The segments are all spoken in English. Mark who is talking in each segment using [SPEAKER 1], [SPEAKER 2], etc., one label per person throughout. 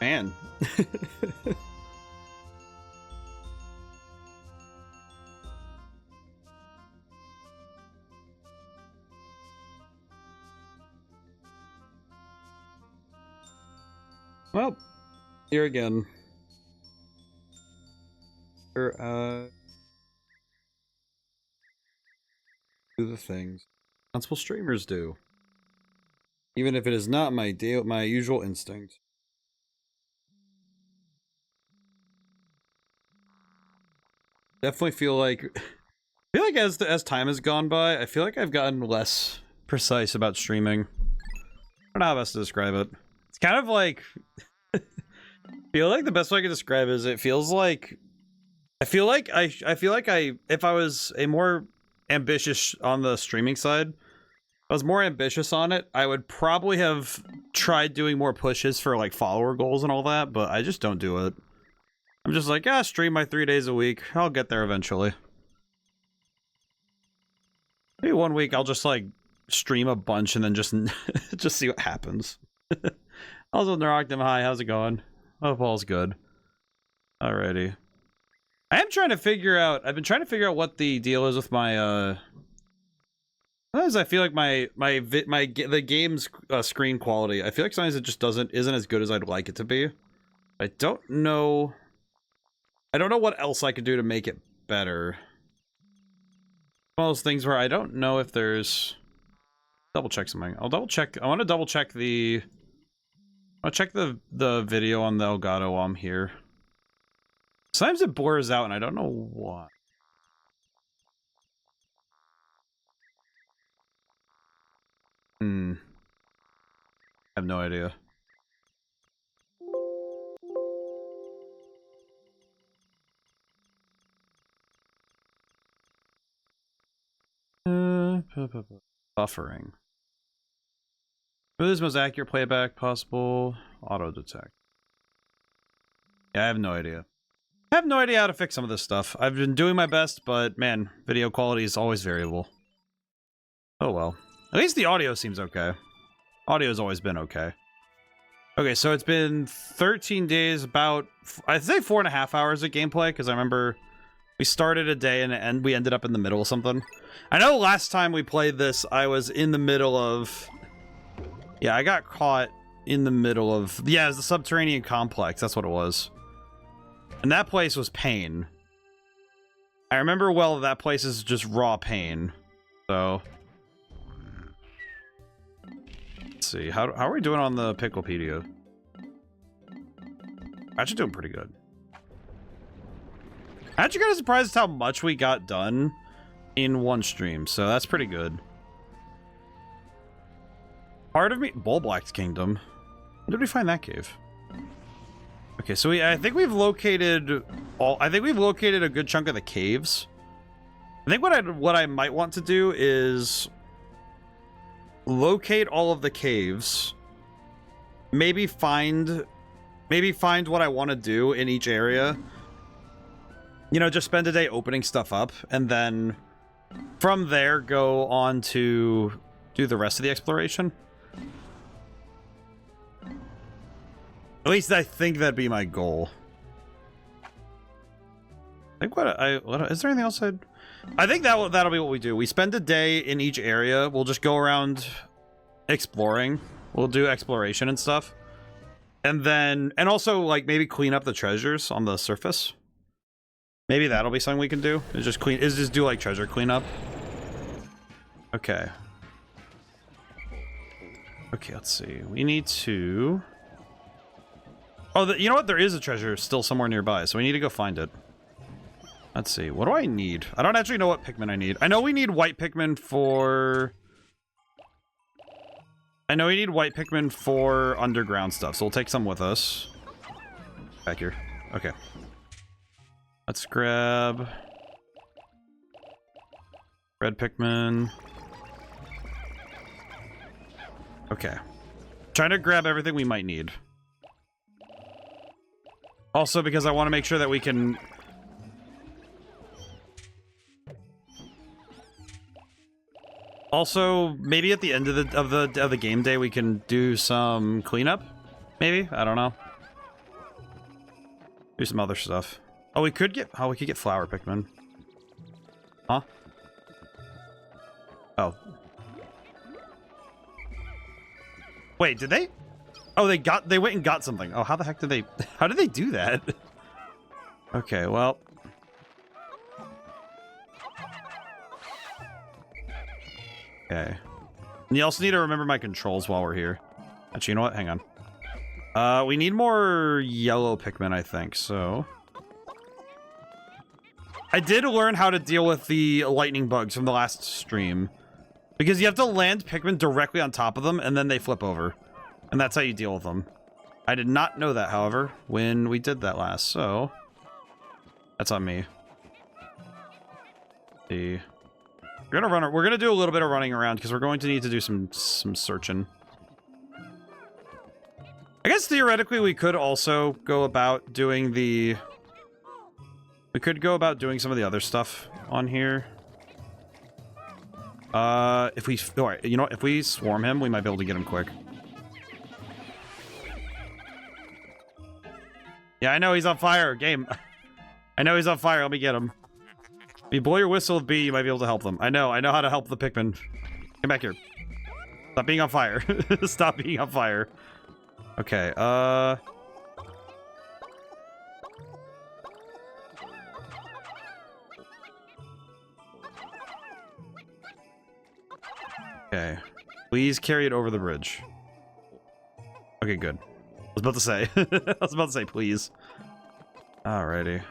[SPEAKER 1] Man. Well, here again. Do the things responsible streamers do, even if it is not my usual instinct. Definitely feel like as time has gone by, I feel like I've gotten less precise about streaming. I don't know how best to describe it. It's kind of like I feel like the best way I can describe it is it feels like I feel like if I was a more ambitious on the streaming side, I was more ambitious on it, I would probably have tried doing more pushes for like follower goals and all that, but I just don't do it. I'm just like, stream my 3 days a week. I'll get there eventually. Maybe 1 week I'll just like stream a bunch and then just just see what happens. Also, Naroctim, hi, how's it going? Hope all's good. Alrighty. I am trying to figure out, I've been trying to figure out what the deal is with my, sometimes I feel like the game's screen quality, I feel like sometimes it just isn't as good as I'd like it to be. I don't know what else I could do to make it better. One of those things where I don't know if there's... Double check something. I'll double check, I want to double check I'll check the video on the Elgato while I'm here. Sometimes it blurs out and I don't know why. I have no idea. Buffering. This is the most accurate playback possible. Auto detect. Yeah, I have no idea. I have no idea how to fix some of this stuff. I've been doing my best, but man, video quality is always variable. Oh well. At least the audio seems okay. Audio's always been okay. Okay, so it's been 13 days, about, I'd say 4.5 hours of gameplay, because I remember we started a day and we ended up in the middle of something. I know last time we played this, I was in the middle of... Yeah, I got caught in the middle of... Yeah, it was the subterranean complex, that's what it was. And that place was pain. I remember well that place is just raw pain. So... Let's see, how are we doing on the Picklepedia? Actually doing pretty good. Actually kind of surprised how much we got done in one stream, so that's pretty good. Part of me... Bullblack's Kingdom. Where did we find that cave? Okay, so I think we've located a good chunk of the caves. I think what I might want to do is locate all of the caves. Maybe find what I want to do in each area. You know, just spend a day opening stuff up, and then from there go on to do the rest of the exploration. At least I think that'd be my goal. I think is there anything else I think that'll be what we do. We spend a day in each area. We'll just go around exploring. We'll do exploration and stuff. And then, and also like maybe clean up the treasures on the surface. Maybe that'll be something we can do. Is just do like treasure cleanup. Okay. Okay, let's see. We need to... Oh, you know what? There is a treasure still somewhere nearby, so we need to go find it. Let's see. What do I need? I don't actually know what Pikmin I need. I know we need white Pikmin for... I know we need white Pikmin for underground stuff, so we'll take some with us. Back here. Okay. Let's grab... red Pikmin. Okay. Trying to grab everything we might need. Also, because I want to make sure that we can... Also, maybe at the end of the game day we can do some cleanup? Maybe? I don't know. Do some other stuff. Oh, we could get flower Pikmin. Huh? Oh. Wait, did they? Oh, they went and got something. Oh, how the heck did they? How did they do that? Okay, well. Okay. And you also need to remember my controls while we're here. Actually, you know what? Hang on. We need more yellow Pikmin, I think, so... I did learn how to deal with the lightning bugs from the last stream. Because you have to land Pikmin directly on top of them, and then they flip over. And that's how you deal with them. I did not know that, however, when we did that last, so... That's on me. We're gonna do a little bit of running around, because we're going to need to do some searching. I guess theoretically we could also go about doing the... We could go about doing some of the other stuff on here. If we... Alright, you know what? If we swarm him, we might be able to get him quick. Yeah, I know he's on fire. Game. I know he's on fire. Let me get him. If you blow your whistle with B, you might be able to help them. I know how to help the Pikmin. Come back here. Stop being on fire. Stop being on fire. Okay, Okay. Please carry it over the bridge. Okay, good. I was about to say. I was about to say, please. Alrighty.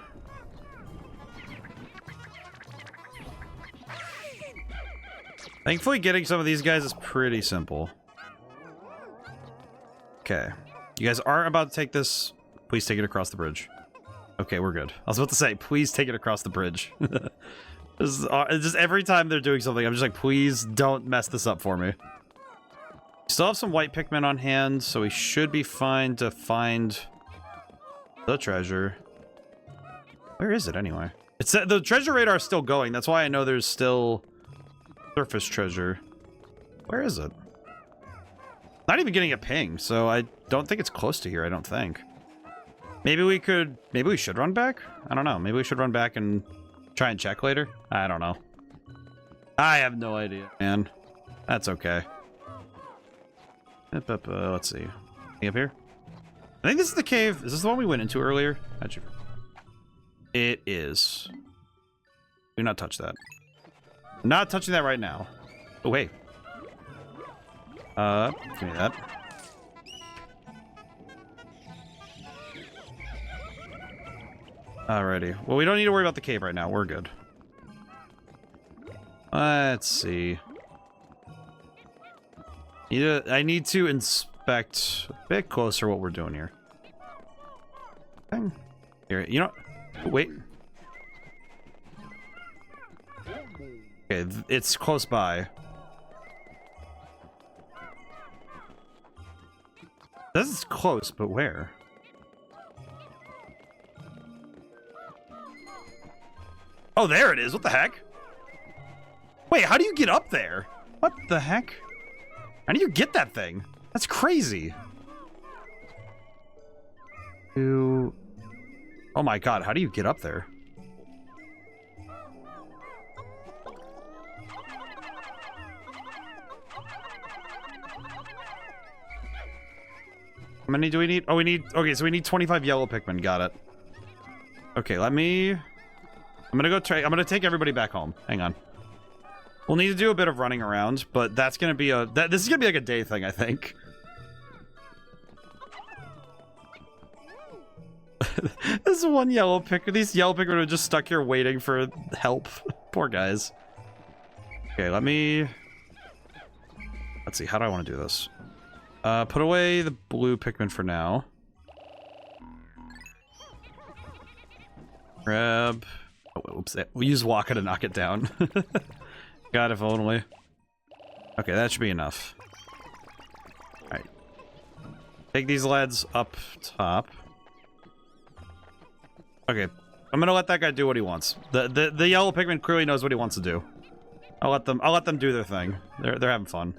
[SPEAKER 1] Thankfully, getting some of these guys is pretty simple. Okay. You guys aren't about to take this. Please take it across the bridge. Okay, we're good. I was about to say, please take it across the bridge. Just every time they're doing something, I'm just like, please don't mess this up for me. Still have some white Pikmin on hand, so we should be fine to find the treasure. Where is it anyway? It's the treasure radar is still going. That's why I know there's still surface treasure. Where is it? Not even getting a ping, so I don't think it's close to here, I don't think. Maybe we should run back? I don't know. Maybe we should run back and try and check later? I don't know. I have no idea, man. That's okay. Let's see. Anything up here? I think this is the cave. Is this the one we went into earlier? It is. Do not touch that. I'm not touching that right now. Oh, wait. Give me that. Alrighty. Well, we don't need to worry about the cave right now. We're good. Let's see. I need to inspect a bit closer what we're doing here. Here, you know... Wait. Okay, it's close by. This is close, but where? Oh, there it is. What the heck? Wait, how do you get up there? What the heck? How do you get that thing? That's crazy. Oh my god, how do you get up there? How many do we need? Oh, we need... Okay, so we need 25 yellow Pikmin. Got it. Okay, let me... I'm gonna go try... I'm gonna take everybody back home. Hang on. We'll need to do a bit of running around, but that's gonna be a... This is gonna be like a day thing, I think. This one yellow Pikmin... These yellow Pikmin are just stuck here waiting for help. Poor guys. Okay, let me... Let's see, how do I want to do this? Put away the blue Pikmin for now. Grab... Oh, whoops. We use Waka to knock it down. God, if only. Okay, that should be enough. Alright. Take these leads up top. Okay. I'm gonna let that guy do what he wants. The yellow Pikmin clearly knows what he wants to do. I'll let them do their thing. They're having fun.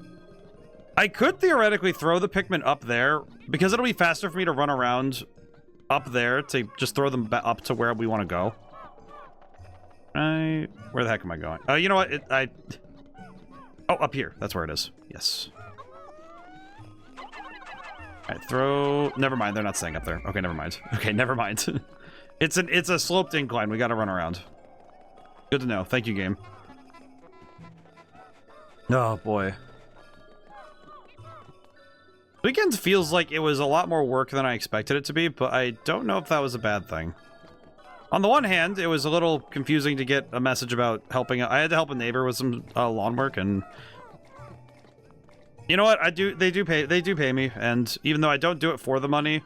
[SPEAKER 1] I could theoretically throw the Pikmin up there, because it'll be faster for me to run around up there to just throw them up to where we want to go. Where the heck am I going? Oh, you know what? Oh, up here. That's where it is. Yes. Alright, throw... Never mind, they're not staying up there. Okay, never mind. Okay, never mind. It's a sloped incline. We gotta run around. Good to know. Thank you, game. Oh, boy. Weekend feels like it was a lot more work than I expected it to be, but I don't know if that was a bad thing. On the one hand, it was a little confusing to get a message about helping. I had to help a neighbor with some lawn work, and you know what? They do pay me, and even though I don't do it for the money,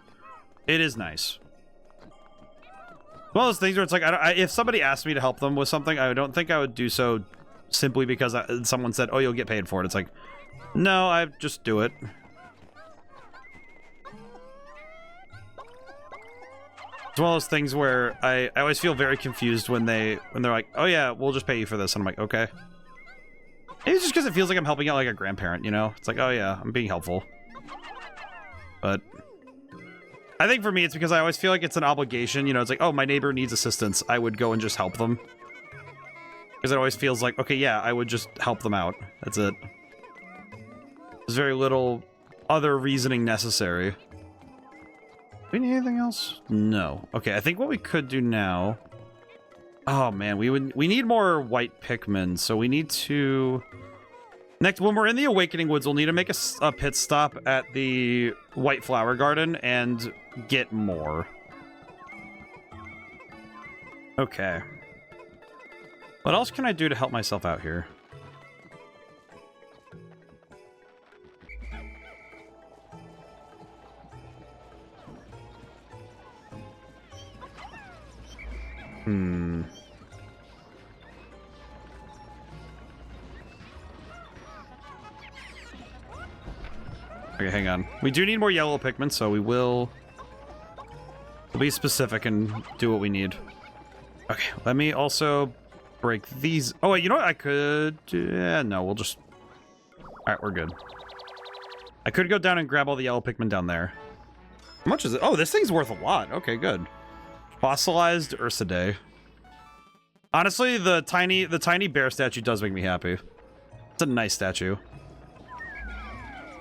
[SPEAKER 1] it is nice. One of those things where it's like, if somebody asked me to help them with something, I don't think I would do so simply because someone said, "Oh, you'll get paid for it." It's like, no, I just do it. It's one of those things where I always feel very confused when they're like, "Oh yeah, we'll just pay you for this," and I'm like, "Okay." Maybe it's just because it feels like I'm helping out like a grandparent, you know? It's like, "Oh yeah, I'm being helpful." But I think for me, it's because I always feel like it's an obligation, you know? It's like, "Oh, my neighbor needs assistance. I would go and just help them." Because it always feels like, okay, yeah, I would just help them out. That's it. There's very little other reasoning necessary. Do we need anything else? No. Okay, I think what we could do now... Oh, man, we need more white Pikmin, so we need to... Next, when we're in the Awakening Woods, we'll need to make a pit stop at the White Flower Garden and get more. Okay. What else can I do to help myself out here? Okay, hang on. We do need more yellow Pikmin, so we'll be specific and do what we need. Okay, let me also break these. Oh, wait, you know what? I could... no, we'll just... Alright, we're good. I could go down and grab all the yellow Pikmin down there. How much is it? Oh, this thing's worth a lot. Okay, good. Fossilized Ursidae. Honestly, the tiny bear statue does make me happy. It's a nice statue.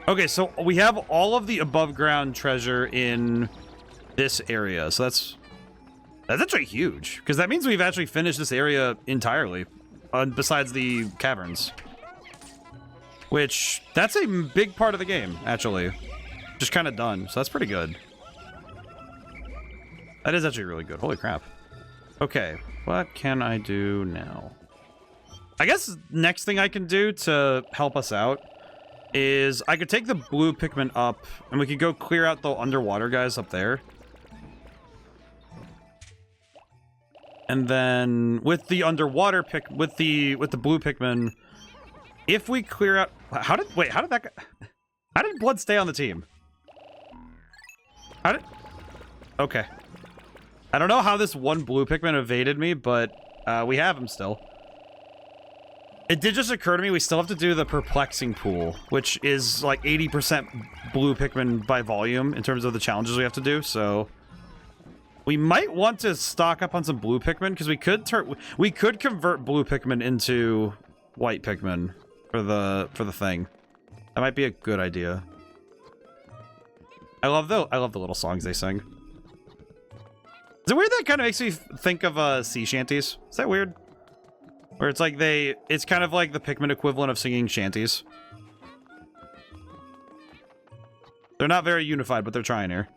[SPEAKER 1] Okay, so we have all of the above ground treasure in this area. So that's actually huge, because that means we've actually finished this area entirely, besides the caverns. Which, that's a big part of the game, actually. Just kind of done, so that's pretty good. That is actually really good. Holy crap. Okay, what can I do now? I guess next thing I can do to help us out is I could take the blue Pikmin up, and we could go clear out the underwater guys up there. And then with the underwater with the blue Pikmin, if we clear out... How did Blood stay on the team? Okay. I don't know how this one blue Pikmin evaded me, but we have him still. It did just occur to me we still have to do the perplexing pool, which is like 80% blue Pikmin by volume in terms of the challenges we have to do, so... We might want to stock up on some blue Pikmin, because we could convert blue Pikmin into white Pikmin for the thing. That might be a good idea. I love the little songs they sing. Is it weird that kind of makes me think of sea shanties? Is that weird? Where it's like it's kind of like the Pikmin equivalent of singing shanties. They're not very unified, but they're trying here.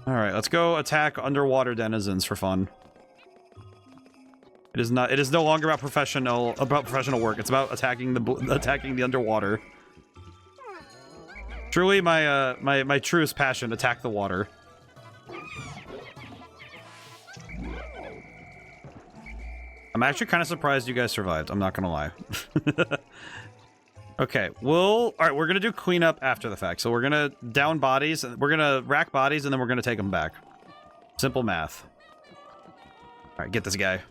[SPEAKER 1] Alright, let's go attack underwater denizens for fun. It is no longer about professional work. It's about attacking the underwater. Truly my truest passion, attack the water. I'm actually kind of surprised you guys survived. I'm not gonna lie. Okay, alright, we're gonna do cleanup after the fact. So we're gonna down bodies, we're gonna rack bodies, and then we're gonna take them back. Simple math. Alright, get this guy.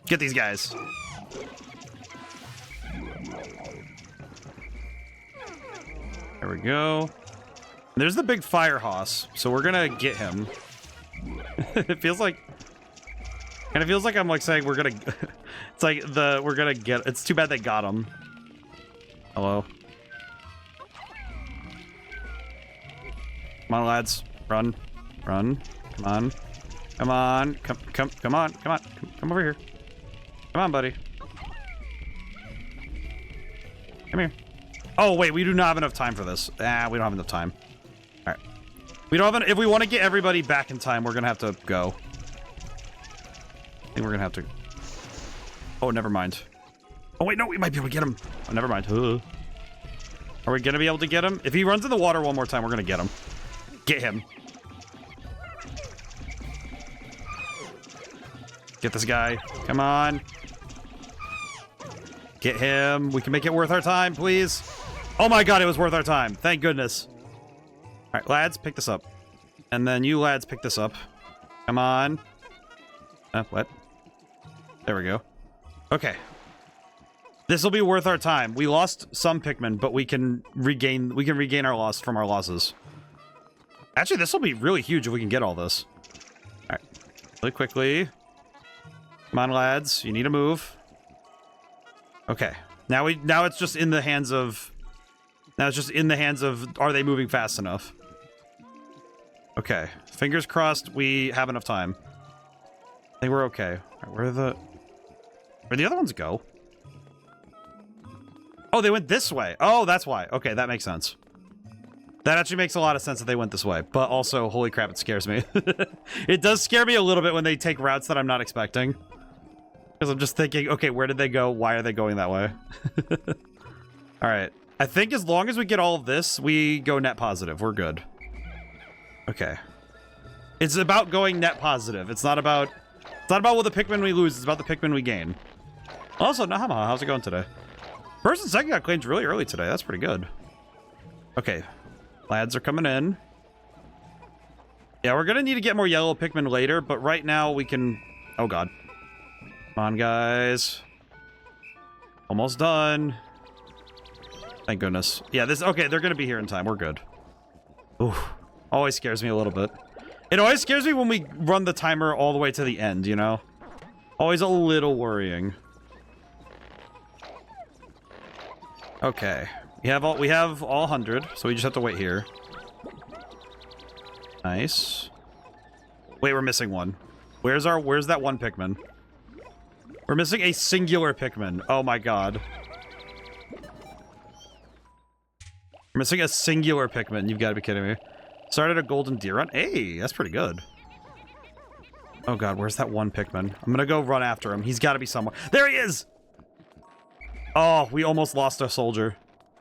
[SPEAKER 1] Get these guys. There we go. There's the big fire hoss, so we're gonna get him. It feels like... And it feels like I'm like saying we're gonna... It's like we're gonna get... It's too bad they got him. Hello. Come on, lads. Run. Run. Come on. Come on. Come on. Come over here. Come on, buddy. Come here. Oh, wait, we do not have enough time for this. We don't have enough time. All right. We don't have if we want to get everybody back in time, we're going to have to go. I think we're going to have to... Oh, never mind. Oh, wait, no, we might be able to get him. Oh, never mind. Are we going to be able to get him? If he runs in the water one more time, we're going to get him. Get him. Get this guy. Come on. Get him. We can make it worth our time, please. Oh my god, it was worth our time. Thank goodness. All right, lads, pick this up. And then you lads pick this up. Come on. What? There we go. Okay. This will be worth our time. We lost some Pikmin, but we can regain our loss from our losses. Actually, this will be really huge if we can get all this. All right. Really quickly. Come on, lads. You need to move. Okay. Now it's just in the hands of... Now it's just in the hands of... Are they moving fast enough? Okay. Fingers crossed we have enough time. I think we're okay. All right, where'd the other ones go? Oh, they went this way. Oh, that's why. Okay, that makes sense. That actually makes a lot of sense that they went this way. But also, holy crap, it scares me. It does scare me a little bit when they take routes that I'm not expecting. Because I'm just thinking, okay, where did they go? Why are they going that way? Alright. I think as long as we get all of this, we go net positive. We're good. Okay. It's about going net positive. It's not about what the Pikmin we lose. It's about the Pikmin we gain. Also, Nahama, how's it going today? First and second got claimed really early today. That's pretty good. Okay. Lads are coming in. Yeah, we're gonna need to get more yellow Pikmin later, but right now we can... Oh god. Come on, guys. Almost done. Thank goodness. Yeah, this... Okay, they're gonna be here in time. We're good. Ooh. Always scares me a little bit. It always scares me when we run the timer all the way to the end, you know? Always a little worrying. Okay. We have all 100, so we just have to wait here. Nice. Wait, we're missing one. Where's that one Pikmin? We're missing a singular Pikmin. Oh my god. We're missing a singular Pikmin. You've got to be kidding me. Started a golden deer run. Hey, that's pretty good. Oh god, where's that one Pikmin? I'm gonna go run after him. He's got to be somewhere. There he is! Oh, we almost lost our soldier.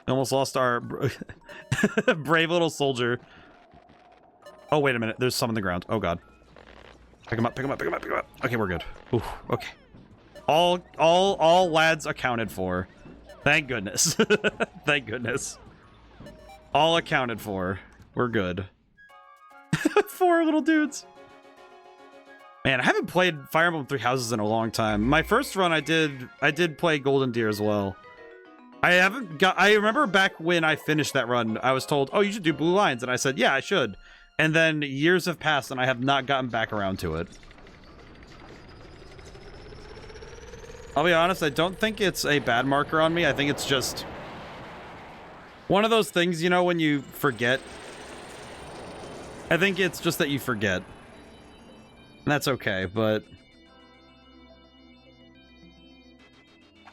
[SPEAKER 1] We almost lost our brave little soldier. Oh, wait a minute. There's some on the ground. Oh, God. Pick him up, pick him up, pick him up, pick him up. Okay, we're good. Ooh, okay. All lads accounted for. Thank goodness. Thank goodness. All accounted for. We're good. 4 little dudes. Man, I haven't played Fire Emblem Three Houses in a long time. My first run, I did play Golden Deer as well. I remember back when I finished that run, I was told, oh, you should do Blue Lions. And I said, yeah, I should. And then years have passed and I have not gotten back around to it. I'll be honest, I don't think it's a bad marker on me. I think it's just one of those things, you know, when you forget. I think it's just that you forget. And that's okay, but...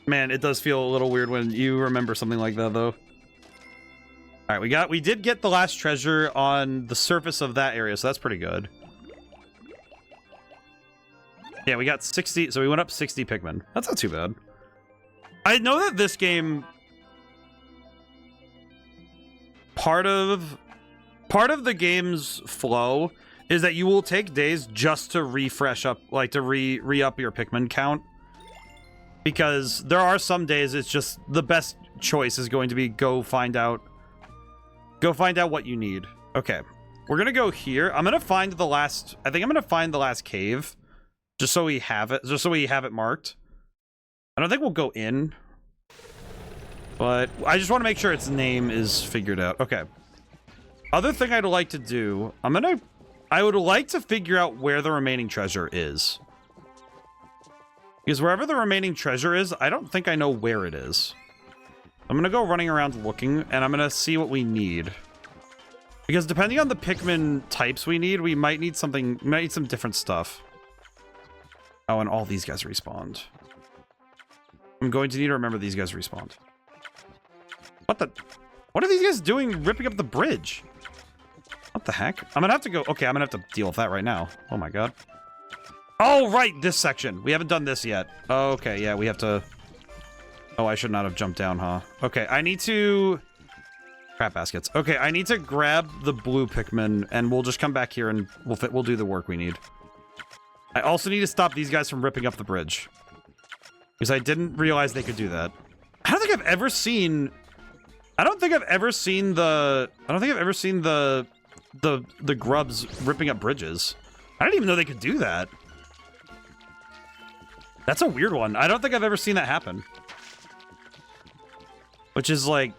[SPEAKER 1] Man, it does feel a little weird when you remember something like that, though. Alright, we did get the last treasure on the surface of that area, so that's pretty good. Yeah, we got 60, so we went up 60 Pikmin. That's not too bad. I know that this game... Part of the game's flow is that you will take days just to refresh up, like to re-up your Pikmin count. Because there are some days it's just the best choice is going to be go find out what you need. Okay. We're gonna go here. I'm gonna find the last, I think I'm gonna find the last cave. Just so we have it marked. I don't think we'll go in. But I just want to make sure its name is figured out. Okay. Other thing I'd like to do, I would like to figure out where the remaining treasure is. Because wherever the remaining treasure is, I don't think I know where it is. I'm gonna go running around looking, and I'm gonna see what we need. Because depending on the Pikmin types we might need some different stuff. Oh, and all these guys respawned. I'm going to need to remember these guys respawned. What are these guys doing ripping up the bridge? What the heck? I'm gonna have to go... Okay, I'm gonna have to deal with that right now. Oh my god. Oh, right! This section. We haven't done this yet. Okay, yeah, we have to... Oh, I should not have jumped down, huh? Okay, I need to... Crap baskets. Okay, I need to grab the blue Pikmin, and we'll just come back here and we'll do the work we need. I also need to stop these guys from ripping up the bridge. Because I didn't realize they could do that. I don't think I've ever seen the grubs ripping up bridges. I didn't even know they could do that. That's a weird one. I don't think I've ever seen that happen. Which is like,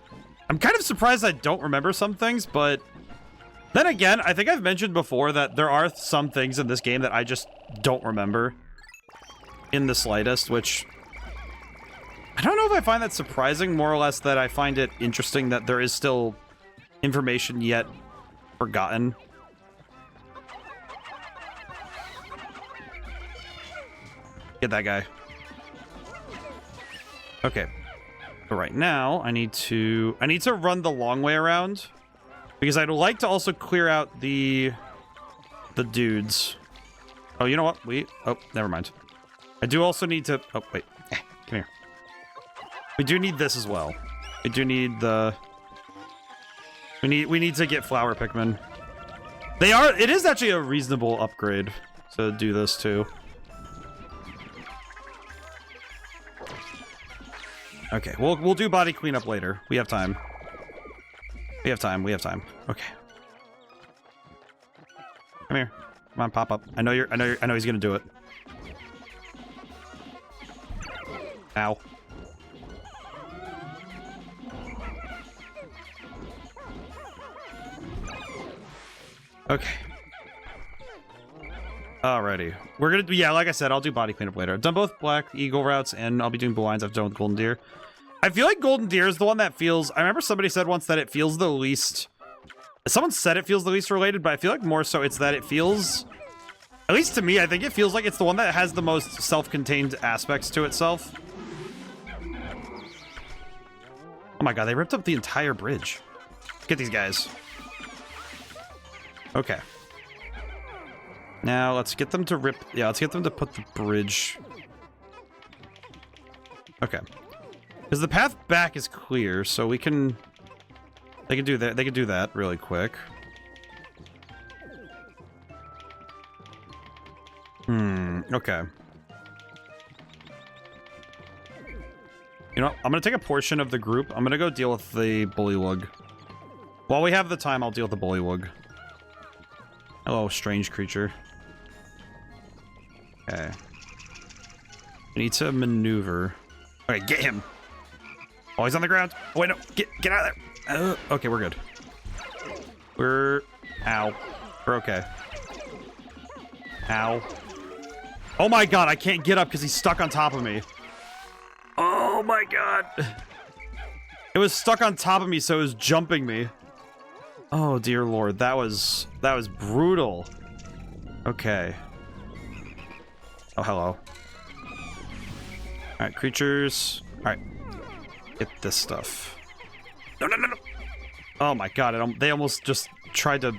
[SPEAKER 1] I'm kind of surprised I don't remember some things, but then again, I think I've mentioned before that there are some things in this game that I just don't remember in the slightest, which I don't know if I find that surprising, more or less that I find it interesting that there is still information yet forgotten. Get that guy. Okay. But right now, I need to run the long way around. Because I'd like to also clear out the dudes. Oh, you know what? Oh, never mind. I do also need to... Oh, wait. Come here. We do need this as well. We do need the... We need to get flower Pikmin. It is actually a reasonable upgrade to do this too. Okay, we'll do body cleanup later. We have time. We have time. Okay. Come here. Come on, pop up. I know he's gonna do it. Ow. Okay. Alrighty. We're gonna do, yeah, like I said, I'll do body cleanup later. I've done both Black Eagle routes, and I'll be doing blue lines. I've done with Golden Deer. I feel like Golden Deer is the one that feels... I remember somebody said once that it feels the least... Someone said it feels the least related, but I feel like more so it's that it feels... At least to me, I think it feels like it's the one that has the most self-contained aspects to itself. Oh my god, they ripped up the entire bridge. Get these guys. Okay. Now, let's get them to rip... Yeah, let's get them to put the bridge... Okay. Because the path back is clear, so we can... They can do that. They can do that really quick. Okay. You know what? I'm going to take a portion of the group. I'm going to go deal with the bullywug. While we have the time, I'll deal with the bullywug. Hello, strange creature. Okay. We need to maneuver. Okay, get him. Oh, he's on the ground. Oh, wait, no. Get out of there. Okay, we're good. Ow. We're okay. Ow. Oh my god, I can't get up because he's stuck on top of me. Oh my god. It was stuck on top of me, so it was jumping me. Oh dear lord, that was brutal. Okay. Oh, hello. Alright, creatures. Alright. Get this stuff. No. Oh my god, they almost just tried to...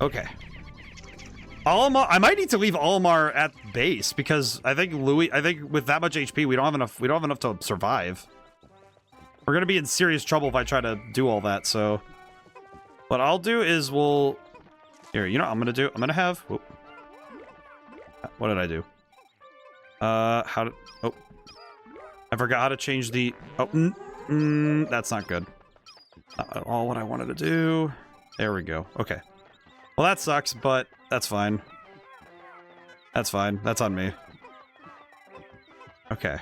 [SPEAKER 1] Okay. Olimar, I might need to leave Olimar at base because I think with that much HP, we don't have enough to survive. We're gonna be in serious trouble if I try to do all that, so... What I'll do is Here, you know what I'm gonna have... Whoop. What did I do? Oh. I forgot how to change the... Oh, that's not good. Not at all what I wanted to do. There we go. Okay. Well, that sucks, but that's fine. That's fine. That's on me. Okay.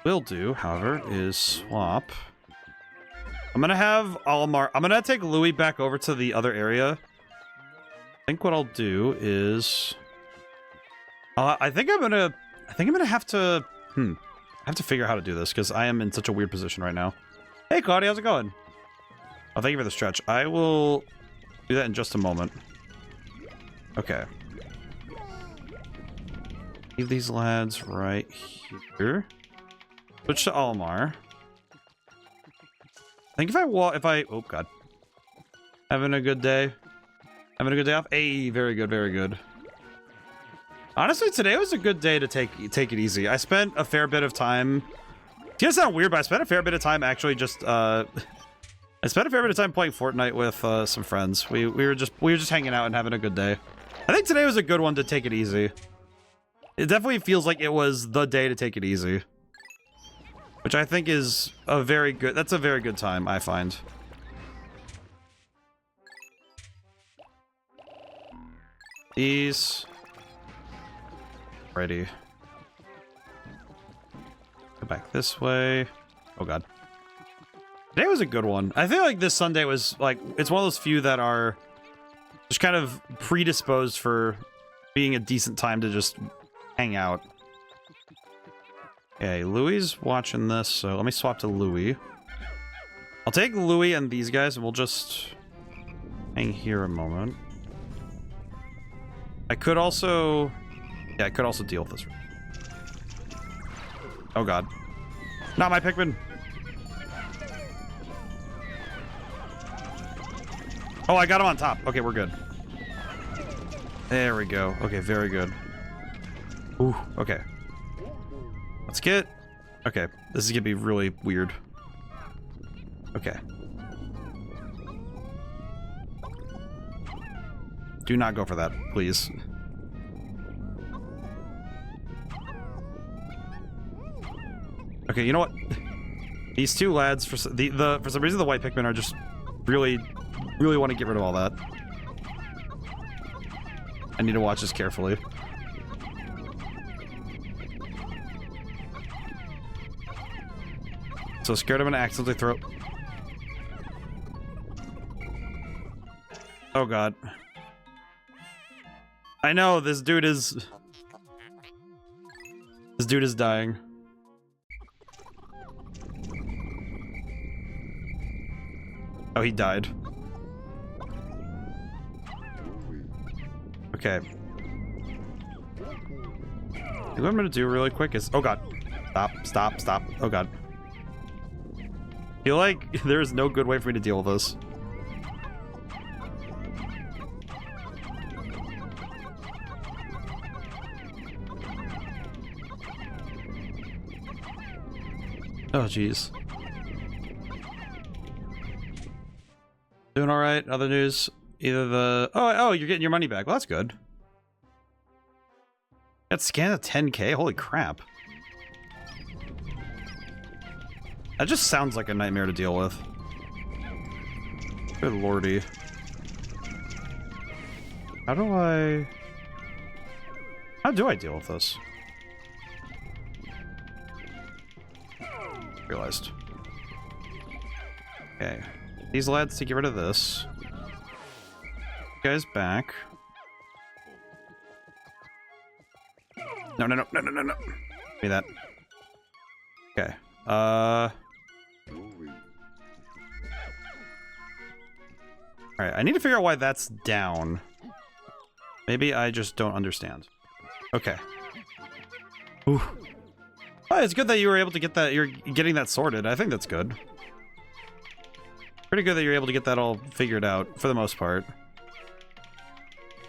[SPEAKER 1] We'll do, however, is swap I'm gonna have Almar. I'm gonna take Louis back over to the other area. I think what I'll do is, I think I'm gonna have to, I have to figure out how to do this because I am in such a weird position right now. Hey, Claudia, how's it going? Oh, thank you for the stretch. I will do that in just a moment. Okay. Leave these lads right here. Switch to Almar. I think if I oh god. Having a good day. Having a good day off? Hey, very good, very good. Honestly, today was a good day to take it easy. I spent a fair bit of time. It's gonna sound weird, but I spent a fair bit of time actually just I spent a fair bit of time playing Fortnite with some friends. We were just hanging out and having a good day. I think today was a good one to take it easy. It definitely feels like it was the day to take it easy. Which I think is a very good, that's a very good time, I find. These. Ready. Go back this way. Oh god. Today was a good one. I feel like this Sunday was like, it's one of those few that are just kind of predisposed for being a decent time to just hang out. Okay, Louis watching this, so let me swap to Louis. I'll take Louis and these guys, and we'll just hang here a moment. I could also... Yeah, I could also deal with this. Oh god. Not my Pikmin! Oh, I got him on top. Okay, we're good. There we go. Okay, very good. Ooh, okay. Let's get... Okay, this is gonna be really weird. Okay. Do not go for that, please. Okay, you know what? These two lads, for some reason, the white Pikmin are just really want to get rid of all that. I need to watch this carefully. So scared I'm gonna accidentally throw... Oh god. I know, this dude is... This dude is dying. Oh, he died. Okay. What I'm gonna do really quick is... Oh god. Stop. Oh god. I feel like there is no good way for me to deal with this. Oh, jeez. Doing alright. Other news. Either the... Oh, you're getting your money back. Well, that's good. Got scanned at 10k? Holy crap. That just sounds like a nightmare to deal with. Good lordy. How do I deal with this? Realized. Okay. These lads to get rid of this. You guys back. No. Give me that. Okay. Alright, I need to figure out why that's down. Maybe I just don't understand. Okay. Ooh. Oh, it's good that you were able to get that, you're getting that sorted. I think that's good. Pretty good that you're able to get that all figured out, for the most part.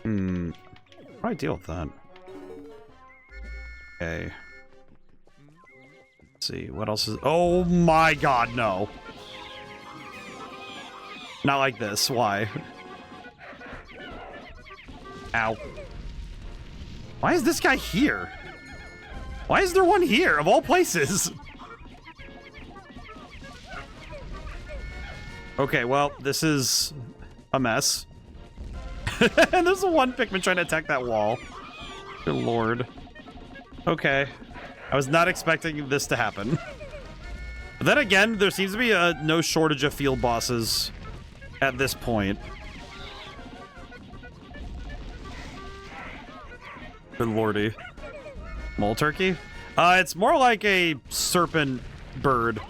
[SPEAKER 1] How do I deal with that? Okay. Let's see, what else is... Oh my god, no! Not like this, why? Ow. Why is this guy here? Why is there one here, of all places? Okay, well, this is a mess. And there's one Pikmin trying to attack that wall. Good lord. Okay. I was not expecting this to happen. But then again, there seems to be no shortage of field bosses at this point. Good lordy. Mole turkey? It's more like a serpent bird.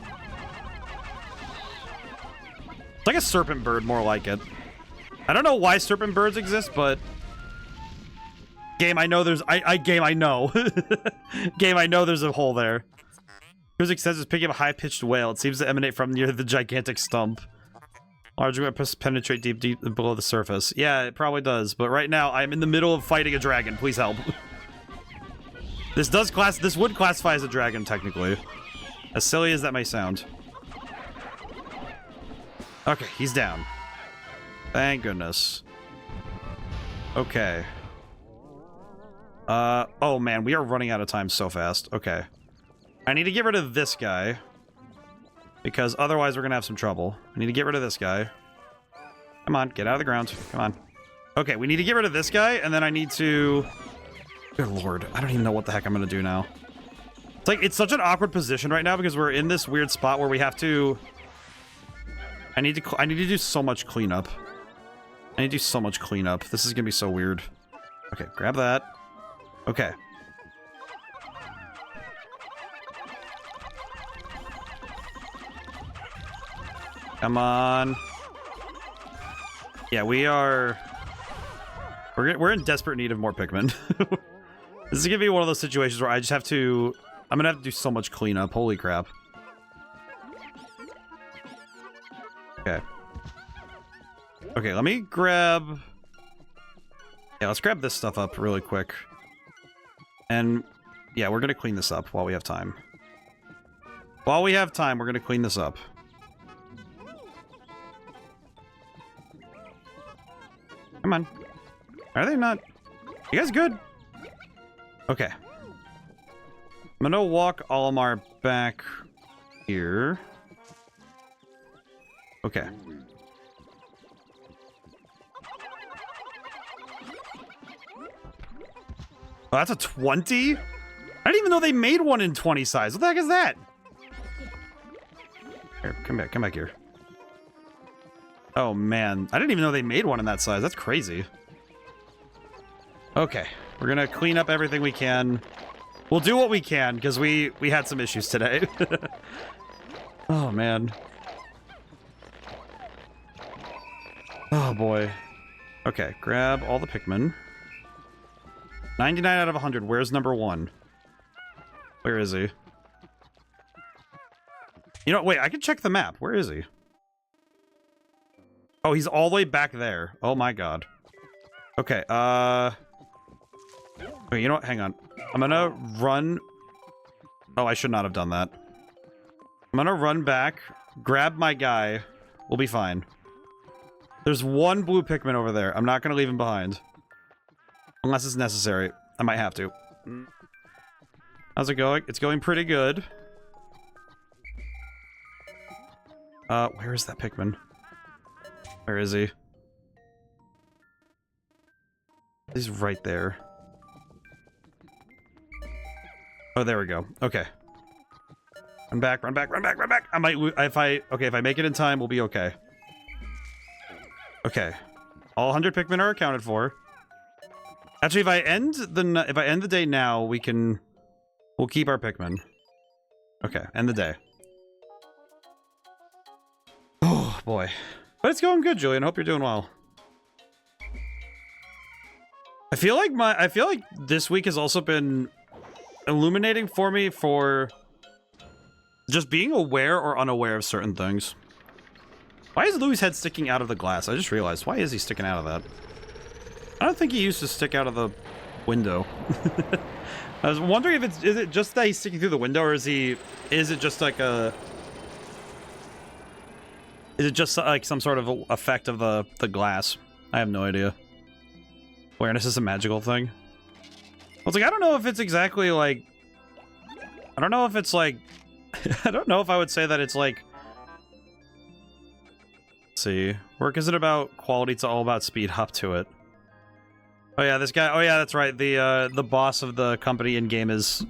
[SPEAKER 1] It's like a serpent bird, more like it. I don't know why serpent birds exist, but... Game, I know there's... Game, I know. Game, I know there's a hole there. Whose extent is picking up a high-pitched wail. It seems to emanate from near the gigantic stump. Large weapons penetrate deep below the surface. Yeah, it probably does. But right now, I'm in the middle of fighting a dragon. Please help. This would classify as a dragon, technically. As silly as that may sound. Okay, he's down. Thank goodness. Okay. Oh man, we are running out of time so fast. Okay. I need to get rid of this guy. Because otherwise we're gonna have some trouble. I need to get rid of this guy. Come on, get out of the ground. Come on. Okay, we need to get rid of this guy, and then I need to... Good lord, I don't even know what the heck I'm gonna do now. It's like, it's such an awkward position right now because we're in this weird spot where we have to... I need to do so much cleanup. I need to do so much cleanup. This is gonna be so weird. Okay, grab that. Okay. Come on. Yeah, we're in desperate need of more Pikmin. This is gonna be one of those situations where I just have to... I'm gonna have to do so much cleanup. Holy crap. Okay. Okay, let me grab... Yeah, let's grab this stuff up really quick. And, yeah, we're gonna clean this up while we have time. While we have time, we're gonna clean this up. Come on. Are they not... You guys good? Okay. I'm gonna walk Olimar back here. Okay. Oh, that's a 20? I didn't even know they made one in 20 size. What the heck is that? Here, come back here. Oh man, I didn't even know they made one in that size. That's crazy. Okay, we're gonna clean up everything we can. We'll do what we can, because we had some issues today. Oh man. Oh boy. Okay, grab all the Pikmin. 99 out of 100. Where's number 1? Where is he? You know, wait, I can check the map. Where is he? Oh, he's all the way back there. Oh my god. Okay, wait, you know what? Hang on. I'm gonna run... Oh, I should not have done that. I'm gonna run back, grab my guy. We'll be fine. There's one blue Pikmin over there. I'm not gonna leave him behind. Unless it's necessary. I might have to. How's it going? It's going pretty good. Where is that Pikmin? Where is he? He's right there. Oh, there we go. Okay. Run back, run back, run back, run back! I might... If I make it in time, we'll be okay. Okay. All 100 Pikmin are accounted for. Actually, if I end the day now, we'll keep our Pikmin. Okay, end the day. Oh boy. But it's going good, Julian. Hope you're doing well. I feel like this week has also been illuminating for me for just being aware or unaware of certain things. Why is Louis' head sticking out of the glass? I just realized. Why is he sticking out of that? I don't think he used to stick out of the window. I was wondering if is it just that he's sticking through the window, or is it just like a... Is it just like some sort of effect of the glass? I have no idea. Awareness is a magical thing. I was like, I don't know if it's exactly like... I don't know if it's like... I don't know if I would say that it's like... Let's see. Work isn't about quality, it's all about speed. Hop to it. Oh yeah, this guy. Oh yeah, that's right. The boss of the company in game is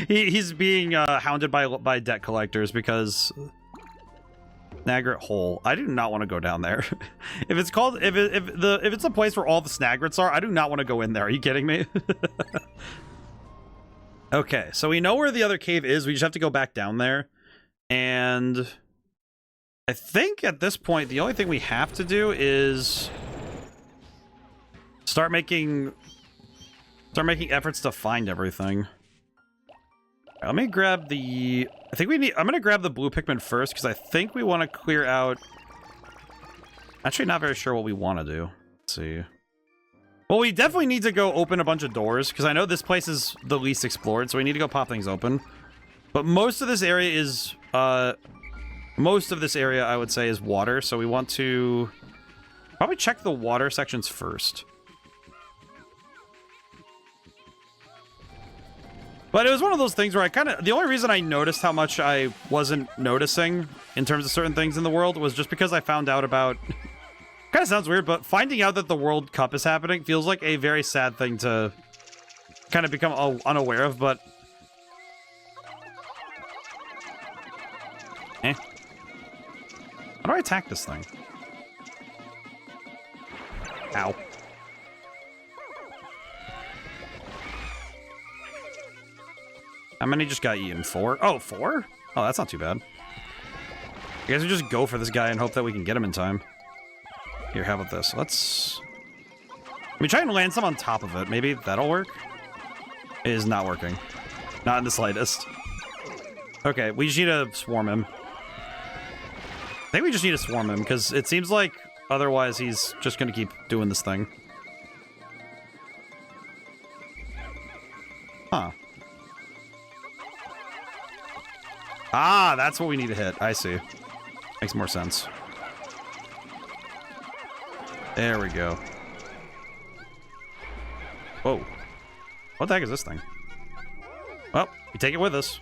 [SPEAKER 1] he's being hounded by debt collectors because Snagret Hole. I do not want to go down there. If it's called if it's a place where all the Snagrets are, I do not want to go in there. Are you kidding me? Okay, so we know where the other cave is. We just have to go back down there, and I think at this point the only thing we have to do is start making efforts to find everything. Let me grab the... I'm going to grab the blue Pikmin first, because I think we want to clear out... Actually, not very sure what we want to do. Let's see. Well, we definitely need to go open a bunch of doors, because I know this place is the least explored, so we need to go pop things open. But most of this area is... most of this area, I would say, is water, so we want to... probably check the water sections first. But it was one of those things where the only reason I noticed how much I wasn't noticing in terms of certain things in the world was just because I found out about... kind of sounds weird, but finding out that the World Cup is happening feels like a very sad thing to kind of become unaware of, but... How do I attack this thing? Ow. How many just got eaten? 4? Oh, 4? Oh, that's not too bad. I guess we just go for this guy and hope that we can get him in time. Here, how about this? Let's... Let me try and land some on top of it. Maybe that'll work? It is not working. Not in the slightest. Okay, we just need to swarm him. I think we just need to swarm him, because it seems like otherwise he's just going to keep doing this thing. Huh. Ah, that's what we need to hit. I see. Makes more sense. There we go. Whoa. What the heck is this thing? Well, we take it with us.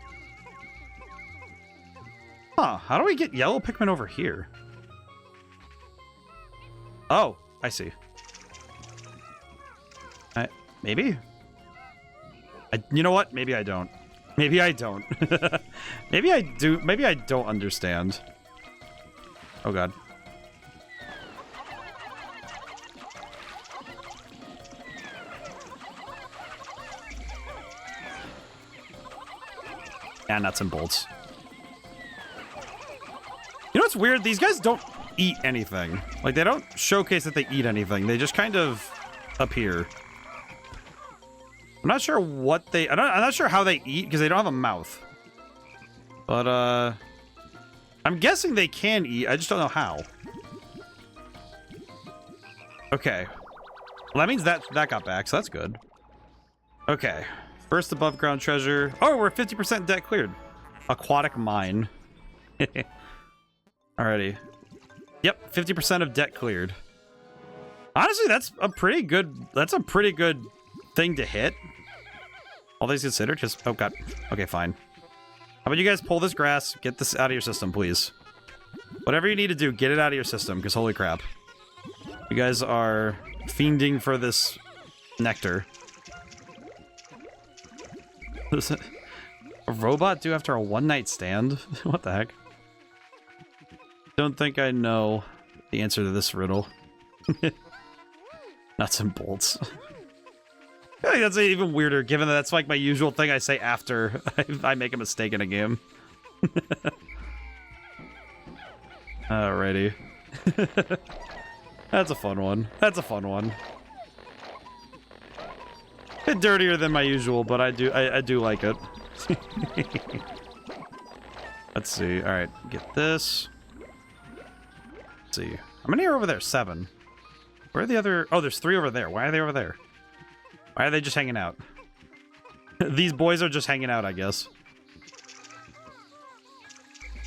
[SPEAKER 1] Huh, how do we get yellow Pikmin over here? Oh, I see. Maybe? You know what? Maybe I don't. Maybe I don't. Maybe I do. Maybe I don't understand. Oh, God. And nuts and bolts. You know what's weird? These guys don't eat anything. Like, they don't showcase that they eat anything. They just kind of appear. I'm not sure what they... I'm not sure how they eat, because they don't have a mouth. But, I'm guessing they can eat. I just don't know how. Okay. Well, that means that got back, so that's good. Okay. First above ground treasure. Oh, we're 50% debt cleared. Aquatic mine. Alrighty. Yep, 50% of debt cleared. Honestly, that's a pretty good thing to hit. All things considered, just... Oh, God. Okay, fine. How about you guys pull this grass, get this out of your system, please. Whatever you need to do, get it out of your system, because holy crap. You guys are fiending for this nectar. Does a robot do after a one-night stand? What the heck? Don't think I know the answer to this riddle. Nuts and bolts. I think that's even weirder, given that that's like my usual thing I say after I make a mistake in a game. Alrighty. That's a fun one. That's a fun one. A bit dirtier than my usual, but I do like it. Let's see. Alright, get this. Let's see. How many are over there? 7. Where are the other... Oh, there's 3 over there. Why are they over there? Why are they just hanging out? These boys are just hanging out, I guess.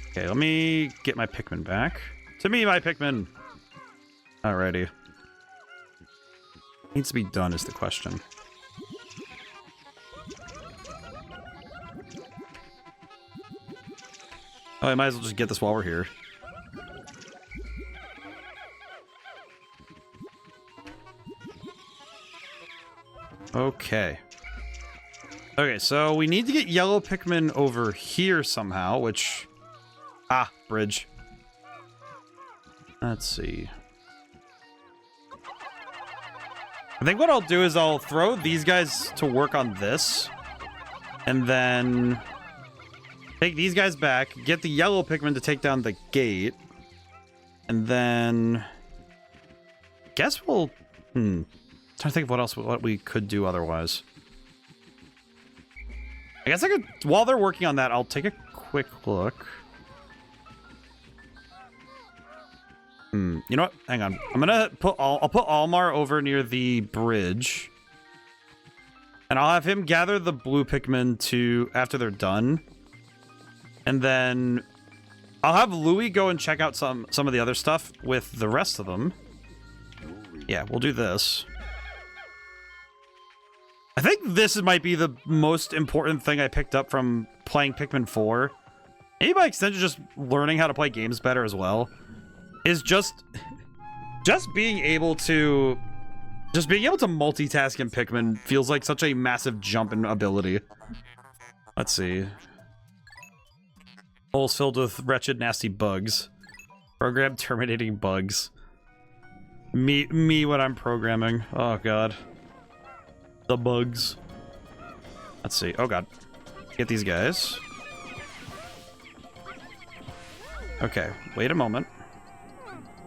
[SPEAKER 1] Okay, let me get my Pikmin back. To me, my Pikmin! Alrighty. Needs to be done is the question. Oh, I might as well just get this while we're here. Okay. Okay, so we need to get yellow Pikmin over here somehow, which... Ah, bridge. Let's see. I think what I'll do is I'll throw these guys to work on this. And then... take these guys back, get the yellow Pikmin to take down the gate. And then... I guess we'll... trying to think of what we could do otherwise. I guess I could... while they're working on that, I'll take a quick look. You know what? Hang on. I'm gonna put... I'll put Almar over near the bridge. And I'll have him gather the blue Pikmin to... after they're done. And then... I'll have Louie go and check out some of the other stuff with the rest of them. Yeah, we'll do this. I think this might be the most important thing I picked up from playing Pikmin 4. Maybe by extension just learning how to play games better as well. Is just being able to multitask in Pikmin feels like such a massive jump in ability. Let's see. Holes filled with wretched, nasty bugs. Program terminating bugs. Me when I'm programming. Oh god. The bugs. Let's see. Oh god. Get these guys. Okay, wait a moment.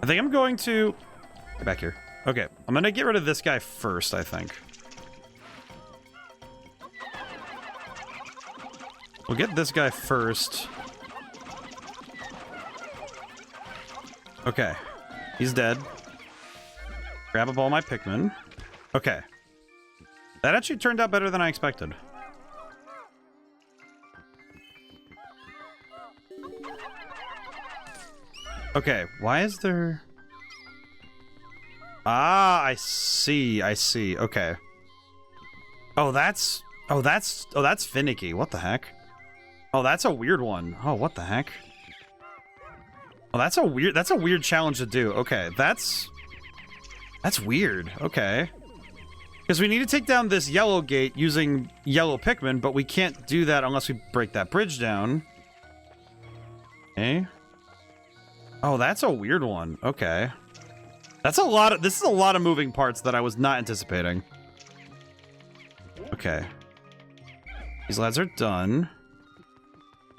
[SPEAKER 1] I think I'm going to... get back here. Okay, I'm gonna get rid of this guy first, I think. We'll get this guy first. Okay. He's dead. Grab up all my Pikmin. Okay. That actually turned out better than I expected. Okay, why is there... Ah, I see, okay. Oh, that's finicky. What the heck? Oh, that's a weird one. Oh, what the heck? Oh, that's a weird challenge to do. Okay, that's weird. Okay. Because we need to take down this yellow gate using yellow Pikmin, but we can't do that unless we break that bridge down. Okay. Oh, that's a weird one. Okay. This is a lot of moving parts that I was not anticipating. Okay. These lads are done.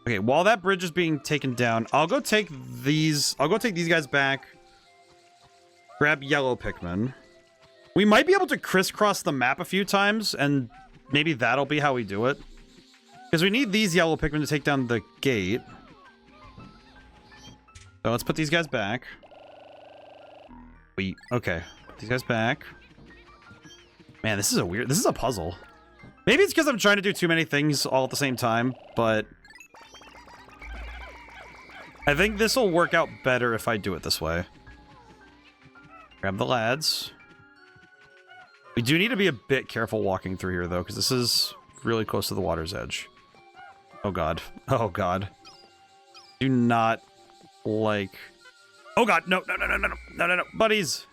[SPEAKER 1] Okay, while that bridge is being taken down, I'll go take these guys back. Grab yellow Pikmin. We might be able to crisscross the map a few times, and maybe that'll be how we do it. Because we need these yellow Pikmin to take down the gate. So let's put these guys back. Okay. Put these guys back. Man, this is a puzzle. Maybe it's because I'm trying to do too many things all at the same time, but... I think this will work out better if I do it this way. Grab the lads. We do need to be a bit careful walking through here, though, because this is really close to the water's edge. Oh, God. Oh, God. Do not like... Oh, God. No. Buddies.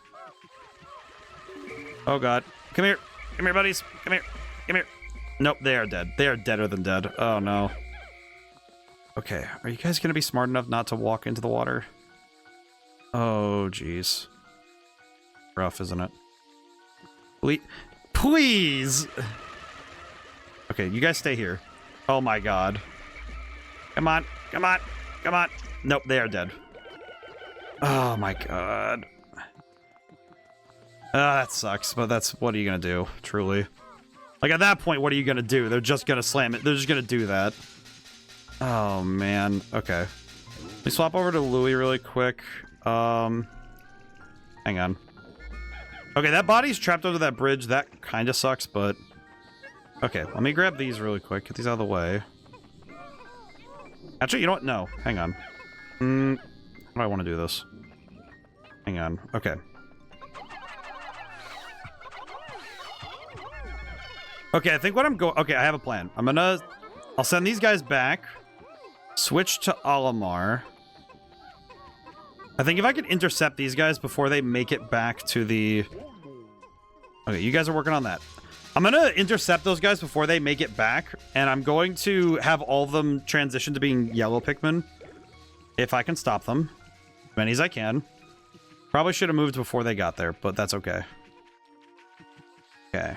[SPEAKER 1] Oh, God. Come here. Come here, buddies. Come here. Come here. Nope, they are dead. They are deader than dead. Oh, no. Okay. Are you guys going to be smart enough not to walk into the water? Oh, jeez. Rough, isn't it? Please! Okay, you guys stay here. Oh my god. Come on, come on, come on. Nope, they are dead. Oh my god. That sucks, but what are you gonna do, truly? Like, at that point, what are you gonna do? They're just gonna slam it. They're just gonna do that. Oh, man. Okay. Let me swap over to Louie really quick. Hang on. Okay, that body's trapped under that bridge. That kind of sucks, but... Okay, let me grab these really quick. Get these out of the way. Actually, you know what? No. Hang on. How do I want to do this? Hang on. Okay. Okay, I think what I'm going... Okay, I have a plan. I'll send these guys back. Switch to Olimar. I think if I could intercept these guys before they make it back to the... Okay, you guys are working on that. I'm gonna intercept those guys before they make it back, and I'm going to have all of them transition to being yellow Pikmin. If I can stop them. As many as I can. Probably should have moved before they got there, but that's okay. Okay.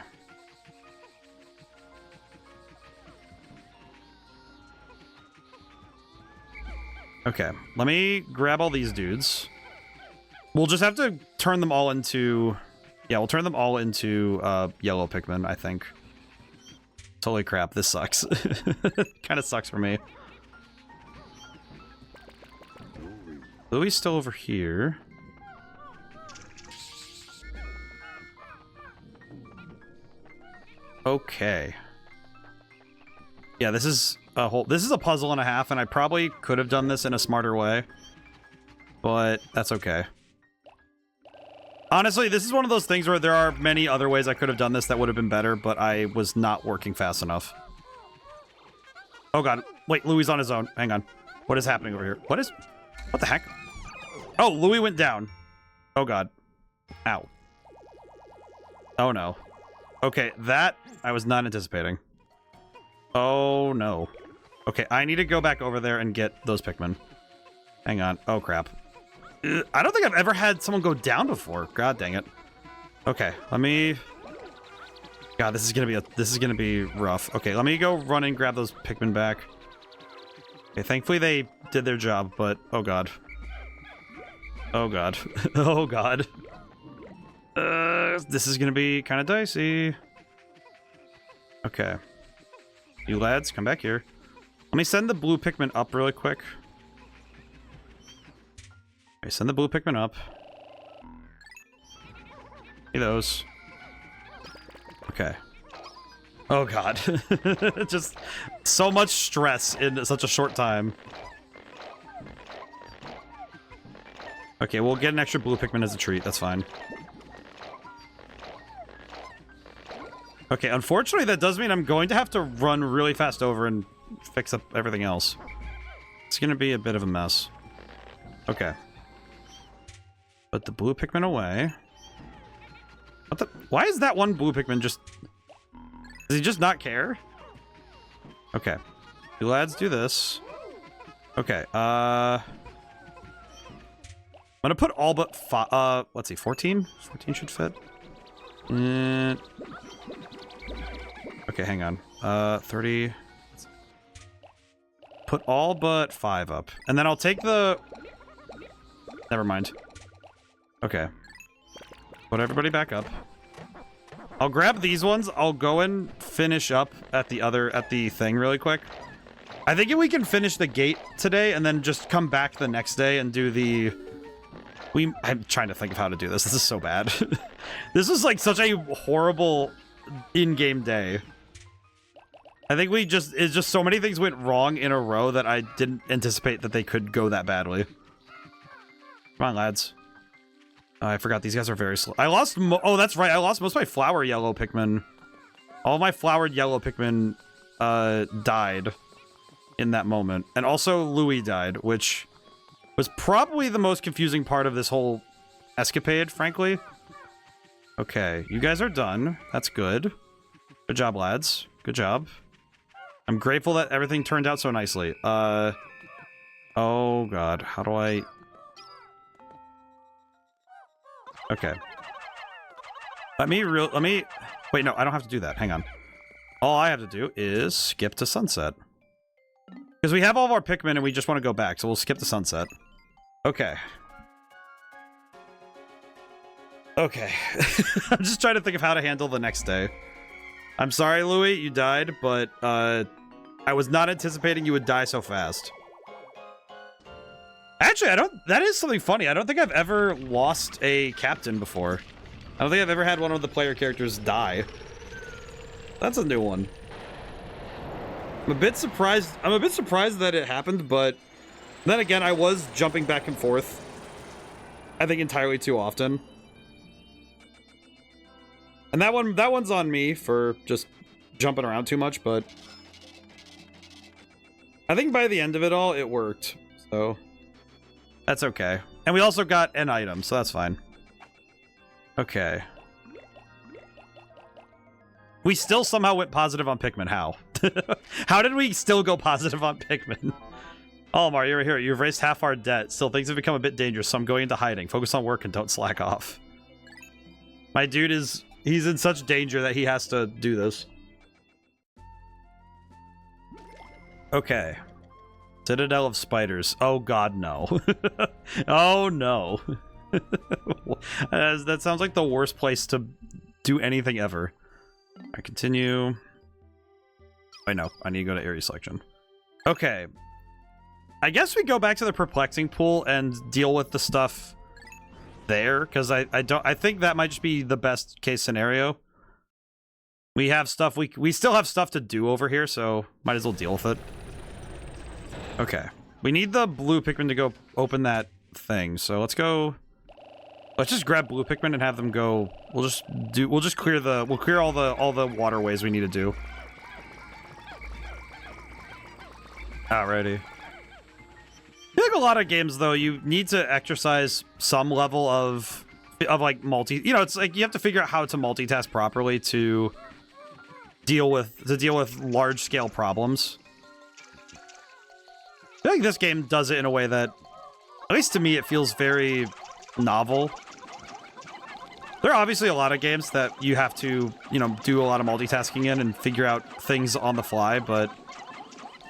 [SPEAKER 1] Okay, let me grab all these dudes. We'll just have to turn them all into... Yeah, we'll turn them all into yellow Pikmin, I think. Holy crap, this sucks. Kind of sucks for me. Louie's still over here. Okay. Yeah, this is a puzzle and a half, and I probably could have done this in a smarter way. But that's okay. Honestly, this is one of those things where there are many other ways I could have done this that would have been better, but I was not working fast enough. Oh god. Wait, Louie's on his own. Hang on. What is happening over here? What the heck? Oh, Louie went down. Oh god. Ow. Oh no. Okay, that I was not anticipating. Oh no. Okay, I need to go back over there and get those Pikmin. Hang on. Oh crap. I don't think I've ever had someone go down before. God dang it. Okay, let me... God, this is gonna be rough. Okay, let me go run and grab those Pikmin back. Okay, thankfully they did their job, but oh god. Oh god. Oh god. This is gonna be kind of dicey. Okay. You lads, come back here. Let me send the blue Pikmin up really quick. Okay, send the blue Pikmin up. See those. Okay. Oh god. Just so much stress in such a short time. Okay, we'll get an extra blue Pikmin as a treat. That's fine. Okay, unfortunately that does mean I'm going to have to run really fast over and fix up everything else. It's gonna be a bit of a mess. Okay. Put the blue Pikmin away. What the? Why is that one blue Pikmin just... Does he just not care? Okay. You lads do this. Okay, I'm gonna put all but five, let's see, 14? 14 should fit. Okay, hang on. 30. Put all but 5 up. And then I'll take the... Never mind. Okay. Put everybody back up. I'll grab these ones. I'll go and finish up at the thing really quick. I think if we can finish the gate today and then just come back the next day and do the... I'm trying to think of how to do this. This is so bad. This is like such a horrible in-game day. I think it's just so many things went wrong in a row that I didn't anticipate that they could go that badly. Come on, lads. I forgot these guys are very slow. I lost oh, that's right. I lost most of my flower yellow Pikmin. All of my flowered yellow Pikmin died in that moment. And also Louie died, which was probably the most confusing part of this whole escapade, frankly. Okay, you guys are done. That's good. Good job, lads. Good job. I'm grateful that everything turned out so nicely. Oh god, how do I... Okay. Let me... Wait, no, I don't have to do that. Hang on. All I have to do is skip to sunset. Because we have all of our Pikmin and we just want to go back, so we'll skip to sunset. Okay. Okay. I'm just trying to think of how to handle the next day. I'm sorry, Louie, you died, but I was not anticipating you would die so fast. Actually, that is something funny. I don't think I've ever lost a captain before. I don't think I've ever had one of the player characters die. That's a new one. I'm a bit surprised that it happened, but then again, I was jumping back and forth. I think entirely too often. And that one's on me for just jumping around too much, but I think by the end of it all, it worked. So that's okay. And we also got an item, so that's fine. Okay. We still somehow went positive on Pikmin. How? How did we still go positive on Pikmin? Olimar, you're here. You've raised half our debt. Still, things have become a bit dangerous, so I'm going into hiding. Focus on work and don't slack off. My dude is... He's in such danger that he has to do this. Okay. Citadel of Spiders. Oh god, no. Oh no. That sounds like the worst place to do anything ever. I continue. Wait, no. I need to go to area selection. Okay. I guess we go back to the perplexing pool and deal with the stuff there, because I think that might just be the best case scenario. We have stuff, we still have stuff to do over here, so might as well deal with it. Okay. We need the blue Pikmin to go open that thing, so let's go. Let's just grab blue Pikmin and have them go. We'll just clear all the waterways we need to do. Alrighty. I feel like a lot of games, though, you need to exercise some level of like you know, it's like you have to figure out how to multitask properly to deal with large scale problems. I feel like this game does it in a way that, at least to me, it feels very novel. There are obviously a lot of games that you have to, you know, do a lot of multitasking in and figure out things on the fly, but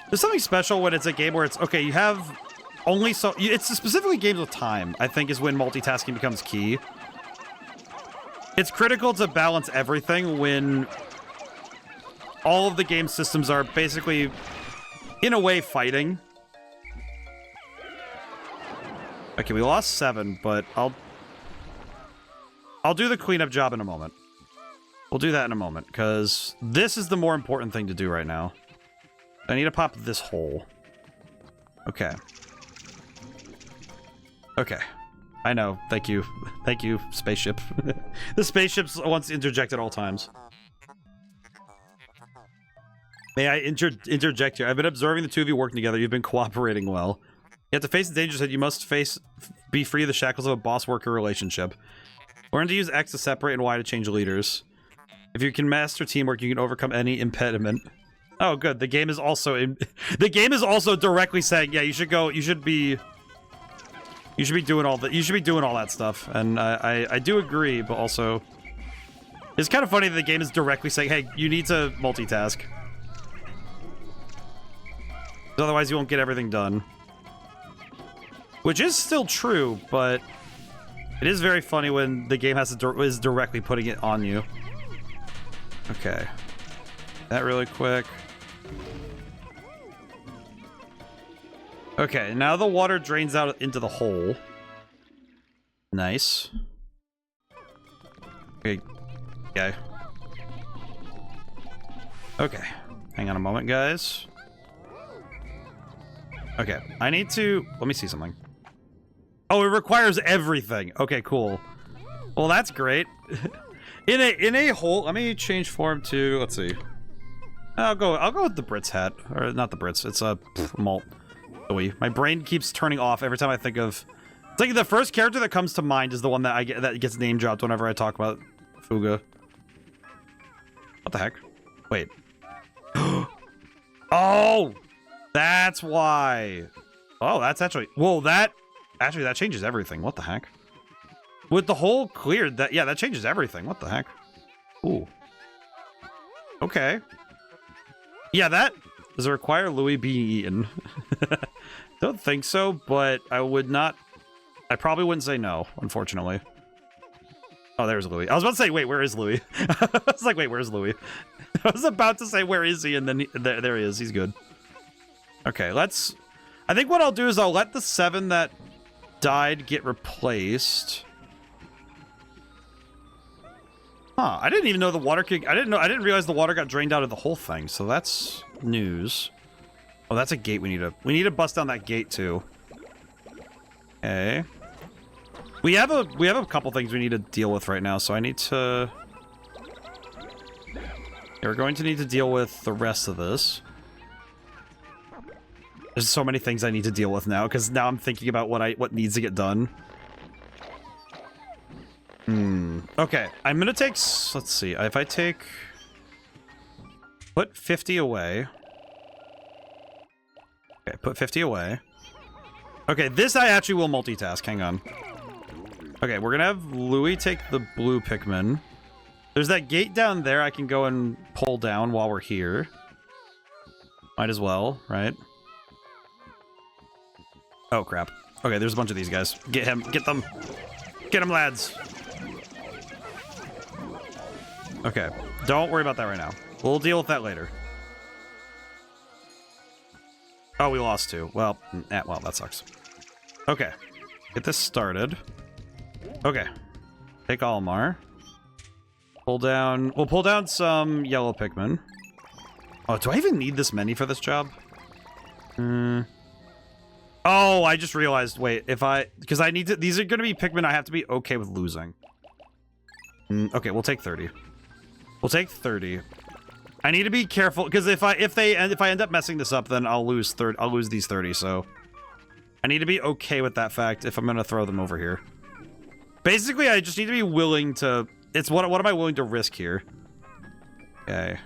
[SPEAKER 1] there's something special when it's a game where it's, okay, you have only so... It's specifically games with time, I think, is when multitasking becomes key. It's critical to balance everything when all of the game systems are basically, in a way, fighting. Okay, we lost 7, but I'll do the cleanup job in a moment. We'll do that in a moment, because this is the more important thing to do right now. I need to pop this hole. Okay. Okay. I know. Thank you. Thank you, spaceship. The spaceship wants to interject at all times. May I interject here? I've been observing the two of you working together. You've been cooperating well. You have to face the dangers that you must be free of the shackles of a boss-worker relationship. Learn to use X to separate and Y to change leaders. If you can master teamwork, you can overcome any impediment. Oh, good. The game is also directly saying, yeah, you should be doing all that stuff. And I do agree, but also it's kind of funny that the game is directly saying, hey, you need to multitask. Otherwise you won't get everything done. Which is still true, but it is very funny when the game is directly putting it on you. Okay. That really quick. Okay, now the water drains out into the hole. Nice. Okay. Okay. Okay. Hang on a moment, guys. Okay, I need to... Let me see something. Oh, it requires everything. Okay, cool. Well, that's great. in a hole... Let me change form to... Let's see. I'll go with the Brits hat. Or not the Brits. It's a malt. My brain keeps turning off every time I think of... It's like the first character that comes to mind is the one that that gets name dropped whenever I talk about Fuga. What the heck? Wait. Oh! That's why. Oh, that's actually... Whoa, that changes everything. What the heck? With the hole cleared, that changes everything. What the heck? Ooh. Okay. Yeah, that... Does it require Louis being eaten? Don't think so, but I would not... I probably wouldn't say no, unfortunately. Oh, there's Louis. I was about to say, wait, where is Louis? I was like, wait, where's Louis? I was about to say, where is he? And then there he is. He's good. Okay, let's... I think what I'll do is I'll let the 7 that died get replaced. Huh, I didn't even know the water could... I didn't realize the water got drained out of the whole thing, so that's news. Oh, that's a gate we need to bust down that gate too. Okay. We have a couple things we need to deal with right now, so I need to... Yeah, we're going to need to deal with the rest of this. There's so many things I need to deal with now, because now I'm thinking about what needs to get done. Okay, I'm gonna take... Let's see, if I take... Put 50 away. Okay, put 50 away. Okay, this I actually will multitask. Hang on. Okay, we're gonna have Louis take the blue Pikmin. There's that gate down there I can go and pull down while we're here. Might as well, right? Oh, crap. Okay, there's a bunch of these guys. Get him. Get them. Get them, lads. Okay, don't worry about that right now. We'll deal with that later. Oh, we lost 2. Well, well, that sucks. Okay, get this started. Okay, take Almar. Pull down... We'll pull down some yellow Pikmin. Oh, do I even need this many for this job? Oh, I just realized. Wait, if I... Because I need to... These are going to be Pikmin I have to be okay with losing. Okay, we'll take 30. We'll take 30. I need to be careful because if I end up messing this up, then I'll lose these 30. So I need to be okay with that fact if I'm gonna throw them over here. Basically, I just need to be willing to. It's what am I willing to risk here? Okay.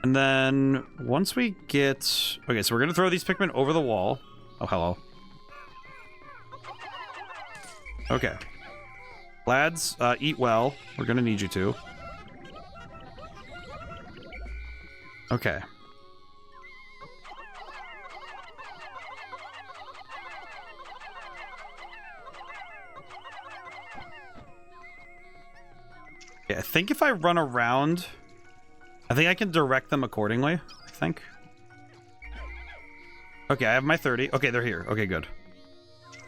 [SPEAKER 1] And then once we get okay, so we're gonna throw these Pikmin over the wall. Oh, hello. Okay. Lads, eat well. We're gonna need you to. Okay. Yeah, I think if I run around, I think I can direct them accordingly, I think. Okay, I have my 30. Okay, they're here. Okay, good.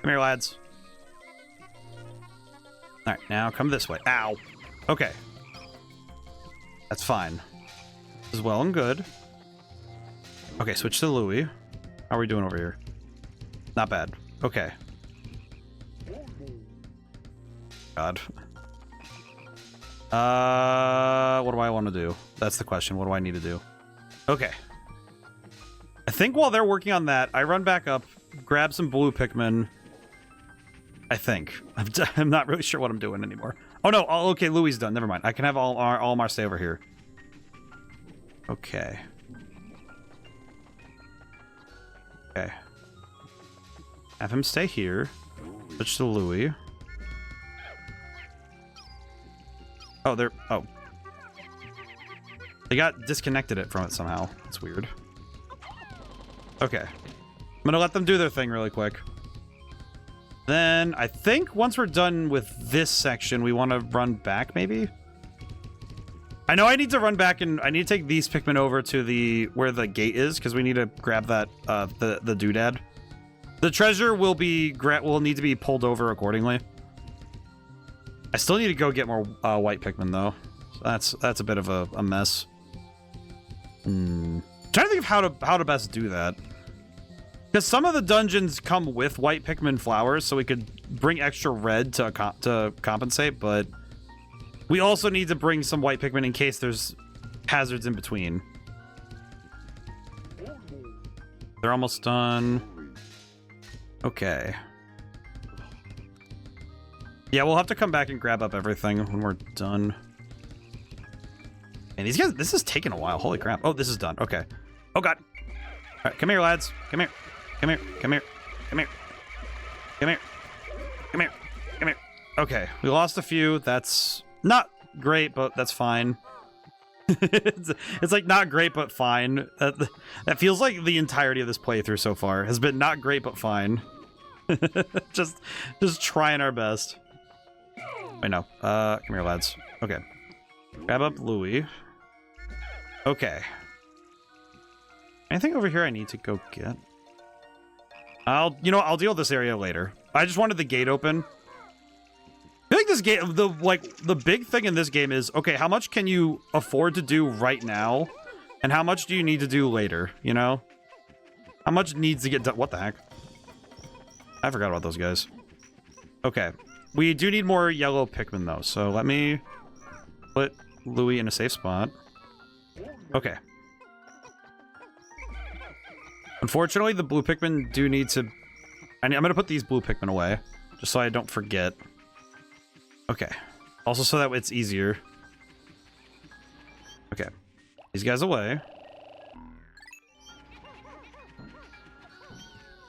[SPEAKER 1] Come here, lads. Alright, now come this way. Ow. Okay. That's fine. This is well and good. Okay, switch to Louis. How are we doing over here? Not bad. Okay. God. What do I want to do? That's the question. What do I need to do? Okay. I think while they're working on that, I run back up, grab some blue Pikmin. I think. I'm not really sure what I'm doing anymore. Oh, no. Oh, okay, Louis is done. Never mind. I can have Almar stay over here. Okay. Okay. Have him stay here. Switch to Louis. Oh, they're... Oh. They got disconnected from it somehow. That's weird. Okay. I'm gonna let them do their thing really quick. Then, I think once we're done with this section, we want to run back, maybe? I know I need to run back and I need to take these Pikmin over to where the gate is, because we need to grab that, the doodad. The treasure will need to be pulled over accordingly. I still need to go get more white Pikmin, though. So that's a bit of a mess. Trying to think of how to best do that. Because some of the dungeons come with white Pikmin flowers, so we could bring extra red to compensate, but we also need to bring some white Pikmin in case there's hazards in between. They're almost done. Okay. Yeah, we'll have to come back and grab up everything when we're done. And these guys, this is taking a while. Holy crap. Oh, this is done. Okay. Oh, God. All right, come here, lads. Come here. Come here. Come here. Come here. Come here. Come here. Come here. Okay, we lost a few. That's not great, but that's fine. it's like not great, but fine. That feels like the entirety of this playthrough so far has been not great, but fine. just trying our best. Wait, no. Come here, lads. Okay. Grab up Louis. Okay. Anything over here I need to go get? I'll deal with this area later. I just wanted the gate open. I feel like this game, the big thing in this game is, okay, how much can you afford to do right now? And how much do you need to do later, you know? How much needs to get done? What the heck? I forgot about those guys. Okay. We do need more yellow Pikmin, though, so let me put Louis in a safe spot. Okay. Unfortunately, the blue Pikmin do need to... I'm going to put these blue Pikmin away, just so I don't forget. Okay. Also so that it's easier. Okay. these guys away.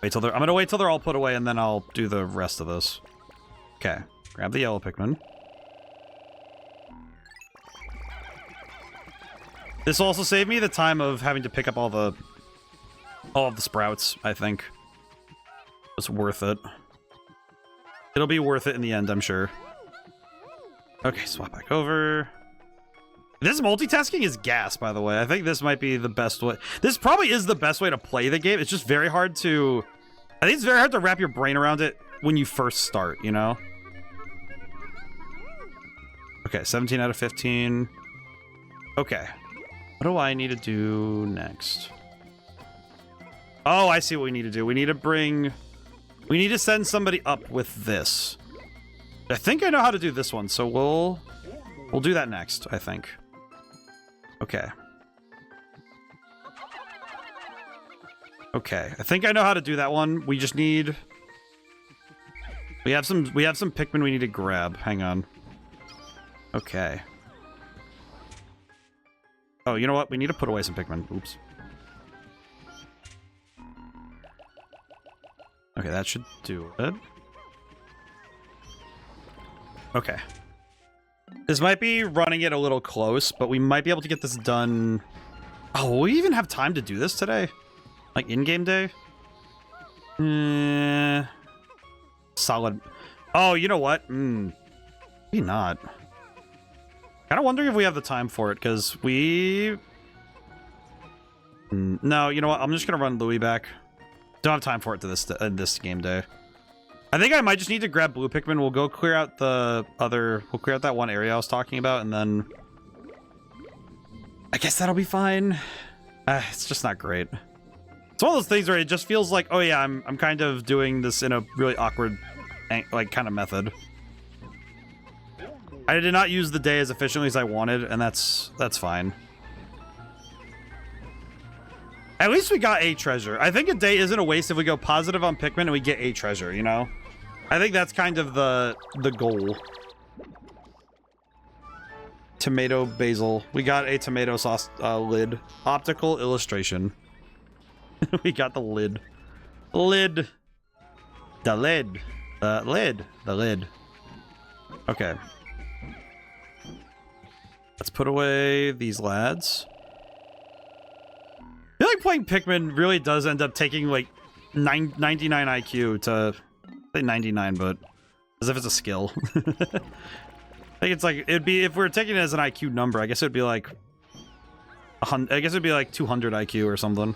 [SPEAKER 1] Wait till they're. I'm gonna wait till they're all put away, and then I'll do the rest of this. Okay, grab the yellow Pikmin. This will also save me the time of having to pick up all of the sprouts. I think it's worth it. It'll be worth it in the end, I'm sure. Okay, swap back over. This multitasking is gas, by the way. I think this might be the best way. This probably is the best way to play the game. It's just very hard to... I think it's very hard to wrap your brain around it when you first start, you know? Okay, 17 out of 15. Okay. What do I need to do next? Oh, I see what we need to do. We need to bring... We need to send somebody up with this. I think I know how to do this one, so we'll do that next, I think. Okay. Okay, I think I know how to do that one. We just need... We have some Pikmin we need to grab. Hang on. Okay. Oh, you know what? We need to put away some Pikmin. Oops. Okay, that should do it. Okay. This might be running it a little close, but we might be able to get this done... Oh, will we even have time to do this today? Like, in-game day? Solid. Oh, you know what? Maybe not. Kind of wondering if we have the time for it, because we... No, you know what? I'm just going to run Louis back. Don't have time for it to this game day. I think I might just need to grab blue Pikmin. We'll go clear out the other... We'll clear out that one area I was talking about, and then... I guess that'll be fine. It's just not great. It's one of those things where it just feels like, oh yeah, I'm kind of doing this in a really awkward, like, kind of method. I did not use the day as efficiently as I wanted, and that's fine. At least we got a treasure. I think a day isn't a waste if we go positive on Pikmin and we get a treasure, you know? I think that's kind of the goal. Tomato basil. We got a tomato sauce lid. Optical illustration. We got the lid. Lid. The lid. The lid. The lid. Okay. Let's put away these lads. I feel like playing Pikmin really does end up taking like 99 IQ to... say 99, but as if it's a skill. I think it's like, it'd be, if we're taking it as an IQ number, I guess it'd be like, I guess it'd be like 200 IQ or something.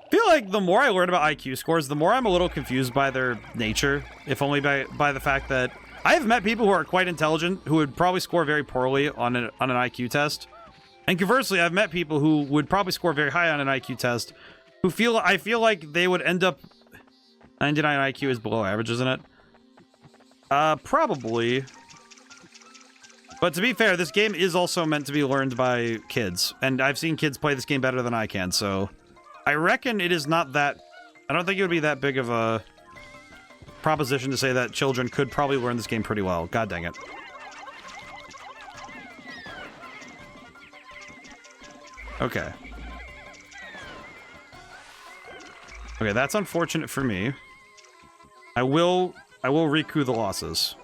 [SPEAKER 1] I feel like the more I learn about IQ scores, the more I'm a little confused by their nature, if only by the fact that I have met people who are quite intelligent who would probably score very poorly on an IQ test. And conversely, I've met people who would probably score very high on an IQ test who I feel like they would end up... 99 IQ is below average, isn't it? Probably. But to be fair, this game is also meant to be learned by kids. And I've seen kids play this game better than I can, so... I reckon it is not that... I don't think it would be that big of a proposition to say that children could probably learn this game pretty well. God dang it. Okay. Okay, that's unfortunate for me. I will recoup the losses.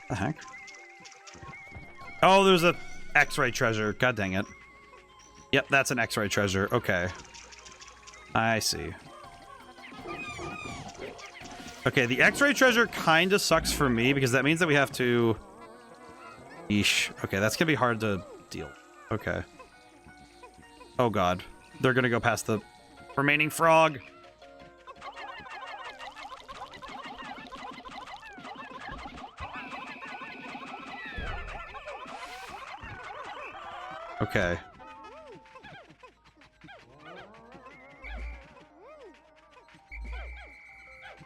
[SPEAKER 1] The heck? Oh, there's a X-ray treasure. God dang it. Yep, that's an X-ray treasure. Okay. I see. Okay, the X-ray treasure kind of sucks for me because that means that we have to... Yeesh. Okay, that's gonna be hard to deal. Okay. Oh god. They're gonna go past the remaining frog. Okay.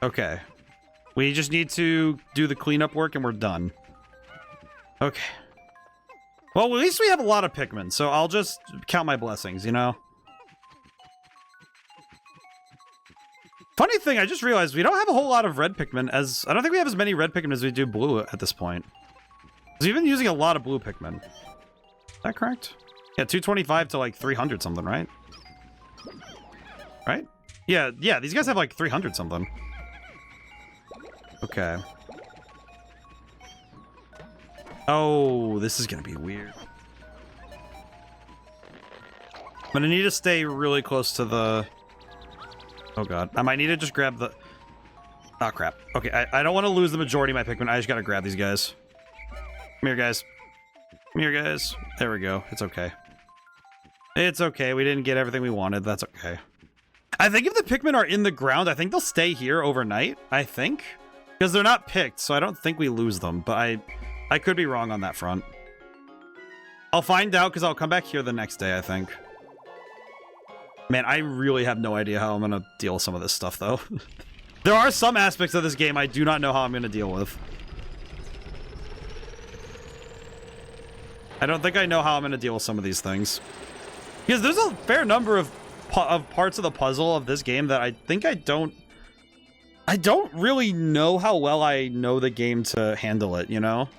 [SPEAKER 1] Okay. We just need to do the cleanup work and we're done. Okay. Well, at least we have a lot of Pikmin, so I'll just count my blessings, you know? Funny thing, I just realized we don't have a whole lot of red Pikmin, as I don't think we have as many red Pikmin as we do blue at this point. we've been using a lot of blue Pikmin. Is that correct? Yeah, 225 to like 300 something, right? Right? Yeah, these guys have like 300 something. Okay. Oh, this is gonna be weird. I'm gonna need to stay really close to the... Oh god. I might need to just grab the... Oh crap. Okay, I don't want to lose the majority of my Pikmin. I just gotta grab these guys. Come here, guys. Come here, guys. There we go. It's okay. It's okay. We didn't get everything we wanted. That's okay. I think if the Pikmin are in the ground, I think they'll stay here overnight. I think. Because they're not picked, so I don't think we lose them. But I could be wrong on that front. I'll find out because I'll come back here the next day, I think. Man, I really have no idea how I'm going to deal with some of this stuff, though. There are some aspects of this game I do not know how I'm going to deal with. I don't think I know how I'm going to deal with some of these things. Because there's a fair number of parts of the puzzle of this game that I think I don't really know how well I know the game to handle it, you know?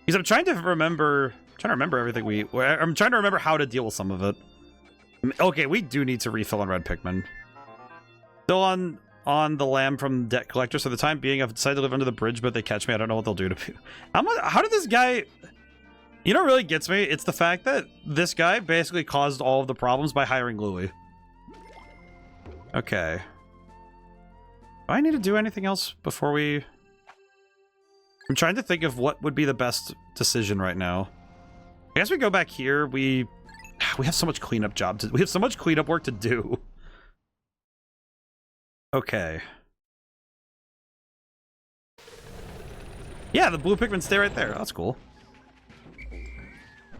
[SPEAKER 1] Because I'm trying to remember everything I'm trying to remember how to deal with some of it. Okay, we do need to refill on red Pikmin. Still on the lamb from debt collector, so for the time being I've decided to live under the bridge, but they catch me. I don't know what they'll do to me. How did this guy... You know what really gets me? It's the fact that this guy basically caused all of the problems by hiring Louie. Okay. Do I need to do anything else before we... I'm trying to think of what would be the best decision right now. I guess we go back here. We have so much cleanup we have so much cleanup work to do. Okay. Yeah, the blue Pikmin stay right there. That's cool.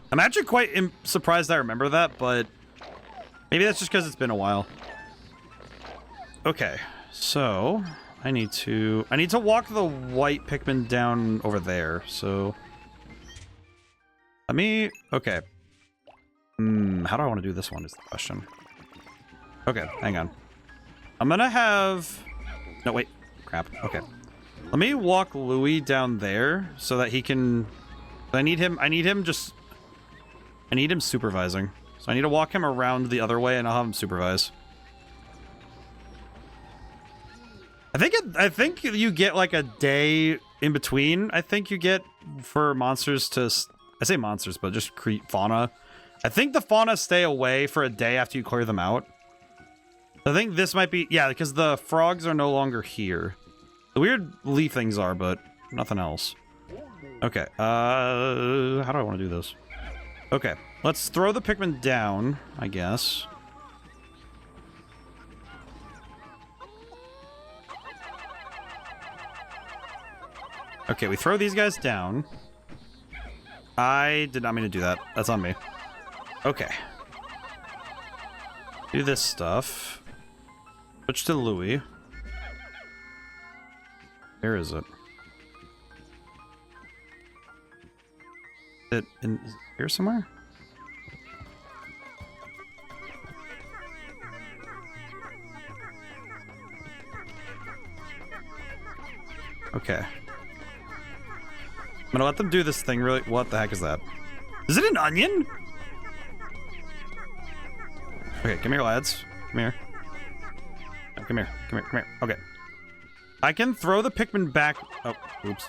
[SPEAKER 1] I'm actually quite surprised I remember that, but maybe that's just because it's been a while. Okay, so I need to walk the white Pikmin down over there. So let me... Okay. How do I want to do this one is the question. Okay, hang on. I'm gonna have... No, wait. Crap. Okay. Let me walk Louie down there so that he can... I need him supervising. So I need to walk him around the other way and I'll have him supervise. I think you get like a day in between. I think you get for monsters to... I say monsters, but just fauna. I think the fauna stay away for a day after you clear them out. I think this might be... Yeah, because the frogs are no longer here. The weird leaf things are, but nothing else. Okay, how do I want to do this? Okay, let's throw the Pikmin down, I guess. Okay, we throw these guys down. I did not mean to do that. That's on me. Okay. Do this stuff. Switch to Louie. Where is it? Is it in here somewhere? Okay. I'm gonna let them do this thing really... What the heck is that? Is it an onion? Okay, come here, lads. Come here. Oh, come here. Come here. Come here. Okay. I can throw the Pikmin back... Oh, oops.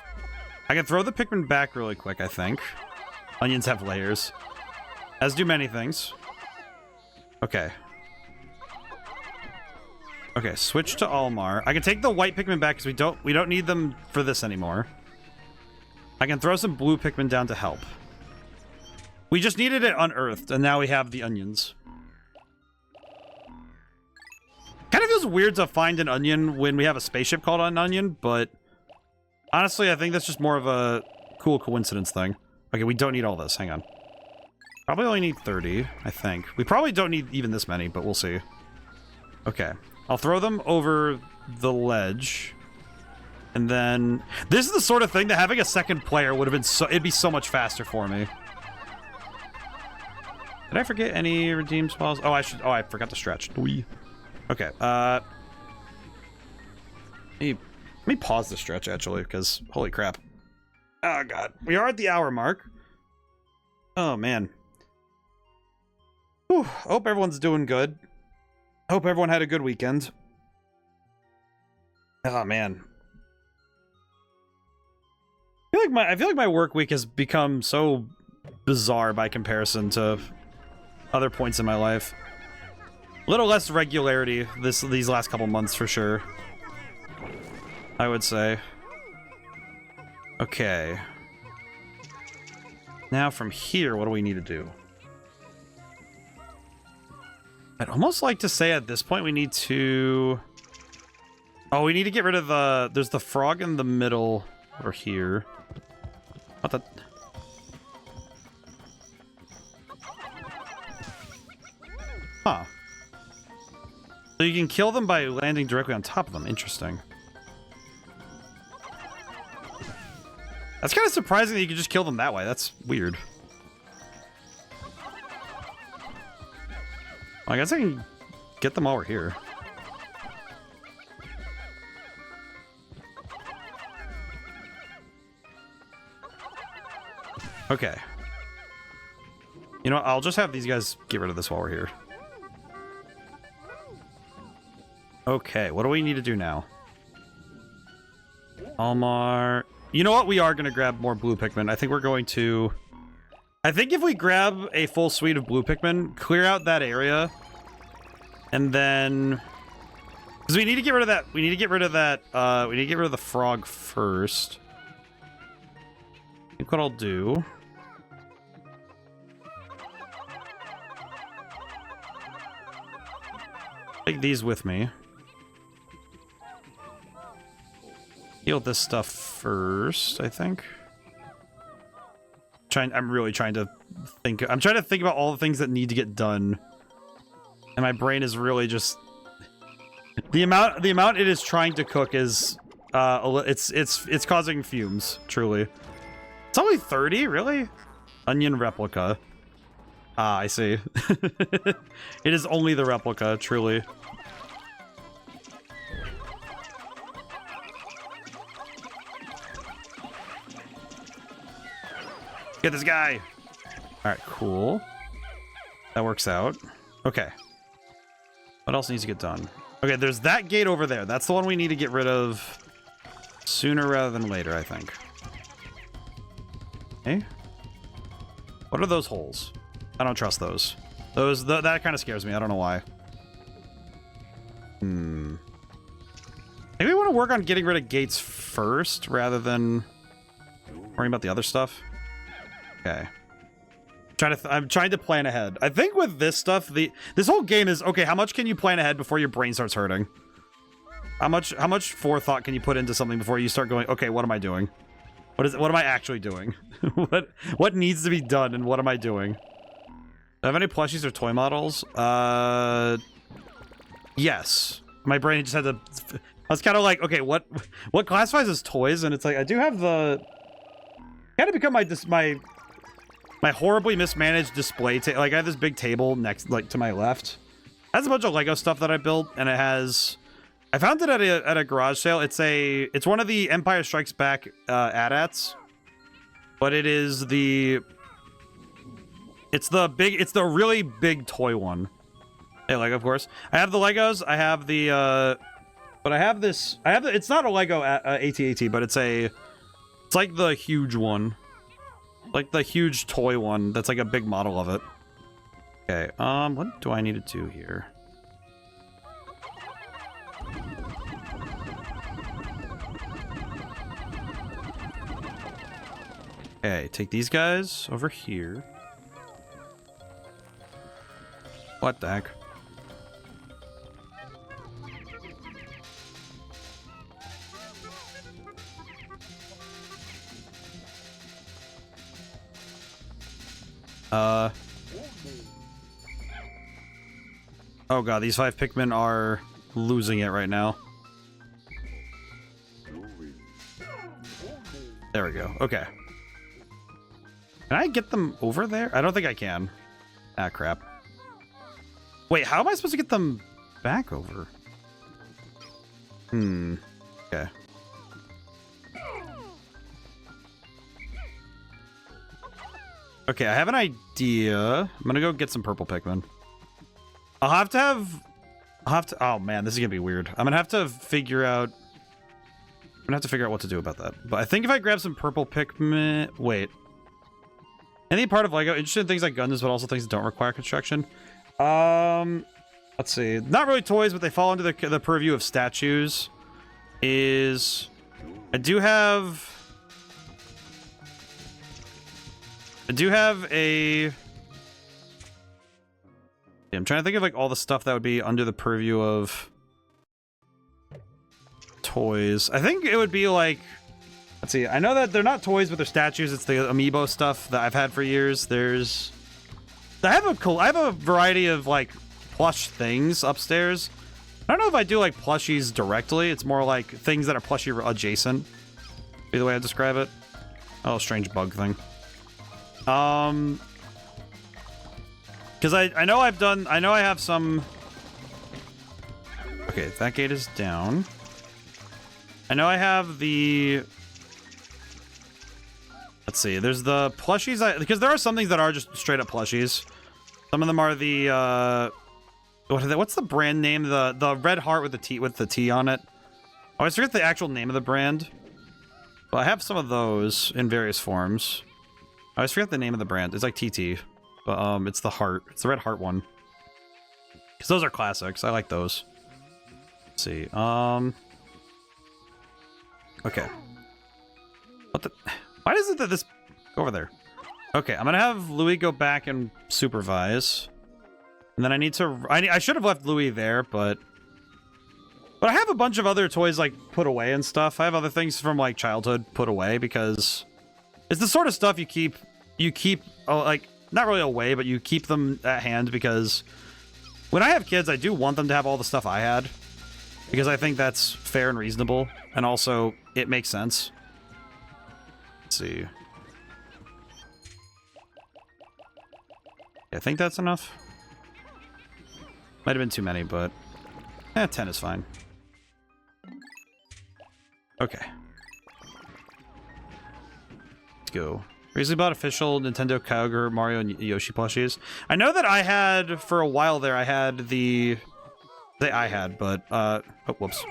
[SPEAKER 1] I can throw the Pikmin back really quick, I think. Onions have layers. As do many things. Okay. Okay, switch to Almar. I can take the white Pikmin back because we don't need them for this anymore. I can throw some blue Pikmin down to help. We just needed it unearthed, and now we have the onions. Kind of feels weird to find an onion when we have a spaceship called an onion, but honestly, I think that's just more of a cool coincidence thing. Okay, we don't need all this. Hang on. Probably only need 30, I think. We probably don't need even this many, but we'll see. Okay. I'll throw them over the ledge. And then... This is the sort of thing that having a second player would have been so... It'd be so much faster for me. Did I forget any redeem spells? Oh, I forgot to stretch. Okay, let me Let me pause the stretch, actually, because holy crap. Oh, God. We are at the hour mark. Oh, man. Whew. Hope everyone's doing good. Hope everyone had a good weekend. Oh, man. I feel like my work week has become so bizarre by comparison to other points in my life. A little less regularity these last couple months for sure, I would say. Okay. Now from here, what do we need to do? I'd almost like to say at this point we need to... Oh, we need to get rid of the... There's the frog in the middle over here. What the... Huh. So you can kill them by landing directly on top of them. Interesting. That's kind of surprising that you can just kill them that way. That's weird. Well, I guess I can get them while we're here. Okay. You know what? I'll just have these guys get rid of this while we're here. Okay, what do we need to do now? Almar... You know what? We are going to grab more blue Pikmin. I think we're going to... I think if we grab a full suite of blue Pikmin, clear out that area, and then... Because we need to get rid of that... We need to get rid of that... we need to get rid of the frog first. I think what I'll do... Take these with me. Heal this stuff first, I think. I'm really trying to think. I'm trying to think about all the things that need to get done, and my brain is really just the amount it is trying to cook is it's causing fumes. Truly, it's only 30, really. Onion replica. Ah, I see. It is only the replica, truly. Get this guy! Alright, cool. That works out. Okay. What else needs to get done? Okay, there's that gate over there. That's the one we need to get rid of sooner rather than later, I think. Okay. What are those holes? I don't trust those. That kind of scares me. I don't know why. Maybe we want to work on getting rid of gates first rather than worrying about the other stuff. Okay. I'm trying to plan ahead. I think with this stuff, this whole game is okay. How much can you plan ahead before your brain starts hurting? How much forethought can you put into something before you start going, okay, what am I doing? What am I actually doing? what needs to be done and what am I doing? Do I have any plushies or toy models? Yes. My brain just had to... I was kind of like, okay, what classifies as toys? And it's like, I do have the... Kind of become my horribly mismanaged display table. Like, I have this big table next, like, to my left. It has a bunch of Lego stuff that I built, and it has... I found it at a garage sale. It's one of the Empire Strikes Back AT-ATs, but it is the... It's the really big toy one. Hey, Lego, of course. I have the Legos. I have the, but I have this... it's not a Lego AT-AT, but it's like the huge one. Like the huge toy one that's like a big model of it. Okay, what do I need to do here? Okay, take these guys over here. What the heck? Oh god, these 5 Pikmin are losing it right now. There we go. Okay. Can I get them over there? I don't think I can. Ah, crap. Wait, how am I supposed to get them back over? Okay. Okay, I have an idea. I'm gonna go get some purple Pikmin. I'll have to, oh man, this is gonna be weird. I'm gonna have to figure out what to do about that. But I think if I grab some purple Pikmin, wait. Any part of Lego, interested in things like guns, but also things that don't require construction. Let's see. Not really toys, but they fall under the purview of statues. I do have a... Yeah, I'm trying to think of like all the stuff that would be under the purview of toys. I think it would be like... Let's see. I know that they're not toys, but they're statues. It's the amiibo stuff that I've had for years. I have a variety of like plush things upstairs. I don't know if I do like plushies directly. It's more like things that are plushie adjacent. Be the way I describe it. Oh, strange bug thing. Because I know I have some... Okay, that gate is down. I know I have the... Let's see, there's the plushies, because there are some things that are just straight up plushies. Some of them are the, what's the brand name? The red heart with the T on it. Oh, I forget the actual name of the brand. Well, I have some of those in various forms. I always forget the name of the brand. It's like TT. But, it's the heart. It's the red heart one. Because those are classics. I like those. Let's see. Okay. What the... Why is it that this... Go over there. Okay, I'm gonna have Louis go back and supervise. And then I need to... I should have left Louis there, but... But I have a bunch of other toys, like, put away and stuff. I have other things from, like, childhood put away, because... It's the sort of stuff you keep, like, not really away, but you keep them at hand, because... When I have kids, I do want them to have all the stuff I had. Because I think that's fair and reasonable. And also, it makes sense. Let's see. I think that's enough. Might have been too many, but 10 is fine. Okay. Let's go. Recently bought official Nintendo Kyogre, Mario, and Yoshi plushies. I know that I had, for a while there, I had but, oh, whoops.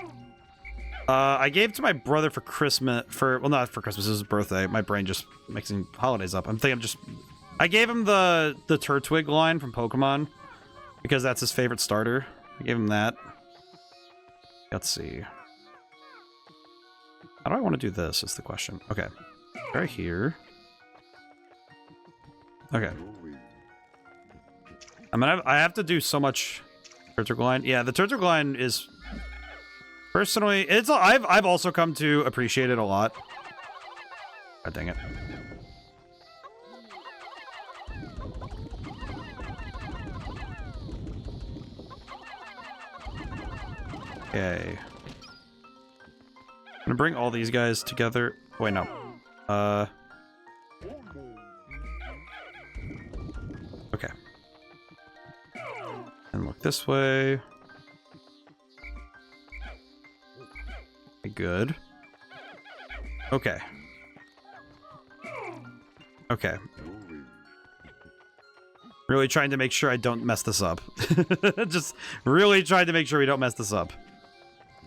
[SPEAKER 1] I gave to my brother for Christmas, well, not for Christmas, it was his birthday. My brain just mixing holidays up. I gave him the Turtwig line from Pokemon, because that's his favorite starter. I gave him that. Let's see. How do I want to do this, is the question. Okay. Right here. Okay. I have to do so much Turtwig line. Yeah, the Turtwig line is... Personally, I've also come to appreciate it a lot. God dang it. Okay. I'm gonna bring all these guys together. Wait, no. Okay. And look this way. Good. Okay. Okay. Really trying to make sure I don't mess this up. Just really trying to make sure we don't mess this up.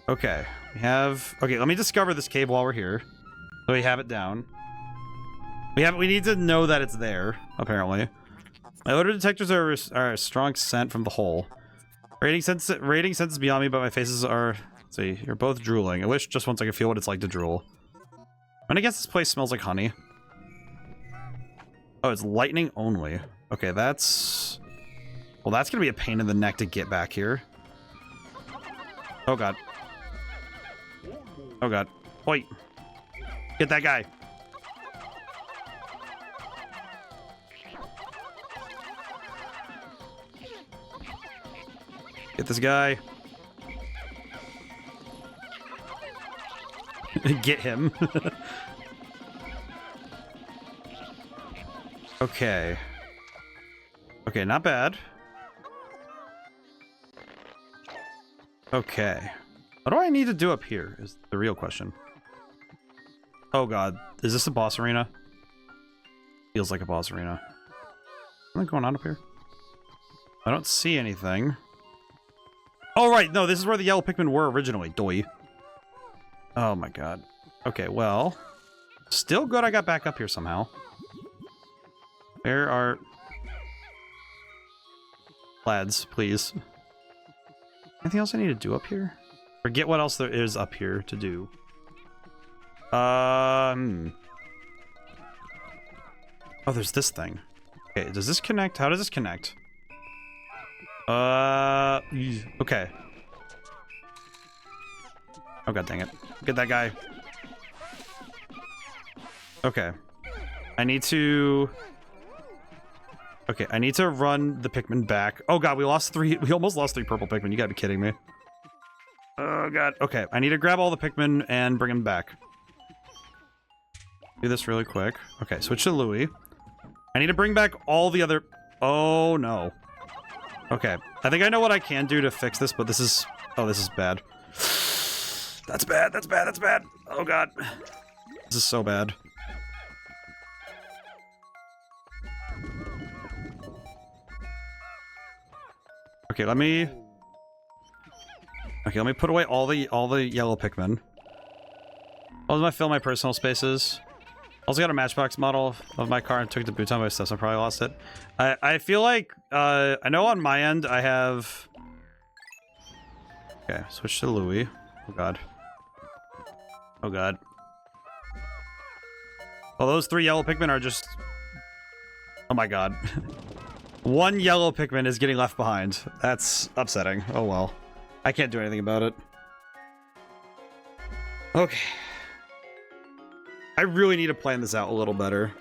[SPEAKER 1] Okay. Okay, let me discover this cave while we're here. So we have it down. We need to know that it's there, apparently. My odor detectors are a strong scent from the hole. Rating sense is beyond me, but my faces are... See, you're both drooling. I wish just once I could feel what it's like to drool. I'm gonna guess this place smells like honey. Oh, it's lightning only. Okay, that's... Well, that's gonna be a pain in the neck to get back here. Oh, God. Oh, God. Wait. Get that guy. Get this guy. Get him. Okay. Okay, not bad. Okay. What do I need to do up here is the real question. Oh god. Is this a boss arena? Feels like a boss arena. Something going on up here? I don't see anything. Oh, right. No, this is where the yellow Pikmin were originally. Doi. Oh, my God. Okay, well. Still good I got back up here somehow. Where are... Lads, please. Anything else I need to do up here? Forget what else there is up here to do. Oh, there's this thing. Okay, does this connect? How does this connect? Okay. Oh, god dang it. Get that guy. Okay. I need to... Okay, I need to run the Pikmin back. Oh god, we almost lost 3 purple Pikmin. You gotta be kidding me. Oh god. Okay, I need to grab all the Pikmin and bring them back. Do this really quick. Okay, switch to Louis. I need to bring back all the other... Oh no. Okay, I think I know what I can do to fix this, but this is... Oh, this is bad. That's bad, that's bad, that's bad. Oh god. This is so bad. Okay, let me put away all the yellow Pikmin. I'll fill my personal spaces. Also got a Matchbox model of my car and took it to boot on my stuff, so I probably lost it. I feel like I know on my end I have... Okay, switch to Louis. Oh god. Oh god. Well, those 3 yellow Pikmin are just... Oh my god. 1 yellow Pikmin is getting left behind. That's upsetting. Oh well. I can't do anything about it. Okay. I really need to plan this out a little better.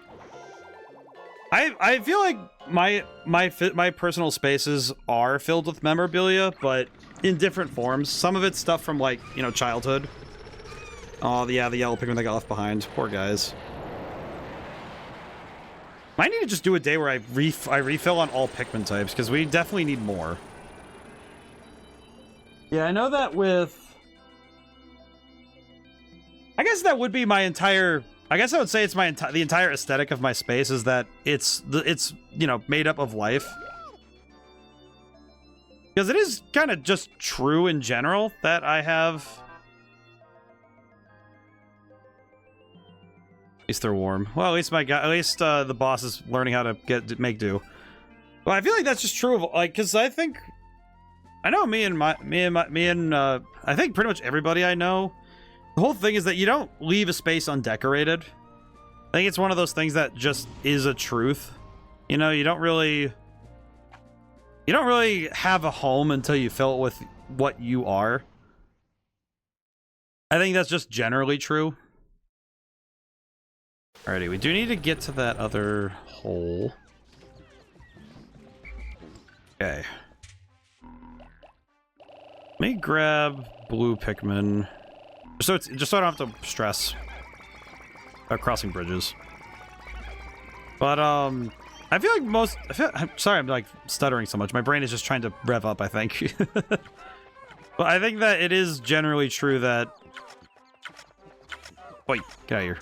[SPEAKER 1] I feel like my personal spaces are filled with memorabilia, but in different forms. Some of it's stuff from, like, you know, childhood. Oh, yeah, the yellow Pikmin that got left behind. Poor guys. I need to just do a day where I refill on all Pikmin types, because we definitely need more. Yeah, I know that with... I guess that would be my entire... I guess I would say it's the entire aesthetic of my space is that it's you know, made up of life. Because it is kind of just true in general that I have... At least they're warm. Well, at least the boss is learning how to make do. Well, I feel like that's just true of, like, because I think I know me and I think pretty much everybody I know. The whole thing is that you don't leave a space undecorated. I think it's one of those things that just is a truth. You know, you don't really have a home until you fill it with what you are. I think that's just generally true. Alrighty, we do need to get to that other hole. Okay. Let me grab blue Pikmin. Just so I don't have to stress about crossing bridges. But, I feel like I'm sorry I'm, like, stuttering so much. My brain is just trying to rev up, I think. But I think that it is generally true that... Wait, get out of here.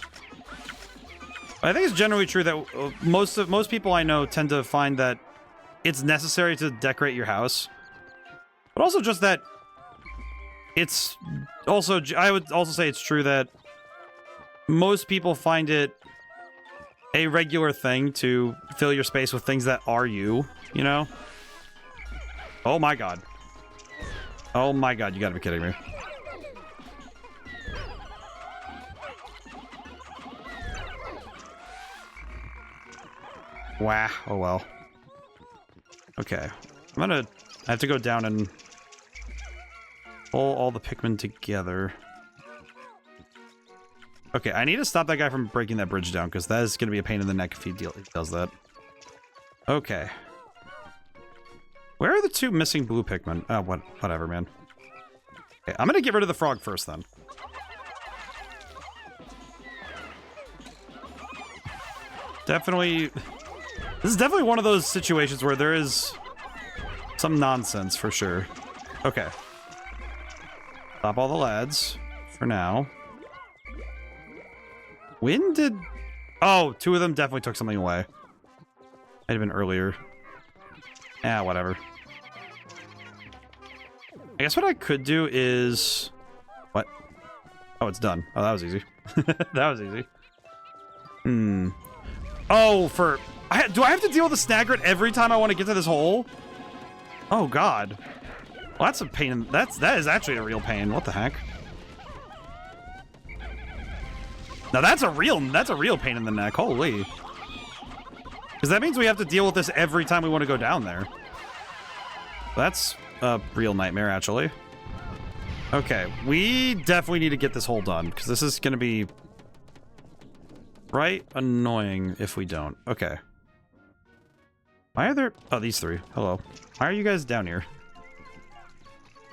[SPEAKER 1] I think it's generally true that most people I know tend to find that it's necessary to decorate your house. But also just that it's also... I would also say it's true that most people find it a regular thing to fill your space with things that are you know? Oh my god. Oh my god, you gotta be kidding me. Wow. Oh well. Okay. I have to go down and pull all the Pikmin together. Okay, I need to stop that guy from breaking that bridge down, because that is going to be a pain in the neck if he does that. Okay. Where are the 2 missing blue Pikmin? Oh, whatever, man. Okay, I'm going to get rid of the frog first, then. Definitely... This is definitely one of those situations where there is some nonsense, for sure. Okay. Stop all the lads, for now. When did... Oh, 2 of them definitely took something away. Might have been earlier. Yeah, whatever. I guess what I could do is... What? Oh, it's done. Oh, that was easy. That was easy. Oh, for... do I have to deal with the Snagret every time I want to get to this hole? Oh, God. Well, that's a pain. That is actually a real pain. What the heck? Now that's a real pain in the neck. Holy. Because that means we have to deal with this every time we want to go down there. That's a real nightmare, actually. Okay, we definitely need to get this hole done, because this is going to be right annoying if we don't. Okay. Why are there... Oh, these three. Hello. Why are you guys down here?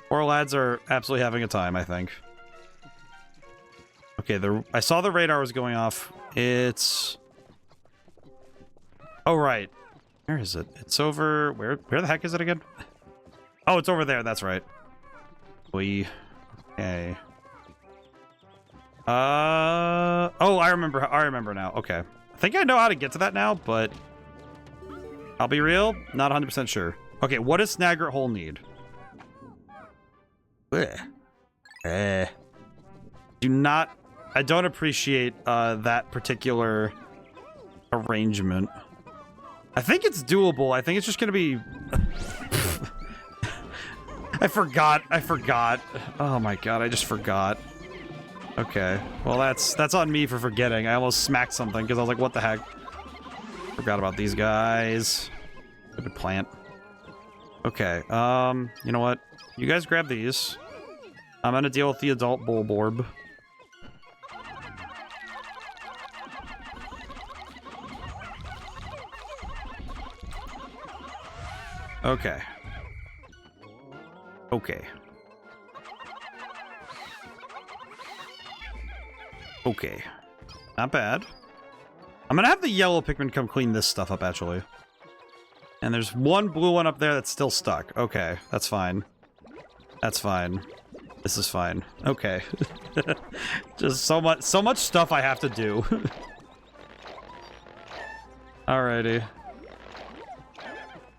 [SPEAKER 1] Poor lads are absolutely having a time, I think. Okay, I saw the radar was going off. It's... Oh, right. Where is it? It's over... Where the heck is it again? Oh, it's over there. That's right. Okay. Oh, I remember now. Okay. I think I know how to get to that now, but... I'll be real, not 100% sure. Okay, what does Snagret Hole need? I don't appreciate that particular arrangement. I think it's doable. I think it's just gonna be... I forgot. Oh my god, I just forgot. Okay, well that's on me for forgetting. I almost smacked something because I was like, what the heck? Forgot about these guys. Stupid plant. Okay, you know what? You guys grab these. I'm gonna deal with the adult Bulborb. Okay. Okay. Okay. Not bad. I'm gonna have the yellow Pikmin come clean this stuff up, actually. And there's one blue one up there that's still stuck. Okay, that's fine. That's fine. This is fine. Okay. Just so much stuff I have to do. Alrighty.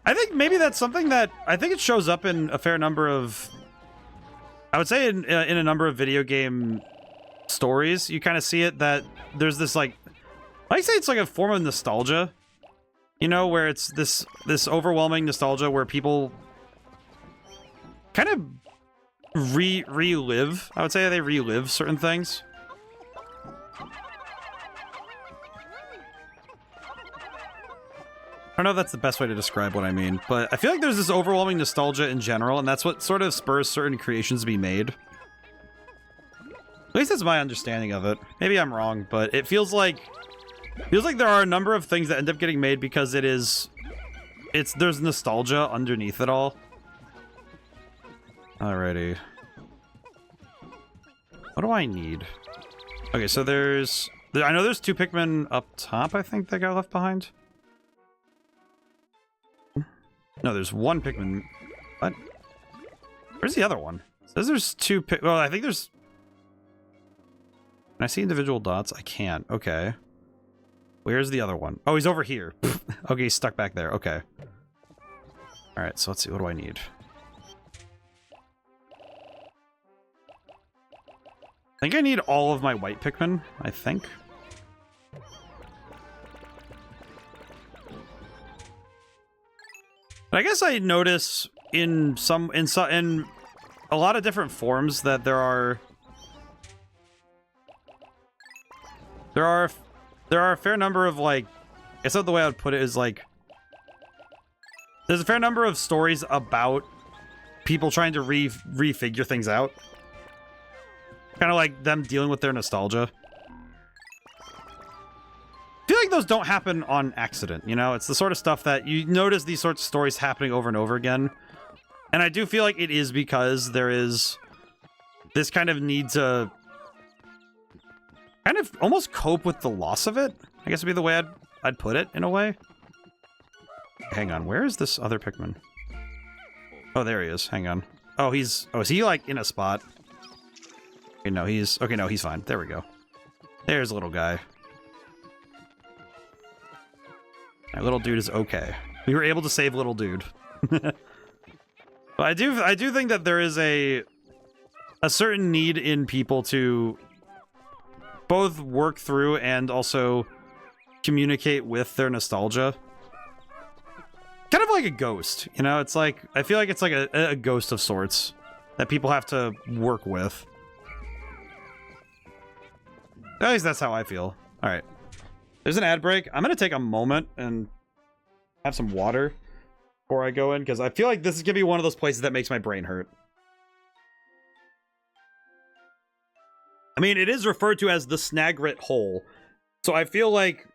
[SPEAKER 1] I think maybe that's something that... I think it shows up in a fair number of... I would say in a number of video game stories, you kind of see it, that there's this, like... I say it's like a form of nostalgia. You know, where it's this overwhelming nostalgia where people kind of relive. I would say they relive certain things. I don't know if that's the best way to describe what I mean, but I feel like there's this overwhelming nostalgia in general, and that's what sort of spurs certain creations to be made. At least that's my understanding of it. Maybe I'm wrong, but it feels like there are a number of things that end up getting made because there's nostalgia underneath it all. Alrighty. What do I need? Okay, so I know there's two Pikmin up top, I think, that got left behind. No, there's one Pikmin. What? Where's the other one? It says there's two well, I think there's... Can I see individual dots? I can't. Okay. Where's the other one? Oh, he's over here. Okay, he's stuck back there. Okay. Alright, so let's see. What do I need? I think I need all of my white Pikmin, I think. But I guess I notice in a lot of different forms that there are a fair number of, like, I guess the way I would put it is, like, there's a fair number of stories about people trying to refigure things out. Kind of like them dealing with their nostalgia. I feel like those don't happen on accident, you know? It's the sort of stuff that you notice these sorts of stories happening over and over again. And I do feel like it is because there is this kind of need to kind of almost cope with the loss of it, I guess would be the way I'd put it, in a way. Hang on, where is this other Pikmin? Oh, there he is. Hang on. Oh, is he, like, in a spot? Okay, no, he's fine. There we go. There's a little guy. Right, little dude is okay. We were able to save little dude. But I do think that there is a certain need in people to both work through and also communicate with their nostalgia. Kind of like a ghost, you know? It's like, I feel like it's like a ghost of sorts that people have to work with. At least that's how I feel. All right. There's an ad break. I'm going to take a moment and have some water before I go in, because I feel like this is going to be one of those places that makes my brain hurt. I mean, it is referred to as the Snagrit Hole, so I feel like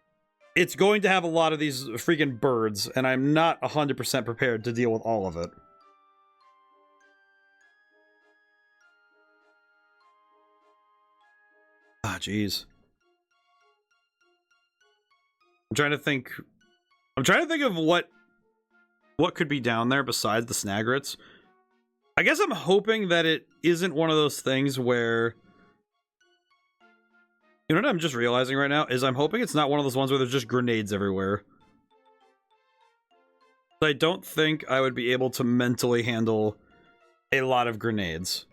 [SPEAKER 1] it's going to have a lot of these freaking birds, and I'm not 100% prepared to deal with all of it. Ah, jeez. I'm trying to think of what could be down there besides the Snagrits. I guess I'm hoping that it isn't one of those things where... You know what I'm just realizing right now? Is I'm hoping it's not one of those ones where there's just grenades everywhere. I don't think I would be able to mentally handle a lot of grenades.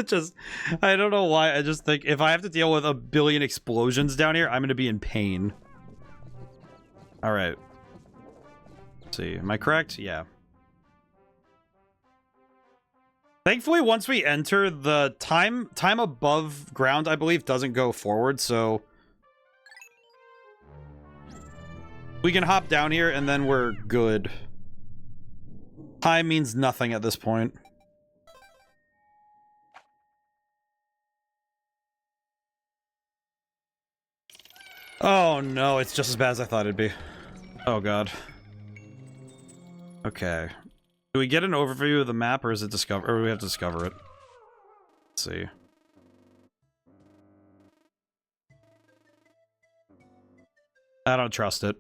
[SPEAKER 1] Just, I don't know why, I just think if I have to deal with a billion explosions down here, I'm gonna be in pain. Alright. Let's see, am I correct? Yeah. Thankfully, once we enter, the time above ground, I believe, doesn't go forward, so... we can hop down here, and then we're good. Time means nothing at this point. Oh no, it's just as bad as I thought it'd be. Oh god. Okay. Do we get an overview of the map, or is it discover, or do we have to discover it? Let's see. I don't trust it.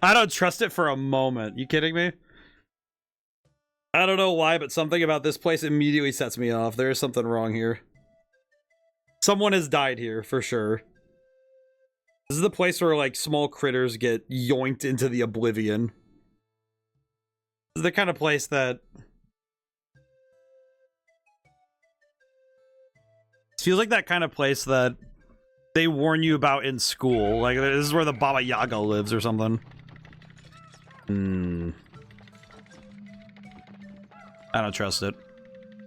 [SPEAKER 1] I don't trust it for a moment. You kidding me? I don't know why, but something about this place immediately sets me off. There is something wrong here. Someone has died here, for sure. This is the place where, like, small critters get yoinked into the oblivion. This is the kind of place that... It feels like that kind of place that they warn you about in school. Like, this is where the Baba Yaga lives or something. I don't trust it.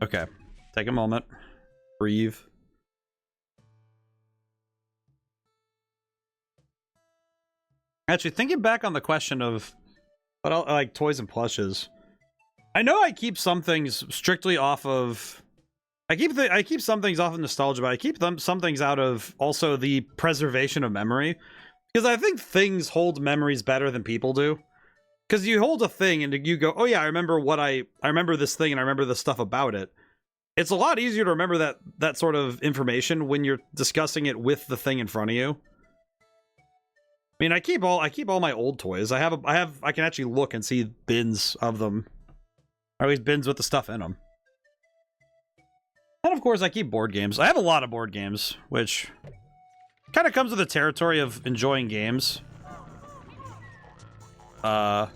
[SPEAKER 1] Okay. Take a moment. Breathe. Actually, thinking back on the question of what else, like toys and plushes, I know I keep some things strictly off of. I keep some things off of nostalgia, but I keep some things out of also the preservation of memory, because I think things hold memories better than people do. Because you hold a thing and you go, oh yeah, I remember I remember this thing and I remember the stuff about it. It's a lot easier to remember that sort of information when you're discussing it with the thing in front of you. I mean, I keep all my old toys. I can actually look and see bins of them, or at least bins with the stuff in them. And of course, I keep board games. I have a lot of board games, which kind of comes with the territory of enjoying games. What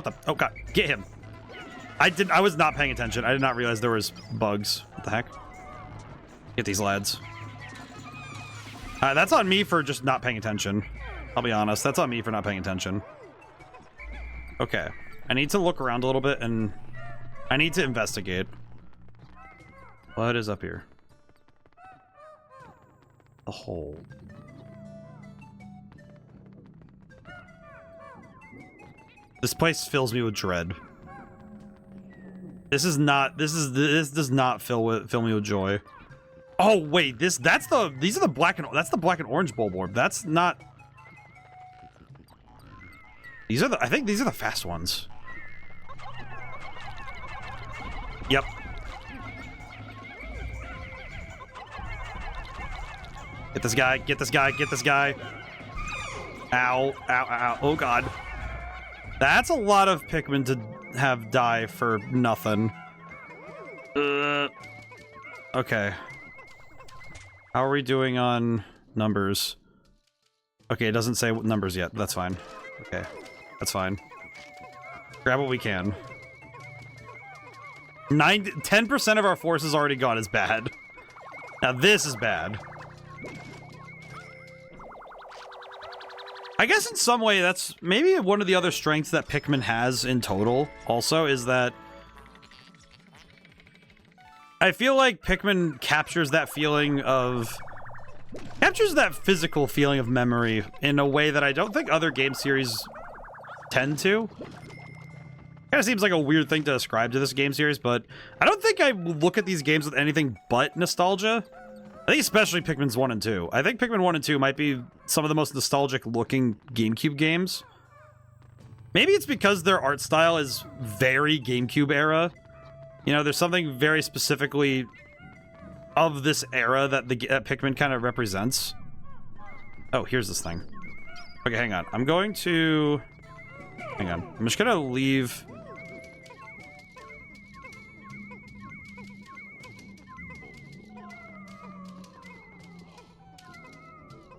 [SPEAKER 1] the? Oh god, get him! I was not paying attention. I did not realize there was bugs. What the heck? Get these lads. That's on me for just not paying attention. I'll be honest. That's on me for not paying attention. Okay. I need to look around a little bit, and I need to investigate. What is up here? The hole. This place fills me with dread. This does not fill me with joy. Oh wait, these are the black and orange bulborb. That's not. I think these are the fast ones. Yep. Get this guy, get this guy, get this guy. Ow, ow, ow, oh god. That's a lot of Pikmin to have die for nothing. Okay. How are we doing on numbers? Okay, it doesn't say numbers yet. That's fine. Okay, that's fine. Grab what we can. 10% of our force is already gone is bad. Now this is bad. I guess in some way that's maybe one of the other strengths that Pikmin has in total also is that I feel like Pikmin captures that physical feeling of memory in a way that I don't think other game series tend to. Kind of seems like a weird thing to ascribe to this game series, but I don't think I look at these games with anything but nostalgia. I think especially Pikmin's 1 and 2. I think Pikmin 1 and 2 might be some of the most nostalgic looking GameCube games. Maybe it's because their art style is very GameCube era. You know, there's something very specifically of this era that Pikmin kind of represents. Oh, here's this thing. Okay, hang on. I'm just gonna leave.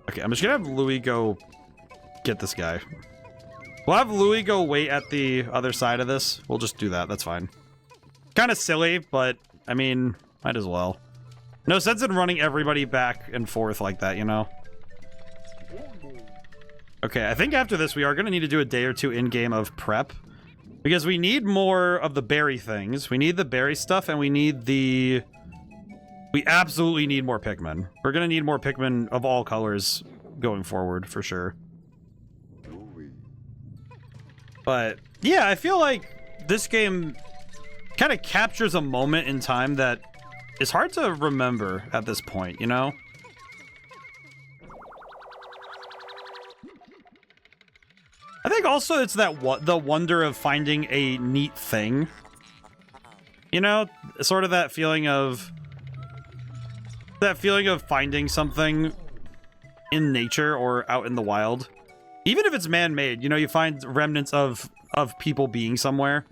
[SPEAKER 1] Okay, I'm just gonna have Louis go get this guy. We'll have Louis go wait at the other side of this. We'll just do that. That's fine. Kind of silly, but I mean, might as well. No sense in running everybody back and forth like that, you know? Okay, I think after this we are going to need to do a day or two in-game of prep. Because we need more of the berry things. We need the berry stuff, and we need the... We absolutely need more Pikmin. We're going to need more Pikmin of all colors going forward, for sure. But, yeah, I feel like this game kind of captures a moment in time that is hard to remember at this point, you know? I think also it's that the wonder of finding a neat thing. You know, sort of that feeling of finding something in nature or out in the wild. Even if it's man-made, you know, you find remnants of people being somewhere.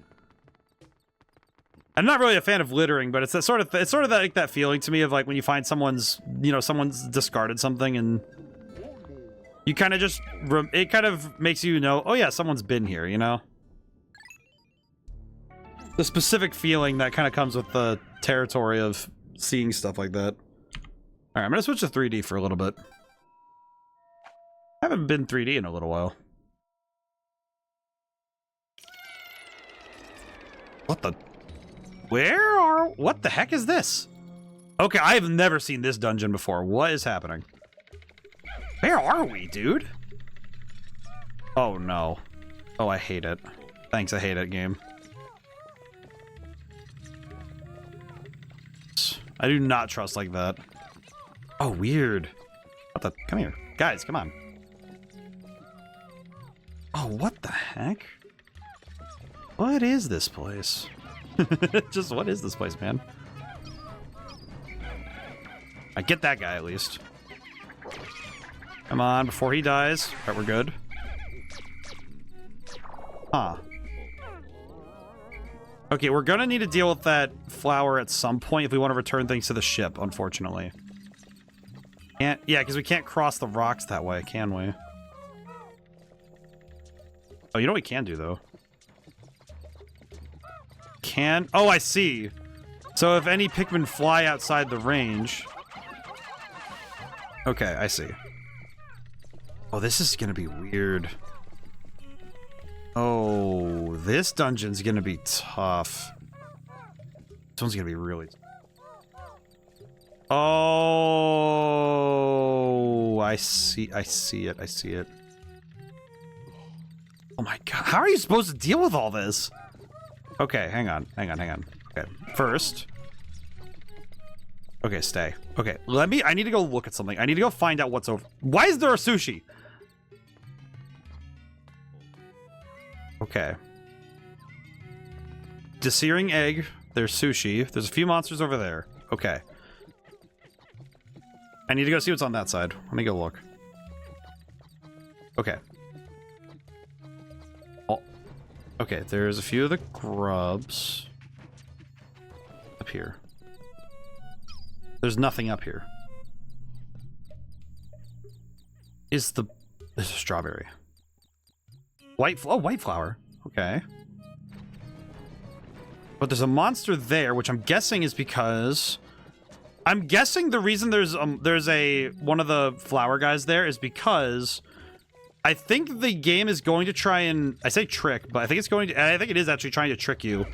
[SPEAKER 1] I'm not really a fan of littering, but it's sort of that feeling to me of like when you find someone's discarded something and you kind of just, it kind of makes you know, oh yeah, someone's been here, you know? The specific feeling that kind of comes with the territory of seeing stuff like that. Alright, I'm gonna switch to 3D for a little bit. I haven't been 3D in a little while. What the? What the heck is this? Okay, I have never seen this dungeon before. What is happening? Where are we, dude? Oh, no. Oh, I hate it. Thanks, I hate it, game. I do not trust like that. Oh, weird. What the? Come here. Guys, come on. Oh, what the heck? What is this place? Just, what is this place, man? I get that guy, at least. Come on, before he dies. Alright, we're good. Huh. Okay, we're gonna need to deal with that flower at some point if we want to return things to the ship, unfortunately. Yeah, because we can't cross the rocks that way, can we? Oh, you know what we can do, though? Oh, I see. So if any Pikmin fly outside the range... Okay, I see. Oh, this is gonna be weird. Oh, this dungeon's gonna be tough. This one's gonna be really... Oh, I see it. Oh my god, how are you supposed to deal with all this? Okay, hang on. Okay, first. Okay, stay. Okay, I need to go look at something. I need to go find out what's over. Why is there a sushi? Okay. Desearing egg. There's sushi. There's a few monsters over there. Okay. I need to go see what's on that side. Let me go look. Okay. Okay, there's a few of the grubs up here. There's nothing up here. Is the This is strawberry. White flower. Okay. But there's a monster there, which I'm guessing is because... I'm guessing the reason there's one of the flower guys there is because I think the game is going to try and... I say trick, but I think it is actually trying to trick you.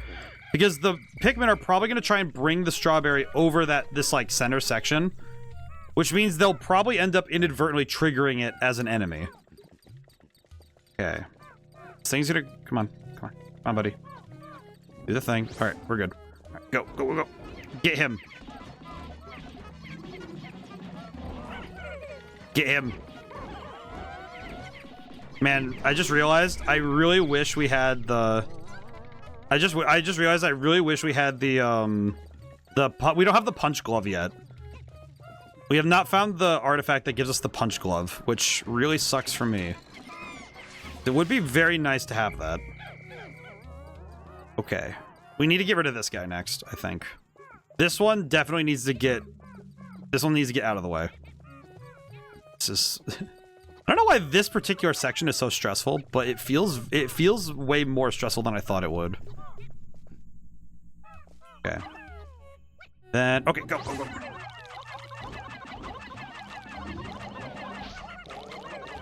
[SPEAKER 1] Because the Pikmin are probably going to try and bring the strawberry over this, like, center section. Which means they'll probably end up inadvertently triggering it as an enemy. Okay. This thing's gonna... Come on, buddy. Do the thing. Alright, we're good. Right, go. Get him. Get him. Man, I just realized I really wish we had the... I just realized I really wish we had the we don't have the punch glove yet. We have not found the artifact that gives us the punch glove, which really sucks for me. It would be very nice to have that. Okay. We need to get rid of this guy next, I think. This one definitely needs to get... This one needs to get out of the way. This is... I don't know why this particular section is so stressful, but it feels way more stressful than I thought it would. Okay. Then... Okay, go.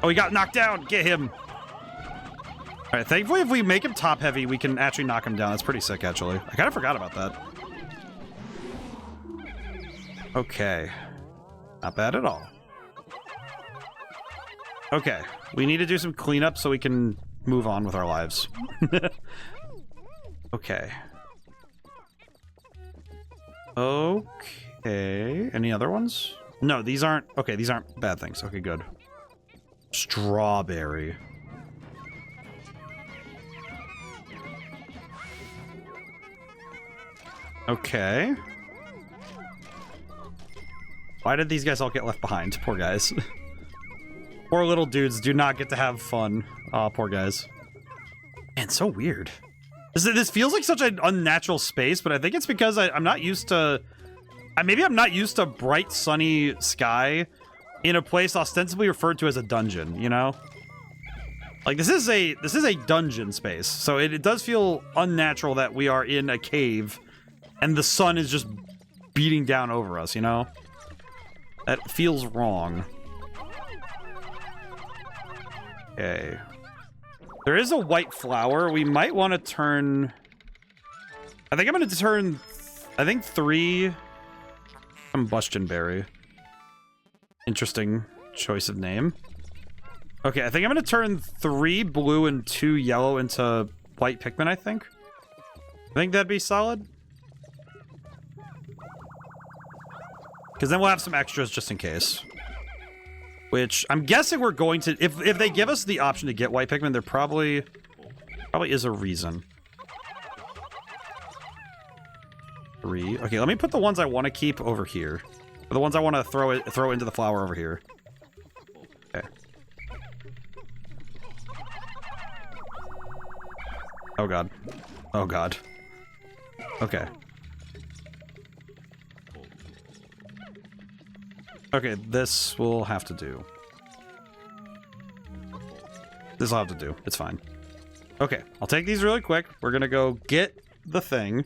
[SPEAKER 1] Oh, he got knocked down! Get him! Alright, thankfully if we make him top heavy, we can actually knock him down. That's pretty sick, actually. I kind of forgot about that. Okay. Not bad at all. Okay. We need to do some cleanup so we can move on with our lives. Okay. Okay. Any other ones? No, these aren't... Okay, these aren't bad things. Okay, good. Strawberry. Okay. Why did these guys all get left behind? Poor guys. Poor little dudes do not get to have fun. Aw, poor guys. Man, so weird. This feels like such an unnatural space, but I think it's because I'm not used to... Maybe I'm not used to bright, sunny sky in a place ostensibly referred to as a dungeon, you know? Like, this is a dungeon space, so it does feel unnatural that we are in a cave and the sun is just beating down over us, you know? That feels wrong. Okay. There is a white flower. We might want to turn... I think I'm going to turn... I think 3... Combustion berry. Interesting choice of name. Okay, I think I'm going to turn 3 blue and 2 yellow into white Pikmin, I think. I think that'd be solid. Because then we'll have some extras just in case. Which, I'm guessing we're going to... If they give us the option to get white Pikmin, there probably is a reason. 3. Okay, let me put the ones I want to keep over here. Or the ones I want to throw into the flower over here. Okay. Oh god. Oh god. Okay. Okay, this will have to do. This will have to do. It's fine. Okay, I'll take these really quick. We're gonna go get the thing.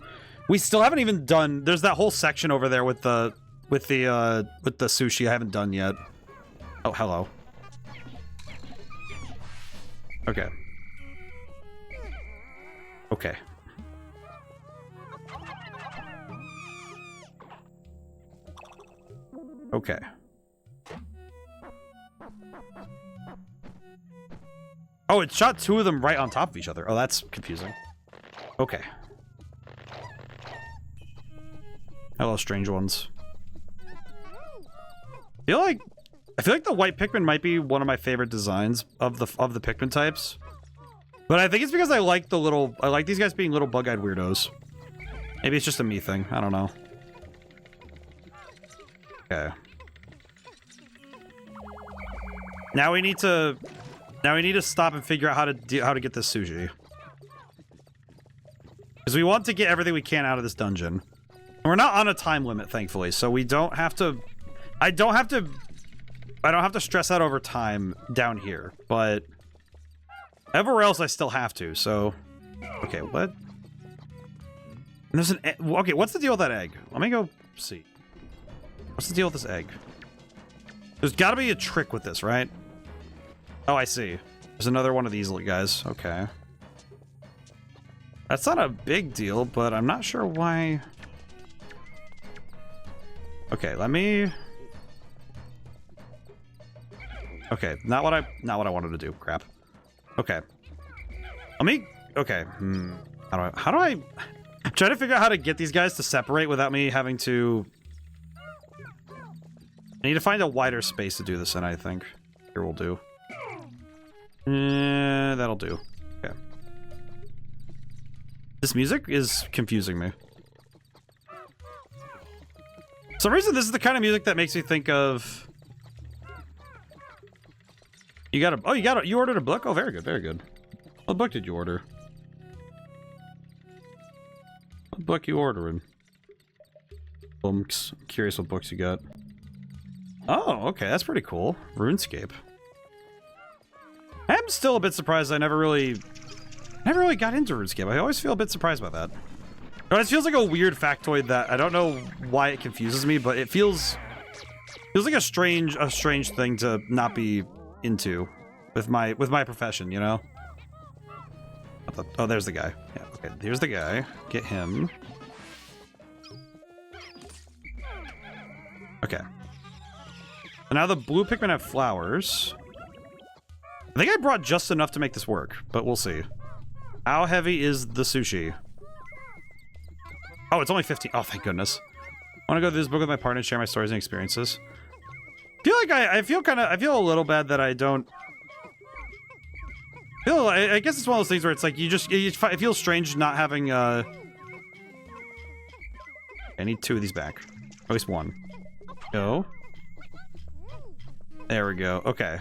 [SPEAKER 1] We still haven't even done... There's that whole section over there with the sushi I haven't done yet. Oh, hello. Okay. Okay. Okay. Oh, it shot 2 of them right on top of each other. Oh, that's confusing. Okay. Hello, strange ones. I feel like the white Pikmin might be one of my favorite designs of the Pikmin types. But I think it's because I like these guys being little bug-eyed weirdos. Maybe it's just a me thing. I don't know. Okay. Now we need to stop and figure out how to get this sushi. Because we want to get everything we can out of this dungeon. And we're not on a time limit, thankfully, so we don't have to... I don't have to I don't have to stress out over time down here, but everywhere else I still have to, so... Okay, what? And there's an egg. Okay, what's the deal with that egg? Let me go see. What's the deal with this egg? There's got to be a trick with this, right? Oh, I see. There's another one of these little guys. Okay. That's not a big deal, but I'm not sure why... Okay, let me... Okay, not what I wanted to do. Crap. Okay. Let me... Okay. How do I... I'm trying to figure out how to get these guys to separate without me having to... I need to find a wider space to do this in, I think. Here will do. That'll do. Okay. This music is confusing me. For some reason, this is the kind of music that makes me think of... You got a... Oh, you ordered a book? Oh, very good, very good. What book did you order? What book you ordering? I'm curious what books you got. Oh, okay, that's pretty cool. RuneScape. I'm still a bit surprised I never really got into RuneScape. I always feel a bit surprised by that. It feels like a weird factoid that I don't know why it confuses me, but it feels like a strange thing to not be into with my profession, you know? Oh, there's the guy. Yeah, okay, here's the guy. Get him. Okay. And now the blue Pikmin have flowers. I think I brought just enough to make this work, but we'll see. How heavy is the sushi? Oh, it's only 15. Oh, thank goodness. I want to go through this book with my partner and share my stories and experiences. I feel a little bad that I don't... I guess it's one of those things where it's like, it feels strange not having, I need 2 of these back. At least 1. Go. There we go. Okay.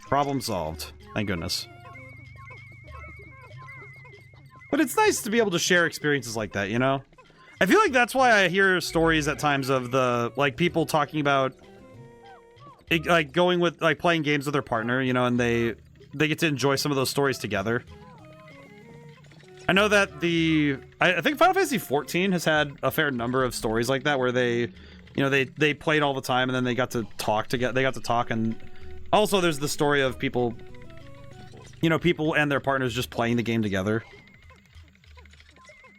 [SPEAKER 1] Problem solved. Thank goodness. But it's nice to be able to share experiences like that, you know? I feel like that's why I hear stories at times of the, like, people talking about, like, going with, like, playing games with their partner, you know, and they get to enjoy some of those stories together. I know that I think Final Fantasy XIV has had a fair number of stories like that where they, you know, they played all the time and then they got to talk together. They got to talk, and also there's the story of people, you know, people and their partners just playing the game together.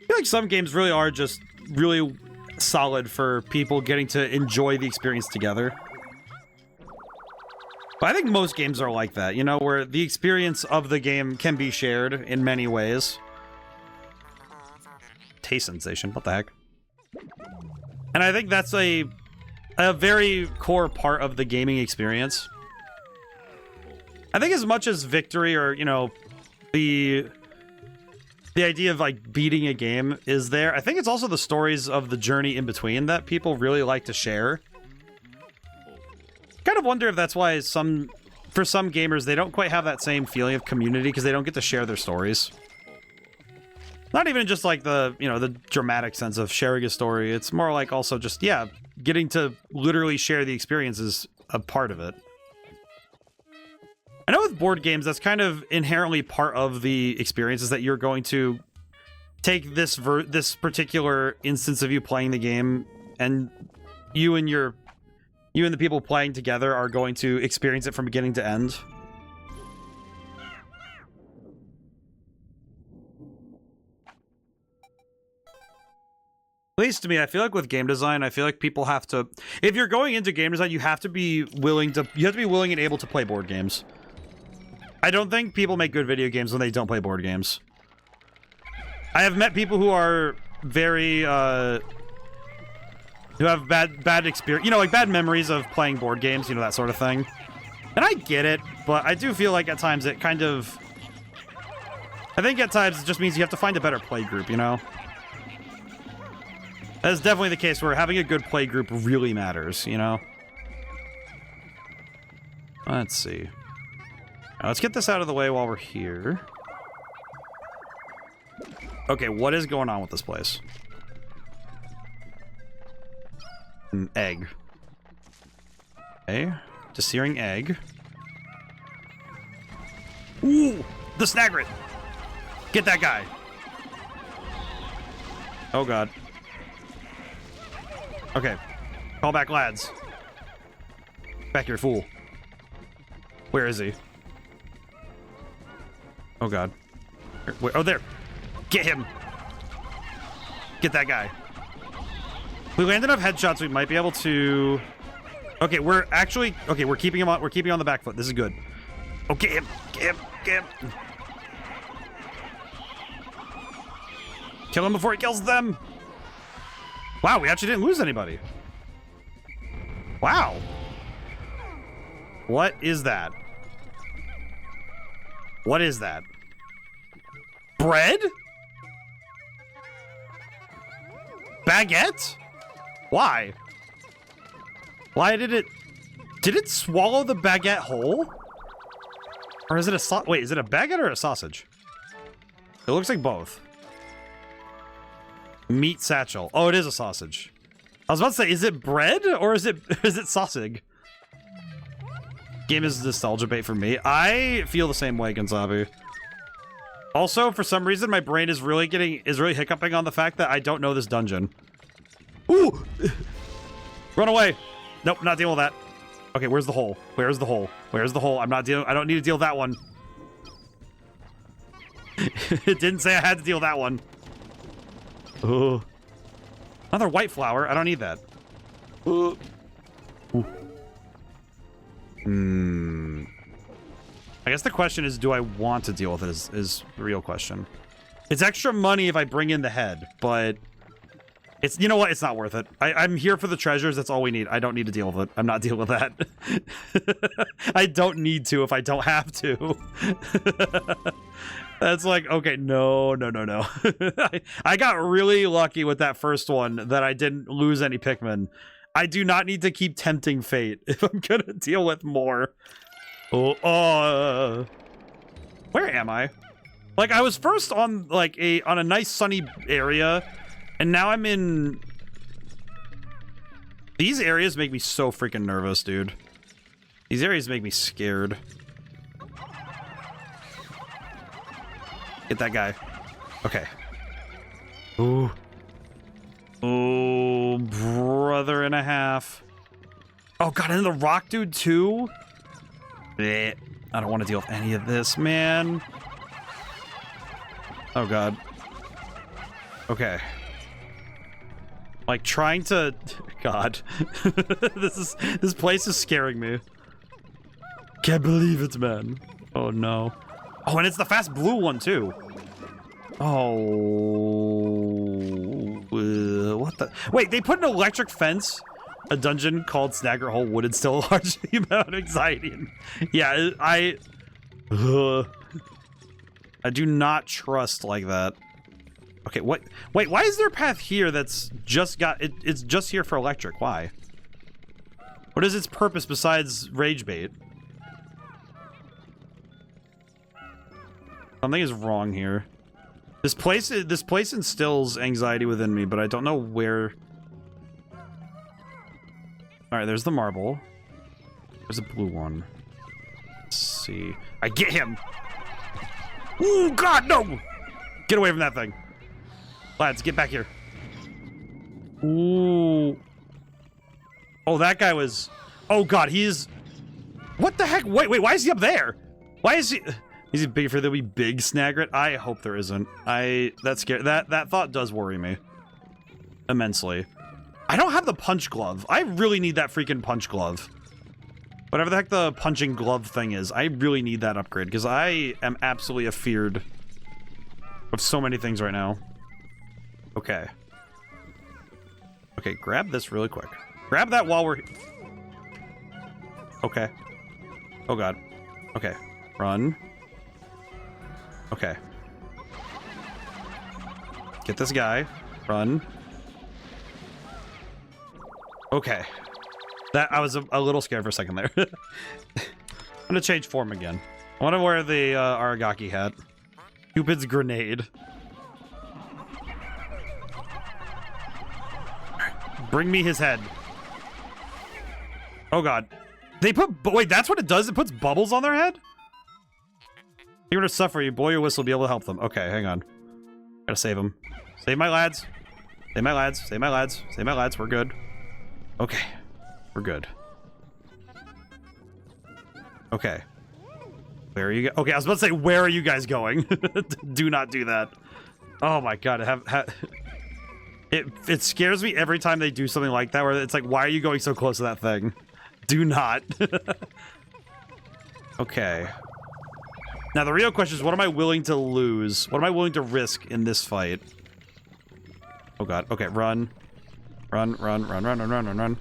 [SPEAKER 1] I feel like some games really are just really solid for people getting to enjoy the experience together. But I think most games are like that, you know, where the experience of the game can be shared in many ways. Taste sensation, what the heck? And I think that's a very core part of the gaming experience. I think as much as victory or, you know, the idea of, like, beating a game is there, I think it's also the stories of the journey in between that people really like to share. Kind of wonder if that's why for some gamers, they don't quite have that same feeling of community because they don't get to share their stories. Not even just like the, you know, the dramatic sense of sharing a story. It's more like also just, yeah, getting to literally share the experience is a part of it. I know with board games, that's kind of inherently part of the experience, is that you're going to take this particular instance of you playing the game, and you and the people playing together are going to experience it from beginning to end. At least to me, I feel like with game design, I feel like people have to... If you're going into game design, you have to be willing and able to play board games. I don't think people make good video games when they don't play board games. I have met people who are very, who have bad experience, you know, like bad memories of playing board games, you know, that sort of thing. And I get it, but I do feel like at times it kind of... I think at times it just means you have to find a better play group, you know? That is definitely the case where having a good play group really matters, you know? Let's see. Now, let's get this out of the way while we're here. Okay, what is going on with this place? An egg. Okay. Searing egg. Ooh! The Snagret! Get that guy! Oh god. Okay. Call back, lads. Back here, fool. Where is he? Oh god. Where, oh, there! Get him! Get that guy. We land enough headshots, we might be able to... Okay, we're actually... Okay, we're keeping him on the back foot. This is good. Oh, get him! Get him! Get him! Kill him before he kills them! Wow, we actually didn't lose anybody. Wow. What is that? What is that? Bread? Baguette? Why? Why did it... Did it swallow the baguette whole? Or is it a wait, is it a baguette or a sausage? It looks like both. Meat satchel. Oh, it is a sausage. I was about to say, is it bread or is it sausage? Game is nostalgia bait for me. I feel the same way, Gonzabi. Also, for some reason, my brain is really hiccuping on the fact that I don't know this dungeon. Ooh! Run away! Nope, not dealing with that. Okay, where's the hole? Where's the hole? Where's the hole? I don't need to deal with that one. It didn't say I had to deal with that one. Oh. Another white flower. I don't need that. Ooh. I guess the question is, do I want to deal with it is the real question. It's extra money if I bring in the head, but it's, you know what? It's not worth it. I'm here for the treasures. That's all we need. I don't need to deal with it. I'm not dealing with that. I don't need to if I don't have to. That's like, okay, no. I got really lucky with that first one that I didn't lose any Pikmin. I do not need to keep tempting fate if I'm gonna deal with more. Oh, where am I? Like, I was first on like on a nice sunny area, and now I'm in... These areas make me so freaking nervous, dude. These areas make me scared. Get that guy. Okay. Ooh. Oh, brother and a half. Oh god, and the rock dude too? Blech. I don't want to deal with any of this, man. Oh god. Okay. Like trying to... God. This place is scaring me. Can't believe it, man. Oh no. Oh, and it's the fast blue one too. Oh, what the... Wait, they put an electric fence? A dungeon called Snagger Hole would instill a large amount of anxiety. Yeah, I do not trust like that. Okay, what? Wait, why is there a path here that's just got... It's just here for electric? Why? What is its purpose besides rage bait? Something is wrong here. This place instills anxiety within me, but I don't know where. All right, there's the marble. There's a blue one. Let's see. I get him. Ooh, God, no! Get away from that thing, lads. Get back here. Ooh. Oh, that guy was. Oh God, he's. What the heck? Wait, why is he up there? Why is he? Is he big for the wee big Snagret? I hope there isn't. That's scary. That thought does worry me immensely. I don't have the punch glove. I really need that freaking punch glove. Whatever the heck the punching glove thing is, I really need that upgrade because I am absolutely afeared of so many things right now. Okay. Okay, grab this really quick. Grab that while we're... Okay. Oh God. Okay. Run. Okay. Get this guy. Run. Okay. That I was a little scared for a second there. I'm gonna change form again. I want to wear the Aragaki hat. Cupid's grenade. Bring me his head. Oh God. They put... Wait, that's what it does? It puts bubbles on their head? You're gonna suffer. You blow your whistle, be able to help them. Okay, hang on. Gotta save them. Save my lads. Save my lads. Save my lads. Save my lads. We're good. Okay. We're good. Okay. Where are you? Okay, I was about to say, where are you guys going? Do not do that. Oh my god. It scares me every time they do something like that, where it's like, why are you going so close to that thing? Do not. Okay. Now, the real question is, what am I willing to lose? What am I willing to risk in this fight? Oh god. Okay, run. Run, run, run, run, run, run, run, run.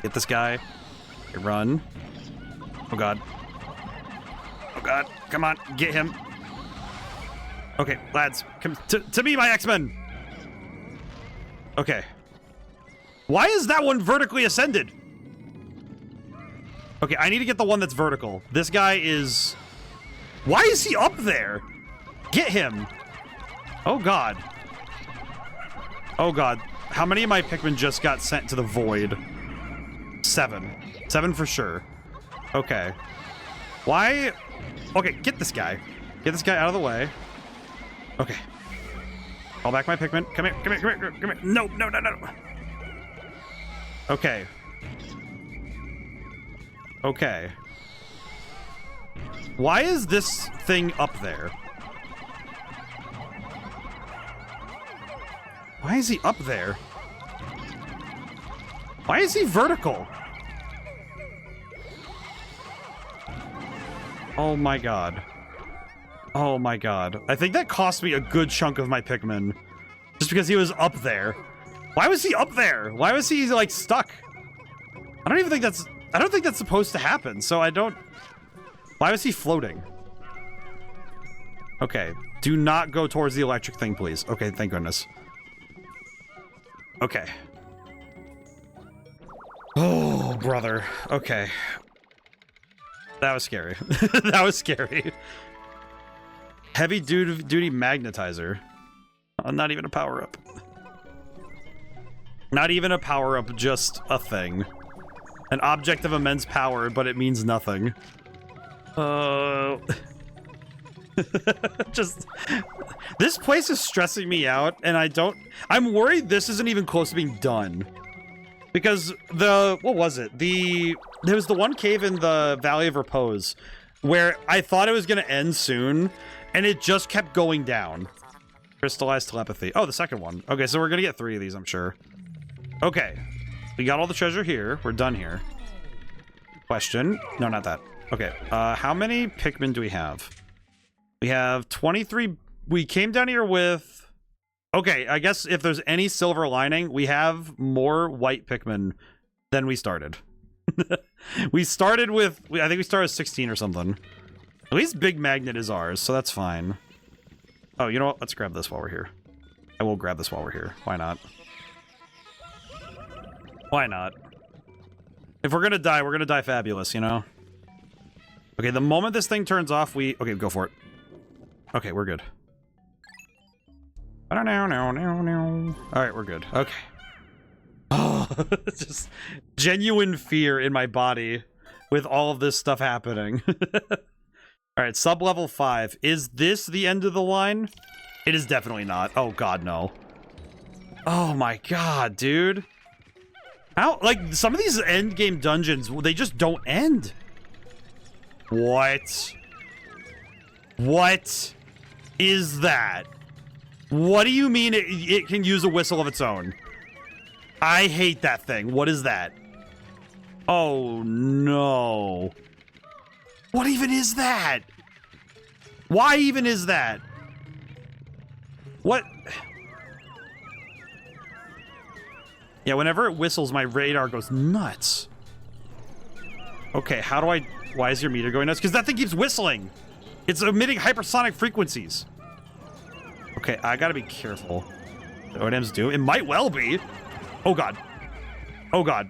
[SPEAKER 1] Get this guy. Okay, run. Oh god. Oh god. Come on, get him. Okay, lads, come to me, my X-Men. Okay. Why is that one vertically ascended? Okay, I need to get the one that's vertical. This guy is... Why is he up there? Get him. Oh, God. Oh, God. How many of my Pikmin just got sent to the void? 7. 7 for sure. Okay. Why? Okay, get this guy. Get this guy out of the way. Okay. Call back my Pikmin. Come here, come here, come here, come here. No, no, no, no. Okay. Okay. Why is this thing up there? Why is he up there? Why is he vertical? Oh my god. Oh my god. I think that cost me a good chunk of my Pikmin. Just because he was up there. Why was he up there? Why was he, like, stuck? I don't think that's supposed to happen, so I don't... Why was he floating? Okay. Do not go towards the electric thing, please. Okay, thank goodness. Okay. Oh, brother. Okay. That was scary. That was scary. Heavy duty magnetizer. Not even a power-up. Not even a power-up, just a thing. An object of immense power, but it means nothing. Just... This place is stressing me out, and I'm worried this isn't even close to being done. Because what was it? There was the one cave in the Valley of Repose where I thought it was going to end soon, and it just kept going down. Crystallized telepathy. Oh, the second one. Okay, so we're going to get 3 of these, I'm sure. Okay. We got all the treasure here. We're done here. Question. No, not that. Okay. How many Pikmin do we have? We have 23. We came down here with... Okay, I guess if there's any silver lining, we have more white Pikmin than we started. We started with... I think we started with 16 or something. At least Big Magnet is ours, so that's fine. Oh, you know what? Let's grab this while we're here. I will grab this while we're here. Why not? Why not? If we're gonna die fabulous, you know? Okay, the moment this thing turns off, okay, go for it. Okay, we're good. Alright, we're good. Okay. Oh, just genuine fear in my body with all of this stuff happening. Alright, sub-level 5. Is this the end of the line? It is definitely not. Oh god, no. Oh my god, dude. How, like, some of these endgame dungeons, they just don't end. What? What is that? What do you mean it can use a whistle of its own? I hate that thing. What is that? Oh, no. What even is that? Why even is that? What? Yeah, whenever it whistles, my radar goes nuts. Okay, how do I... Why is your meter going nuts? Because that thing keeps whistling. It's emitting hypersonic frequencies. Okay, I gotta be careful. The ODaMs do. It might well be. Oh god. Oh god.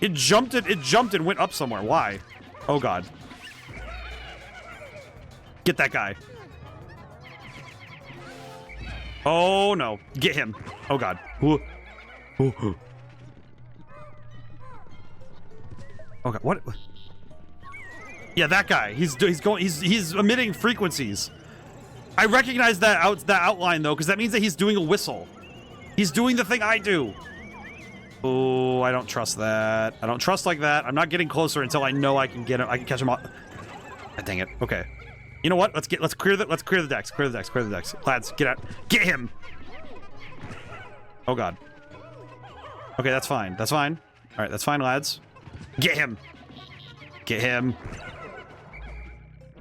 [SPEAKER 1] It jumped and went up somewhere. Why? Oh god. Get that guy. Oh no. Get him. Oh god. Ooh. Ooh. Okay, what? Yeah, that guy. He's emitting frequencies. I recognize that outline though, because that means that he's doing a whistle. He's doing the thing I do. Oh, I don't trust that. I don't trust like that. I'm not getting closer until I know I can get him. I can catch him up. Ah, dang it. Okay. You know what? Let's clear the decks. Clear the decks. Lads, get out. Get him. Oh god. Okay, that's fine. That's fine. All right, that's fine, lads. Get him. Get him.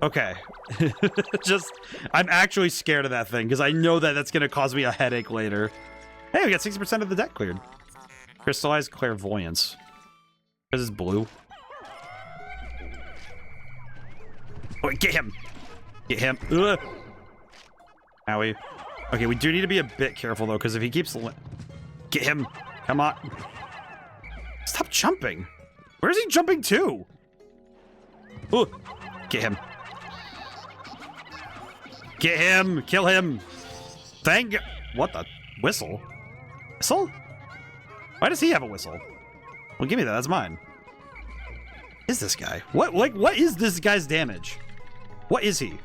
[SPEAKER 1] Okay. I'm actually scared of that thing because I know that that's going to cause me a headache later. Hey, we got 60% of the deck cleared. Crystallized clairvoyance. Because it's blue. Oh, get him. Get him. Ugh. Owie. Okay, we do need to be a bit careful though, because if he keeps... Get him. Come on. Stop jumping. Where's he jumping to? Ooh. Get him. Get him! Kill him! Thank you. What the? Whistle? Whistle? Why does he have a whistle? Well, give me that. That's mine. Is this guy? What is this guy's damage? What is he?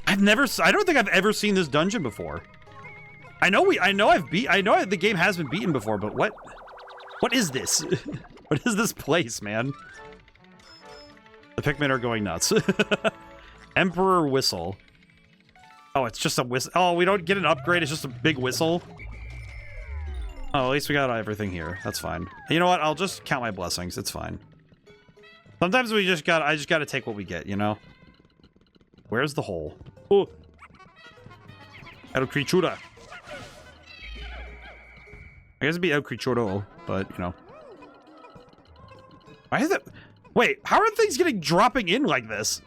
[SPEAKER 1] I don't think I've ever seen this dungeon before. I know the game has been beaten before, but what is this? What is this place, man? The Pikmin are going nuts. Emperor Whistle. Oh, it's just a whistle. Oh, we don't get an upgrade. It's just a big whistle. Oh, at least we got everything here. That's fine. You know what? I'll just count my blessings. It's fine. Sometimes I just gotta take what we get, you know? Where's the hole? Oh. El Criatura. I guess it'd be El Crichuro, but, you know. Why is it? Wait, how are things dropping in like this?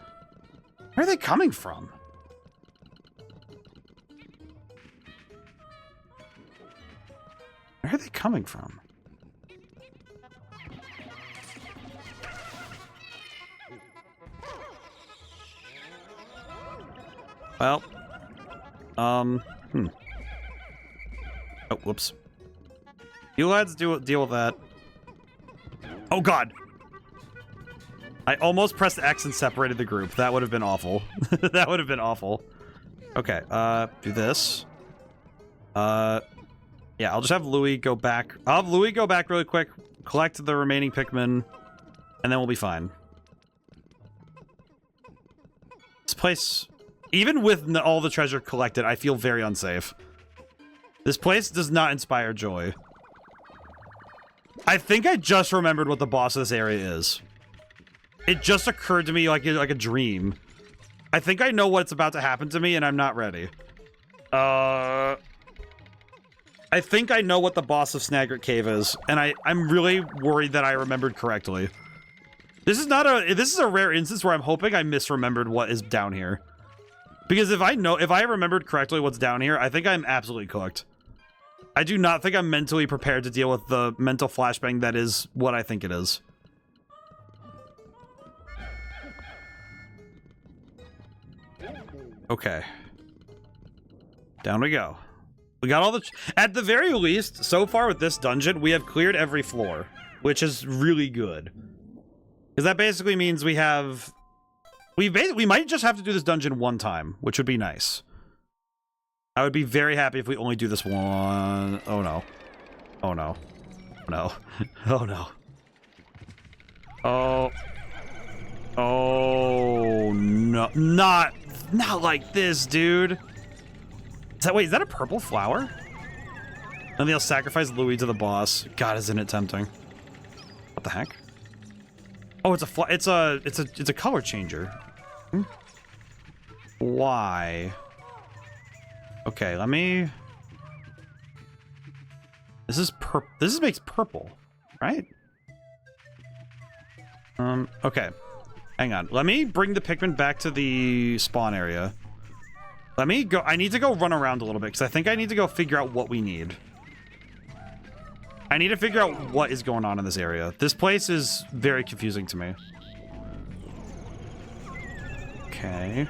[SPEAKER 1] Where are they coming from? Where are they coming from? Well, oh, whoops. You lads deal with that. Oh god! I almost pressed X and separated the group. That would have been awful. That would have been awful. Okay, do this. Yeah, I'll just have Louis go back. I'll have Louis go back really quick, collect the remaining Pikmin, and then we'll be fine. This place, even with all the treasure collected, I feel very unsafe. This place does not inspire joy. I think I just remembered what the boss of this area is. It just occurred to me like a dream. I think I know what's about to happen to me, and I'm not ready. I think I know what the boss of Snaggart Cave is, and I'm really worried that I remembered correctly. This is a rare instance where I'm hoping I misremembered what is down here. Because if I remembered correctly what's down here, I think I'm absolutely cooked. I do not think I'm mentally prepared to deal with the mental flashbang that is what I think it is. Okay. Down we go. We got all the... At the very least, so far with this dungeon, we have cleared every floor, which is really good. Because that basically means we have... We might just have to do this dungeon one time, which would be nice. I would be very happy if we only do this one... Oh no. Oh no. No. Oh no. Oh. Oh no. Not like this, dude. Wait, is that a purple flower? And they'll sacrifice Louis to the boss. God, isn't it tempting? What the heck? Oh, it's a color changer. Hmm? Why? Okay, let me... This makes purple, right? Okay. Hang on. Let me bring the Pikmin back to the spawn area. Let me go. I need to go run around a little bit because I think I need to go figure out what we need. I need to figure out what is going on in this area. This place is very confusing to me. Okay.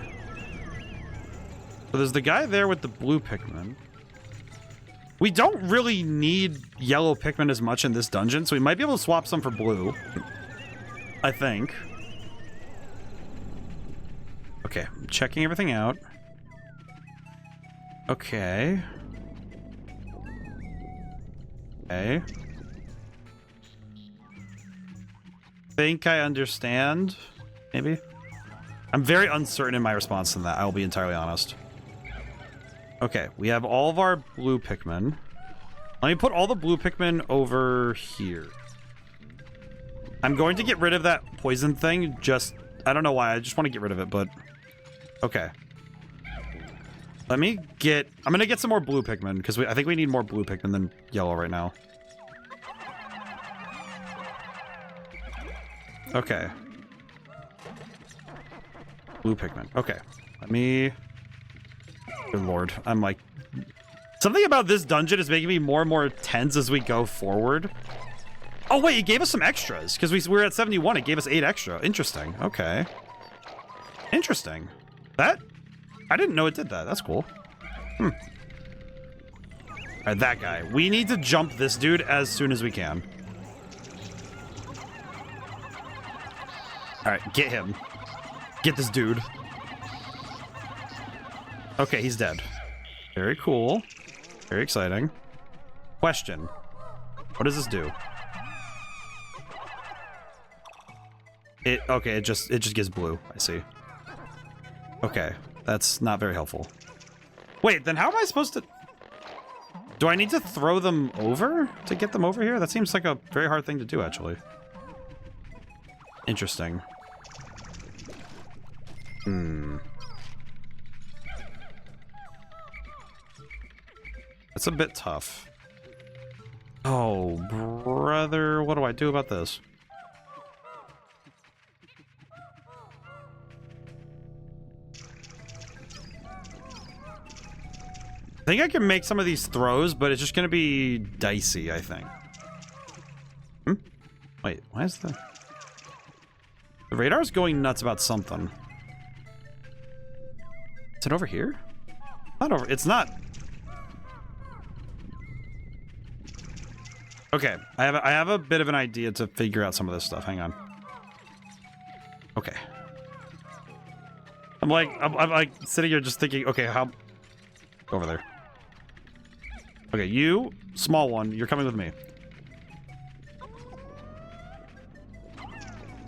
[SPEAKER 1] So there's the guy there with the blue Pikmin. We don't really need yellow Pikmin as much in this dungeon, so we might be able to swap some for blue. I think. Okay, I'm checking everything out. Okay. Okay. Think I understand, maybe? I'm very uncertain in my response to that, I will be entirely honest. Okay, we have all of our blue Pikmin. Let me put all the blue Pikmin over here. I'm going to get rid of that poison thing, just... I don't know why, I just want to get rid of it, but... Okay. Let me get... I'm gonna get some more blue Pikmin, because I think we need more blue Pikmin than yellow right now. Okay. Blue Pikmin. Okay. Let me... Good lord. I'm like... Something about this dungeon is making me more and more tense as we go forward. Oh, wait, it gave us some extras. Because we were at 71. It gave us 8 extra. Interesting. Okay. Interesting. That... I didn't know it did that. That's cool. Hmm. Alright, that guy. We need to jump this dude as soon as we can. Alright, get him. Get this dude. Okay, he's dead. Very cool. Very exciting. Question. What does this do? Okay, it just gives blue. I see. Okay, that's not very helpful. Wait, then how am I supposed to... Do I need to throw them over to get them over here? That seems like a very hard thing to do, actually. Interesting. Hmm. That's a bit tough. Oh, brother, what do I do about this? I think I can make some of these throws, but it's just gonna be dicey, I think. Hmm? Wait, why is the radar's going nuts about something? Is it over here? Not over. It's not. Okay, I have a bit of an idea to figure out some of this stuff. Hang on. Okay. I'm like sitting here just thinking. Okay, how? Over there. Okay, you small one. You're coming with me.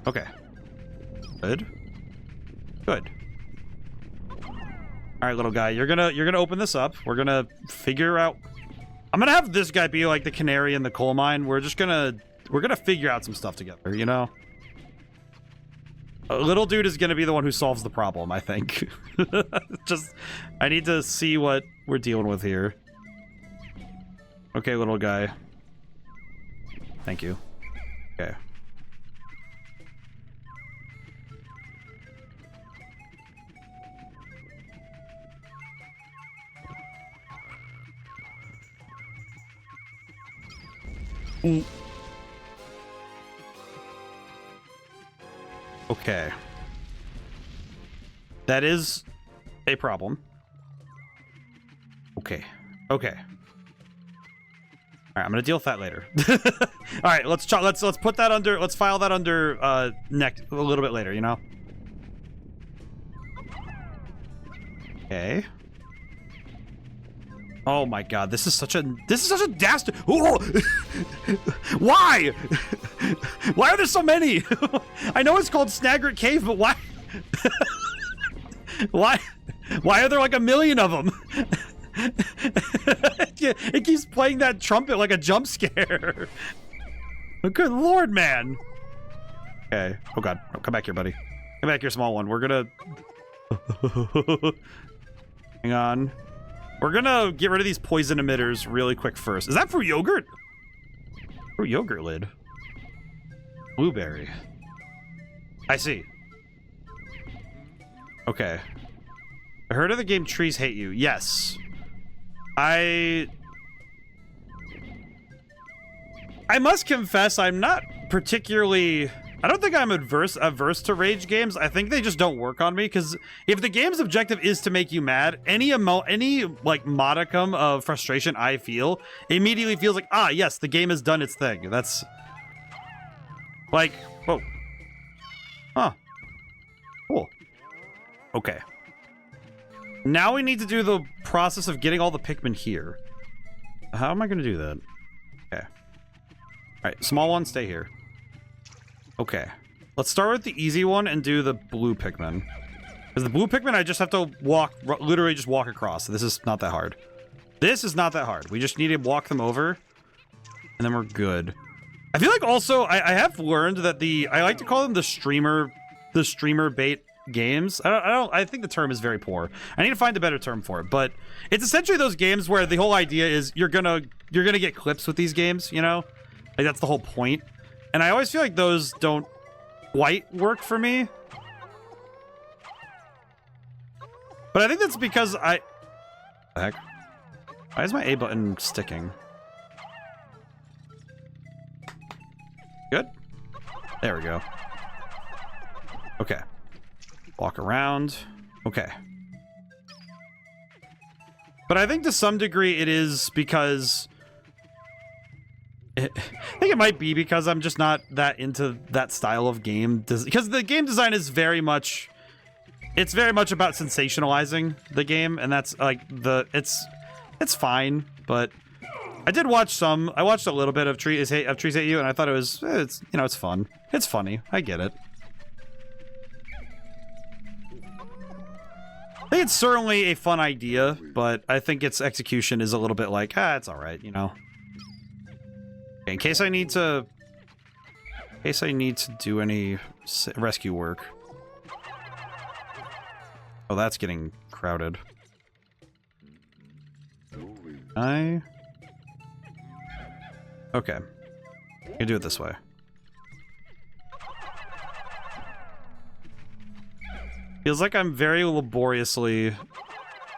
[SPEAKER 1] Okay. Good. Good. All right, little guy, you're gonna open this up. We're gonna figure out. I'm gonna have this guy be like the canary in the coal mine. We're gonna figure out some stuff together. You know, a little dude is gonna be the one who solves the problem. I think. Just, I need to see what we're dealing with here. Okay, little guy. Thank you. Okay. Ooh. Okay. That is a problem. Okay. Okay. All right, I'm gonna deal with that later. All right, let's put that under. Let's file that under next a little bit later. You know. Okay. Oh my god, this is such a dastard. Why? Why are there so many? I know it's called Snaggart Cave, but why? Why are there like a million of them? It keeps playing that trumpet like a jump scare. Good lord, man. Okay. Oh god. Oh, come back here, buddy. Come back here, small one. We're gonna... Hang on. We're gonna get rid of these poison emitters really quick first. Is that fruit yogurt? Fruit yogurt lid. Blueberry. I see. Okay. I heard of the game Trees Hate You. Yes. I must confess I'm not particularly... I don't think I'm averse to rage games. I think they just don't work on me, because if the game's objective is to make you mad, any like modicum of frustration I feel immediately feels like, ah, yes, the game has done its thing. That's like, whoa. Huh. Cool. Okay. Now we need to do the process of getting all the Pikmin here. How am I going to do that? Okay. Alright, small one, stay here. Okay. Let's start with the easy one and do the blue Pikmin. Because the blue Pikmin, I just have to walk, literally just walk across. This is not that hard. This is not that hard. We just need to walk them over, and then we're good. I feel like also, I have learned that I like to call them the streamer bait games. I think the term is very poor. I need to find a better term for it, but it's essentially those games where the whole idea is you're gonna get clips with these games, you know? Like, that's the whole point. And I always feel like those don't quite work for me. But I think that's because what the heck? Why is my A button sticking? Good. There we go. Okay. Walk around. Okay. But I think to some degree it is because... I think it might be because I'm just not that into that style of game. Because the game design is very much... It's very much about sensationalizing the game, and that's like it's fine, but I did watch I watched a little bit of Trees Hate You, and I thought it's you know, it's fun. It's funny. I get it. I think it's certainly a fun idea, but I think its execution is a little bit like, it's alright, you know. Okay, in case I need to do any rescue work. Oh, that's getting crowded. Okay. You can do it this way. Feels like I'm very laboriously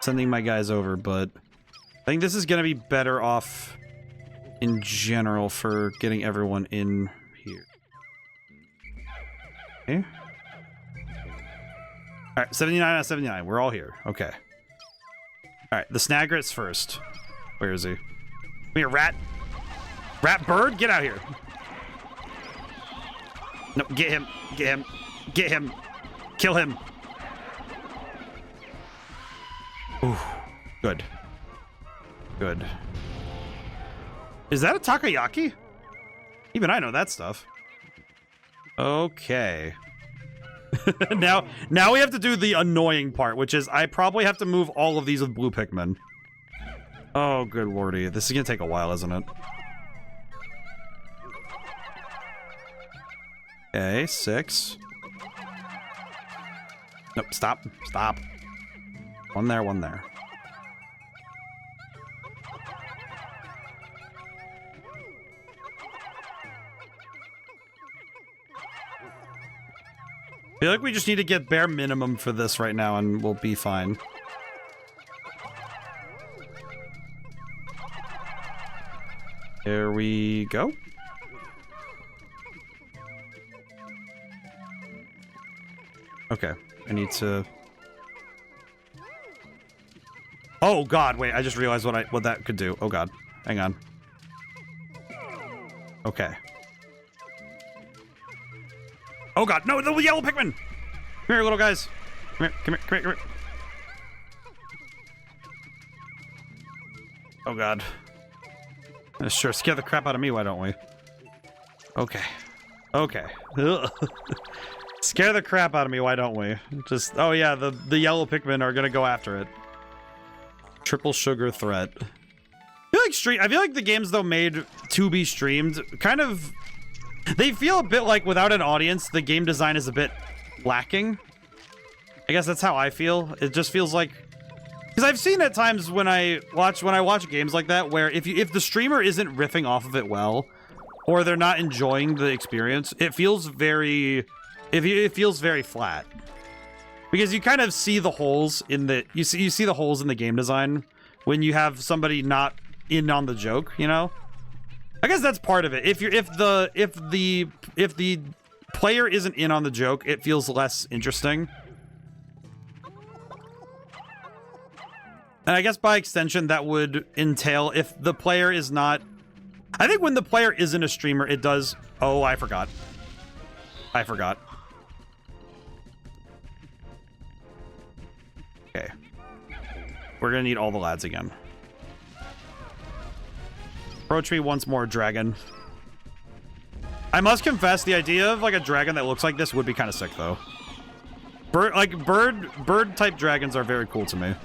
[SPEAKER 1] sending my guys over, but I think this is going to be better off in general for getting everyone in here. Okay. Alright, 79 out of 79. We're all here. Okay. Alright, the Snagrit's first. Where is he? Come here, rat. Rat bird, get out here. No, get him. Get him. Get him. Kill him. Ooh, good. Good. Is that a takoyaki? Even I know that stuff. Okay. now we have to do the annoying part, which is I probably have to move all of these with blue Pikmin. Oh, good lordy. This is gonna take a while, isn't it? Okay, 6. Nope, stop. Stop. One there, one there. I feel like we just need to get bare minimum for this right now and we'll be fine. There we go. Okay, I need to... Oh god, wait, I just realized what that could do. Oh god, hang on. Okay. Oh god, no, the yellow Pikmin! Come here, little guys. Come here, come here, come here, come here. Oh god. Sure, scare the crap out of me, why don't we? Okay. Okay. Scare the crap out of me, why don't we? Just, oh yeah, the yellow Pikmin are gonna go after it. Triple sugar threat. I feel like the games, though, made to be streamed, kind of... They feel a bit like, without an audience, the game design is a bit lacking. I guess that's how I feel. It just feels like... Because I've seen at times when I watch games like that, where if the streamer isn't riffing off of it well, or they're not enjoying the experience, it feels very... It feels very flat. Because you kind of see the holes in the... You see the holes in the game design when you have somebody not in on the joke, you know? I guess that's part of it. If the player isn't in on the joke, it feels less interesting. And I guess by extension, that would entail if the player is not... I think when the player isn't a streamer, it does... Oh, I forgot. I forgot. Okay. We're gonna need all the lads again. Approach me once more, dragon. I must confess, the idea of like a dragon that looks like this would be kind of sick, though. Bird type dragons are very cool to me.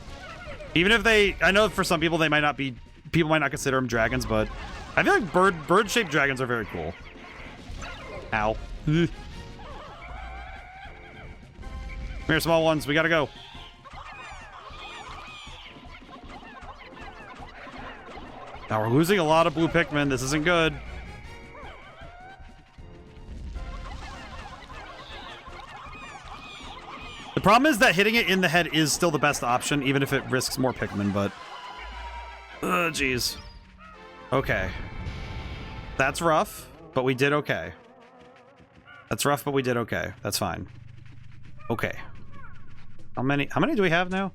[SPEAKER 1] Even if they, I know for some people they might not be, people might not consider them dragons, but I feel like bird shaped dragons are very cool. Ow. Come here, small ones. We gotta go. Now we're losing a lot of blue Pikmin. This isn't good. The problem is that hitting it in the head is still the best option, even if it risks more Pikmin, but... jeez. Okay. That's rough, but we did okay. That's rough, but we did okay. That's fine. Okay. How many do we have now?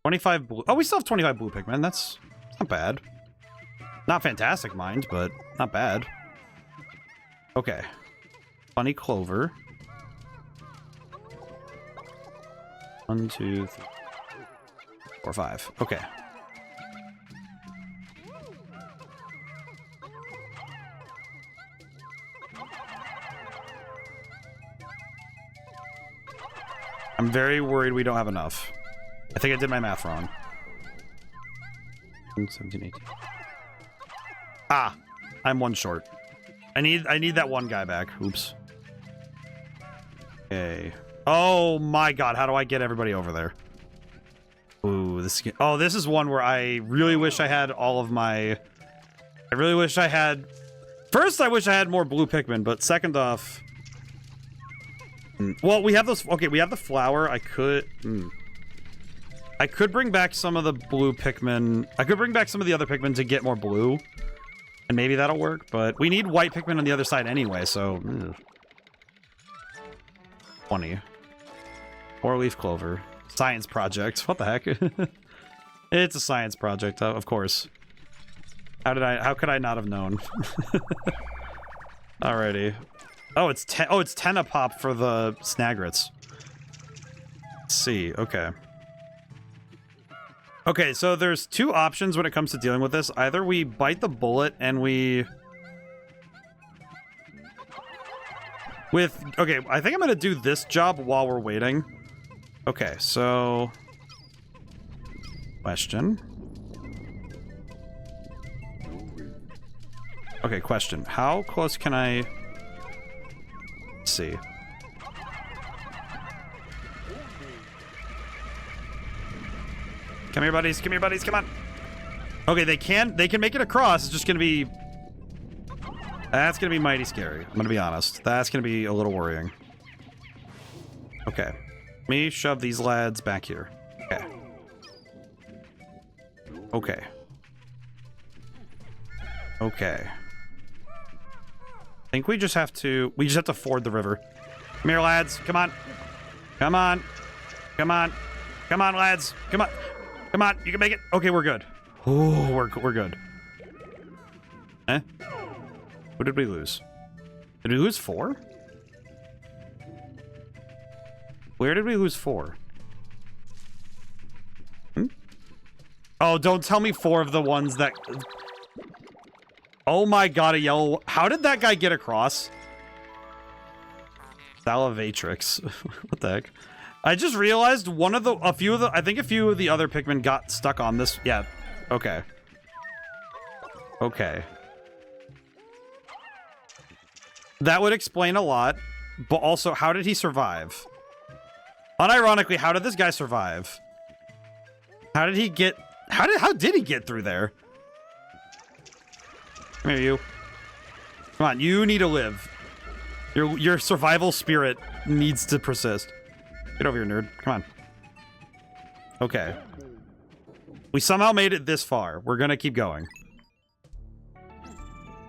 [SPEAKER 1] 25 blue. Oh, we still have 25 blue Pikmin. That's not bad. Not fantastic, mind, but not bad. Okay. Bunny clover. 1, 2, 3, 4, 5. Okay. I'm very worried we don't have enough. I think I did my math wrong. 17, 18. Ah, I'm one short. I need that one guy back. Oops. Okay. Oh my god, how do I get everybody over there? Ooh, this is one where I really wish I had all of my... I really wish I had... First, I wish I had more blue Pikmin, but second off... Well, we have those... Okay, we have the flower. I could bring back some of the blue Pikmin. I could bring back some of the other Pikmin to get more blue. And maybe that'll work, but we need white Pikmin on the other side anyway, so... 20. 4-leaf clover. Science project. What the heck? It's a science project, of course. How could I not have known? Alrighty. Oh, it's 10. Oh, it's 10 a pop for the Snagrets. Let's see. Okay. Okay, so there's two options when it comes to dealing with this. Either we bite the bullet and we... Okay, I think I'm gonna do this job while we're waiting. Okay, so... Question. Okay, question. How close can I... Let's see. Come here, buddies. Come here, buddies. Come on. Okay, they can make it across. It's just gonna be... That's gonna be mighty scary. I'm gonna be honest. That's gonna be a little worrying. Okay. Let me shove these lads back here. Okay. Okay. Okay. I think we just have to ford the river. Come here, lads. Come on. Come on. Come on. Come on, lads. Come on. Come on. You can make it. Okay, we're good. Oh, we're good. Eh? What did we lose? Did we lose 4? Where did we lose 4? Oh, don't tell me 4 of the ones that... Oh my god, a yellow... How did that guy get across? Salivatrix. What the heck? I just realized I think a few of the other Pikmin got stuck on this. Yeah. Okay. Okay. That would explain a lot, but also, how did he survive? Unironically, how did this guy survive? How did he get... How did he get through there? Come here, you. Come on, you need to live. Your survival spirit needs to persist. Get over here, nerd. Come on. Okay. We somehow made it this far. We're gonna keep going.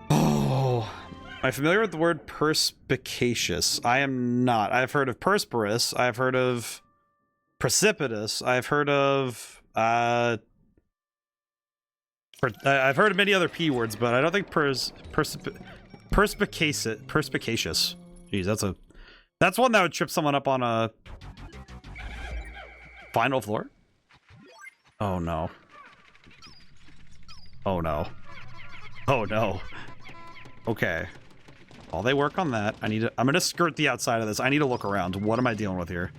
[SPEAKER 1] Oh. Am I familiar with the word perspicacious? I am not. I've heard of perspiris. I've heard of precipitous. I've heard of... I've heard of many other P words, but I don't think perspicacious. Jeez, that's one that would trip someone up on a... Final floor? Oh no. Oh no. Oh no. Okay. While they work on that, I'm gonna skirt the outside of this. I need to look around. What am I dealing with here?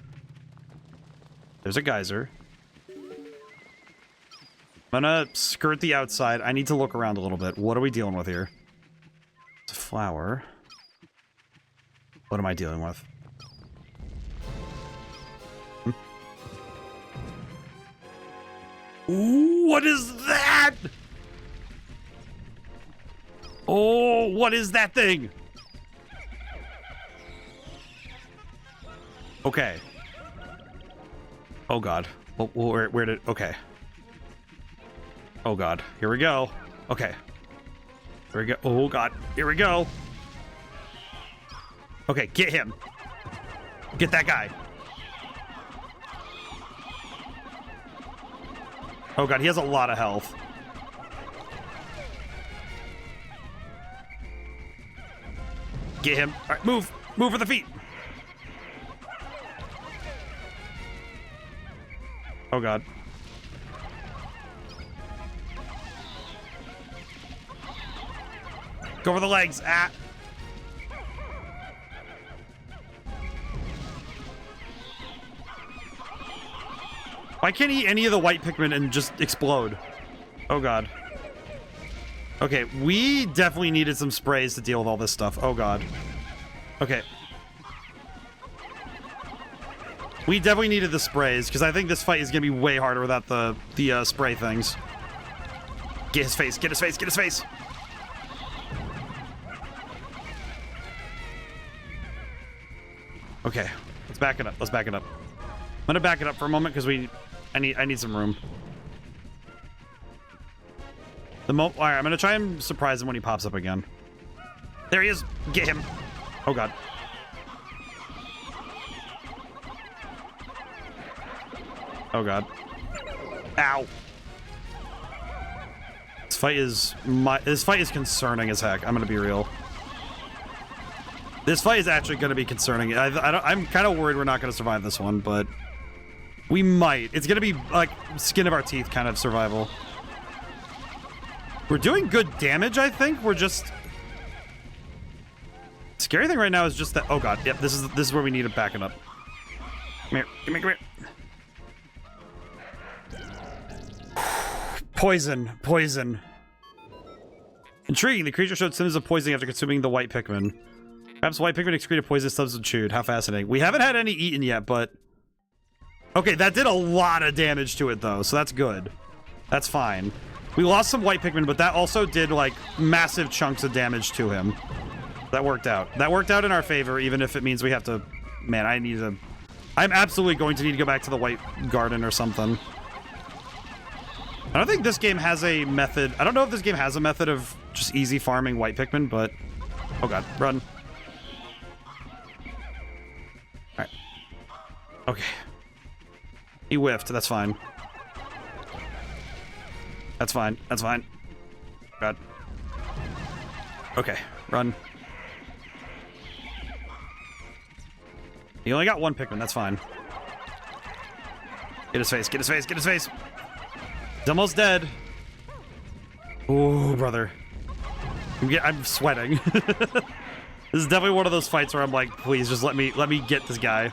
[SPEAKER 1] There's a geyser. I'm gonna skirt the outside. I need to look around a little bit. What are we dealing with here? It's a flower. What am I dealing with? Ooh, what is that? Oh, what is that thing? Okay. Oh god. Where did... Okay. Oh god. Here we go. Okay. Here we go. Oh god. Here we go. Okay, get him. Get that guy. Oh god, he has a lot of health. Get him. All right, move. Move for the feet. Oh god. Go for the legs. Ah. Why can't he eat any of the white Pikmin and just explode? Oh god. Okay, we definitely needed some sprays to deal with all this stuff. Oh god. Okay. We definitely needed the sprays, because I think this fight is going to be way harder without the spray things. Get his face, get his face, get his face! Okay, let's back it up, let's back it up. I'm gonna back it up for a moment, because I need some room. Alright, I'm gonna try and surprise him when he pops up again. There he is! Get him! Oh god. Oh god. Ow. This fight is concerning as heck. I'm gonna be real. This fight is actually gonna be concerning. I'm kind of worried we're not gonna survive this one, but we might. It's gonna be like skin of our teeth kind of survival. We're doing good damage, I think. We're just... Scary thing right now is just that... Oh god, yep, this is where we need to back it up. Come here, come here, come here. Poison, poison. Intriguing, the creature showed symptoms of poisoning after consuming the white Pikmin. Perhaps white Pikmin excreted poisonous substance chewed. How fascinating. We haven't had any eaten yet, but... Okay, that did a lot of damage to it, though, so that's good. That's fine. We lost some white Pikmin, but that also did, like, massive chunks of damage to him. That worked out. That worked out in our favor, even if it means we have to... Man, I'm absolutely going to need to go back to the white garden or something. I don't think this game has a method... I don't know if this game has a method of just easy farming white Pikmin, but... Oh god, run. Alright. Okay. He whiffed, that's fine. That's fine, that's fine. God. Okay, run. He only got one Pikmin, that's fine. Get his face, get his face, get his face! He's almost dead. Ooh, brother. I'm sweating. This is definitely one of those fights where I'm like, please, just let me get this guy.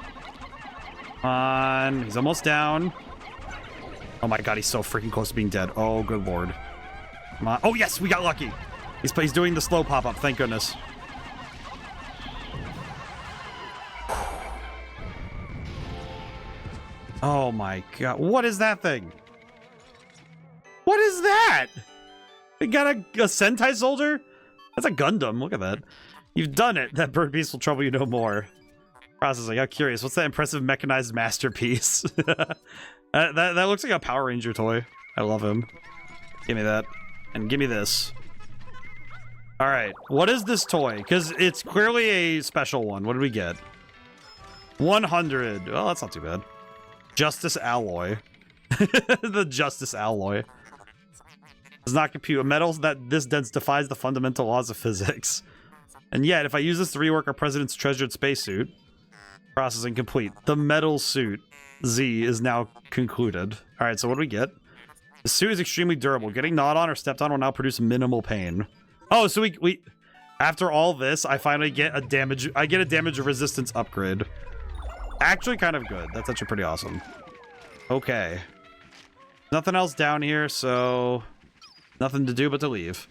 [SPEAKER 1] Come on, he's almost down. Oh my god, he's so freaking close to being dead. Oh, good lord. Come on. Oh yes, we got lucky. He's doing the slow pop-up, thank goodness. Oh my god, what is that thing? What is that? We got a Sentai soldier? That's a Gundam, look at that. You've done it. That bird piece will trouble you no more. Processing, how curious. What's that impressive mechanized masterpiece? that looks like a Power Ranger toy. I love him. Give me that. And give me this. Alright, what is this toy? Because it's clearly a special one. What did we get? 100. Well, that's not too bad. Justice Alloy. The Justice Alloy. Does not compute. A metal that this dense defies the fundamental laws of physics. And yet, if I use this to rework our president's treasured spacesuit... Processing complete. The metal suit, Z, is now concluded. Alright, so what do we get? The suit is extremely durable. Getting gnawed on or stepped on will now produce minimal pain. Oh, so we after all this, I finally get a damage... I get a damage resistance upgrade. Actually kind of good. That's actually pretty awesome. Okay. Nothing else down here, so... Nothing to do but to leave.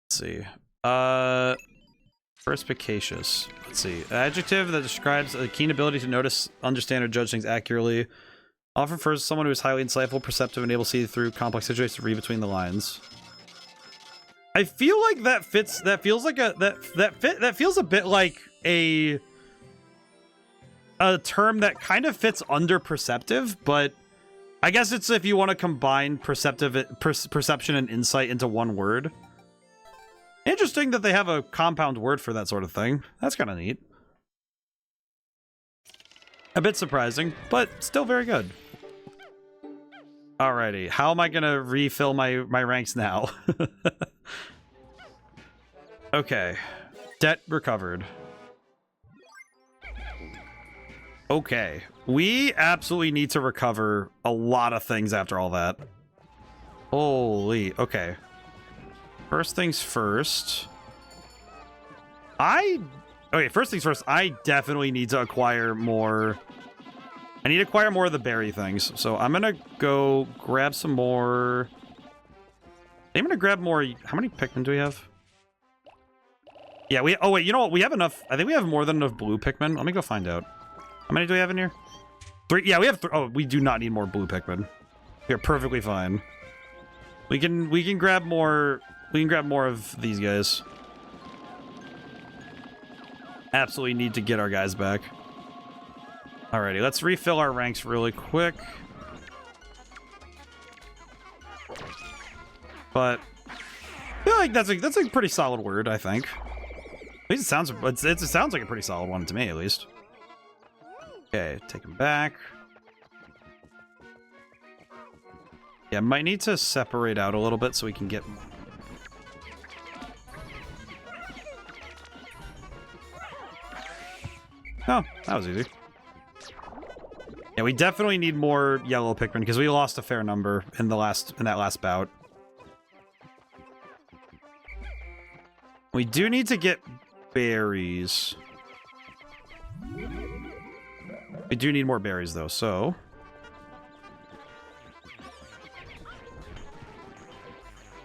[SPEAKER 1] Let's see. Perspicacious. Let's see. An adjective that describes a keen ability to notice, understand, or judge things accurately. Often refers to someone who is highly insightful, perceptive, and able to see through complex situations to read between the lines. I feel like that fits. That feels like a that feels a bit like a term that kind of fits under perceptive, but I guess it's if you want to combine perception and insight into one word. Interesting that they have a compound word for that sort of thing. That's kind of neat. A bit surprising, but still very good. Alrighty, how am I gonna refill my ranks now? Okay, debt recovered. Okay, we absolutely need to recover a lot of things after all that. Holy, okay. First things first. Okay, first things first, I definitely need to acquire more. I need to acquire more of the berry things. So I'm gonna go grab some more. I'm gonna grab more. How many Pikmin do we have? Yeah, oh wait, you know what? We have enough. I think we have more than enough blue Pikmin. Let me go find out. How many do we have in here? 3. Yeah, we have 3. Oh, we do not need more blue Pikmin. We're perfectly fine. We can grab more. We can grab more of these guys. Absolutely need to get our guys back. Alrighty, let's refill our ranks really quick. But I feel like that's a pretty solid word, I think. At least it sounds like a pretty solid one to me, at least. Okay, take him back. Yeah, might need to separate out a little bit so we can get... Oh, that was easy. Yeah, we definitely need more yellow Pikmin because we lost a fair number in that last bout. We do need to get berries. We do need more berries though, so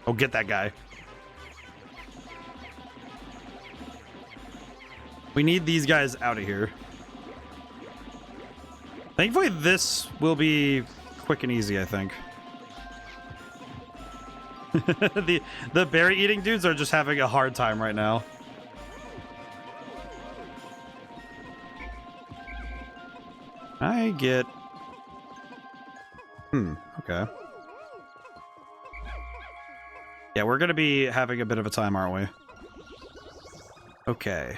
[SPEAKER 1] oh, get that guy. We need these guys out of here. Thankfully, this will be quick and easy, I think. The berry eating dudes are just having a hard time right now. I get... okay. Yeah, we're gonna be having a bit of a time, aren't we? Okay.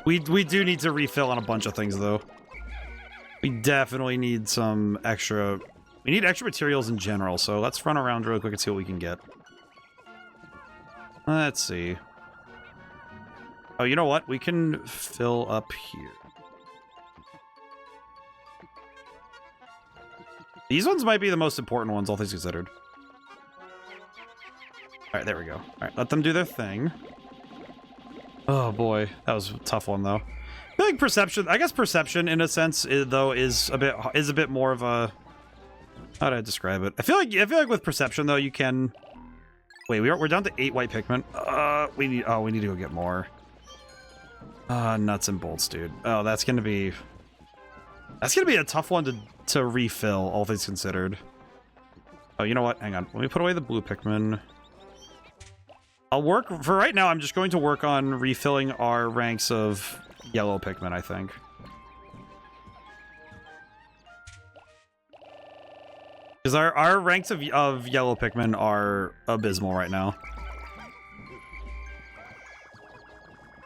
[SPEAKER 1] We do need to refill on a bunch of things, though. We definitely need some extra... We need extra materials in general, so let's run around real quick and see what we can get. Let's see. Oh, you know what? We can fill up here. These ones might be the most important ones, all things considered. Alright, there we go. Alright, let them do their thing. Oh boy, that was a tough one, though. I feel like perception, I guess perception, in a sense, is a bit more of a... How do I describe it? I feel like with perception, though, you can... Wait, we're down to 8 white Pikmin. We need to go get more. Nuts and bolts, dude. Oh, that's gonna be a tough one to refill, all things considered. Oh, you know what? Hang on. Let me put away the blue Pikmin. I'll work for right now. I'm just going to work on refilling our ranks of yellow Pikmin, I think. Because our ranks of yellow Pikmin are abysmal right now.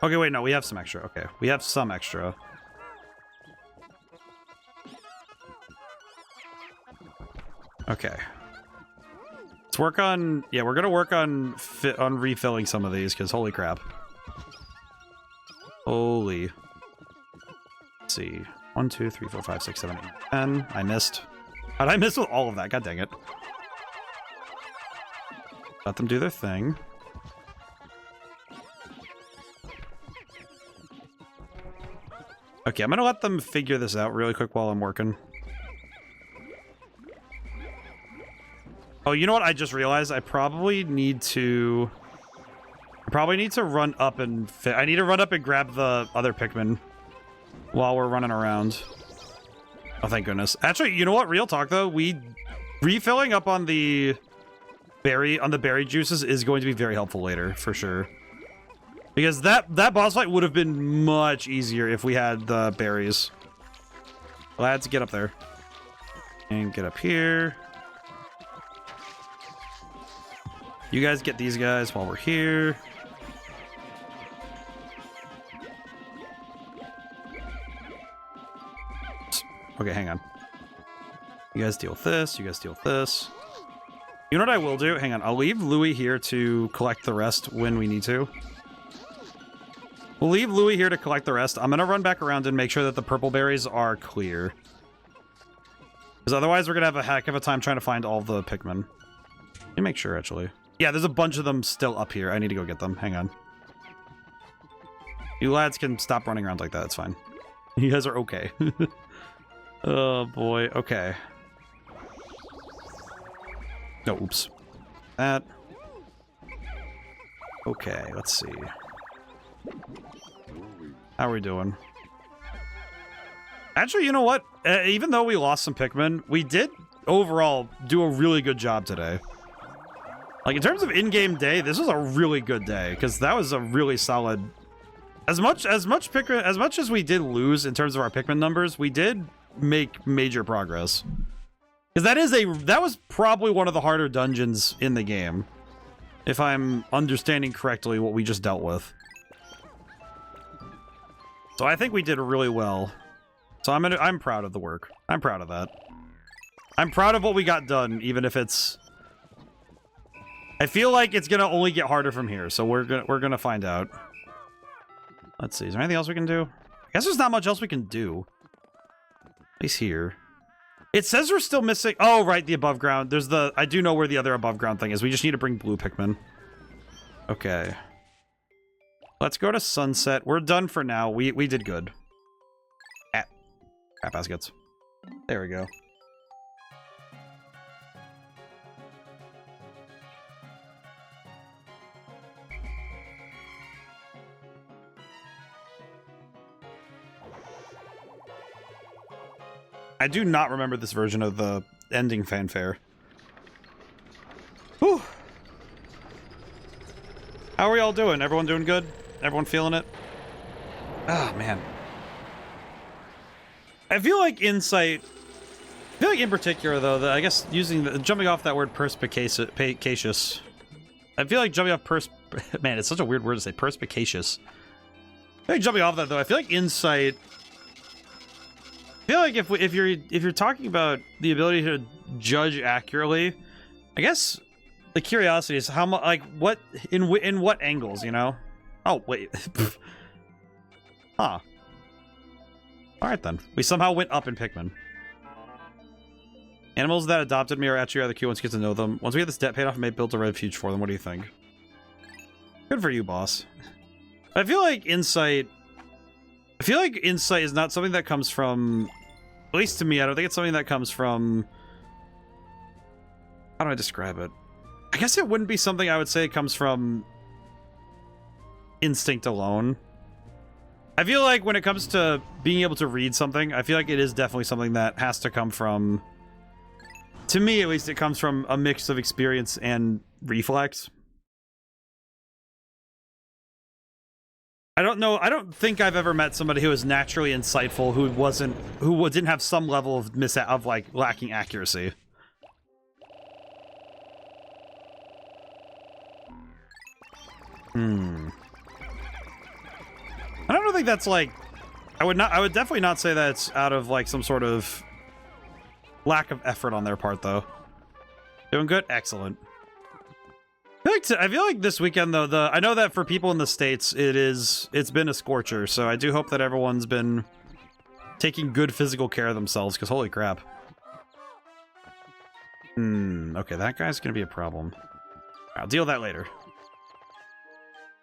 [SPEAKER 1] Okay, wait, no, we have some extra. Okay, we have some extra. Okay. Let's work on... Yeah, we're gonna work on refilling some of these, because holy crap. Holy. Let's see. 1, 2, 3, 4, 5, 6, 7, 8, 10. I missed. How'd I miss with all of that? God dang it. Let them do their thing. Okay, I'm gonna let them figure this out really quick while I'm working. Oh, you know what? I just realized I probably need to run up and I need to run up and grab the other Pikmin while we're running around. Oh, thank goodness. Actually, you know what? Real talk though, refilling up on the berry juices is going to be very helpful later for sure. Because that boss fight would have been much easier if we had the berries. Lads, get up there. And get up here. You guys get these guys while we're here. Okay, hang on. You guys deal with this. You guys deal with this. You know what I will do? Hang on. I'll leave Louie here to collect the rest when we need to. We'll leave Louie here to collect the rest. I'm going to run back around and make sure that the purple berries are clear. Because otherwise we're going to have a heck of a time trying to find all the Pikmin. Let me make sure, actually. Yeah, there's a bunch of them still up here. I need to go get them. Hang on. You lads can stop running around like that. It's fine. You guys are okay. Oh, boy. Okay. No, oops. That. Okay, let's see. How are we doing? Actually, you know what? Even though we lost some Pikmin, we did overall do a really good job today. Like, in terms of in-game day, this was a really good day, because that was a really solid... As much as we did lose in terms of our Pikmin numbers, we did make major progress. Because that was probably one of the harder dungeons in the game. If I'm understanding correctly what we just dealt with. So I think we did really well. So I'm proud of the work. I'm proud of that. I'm proud of what we got done, even if it's... I feel like it's gonna only get harder from here, so we're gonna find out. Let's see, is there anything else we can do? I guess there's not much else we can do. At least here. It says we're still missing... Oh, right, the above ground. There's the... I do know where the other above ground thing is. We just need to bring blue Pikmin. Okay. Let's go to Sunset. We're done for now. We did good. Crap baskets. There we go. I do not remember this version of the ending fanfare. Whew. How are we all doing? Everyone doing good? Everyone feeling it? Oh, man. I feel like insight... I feel like in particular, though, that I guess jumping off that word perspicacious. I feel like jumping off man, it's such a weird word to say, perspicacious. I feel like jumping off that, though, I feel like insight... I feel like if you're talking about the ability to judge accurately, I guess the curiosity is how much, like, what in what angles, you know? Oh wait, huh? All right then, we somehow went up in Pikmin. Animals that adopted me are actually rather cute once you get to know them. Once we get this debt paid off, I may build a refuge for them. What do you think? Good for you, boss. I feel like insight is not something that comes from, at least to me, I don't think it's something that comes from, how do I describe it? I guess it wouldn't be something I would say comes from instinct alone. I feel like when it comes to being able to read something, I feel like it is definitely something that has to come from, to me at least, it comes from a mix of experience and reflex. I don't know. I don't think I've ever met somebody who was naturally insightful who didn't have some level of like lacking accuracy. I don't think that's like, I would definitely not say that it's out of like some sort of lack of effort on their part though. Doing good? Excellent. I feel like this weekend though, I know that for people in the States it's been a scorcher, so I do hope that everyone's been taking good physical care of themselves, because holy crap. Okay, that guy's gonna be a problem. I'll deal with that later.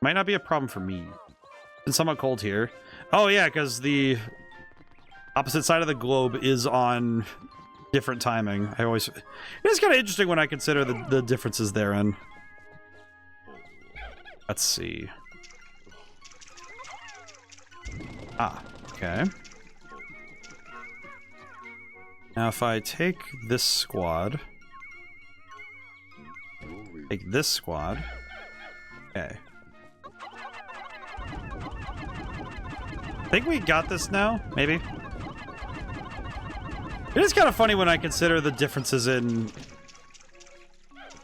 [SPEAKER 1] Might not be a problem for me. It's somewhat cold here. Oh yeah, because the opposite side of the globe is on different timing. It's kind of interesting when I consider the differences therein. Let's see. Ah, okay. Now if I take this squad... Take this squad... Okay. I think we got this now, maybe? It is kind of funny when I consider the differences in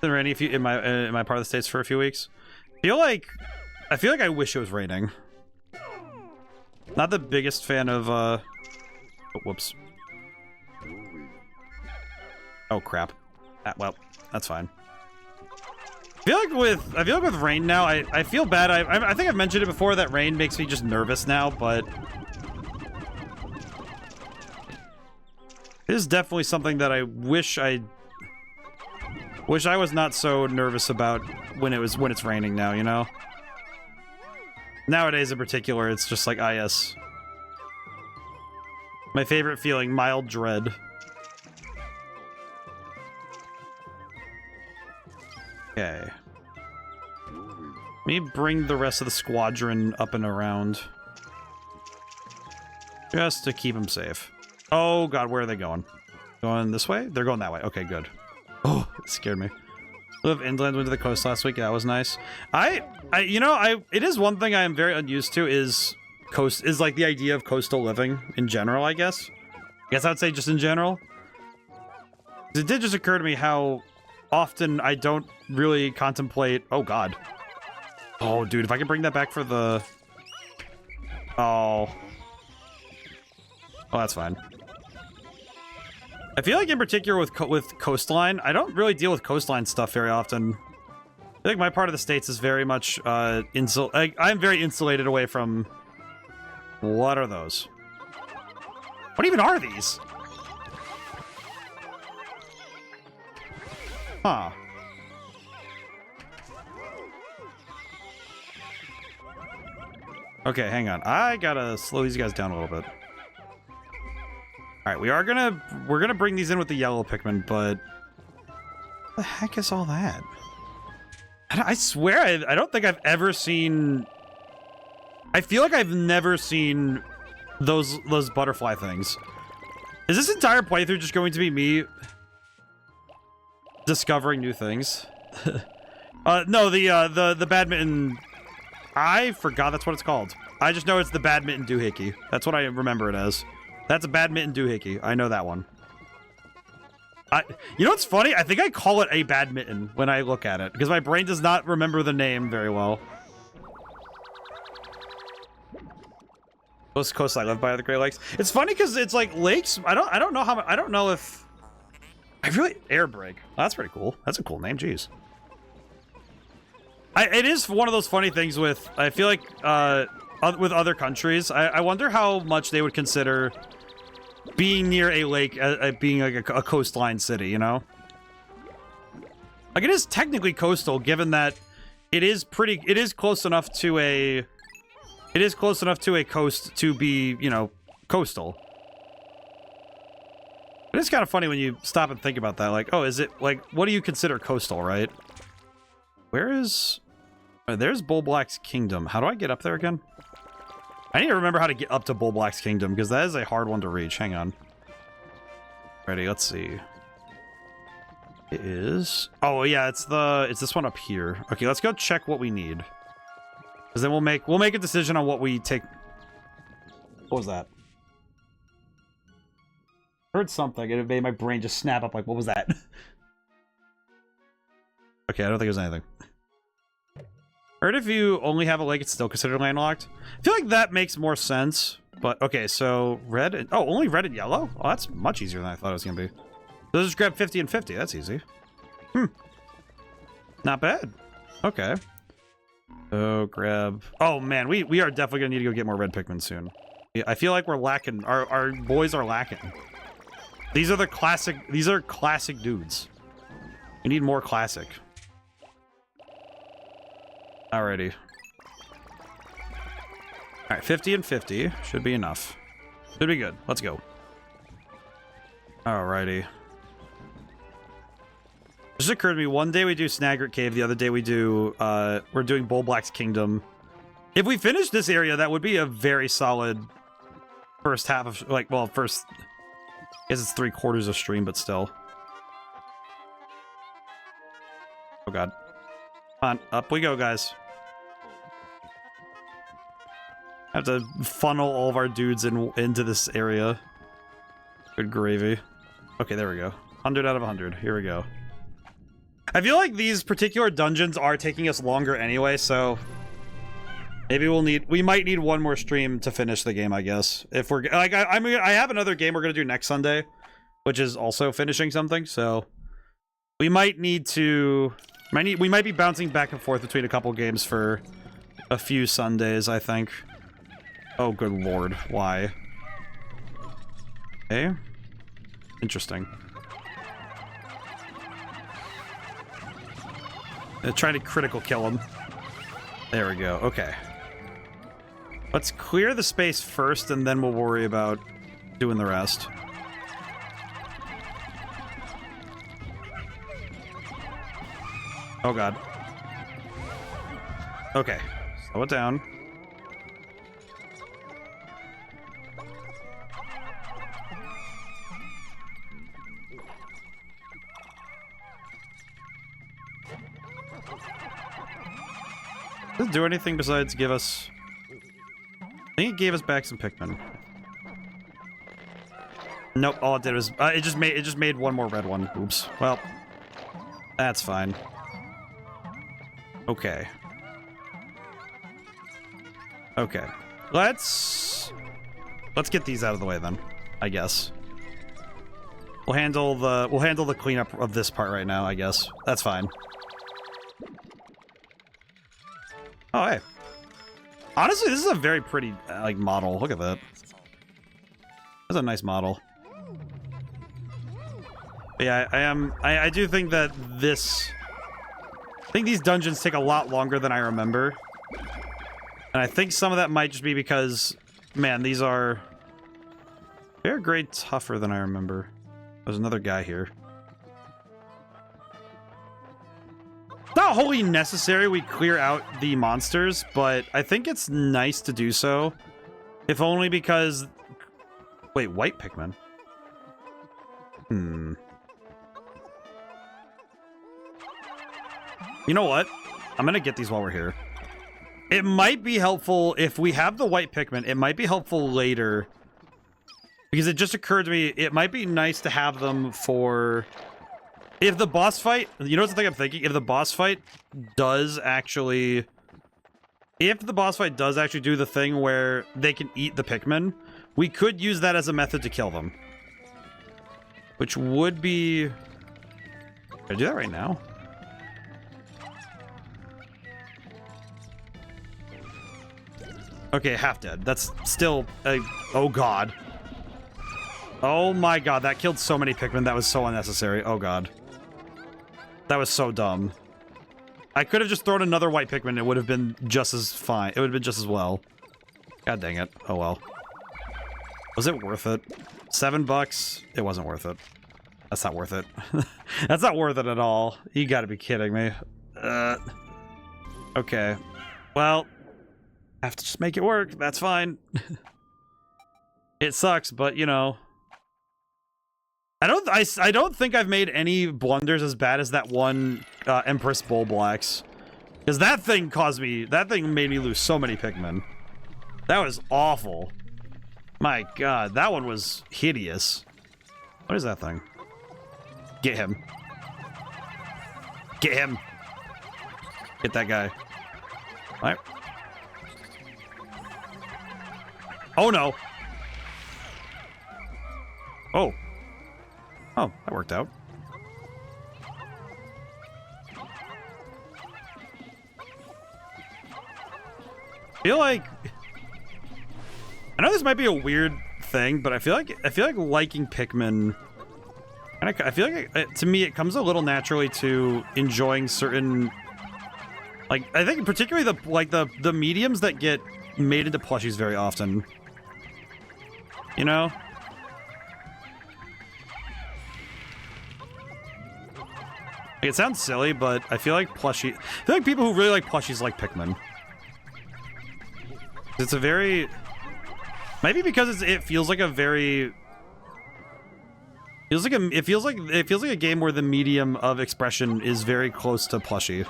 [SPEAKER 1] rainy in my part of the States for a few weeks. I feel like I wish it was raining. Not the biggest fan of oh, whoops. Oh crap. Well, that's fine. I feel like with rain now, I feel bad. I think I've mentioned it before that rain makes me just nervous now, but it is definitely something that I wish I was not so nervous about when it's raining now, you know? Nowadays in particular, it's just like, ah, yes. My favorite feeling, mild dread. Okay. Let me bring the rest of the squadron up and around. Just to keep them safe. Oh god, where are they going? Going this way? They're going that way. Okay, good. Oh, it scared me. Live inland, went to the coast last week. That was nice. It is one thing I am very unused to is like the idea of coastal living in general, I guess. I guess I'd say just in general. It did just occur to me how often I don't really contemplate... Oh, God. Oh, dude, if I can bring that back for the... Oh. Oh, that's fine. I feel like in particular with coastline, I don't really deal with coastline stuff very often. I think my part of the States is very much I'm very insulated away from... What are those? What even are these? Huh. Okay, hang on. I gotta slow these guys down a little bit. Alright, we're gonna bring these in with the yellow Pikmin, but... What the heck is all that? I swear, I don't think I've ever seen... I feel like I've never seen those butterfly things. Is this entire playthrough just going to be me discovering new things? No, the badminton... I forgot that's what it's called. I just know it's the badminton doohickey. That's what I remember it as. That's a badminton doohickey. I know that one. You know what's funny? I think I call it a badminton when I look at it, because my brain does not remember the name very well. Those coasts I live by are the Great Lakes. It's funny because it's like lakes. I don't know how. I don't know if I really air brake. Oh, that's pretty cool. That's a cool name. Jeez. It is one of those funny things with. I feel like with other countries. I wonder how much they would consider being near a lake being like a coastline city. You know, like it is technically coastal, given that it is close enough to a. It is close enough to a coast to be, you know, coastal. But it's kind of funny when you stop and think about that. Like, oh, is it, like, what do you consider coastal, right? Where is... there's Bullblack's Kingdom. How do I get up there again? I need to remember how to get up to Bullblack's Kingdom, because that is a hard one to reach. Hang on. Ready, let's see. It is... Oh, yeah, it's this one up here. Okay, let's go check what we need. Because then we'll make a decision on what we take. What was that? Heard something. It made my brain just snap up. Like, what was that? Okay, I don't think it was anything. Heard if you only have a lake, it's still considered landlocked. I feel like that makes more sense. But okay, so red and only red and yellow. Oh, that's much easier than I thought it was gonna be. So just grab 50 and 50. That's easy. Not bad. Okay. Oh, grab. Oh man, we are definitely gonna need to go get more red Pikmin soon. Yeah, I feel like we're lacking. Our boys are lacking. These are classic dudes. We need more classic. Alrighty. Alright, 50 and 50 should be enough. Should be good. Let's go. Alrighty. Just occurred to me, one day we do Snaggart Cave, the other day we do, we're doing Bulblack's Kingdom. If we finish this area, that would be a very solid first half of, like, well, first, I guess it's 3/4 of stream, but still. Oh god. Come on, up we go, guys. I have to funnel all of our dudes into this area. Good gravy. Okay, there we go. 100 out of 100. Here we go. I feel like these particular dungeons are taking us longer anyway, so maybe we might need one more stream to finish the game, I guess. If we're like, I have another game we're gonna do next Sunday, which is also finishing something, so we might need to, we might be bouncing back and forth between a couple games for a few Sundays, I think. Oh, good lord, why? Okay. Interesting. Trying to critical kill him. There we go. Okay. Let's clear the space first, and then we'll worry about doing the rest. Oh, God. Okay. Slow it down. Does it do anything besides give us... I think it gave us back some Pikmin. Nope, all it did was... it just made one more red one. Oops. Well, that's fine. Okay. Okay. Let's get these out of the way then, I guess. We'll handle the cleanup of this part right now, I guess. That's fine. Oh, hey. Honestly, this is a very pretty, like, model. Look at that. That's a nice model. But yeah, I do think that this... I think these dungeons take a lot longer than I remember. And I think some of that might just be because, man, these are... They're a grade tougher than I remember. There's another guy here. Not wholly necessary we clear out the monsters, but I think it's nice to do so. If only because... Wait, white Pikmin? You know what? I'm gonna get these while we're here. It might be helpful if we have the white Pikmin. It might be helpful later. Because it just occurred to me, it might be nice to have them for... If the boss fight, you know what's the thing I'm thinking? If the boss fight does actually... If the boss fight does actually do the thing where they can eat the Pikmin, we could use that as a method to kill them. Which would be... Can I do that right now? Okay, half dead. That's still... oh god. Oh my god, that killed so many Pikmin. That was so unnecessary. Oh god. That was so dumb. I could have just thrown another white Pikmin. It would have been just as fine. It would have been just as well. God dang it. Oh well. Was it worth it? $7? It wasn't worth it. That's not worth it. That's not worth it at all. You gotta be kidding me. Okay. Well, I have to just make it work. That's fine. It sucks, but you know... I don't think I've made any blunders as bad as that one Empress Bulblacks. Because that thing made me lose so many Pikmin. That was awful. My god, that one was hideous. What is that thing? Get him. Get him. Get that guy. Alright. Oh no. Oh. Oh, that worked out. feel like I know this might be a weird thing, but I feel like liking Pikmin. I feel like to me it comes a little naturally to enjoying certain, like I think particularly the mediums that get made into plushies very often. You know. It sounds silly, but I feel like people who really like plushies like Pikmin. It's a very, maybe because it feels like a very, it feels like a game where the medium of expression is very close to plushie.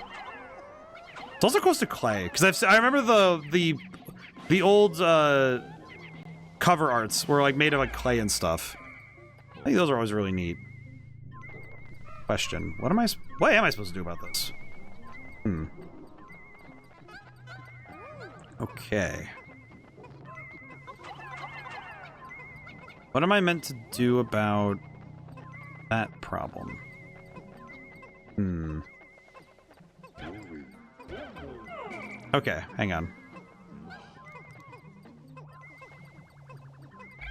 [SPEAKER 1] It's also close to clay because I remember the old cover arts were like made of like clay and stuff. I think those are always really neat. Question: what am I supposed to do about this? Okay. What am I meant to do about that problem? Okay, hang on.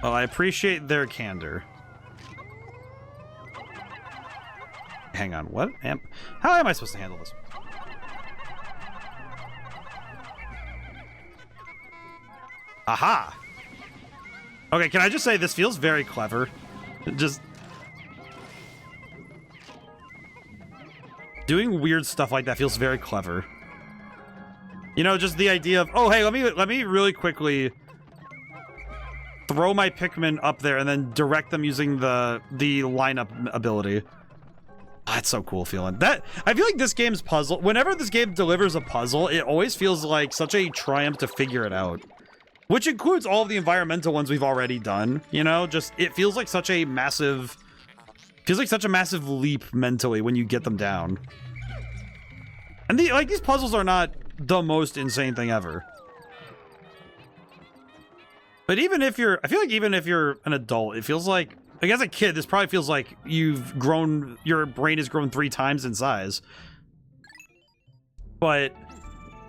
[SPEAKER 1] Well, I appreciate their candor. Hang on, what? How am I supposed to handle this? Aha! Okay, can I just say this feels very clever? Just doing weird stuff like that feels very clever. You know, just the idea of, oh hey, let me really quickly throw my Pikmin up there and then direct them using the lineup ability. Oh, it's so cool feeling that. I feel like this game's puzzle, whenever this game delivers a puzzle, it always feels like such a triumph to figure it out. Which includes all of the environmental ones we've already done, you know? Just, it feels like such a massive leap mentally when you get them down. And these puzzles are not the most insane thing ever. But even if you're, I feel like even if you're an adult, it feels like as a kid, this probably feels like you've grown, your brain has grown 3 times in size. But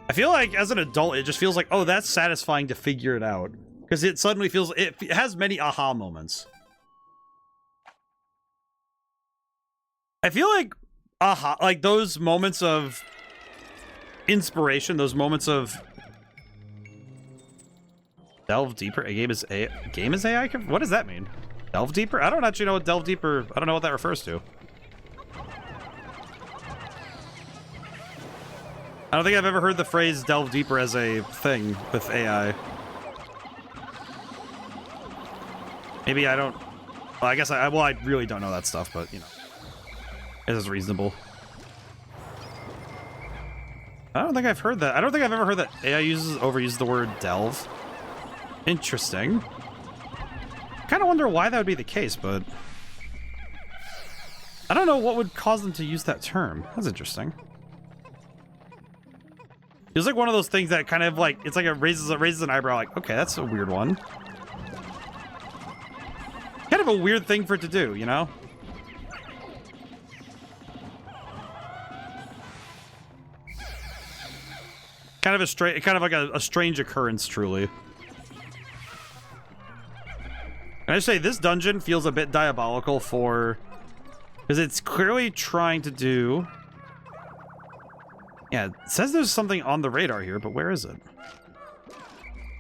[SPEAKER 1] I feel like as an adult, it just feels like, oh, that's satisfying to figure it out. Because it suddenly feels, it has many aha moments. I feel like aha, like those moments of inspiration, those moments of delve deeper. A game is AI? What does that mean? Delve deeper? I don't actually know what delve deeper, I don't know what that refers to. I don't think I've ever heard the phrase delve deeper as a thing with AI. Maybe I don't, well, I guess I really don't know that stuff, but you know, it is reasonable. I don't think I've heard that. I don't think I've ever heard that AI overuses the word delve. Interesting. Kind of wonder why that would be the case, but I don't know what would cause them to use that term. That's interesting. It's like one of those things that kind of like, it's like it raises an eyebrow, like, okay, that's a weird one. Kind of a weird thing for it to do, you know? Kind of like a strange occurrence, truly. And I just say this dungeon feels a bit diabolical because it's clearly trying to do. Yeah, it says there's something on the radar here, but where is it?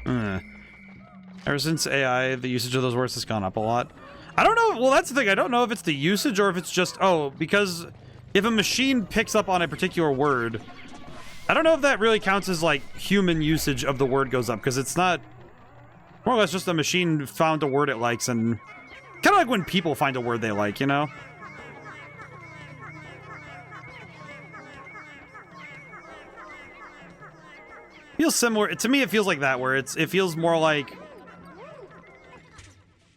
[SPEAKER 1] Ever since AI, the usage of those words has gone up a lot. I don't know. Well, that's the thing. I don't know if it's the usage or if it's just, oh, because if a machine picks up on a particular word, I don't know if that really counts as like human usage of the word goes up, because it's not, more or less just a machine found a word it likes, and kind of like when people find a word they like, you know? Feels similar to me. It feels like that, where it feels more like,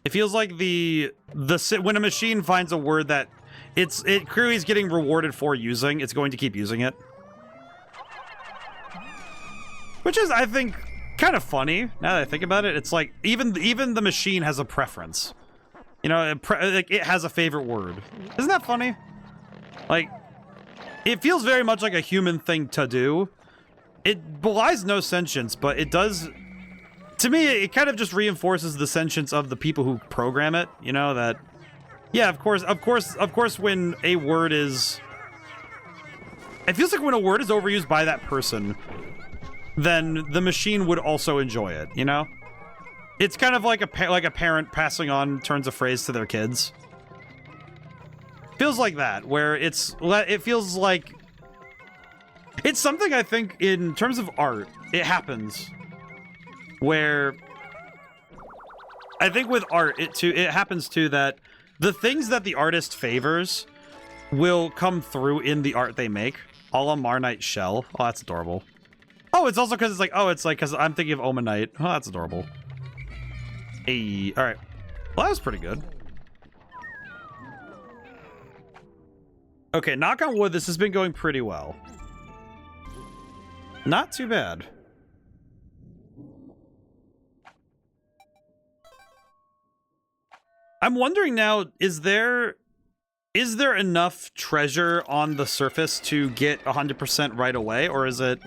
[SPEAKER 1] it feels like when a machine finds a word that it clearly is getting rewarded for using, it's going to keep using it. Which is, I think, kind of funny, now that I think about it. It's like, even the machine has a preference. You know, it has a favorite word. Isn't that funny? Like, it feels very much like a human thing to do, It belies no sentience, but it does... To me, it kind of just reinforces the sentience of the people who program it. You know, that... Yeah, of course, when a word is... It feels like when a word is overused by that person, then the machine would also enjoy it, you know? It's kind of like a parent passing on turns of phrase to their kids. Feels like that, where it feels like... It's something I think, in terms of art, it happens. Where... I think with art, it happens too that the things that the artist favors will come through in the art they make. A la Marnite Shell. Oh, that's adorable. Oh, it's also because it's like, because I'm thinking of Omanite. Oh, that's adorable. Hey, alright. Well, that was pretty good. Okay, knock on wood, this has been going pretty well. Not too bad. I'm wondering now, is there enough treasure on the surface to get 100% right away, or is it...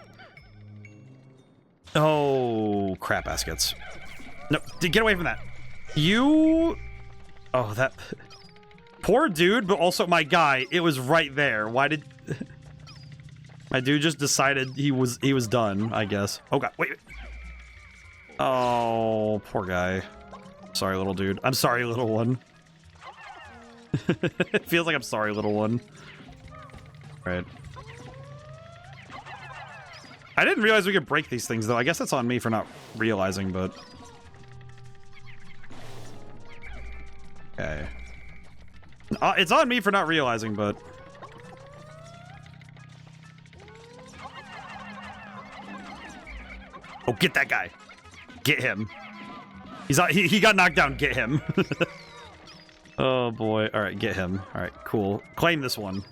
[SPEAKER 1] Oh, crap baskets. No, get away from that. You... Oh, that... Poor dude, but also my guy. It was right there. Why did... My dude just decided he was done, I guess. Oh, God, wait. Oh, poor guy. Sorry, little dude. I'm sorry, little one. It feels like I'm sorry, little one. Right. I didn't realize we could break these things, though. I guess that's on me for not realizing, but... Okay. It's on me for not realizing, but... Oh, get that guy. Get him. He got knocked down. Get him. Oh, boy. All right, get him. All right, cool. Claim this one.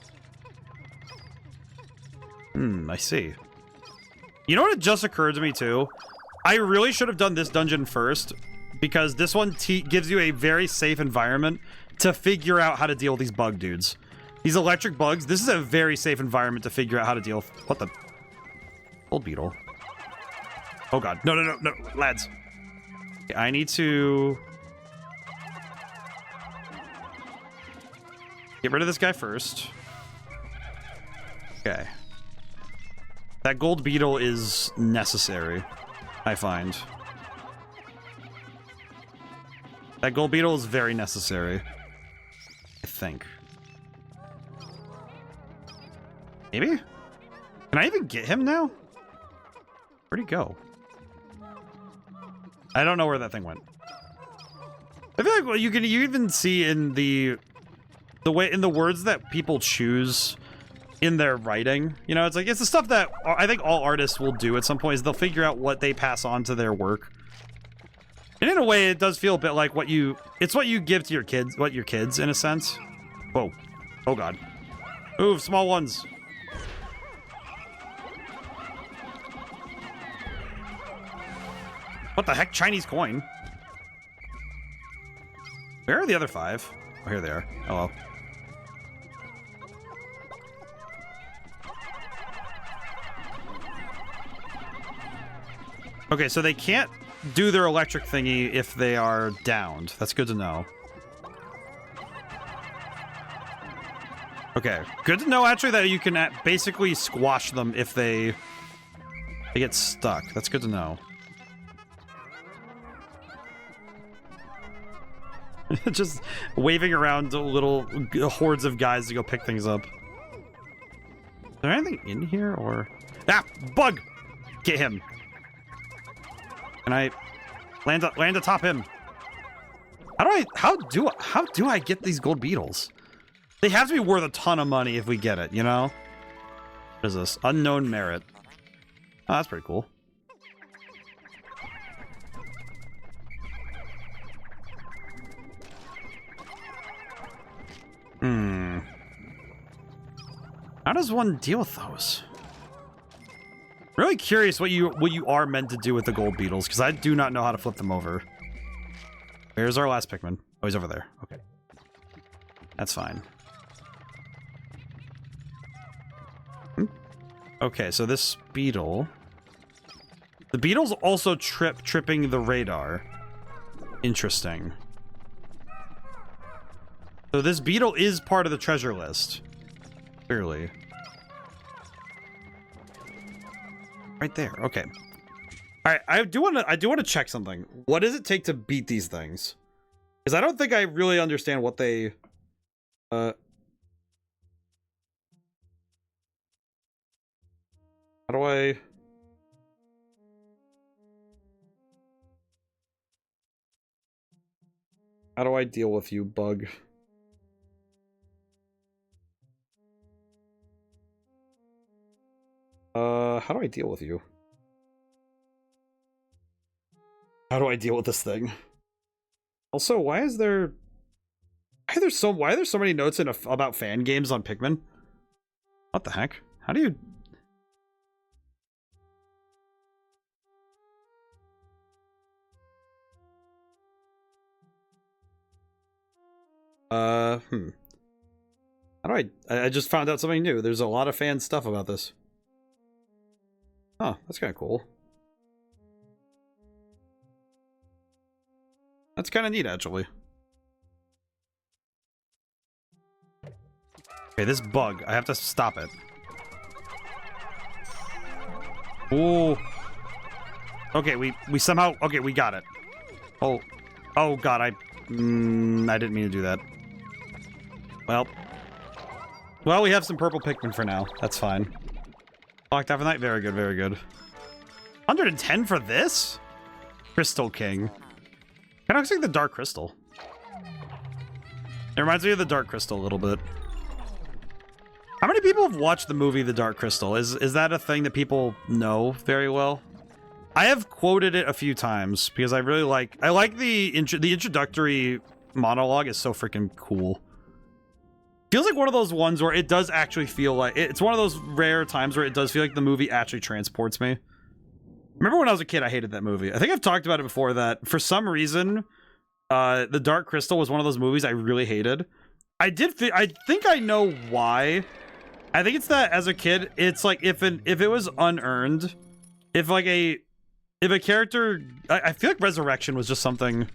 [SPEAKER 1] I see. You know what just occurred to me, too? I really should have done this dungeon first, because this one gives you a very safe environment to figure out how to deal with these bug dudes. These electric bugs, this is a very safe environment to figure out how to deal with... What the... Old beetle. Oh, God. No, no, no, no, lads. I need to... Get rid of this guy first. Okay. That gold beetle is necessary, I find. That gold beetle is very necessary. I think. Maybe? Can I even get him now? Where'd he go? I don't know where that thing went. I feel like well, you even see in the way in the words that people choose in their writing, you know, it's like it's the stuff that I think all artists will do at some point is they'll figure out what they pass on to their work. And in a way, it does feel a bit like it's what you give to your kids, in a sense. Whoa. Oh, God. Move, small ones. What the heck? Chinese coin? Where are the other 5? Oh, here they are. Hello. Okay, so they can't do their electric thingy if they are downed. That's good to know. Okay, good to know actually that you can basically squash them if they get stuck. That's good to know. Just waving around little hordes of guys to go pick things up. Is there anything in here or... Ah! Bug! Get him. Can I land atop him? How do I get these gold beetles? They have to be worth a ton of money if we get it, you know? What is this? Unknown merit. Oh, that's pretty cool. How does one deal with those? Really curious what you are meant to do with the gold beetles, because I do not know how to flip them over. Where's our last Pikmin? Oh, he's over there. Okay. That's fine. Okay, so this beetle... The beetle's also tripping the radar. Interesting. So this beetle is part of the treasure list. Clearly. Right there. Okay. All right. I do want to check something. What does it take to beat these things? Because I don't think I really understand what they. How do I? How do I deal with you, bug? How do I deal with you? How do I deal with this thing? Also, why are there so many notes about fan games on Pikmin? What the heck? How do you? How do I just found out something new. There's a lot of fan stuff about this. Oh, that's kind of cool. That's kind of neat, actually. Okay, this bug, I have to stop it. Ooh. Okay, we somehow, okay, we got it. Oh god, I didn't mean to do that. Well, we have some purple Pikmin for now. That's fine. Locked out for night. Very good, very good. 110 for this? Crystal King. Kind of looks like the Dark Crystal. It reminds me of the Dark Crystal a little bit. How many people have watched the movie The Dark Crystal? Is that a thing that people know very well? I have quoted it a few times because I really like the introductory monologue is so freaking cool. Feels like one of those ones where it does actually feel like it's one of those rare times where it does feel like the movie actually transports me. Remember when I was a kid, I hated that movie. I think I've talked about it before that for some reason, The Dark Crystal was one of those movies I really hated. I think I know why. I think it's that as a kid, it's like if it was unearned, if a character, I feel like Resurrection was just something.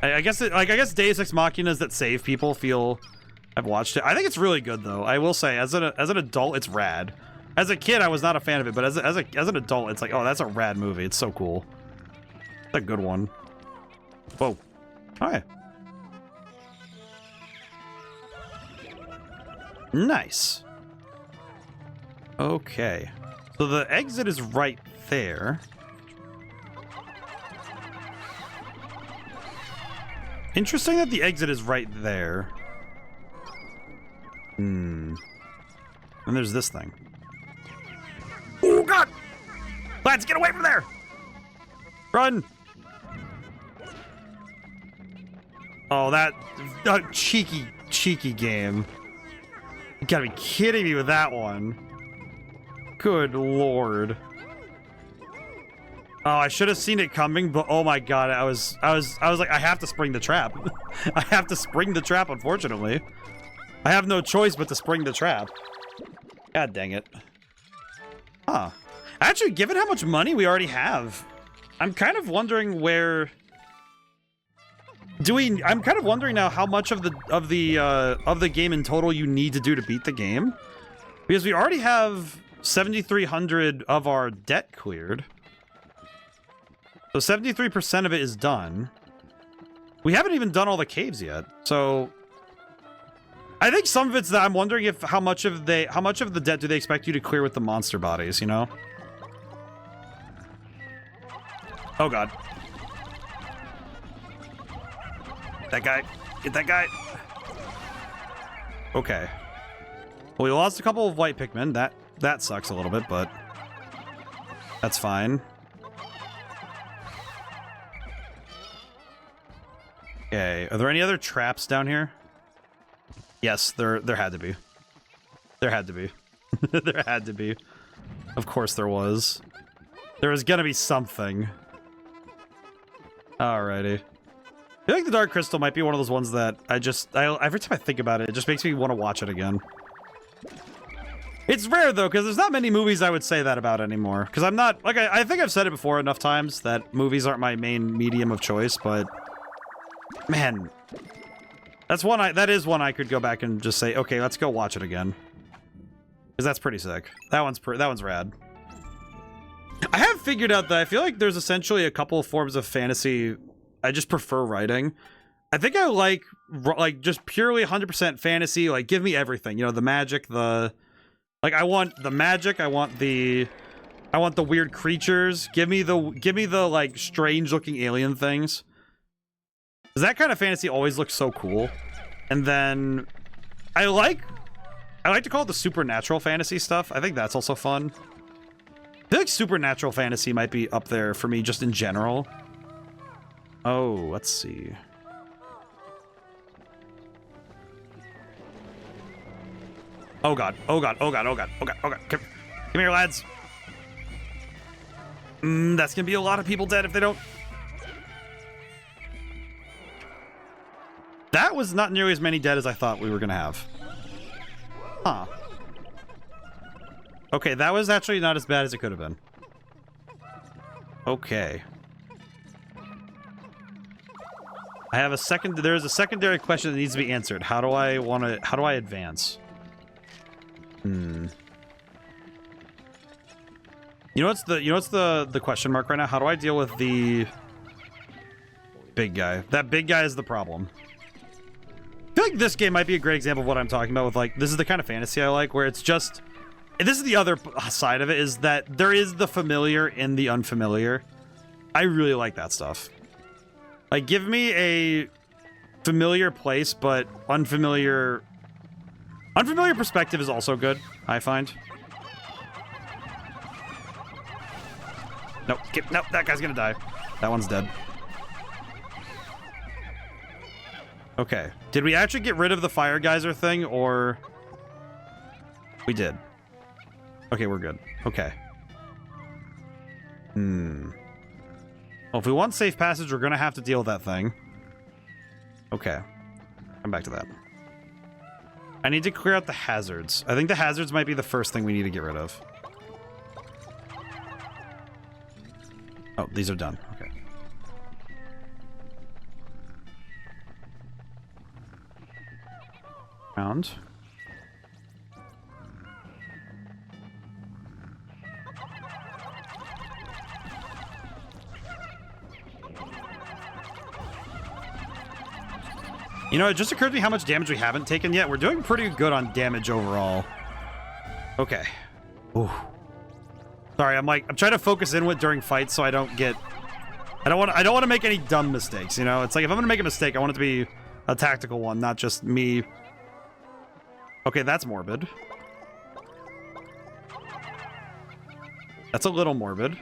[SPEAKER 1] I guess Deus Ex Machinas that save people feel. I've watched it. I think it's really good though. I will say, as an adult, it's rad. As a kid, I was not a fan of it, but as an adult, it's like, oh, that's a rad movie. It's so cool. It's a good one. Whoa. Hi. Nice. Okay. So the exit is right there. Interesting that the exit is right there. And there's this thing. Oh god! Lads, get away from there! Run! Oh, that cheeky game. You gotta be kidding me with that one. Good lord. Oh, I should have seen it coming, but oh my god, I was like, I have to spring the trap. I have to spring the trap, unfortunately. I have no choice but to spring the trap. God dang it. Huh. Actually, given how much money we already have, I'm kind of wondering where... I'm kind of wondering now how much of the game in total you need to do to beat the game. Because we already have 7,300 of our debt cleared. So 73% of it is done. We haven't even done all the caves yet. So I think some of it's that I'm wondering if how much of the debt do they expect you to clear with the monster bodies, you know? Oh god. That guy. Get that guy. Okay. Well, we lost a couple of white Pikmin. That sucks a little bit, but that's fine. Okay. Are there any other traps down here? Yes, there had to be. There had to be. There had to be. Of course there was. There was gonna be something. Alrighty. I feel like the Dark Crystal might be one of those ones that every time I think about it, it just makes me want to watch it again. It's rare though, because there's not many movies I would say that about anymore. Because I'm not like I think I've said it before enough times that movies aren't my main medium of choice, but man, that is one I could go back and just say, okay, let's go watch it again. Because that's pretty sick. That one's rad. I have figured out that I feel like there's essentially a couple of forms of fantasy I just prefer writing. I think I like just purely 100% fantasy. Like, give me everything. You know, the magic, like, I want the magic. I want the weird creatures. Give me the like strange looking alien things. 'Cause that kind of fantasy always looks so cool. And then I like to call it the supernatural fantasy stuff. I think that's also fun. I feel like supernatural fantasy might be up there for me just in general. Oh, let's see. Oh god, oh god, oh god, oh god, oh god, oh god. Come here, lads. That's gonna be a lot of people dead if they don't. That was not nearly as many dead as I thought we were gonna have. Huh. Okay, that was actually not as bad as it could have been. Okay. I have there's a secondary question that needs to be answered. How do I advance? You know what's the question mark right now? How do I deal with the big guy? That big guy is the problem. I feel like this game might be a great example of what I'm talking about with, like, this is the kind of fantasy I like, where it's just, and this is the other side of it, is that there is the familiar in the unfamiliar. I really like that stuff. Like, give me a familiar place, but unfamiliar perspective is also good, I find. Nope, nope, that guy's gonna die. That one's dead. Okay. Did we actually get rid of the fire geyser thing, or... We did. Okay, we're good. Okay. Well, if we want safe passage, we're gonna have to deal with that thing. Okay. Come back to that. I need to clear out the hazards. I think the hazards might be the first thing we need to get rid of. Oh, these are done. Okay. Round. You know, it just occurred to me how much damage we haven't taken yet. We're doing pretty good on damage overall. Okay. Ooh. Sorry, I'm trying to focus in with during fights so I don't want to make any dumb mistakes, you know? It's like if I'm going to make a mistake, I want it to be a tactical one, not just me. Okay, that's morbid. That's a little morbid.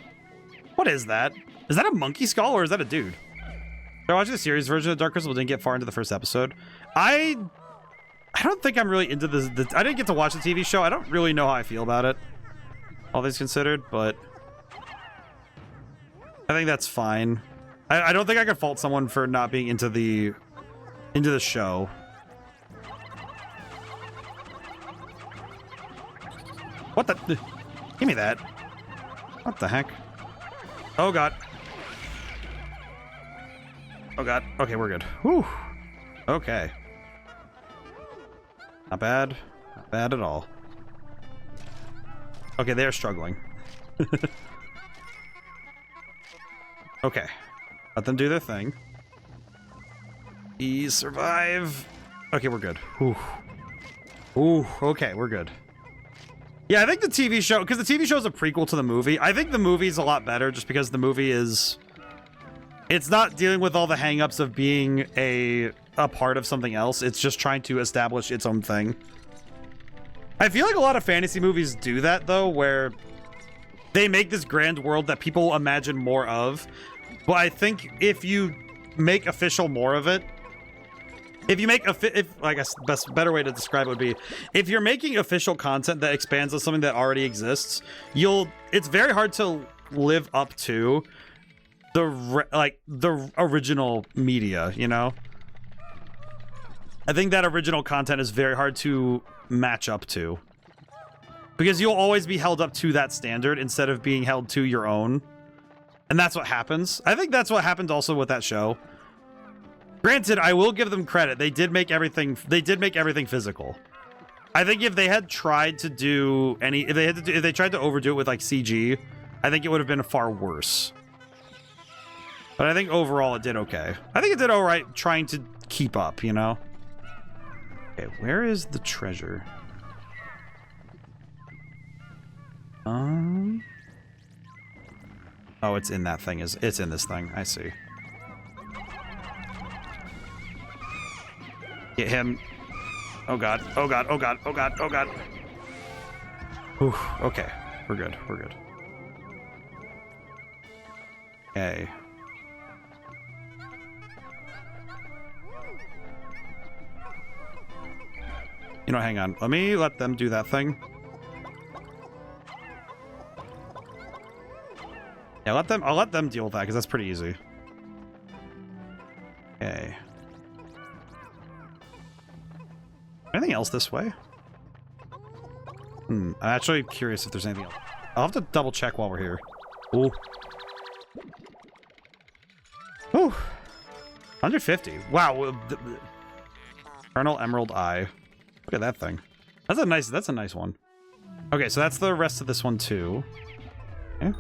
[SPEAKER 1] What is that? Is that a monkey skull or is that a dude? I watched the series version of Dark Crystal, didn't get far into the first episode. I don't think I'm really into this. I didn't get to watch the TV show. I don't really know how I feel about it, all things considered, but I think that's fine. I don't think I could fault someone for not being into the show. What the? Give me that. What the heck? Oh god. Oh god. Okay, we're good. Whew. Okay. Not bad. Not bad at all. Okay, they're struggling. Okay. Let them do their thing. Survive. Okay, we're good. Ooh. Ooh, okay, we're good. Yeah, I think the TV show, because the TV show is a prequel to the movie. I think the movie's a lot better just because the movie is... It's not dealing with all the hang-ups of being a part of something else. It's just trying to establish its own thing. I feel like a lot of fantasy movies do that, though, where they make this grand world that people imagine more of. But I think if you make official more of it, if you make I guess better way to describe it would be, if you're making official content that expands on something that already exists, it's very hard to live up to the original media, you know? I think that original content is very hard to match up to. Because you'll always be held up to that standard instead of being held to your own. And that's what happens. I think that's what happened also with that show. Granted, I will give them credit. They did make everything physical. I think if they had tried to do any, if they tried to overdo it with like CG, I think it would have been far worse. But I think overall it did okay. I think it did all right trying to keep up, you know? Okay, where is the treasure? Oh, it's in that thing. It's in this thing. I see. Get him. Oh god. Oh god. Oh god. Oh god. Oh god. Whew. Okay. We're good. We're good. Okay. You know, hang on. Let me let them do that thing. Yeah, I'll let them deal with that because that's pretty easy. Okay. Anything else this way? I'm actually curious if there's anything else. I'll have to double check while we're here. Ooh. Ooh. 150. Wow. Eternal Emerald Eye. Look at that thing. That's a nice one. Okay, so that's the rest of this one too. Okay.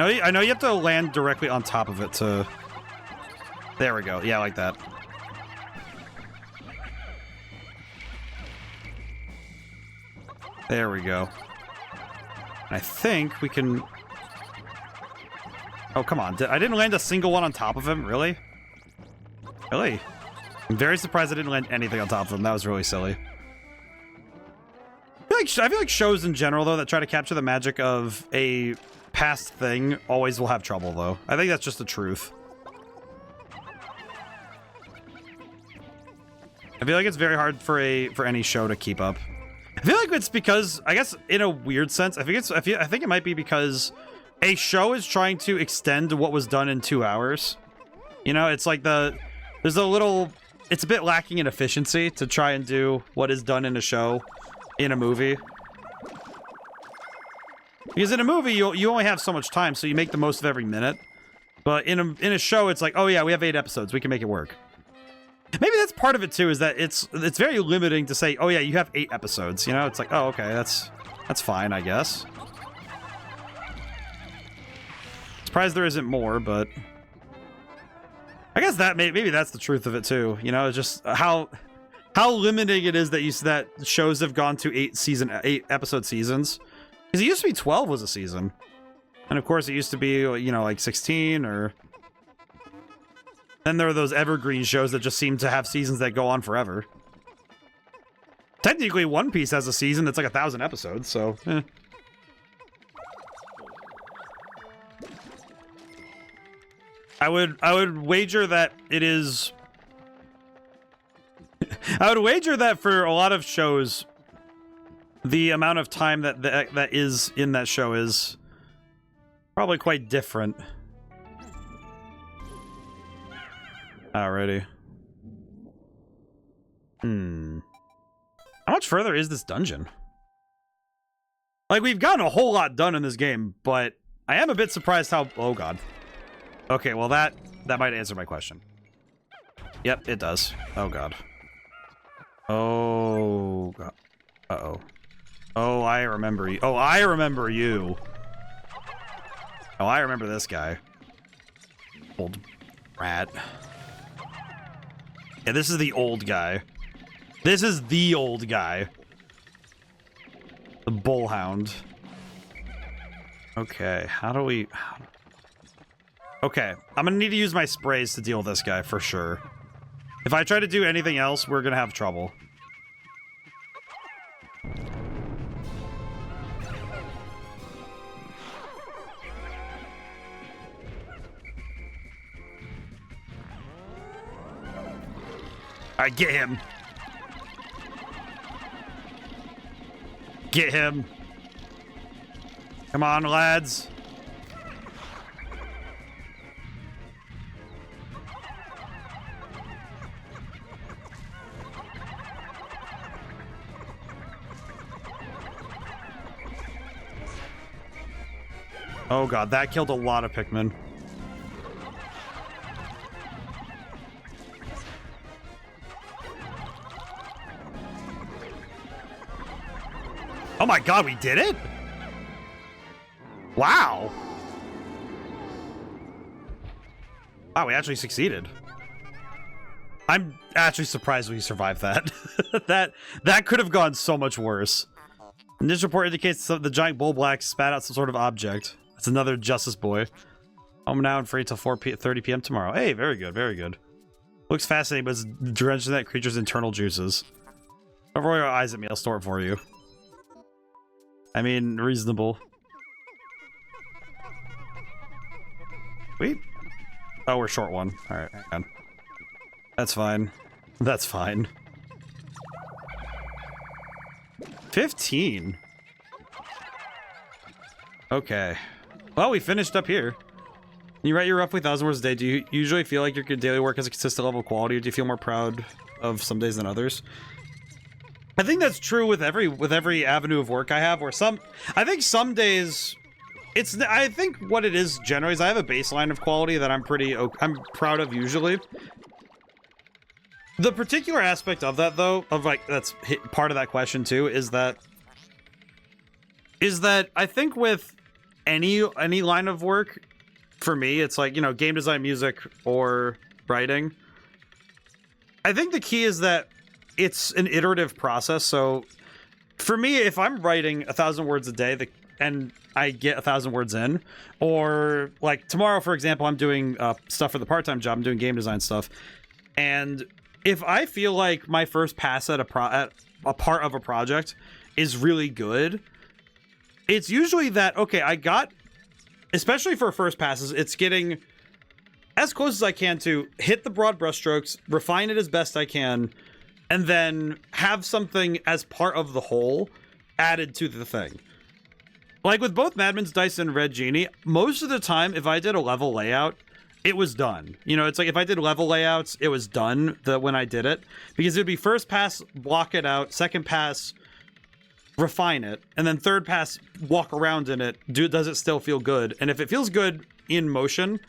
[SPEAKER 1] I know you have to land directly on top of it to... There we go. Yeah, like that. There we go. I think we can... Oh, come on. I didn't land a single one on top of him? Really? Really? I'm very surprised I didn't land anything on top of him. That was really silly. I feel like shows in general, though, that try to capture the magic of a past thing always will have trouble, though. I think that's just the truth. I feel like it's very hard for any show to keep up. I feel like it's because, I guess, in a weird sense, I think it might be because a show is trying to extend what was done in 2 hours. You know, it's like it's a bit lacking in efficiency to try and do what is done in a show in a movie. Because in a movie, you only have so much time, so you make the most of every minute. But in a show, it's like, oh yeah, we have 8 episodes, we can make it work. Maybe that's part of it too, is that it's very limiting to say, oh yeah, you have 8 episodes, you know? It's like, oh, okay, that's fine, I guess. Surprised there isn't more, but I guess that maybe that's the truth of it too, you know? It's just how limiting it is that shows have gone to 8 episode seasons. Because it used to be 12 was a season. And of course it used to be, you know, like 16 or... Then there are those evergreen shows that just seem to have seasons that go on forever. Technically, One Piece has a season that's like 1,000 episodes, so... I would wager that it is... I would wager that for a lot of shows, the amount of time that is in that show is probably quite different. Alrighty. How much further is this dungeon? Like, we've gotten a whole lot done in this game, but I am a bit surprised how... Oh, God. Okay, well, that might answer my question. Yep, it does. Oh, God. Oh, God. Uh-oh. Oh, I remember you. Oh, I remember you. Oh, I remember this guy. Old rat. Yeah, this is the old guy. This is the old guy. The bullhound. Okay, how do we... Okay, I'm gonna need to use my sprays to deal with this guy for sure. If I try to do anything else, we're gonna have trouble. Alright, get him. Get him. Come on, lads. Oh god, that killed a lot of Pikmin. Oh my god, we did it? Wow. Wow, we actually succeeded. I'm actually surprised we survived that. that could have gone so much worse. And this report indicates that the giant bull black spat out some sort of object. That's another Justice Boy. Home now and free till 4:30 p.m. tomorrow. Hey, very good, very good. Looks fascinating, but it's drenched in that creature's internal juices. Don't roll your eyes at me, I'll store it for you. I mean, reasonable. Wait. Oh, we're short one. Alright, hang on. That's fine. That's fine. 15. Okay. Well, we finished up here. You write your roughly 1,000 words a day. Do you usually feel like your daily work has a consistent level of quality, or do you feel more proud of some days than others? I think that's true with every avenue of work I have, where I think some days I think what it is generally is I have a baseline of quality that I'm proud of usually. The particular aspect of that, though, of like that's part of that question too, is that I think with any line of work, for me, it's like, you know, game design, music, or writing. I think the key is that it's an iterative process. So for me, if I'm writing 1,000 words a day and I get 1,000 words in, or like tomorrow, for example, I'm doing stuff for the part-time job, I'm doing game design stuff, and if I feel like my first pass at a part of a project is really good, it's usually that, okay, I got, especially for first passes, it's getting as close as I can to hit the broad brushstrokes, refine it as best I can, and then have something as part of the whole added to the thing. Like with both Madman's Dice and Red Genie, most of the time, if I did a level layout, it was done. You know, it's like if I did level layouts, it was done when I did it. Because it would be first pass, block it out, second pass, refine it, and then third pass, walk around in it. Does it still feel good? And if it feels good in motion,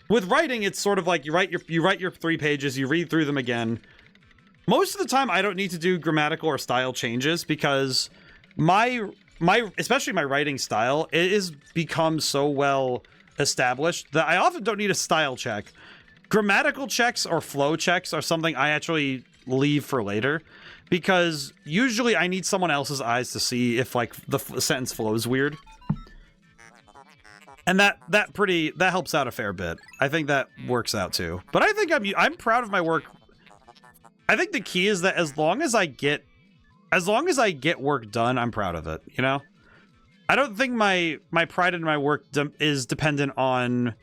[SPEAKER 1] with writing, it's sort of like you write your 3 pages, you read through them again. Most of the time, I don't need to do grammatical or style changes because especially my writing style, it has become so well established that I often don't need a style check. Grammatical checks or flow checks are something I actually leave for later, because usually I need someone else's eyes to see if like the sentence flows weird. And that helps out a fair bit. I think that works out too. But I think I'm proud of my work. I think the key is that as long as I get work done, I'm proud of it, you know? I don't think my pride in my work is dependent on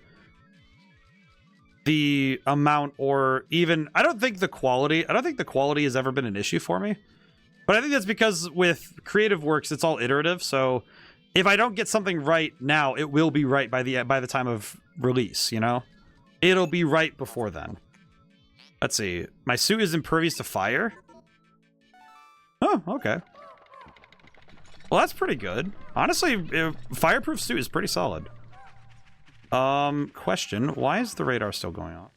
[SPEAKER 1] the amount or even, I don't think the quality has ever been an issue for me. But I think that's because with creative works, it's all iterative. So if I don't get something right now, it will be right by the time of release, you know? It'll be right before then. Let's see. My suit is impervious to fire. Oh, okay. Well, that's pretty good. Honestly, fireproof suit is pretty solid. Question. Why is the radar still going on?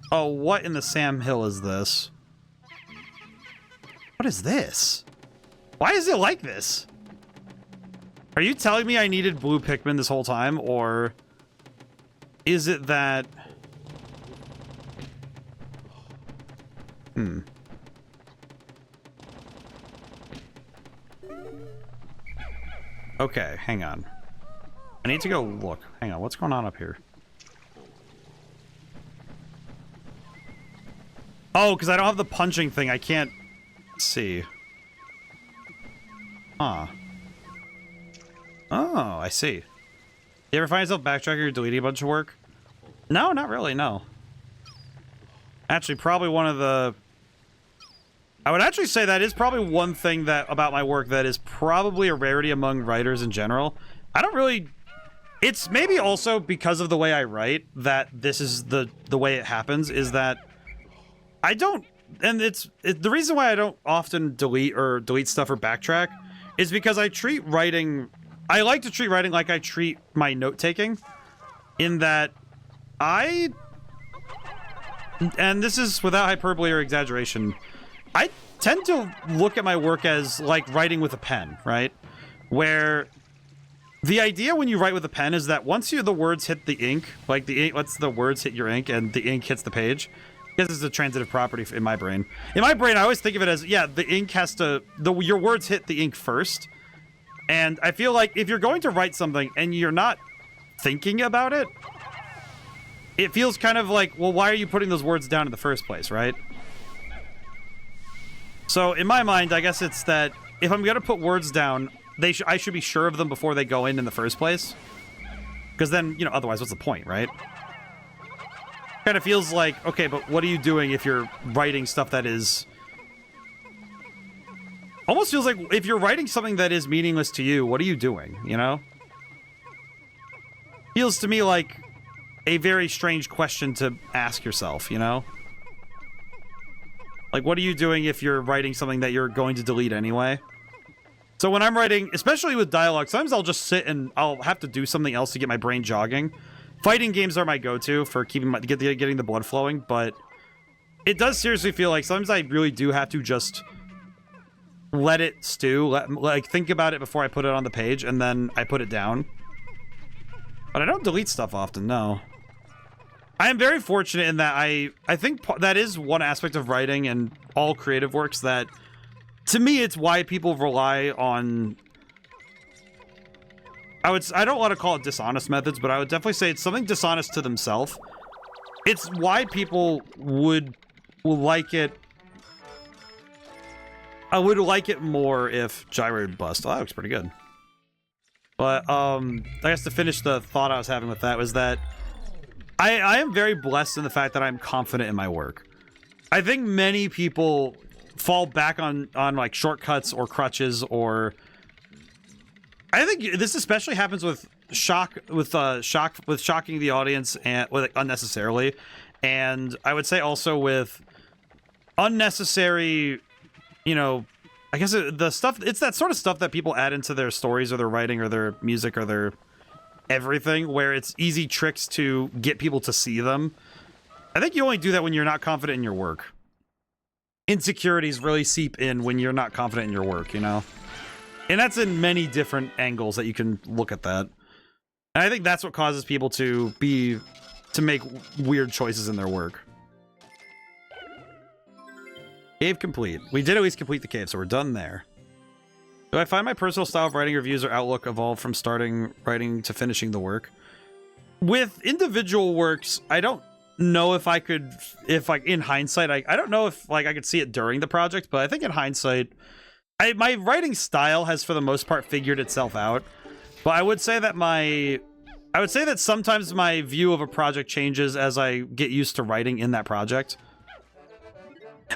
[SPEAKER 1] Oh, what in the Sam Hill is this? What is this? Why is it like this? Are you telling me I needed blue Pikmin this whole time, or is it that... Okay, hang on. I need to go look. Hang on, what's going on up here? Oh, because I don't have the punching thing. I can't see. Huh. Oh, I see. You ever find yourself backtracking or deleting a bunch of work? No, not really, no. Actually, probably one of the I would actually say that is probably one thing that about my work that is probably a rarity among writers in general. I don't really... It's maybe also because of the way I write that this is the way it happens, is that I don't... And the reason why I don't often delete stuff or backtrack is because I treat writing... I like to treat writing like I treat my note-taking, in that and this is without hyperbole or exaggeration, I tend to look at my work as like writing with a pen, right? Where the idea when you write with a pen is that once the words hit the ink, like the ink, once the words hit your ink and the ink hits the page, this is a transitive property in my brain. In my brain, I always think of it as, yeah, the ink has to, your words hit the ink first. And I feel like if you're going to write something and you're not thinking about it, it feels kind of like, well, why are you putting those words down in the first place, right? So in my mind, I guess it's that if I'm going to put words down, I should be sure of them before they go in the first place. Because then, you know, otherwise, what's the point, right? Kind of feels like, okay, but what are you doing if you're writing stuff that is... Almost feels like if you're writing something that is meaningless to you, what are you doing, you know? Feels to me like a very strange question to ask yourself, you know? Like, what are you doing if you're writing something that you're going to delete anyway? So when I'm writing, especially with dialogue, sometimes I'll just sit and I'll have to do something else to get my brain jogging. Fighting games are my go-to for getting the blood flowing, but it does seriously feel like sometimes I really do have to just let it stew, like think about it before I put it on the page, and then I put it down. But I don't delete stuff often, no. I am very fortunate in that I think that is one aspect of writing and all creative works that, to me, it's why people rely on... I don't want to call it dishonest methods, but I would definitely say it's something dishonest to themselves. It's why people will like it. I would like it more if gyrated bust. Oh, that looks pretty good. But, I guess to finish the thought I was having with that was that I am very blessed in the fact that I'm confident in my work. I think many people fall back on like shortcuts or crutches, or I think this especially happens with shocking the audience and unnecessarily, and I would say also with unnecessary, you know, I guess it's that sort of stuff that people add into their stories or their writing or their music or their everything, where it's easy tricks to get people to see them. I think you only do that when you're not confident in your work. Insecurities really seep in when you're not confident in your work, you know? And that's in many different angles that you can look at that. And I think that's what causes people to make weird choices in their work. Cave complete. We did at least complete the cave, so we're done there. Do I find my personal style of writing reviews or outlook evolve from starting writing to finishing the work? With individual works, I don't know if I could, in hindsight, I don't know if I could see it during the project, but I think in hindsight, my writing style has for the most part figured itself out. But I would say that sometimes my view of a project changes as I get used to writing in that project.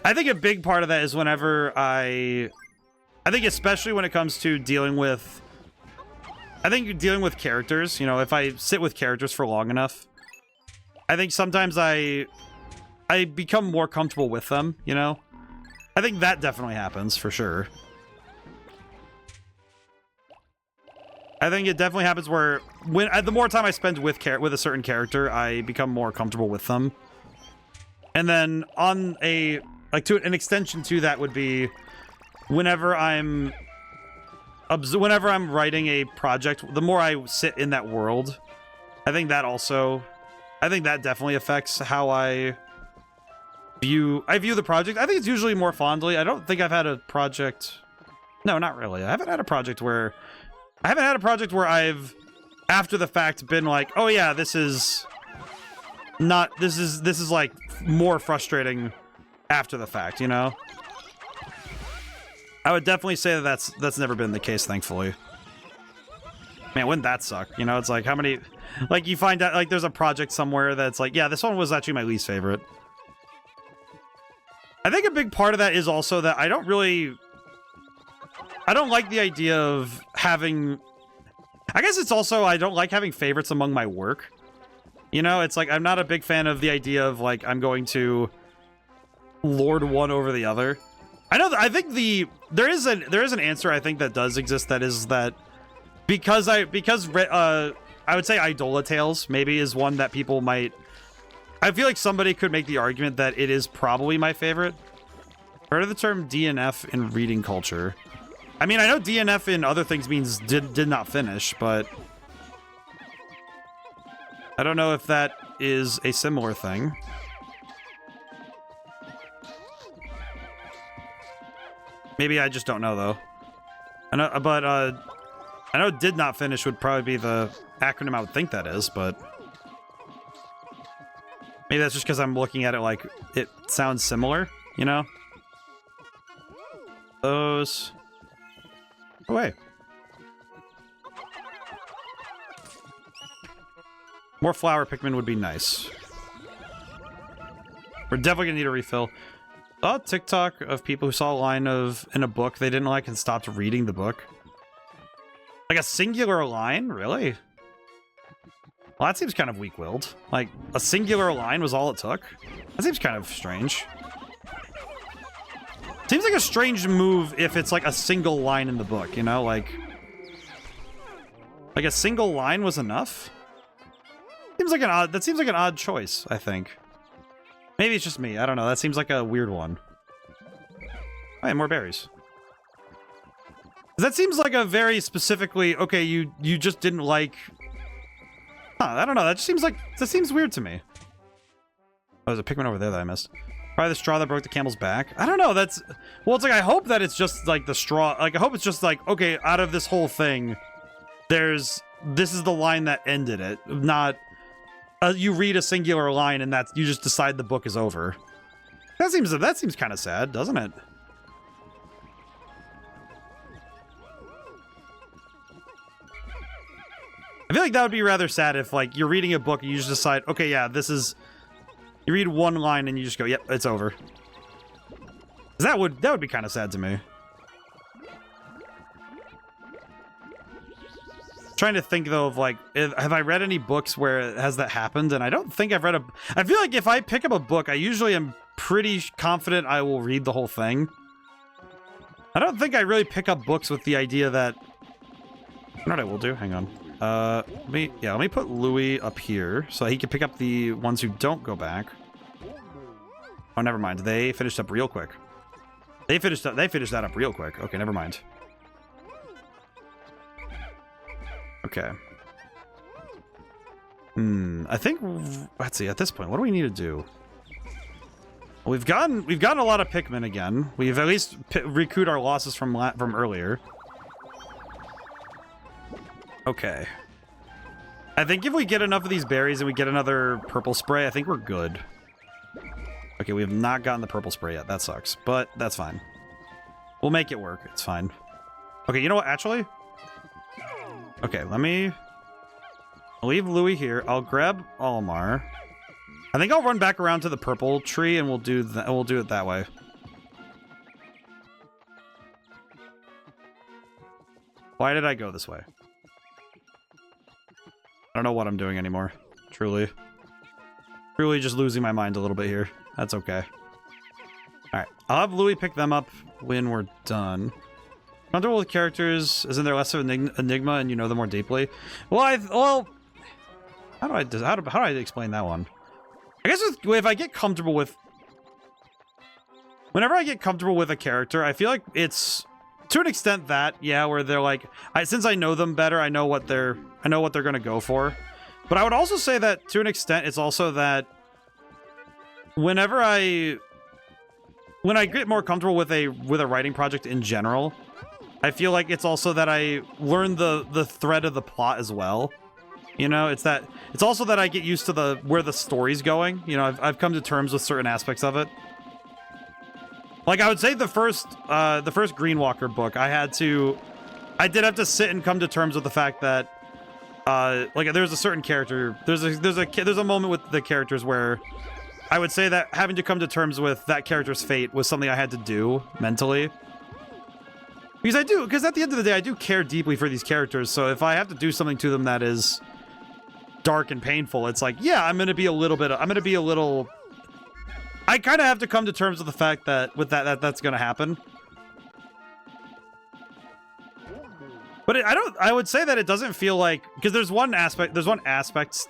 [SPEAKER 1] I think a big part of that is whenever I think especially when it comes to dealing with characters, you know, if I sit with characters for long enough, I think sometimes I become more comfortable with them, you know? I think that definitely happens, for sure. I think it definitely happens where the more time I spend with a certain character, I become more comfortable with them. And then on an extension to that would be whenever I'm writing a project, the more I sit in that world, I think that definitely affects how I view the project. I think it's usually more fondly. I don't think I've had a project. No, not really. I haven't had a project where I've, after the fact, been like, oh yeah, this is like more frustrating after the fact, you know? I would definitely say that that's never been the case, thankfully. Man, wouldn't that suck? You know, it's like how many, like you find out like there's a project somewhere that's like, yeah, this one was actually my least favorite. I think a big part of that is also that I don't like the idea of having... I guess it's also I don't like having favorites among my work. You know, it's like I'm not a big fan of the idea of like I'm going to lord one over the other. I think there is an answer I think that does exist, that is that because I would say Eidola Tales maybe is one that people might... I feel like somebody could make the argument that it is probably my favorite. Heard of the term DNF in reading culture? I mean, I know DNF in other things means did not finish, but I don't know if that is a similar thing. Maybe I just don't know, though. I know, but I know did not finish would probably be the acronym I would think that is, but maybe that's just because I'm looking at it like it sounds similar, you know? Those... away. More flower Pikmin would be nice. We're definitely gonna need a refill. Saw a TikTok of people who saw a line in a book they didn't like and stopped reading the book. Like a singular line? Really? Well, that seems kind of weak-willed. Like, a singular line was all it took? That seems kind of strange. Seems like a strange move if it's like a single line in the book, you know? Like a single line was enough? Seems like that seems like an odd choice, I think. Maybe it's just me. I don't know. That seems like a weird one. Oh, yeah, more berries. That seems like a very specifically, okay, you just didn't like... Huh, I don't know. That seems weird to me. Oh, there's a Pikmin over there that I missed. Probably the straw that broke the camel's back. I don't know. That's... Well, it's like, I hope that it's just like the straw. Like, I hope it's just like, okay, out of this whole thing, this is the line that ended it. Not... you read a singular line and you just decide the book is over. That seems kind of sad, doesn't it? I feel like that would be rather sad if, like, you're reading a book and you just decide, okay, yeah, this is... You read one line and you just go, yep, it's over. That would be kind of sad to me. Trying to think, though, of, like, have I read any books where has that happened? And I don't think I've read a... I feel like if I pick up a book, I usually am pretty confident I will read the whole thing. I don't think I really pick up books with the idea that... You know what I will do? Hang on. Let me put Louis up here so he can pick up the ones who don't go back. Oh, never mind. They finished up real quick. They finished that up real quick. Okay, never mind. Okay. I think, let's see, at this point, what do we need to do? We've gotten a lot of Pikmin again. We've at least recouped our losses from earlier. Okay. I think if we get enough of these berries and we get another purple spray, I think we're good. Okay, we have not gotten the purple spray yet. That sucks, but that's fine. We'll make it work. It's fine. Okay, you know what, actually? Okay, I'll leave Louis here. I'll grab Olimar. I think I'll run back around to the purple tree and we'll do it that way. Why did I go this way? I don't know what I'm doing anymore. Truly just losing my mind a little bit here. That's okay. Alright, I'll have Louis pick them up when we're done. Comfortable with characters, isn't there less of an enigma and you know them more deeply? Well, how do I explain that one? I guess if I get comfortable with... Whenever I get comfortable with a character, I feel like it's... To an extent that, yeah, where they're like... since I know them better, I know what they're gonna go for. But I would also say that, to an extent, it's also that... When I get more comfortable with a writing project in general, I feel like it's also that I learn the thread of the plot as well. You know, it's also that I get used to where the story's going. You know, I've come to terms with certain aspects of it. Like, I would say the first Greenwalker book, I did have to sit and come to terms with the fact that, like, there's a certain character, there's a moment with the characters where I would say that having to come to terms with that character's fate was something I had to do mentally. Because at the end of the day, I do care deeply for these characters, so if I have to do something to them that is dark and painful, it's like, yeah, I'm gonna be a little... I kind of have to come to terms with the fact that that's gonna happen. But I would say that it doesn't feel like, because there's one aspect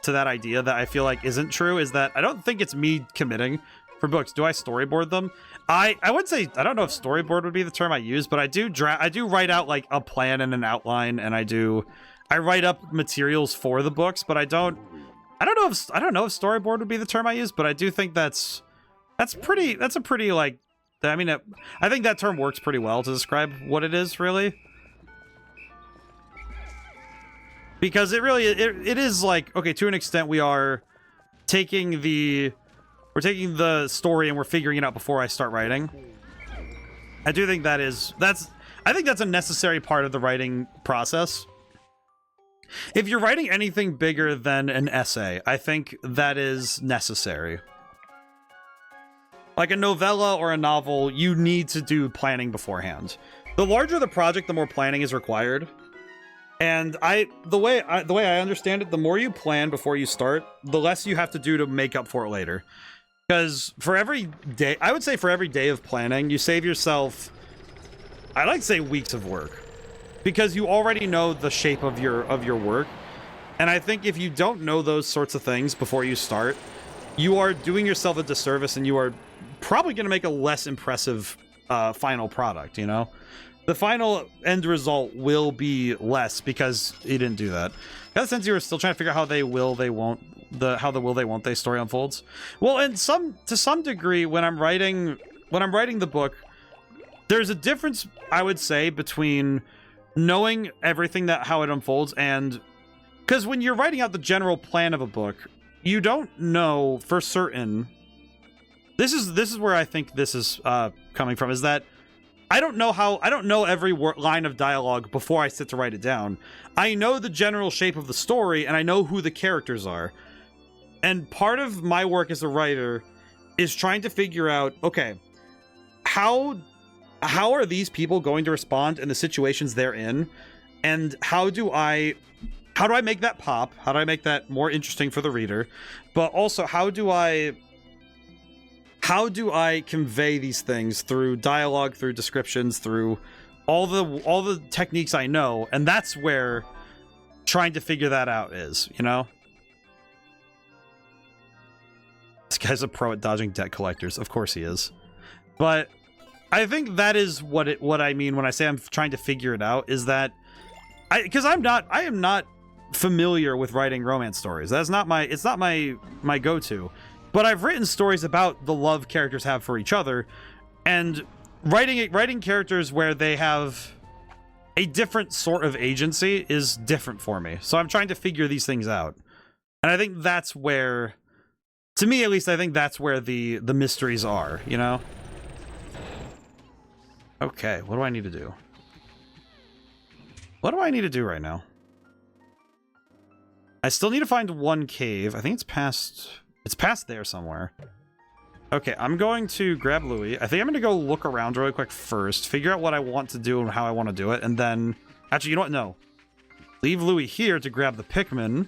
[SPEAKER 1] to that idea that I feel like isn't true, is that I don't think it's me committing for books. Do I storyboard them? I would say, I don't know if storyboard would be the term I use, but I do write out like a plan and an outline, and I write up materials for the books, but I don't know if storyboard would be the term I use, but I do think that's a pretty like, I mean, I think that term works pretty well to describe what it is, really. Because it really, it is like, okay, to an extent we're taking the story and we're figuring it out before I start writing. I do think I think that's a necessary part of the writing process. If you're writing anything bigger than an essay, I think that is necessary. Like a novella or a novel, you need to do planning beforehand. The larger the project, the more planning is required. And the way I understand it, the more you plan before you start, the less you have to do to make up for it later. Because for every day, I would say for every day of planning, you save yourself, I like to say, weeks of work. Because you already know the shape of your work. And I think if you don't know those sorts of things before you start, you are doing yourself a disservice, and you are probably going to make a less impressive final product, you know? The final end result will be less because you didn't do that. Got the sense you were still trying to figure out how the will they won't they story unfolds. Well, and to some degree, when I'm writing the book, there's a difference, I would say, between knowing everything how it unfolds, and because when you're writing out the general plan of a book, you don't know for certain. This is where I think this is coming from, is that I don't know every line of dialogue before I sit to write it down. I know the general shape of the story, and I know who the characters are. And part of my work as a writer is trying to figure out, okay, how are these people going to respond in the situations they're in? And how do I make that pop? How do I make that more interesting for the reader? But also, how do I convey these things through dialogue, through descriptions, through all the techniques I know? And that's where trying to figure that out is, you know? This guy's a pro at dodging debt collectors. Of course he is. But I think that is what I mean when I say I'm trying to figure it out, is that I am not familiar with writing romance stories. It's not my go-to. But I've written stories about the love characters have for each other, and writing characters where they have a different sort of agency is different for me. So I'm trying to figure these things out. And I think that's where, to me at least, I think that's where the mysteries are, you know? Okay, what do I need to do? What do I need to do right now? I still need to find one cave. I think it's past there somewhere. Okay, I'm going to grab Louis. I think I'm going to go look around really quick first, figure out what I want to do and how I want to do it, and then... Actually, you know what? No. Leave Louis here to grab the Pikmin.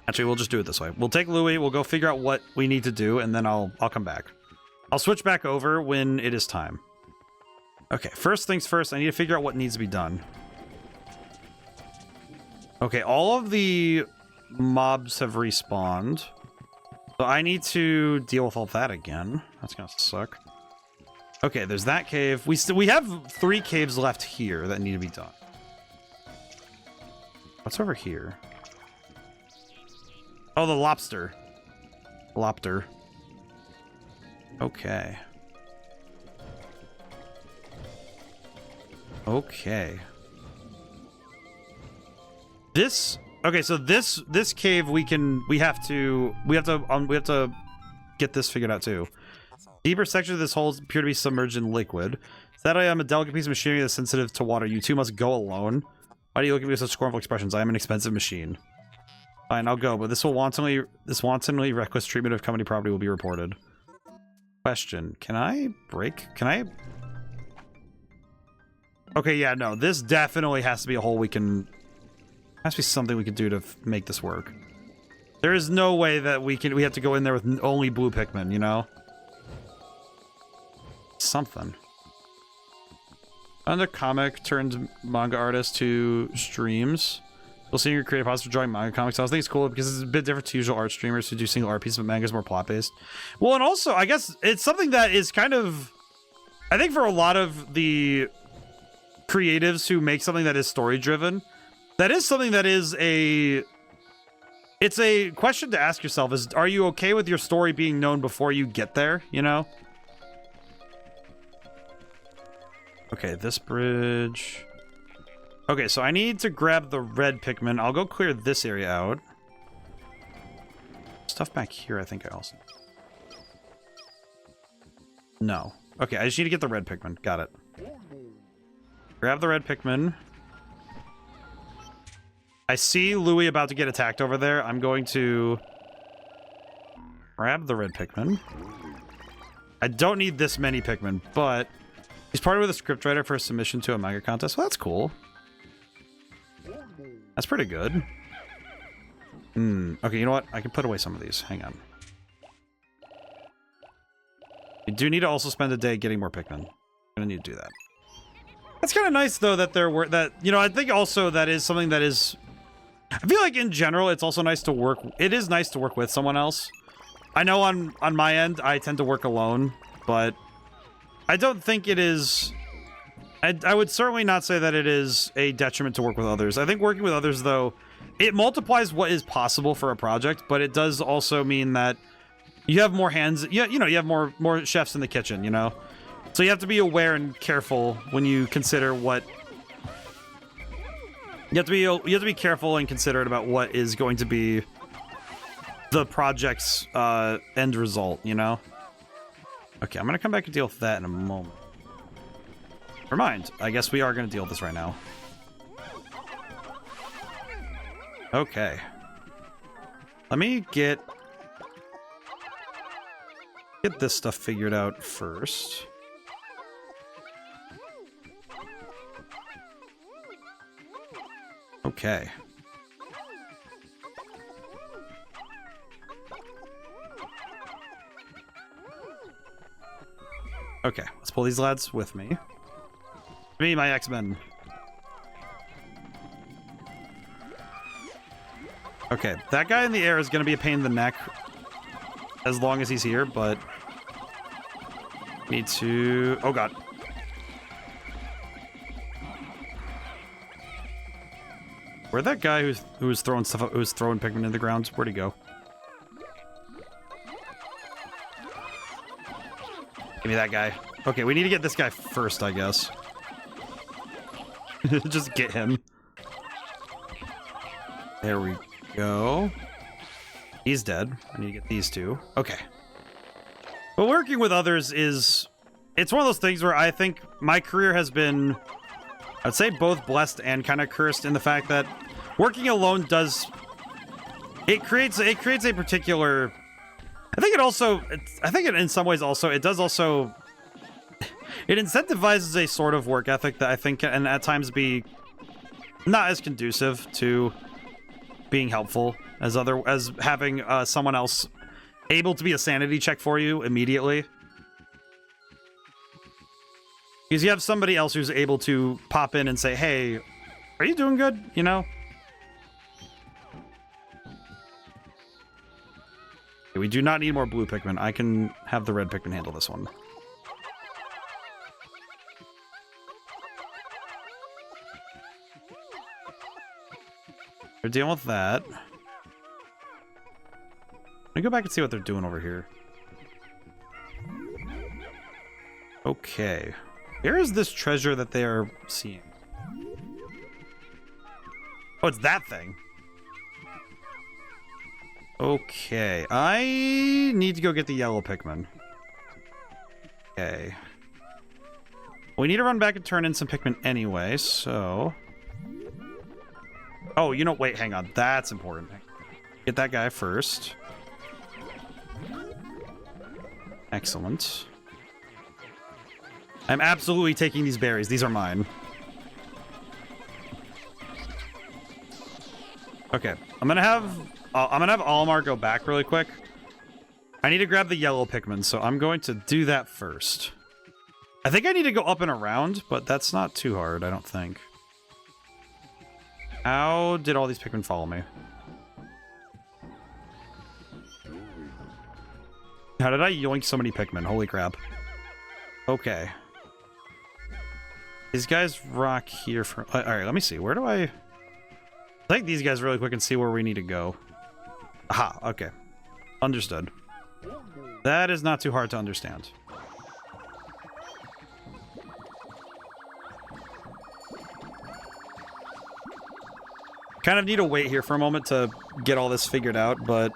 [SPEAKER 1] Actually, we'll just do it this way. We'll take Louis, we'll go figure out what we need to do, and then I'll come back. I'll switch back over when it is time. Okay, first things first, I need to figure out what needs to be done. Okay, all of the mobs have respawned. So I need to deal with all that again. That's gonna suck. Okay, there's that cave. We have 3 caves left here that need to be done. What's over here? Oh, the lobster. Lobster. Okay. Okay. Okay, so this cave we have to get this figured out too. Deeper sections of this hole appear to be submerged in liquid. That I am a delicate piece of machinery that's sensitive to water. You two must go alone. Why do you look at me with such scornful expressions? I am an expensive machine. Fine, I'll go, but this wantonly reckless treatment of company property will be reported. Question, can I break? Can I? Okay, yeah, no, this definitely has to be a hole we can... Has to be something we can do to make this work. There is no way that we have to go in there with only blue Pikmin, you know? Something. Under comic turned manga artist to streams. You'll see your creative process for drawing manga comics. I think it's cool because it's a bit different to usual art streamers who do single art pieces, but manga is more plot-based. Well, and also, I guess it's something that is kind of... I think for a lot of the creatives who make something that is story-driven, that is something that is a... It's a question to ask yourself is, are you okay with your story being known before you get there, you know? Okay, this bridge... Okay, so I need to grab the red Pikmin. I'll go clear this area out. Stuff back here, I think I also... No. Okay, I just need to get the red Pikmin. Got it. Grab the red Pikmin. I see Louis about to get attacked over there. I'm going to... grab the red Pikmin. I don't need this many Pikmin, but... He's partnered with a scriptwriter for a submission to a manga contest. Well, that's cool. That's pretty good. Okay, you know what? I can put away some of these. Hang on. You do need to also spend a day getting more Pikmin. I'm gonna need to do that. That's kind of nice, though, that there were... that, you know, I think also that is something that is... I feel like, in general, it's also nice to work... It is nice to work with someone else. I know on my end, I tend to work alone, but... I don't think it is... I would certainly not say that it is a detriment to work with others. I think working with others, though, it multiplies what is possible for a project, but it does also mean that you have more hands. Yeah, you know, you have more chefs in the kitchen, you know? So you have to be aware and careful when you consider what... You have to be careful and considerate about what is going to be the project's end result, you know? Okay, I'm gonna come back and deal with that in a moment. Never mind. I guess we are gonna deal with this right now. Okay. Let me get this stuff figured out first. Okay. Okay, let's pull these lads with me. Me, my X-Men. Okay, that guy in the air is going to be a pain in the neck as long as he's here, but... Need to... Oh, God. Where'd that guy who was throwing stuff up, who was throwing Pikmin in the ground? Where'd he go? Give me that guy. Okay, we need to get this guy first, I guess. Just get him. There we go. He's dead. I need to get these two. Okay. But working with others is... It's one of those things where I think my career has been... I'd say both blessed and kind of cursed in the fact that working alone does... It creates a particular... I think it also... I think in some ways also... It does also... It incentivizes a sort of work ethic that I think can at times be not as conducive to being helpful as having someone else able to be a sanity check for you immediately. Because you have somebody else who's able to pop in and say, hey, are you doing good? You know? Okay, we do not need more blue Pikmin. I can have the red Pikmin handle this one. They're dealing with that. Let me go back and see what they're doing over here. Okay. Where is this treasure that they are seeing? Oh, it's that thing. Okay. I need to go get the yellow Pikmin. Okay. We need to run back and turn in some Pikmin anyway, so... Oh, you know, wait, hang on. That's important. Get that guy first. Excellent. I'm absolutely taking these berries. These are mine. Okay, I'm gonna have Olimar go back really quick. I need to grab the yellow Pikmin, so I'm going to do that first. I think I need to go up and around, but that's not too hard, I don't think. How did all these Pikmin follow me? How did I yoink so many Pikmin? Holy crap. Okay. These guys rock here for... Alright, let me see. Where do I... take these guys really quick and see where we need to go. Aha, okay. Understood. That is not too hard to understand. Kind of need to wait here for a moment to get all this figured out, but...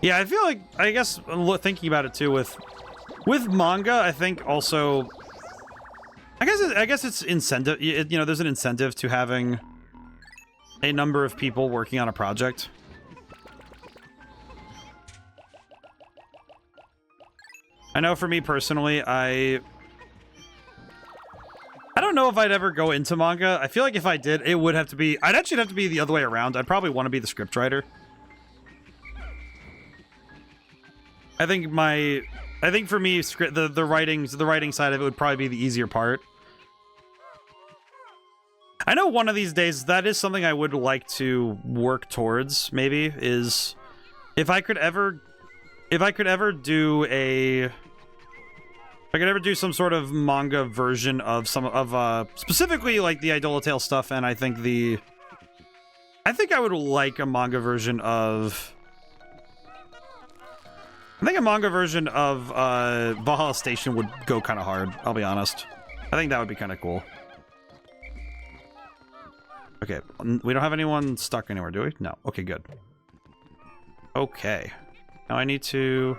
[SPEAKER 1] yeah, I feel like, I guess, thinking about it too, with manga, I think also... I guess it's incentive, you know, there's an incentive to having a number of people working on a project. I know for me personally, I don't know if I'd ever go into manga. I feel like if I did, it would have to be... I'd actually have to be the other way around. I'd probably want to be the scriptwriter. I think for me, the writing side of it would probably be the easier part. I know one of these days that is something I would like to work towards, maybe, is if I could ever do some sort of manga version of specifically like the Eidola Tale stuff, and I think I would like a manga version of Valhalla Station would go kind of hard, I'll be honest. I think that would be kind of cool. Okay, we don't have anyone stuck anywhere, do we? No. Okay, good. Okay. Now I need to...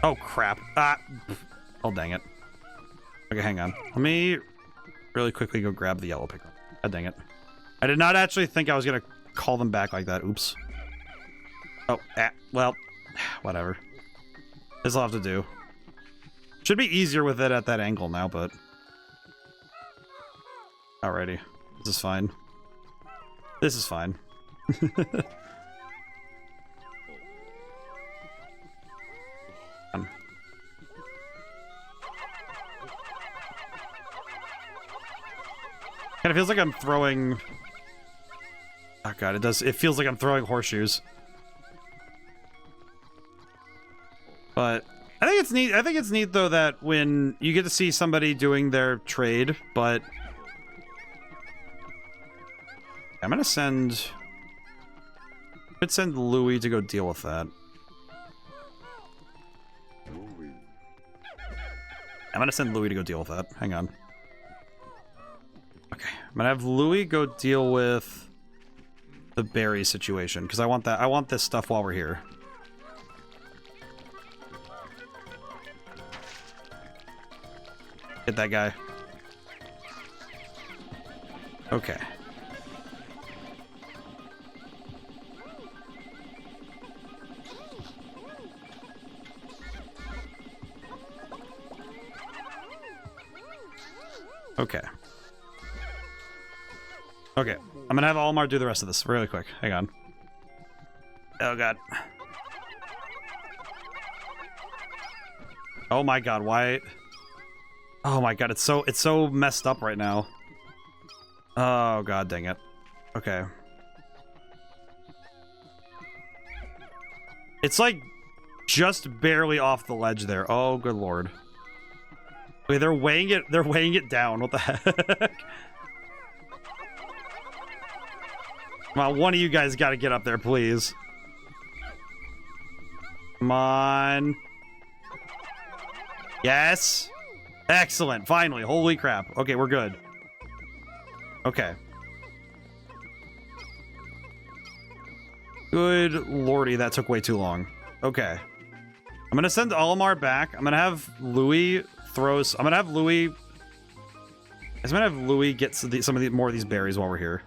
[SPEAKER 1] oh, crap. Ah! Oh, dang it. Okay, hang on. Let me really quickly go grab the yellow Pikmin. Ah, dang it. I did not actually think I was gonna call them back like that. Oops. Oh, well, whatever. This'll have to do. Should be easier with it at that angle now, but... alrighty. This is fine. This is fine. Kind of feels like I'm throwing... oh god, it does. It feels like I'm throwing horseshoes. But I think it's neat. I think it's neat though that when you get to see somebody doing their trade, but I'm gonna send... let's send Louis to go deal with that. I'm gonna send Louis to go deal with that. Hang on. Okay, I'm gonna have Louis go deal with the berry situation because I want that. I want this stuff while we're here. Get that guy. Okay. Okay. Okay. I'm gonna have Olimar do the rest of this really quick. Hang on. Oh god. Oh my god, why? Oh my god, it's so messed up right now. Oh god, dang it. Okay. It's like just barely off the ledge there. Oh good lord. Wait, they're weighing it down. What the heck? Well, one of you guys got to get up there, please. Come on. Yes. Excellent. Finally. Holy crap. Okay, we're good. Okay. Good lordy, that took way too long. Okay. I'm gonna send Olimar back. I'm gonna have Louis throws. I'm gonna have Louis get some of the more of these berries while we're here.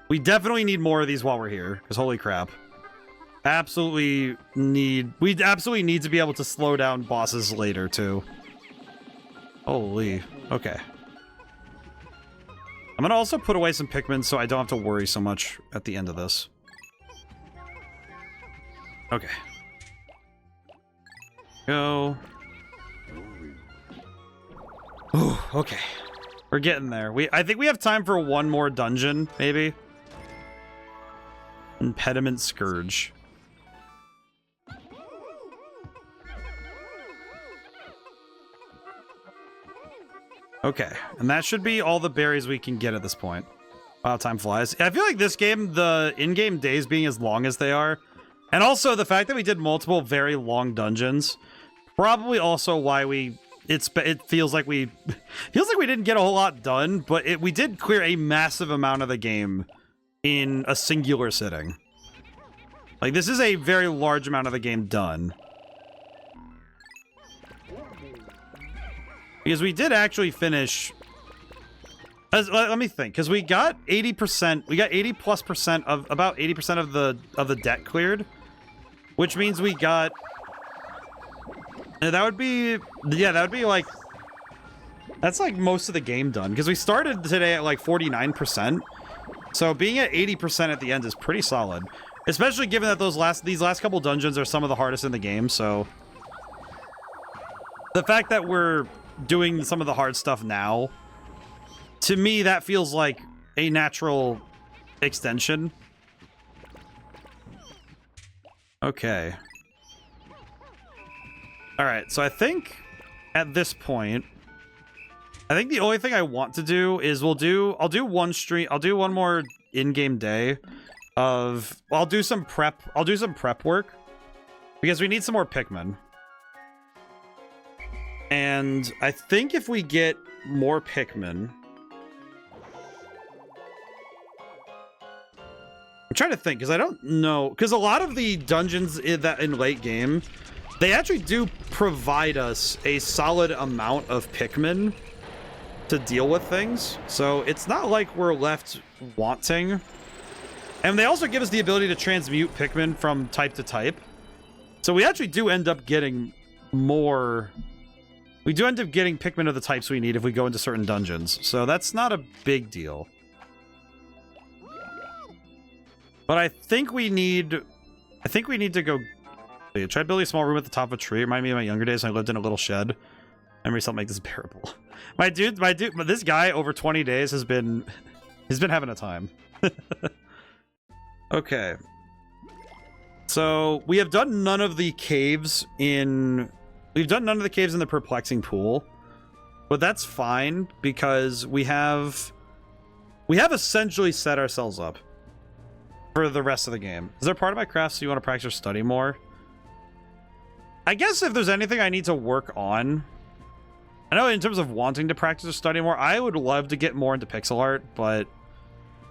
[SPEAKER 1] We definitely need more of these while we're here, because holy crap. We absolutely need to be able to slow down bosses later too. Holy. Okay. I'm gonna also put away some Pikmin so I don't have to worry so much at the end of this. Okay. Go. Ooh, okay. We're getting there. I think we have time for one more dungeon, maybe. Impediment Scourge. Okay, and that should be all the berries we can get at this point. Wow, time flies. I feel like this game, the in-game days being as long as they are, and also the fact that we did multiple very long dungeons, probably also why it feels like we didn't get a whole lot done, but we did clear a massive amount of the game in a singular sitting. Like, this is a very large amount of the game done. Because we did actually finish... let me think, because we got 80%, we got 80+% of, about 80% of the deck cleared. Which means we got... that would be... yeah, that would be like... that's like most of the game done. Because we started today at like 49%. So being at 80% at the end is pretty solid. Especially given that these last couple dungeons are some of the hardest in the game, so... the fact that we're doing some of the hard stuff now, to me, that feels like a natural extension. Okay. Alright, so I think at this point, I think the only thing I want to do is I'll do one more in-game day of, I'll do some prep work, because we need some more Pikmin. And I think if we get more Pikmin... I'm trying to think, because I don't know... because a lot of the dungeons in late game, they actually do provide us a solid amount of Pikmin to deal with things. So it's not like we're left wanting. And they also give us the ability to transmute Pikmin from type to type. So we actually do end up getting more... we do end up getting Pikmin of the types we need if we go into certain dungeons. So that's not a big deal. But I think we need to go... I tried building a small room at the top of a tree. It reminded me of my younger days when I lived in a little shed. Memories help make this bearable. My dude, this guy over 20 days has been having a time. Okay. So we have done none of the caves in... we've done none of the caves in the perplexing pool. But that's fine, because we have essentially set ourselves up for the rest of the game. Is there part of my craft so you want to practice or study more? I guess if there's anything I need to work on, I know in terms of wanting to practice or study more, I would love to get more into pixel art, but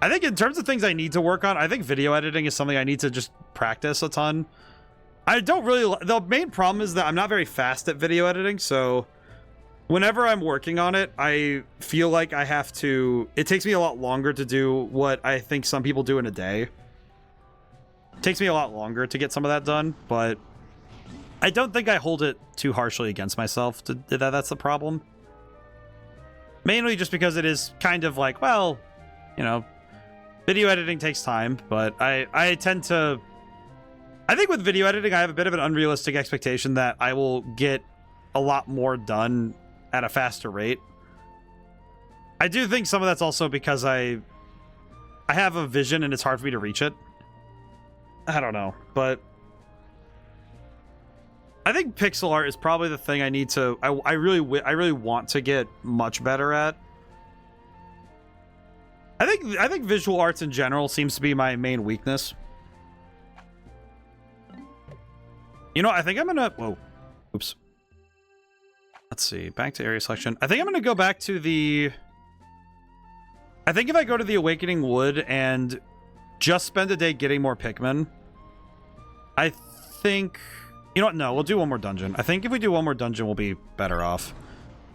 [SPEAKER 1] I think in terms of things I need to work on, I think video editing is something I need to just practice a ton. I don't really... the main problem is that I'm not very fast at video editing, so whenever I'm working on it, I feel like I have to... it takes me a lot longer to do what I think some people do in a day. It takes me a lot longer to get some of that done, but I don't think I hold it too harshly against myself that's the problem. Mainly just because it is kind of like, well, you know, video editing takes time, but I tend to... I think with video editing, I have a bit of an unrealistic expectation that I will get a lot more done at a faster rate. I do think some of that's also because I have a vision and it's hard for me to reach it. I don't know, but I think pixel art is probably the thing I need to... I really want to get much better at. I think visual arts in general seems to be my main weakness. You know, I think I'm gonna... whoa. Oops. Let's see. Back to area selection. I think I'm gonna go back to the... I think if I go to the Awakening Wood and just spend a day getting more Pikmin, I think... You know what? No, we'll do one more dungeon. I think if we do one more dungeon, we'll be better off.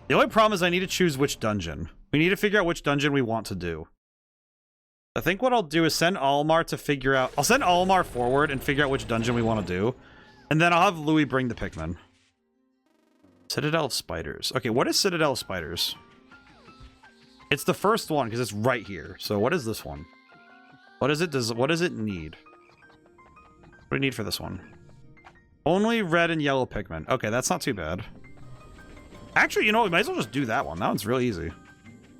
[SPEAKER 1] The only problem is I need to choose which dungeon. We need to figure out which dungeon we want to do. I think what I'll do is send Almar to figure out... I'll send Almar forward and figure out which dungeon we want to do. And then I'll have Louis bring the Pikmin. Citadel of Spiders. Okay, what is Citadel of Spiders? It's the first one, because it's right here. So what is this one? What is it? What does it need? What do we need for this one? Only red and yellow Pikmin. Okay, that's not too bad. Actually, you know what? We might as well just do that one. That one's really easy.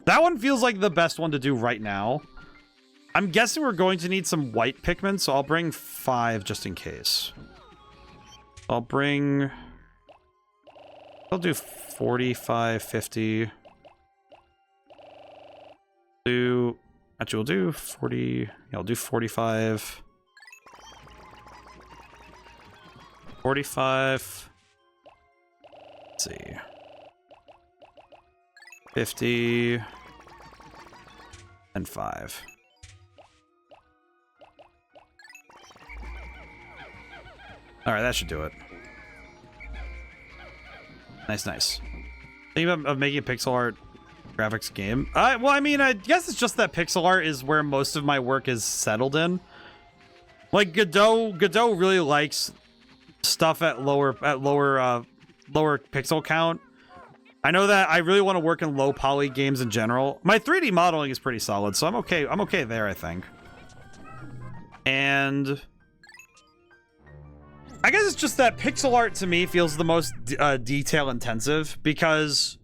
[SPEAKER 1] That one feels like the best one to do right now. I'm guessing we're going to need some white Pikmin, so I'll bring 5 just in case. I'll do 45, 50. Actually, we'll do 40. Yeah, I'll do 45. 45. Let's see. 50. And 5. Alright, that should do it. Nice, nice. Thinking of making a pixel art graphics game. Well, I mean, I guess it's just that pixel art is where most of my work is settled in. Like Godot really likes stuff at lower pixel count. I know that I really want to work in low poly games in general. My 3D modeling is pretty solid, so I'm okay. I'm okay there, I think. And I guess it's just that pixel art to me feels the most detail intensive, because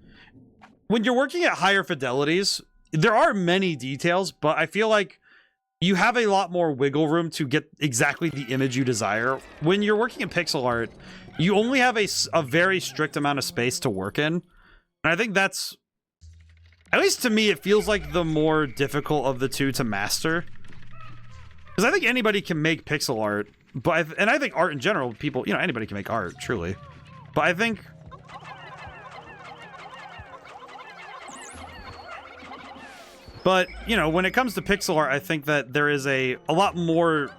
[SPEAKER 1] when you're working at higher fidelities, there are many details, but I feel like you have a lot more wiggle room to get exactly the image you desire. When you're working in pixel art, you only have a very strict amount of space to work in. And I think that's, at least to me, it feels like the more difficult of the two to master. Because I think anybody can make pixel art, but I think art in general, people, you know, anybody can make art, truly. But I think you know, when it comes to pixel art, I think that there is a lot more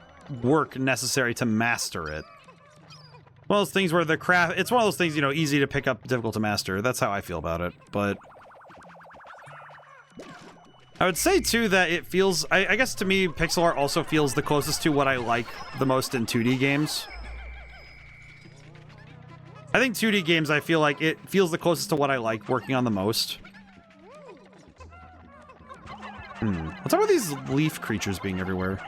[SPEAKER 1] work necessary to master it. One of those things where the craft, it's one of those things, you know, easy to pick up, difficult to master. That's how I feel about it. But I would say, too, that it feels, I guess to me, pixel art also feels the closest to what I like the most in 2D games. I think 2D games, I feel like it feels the closest to what I like working on the most. What's up with these leaf creatures being everywhere?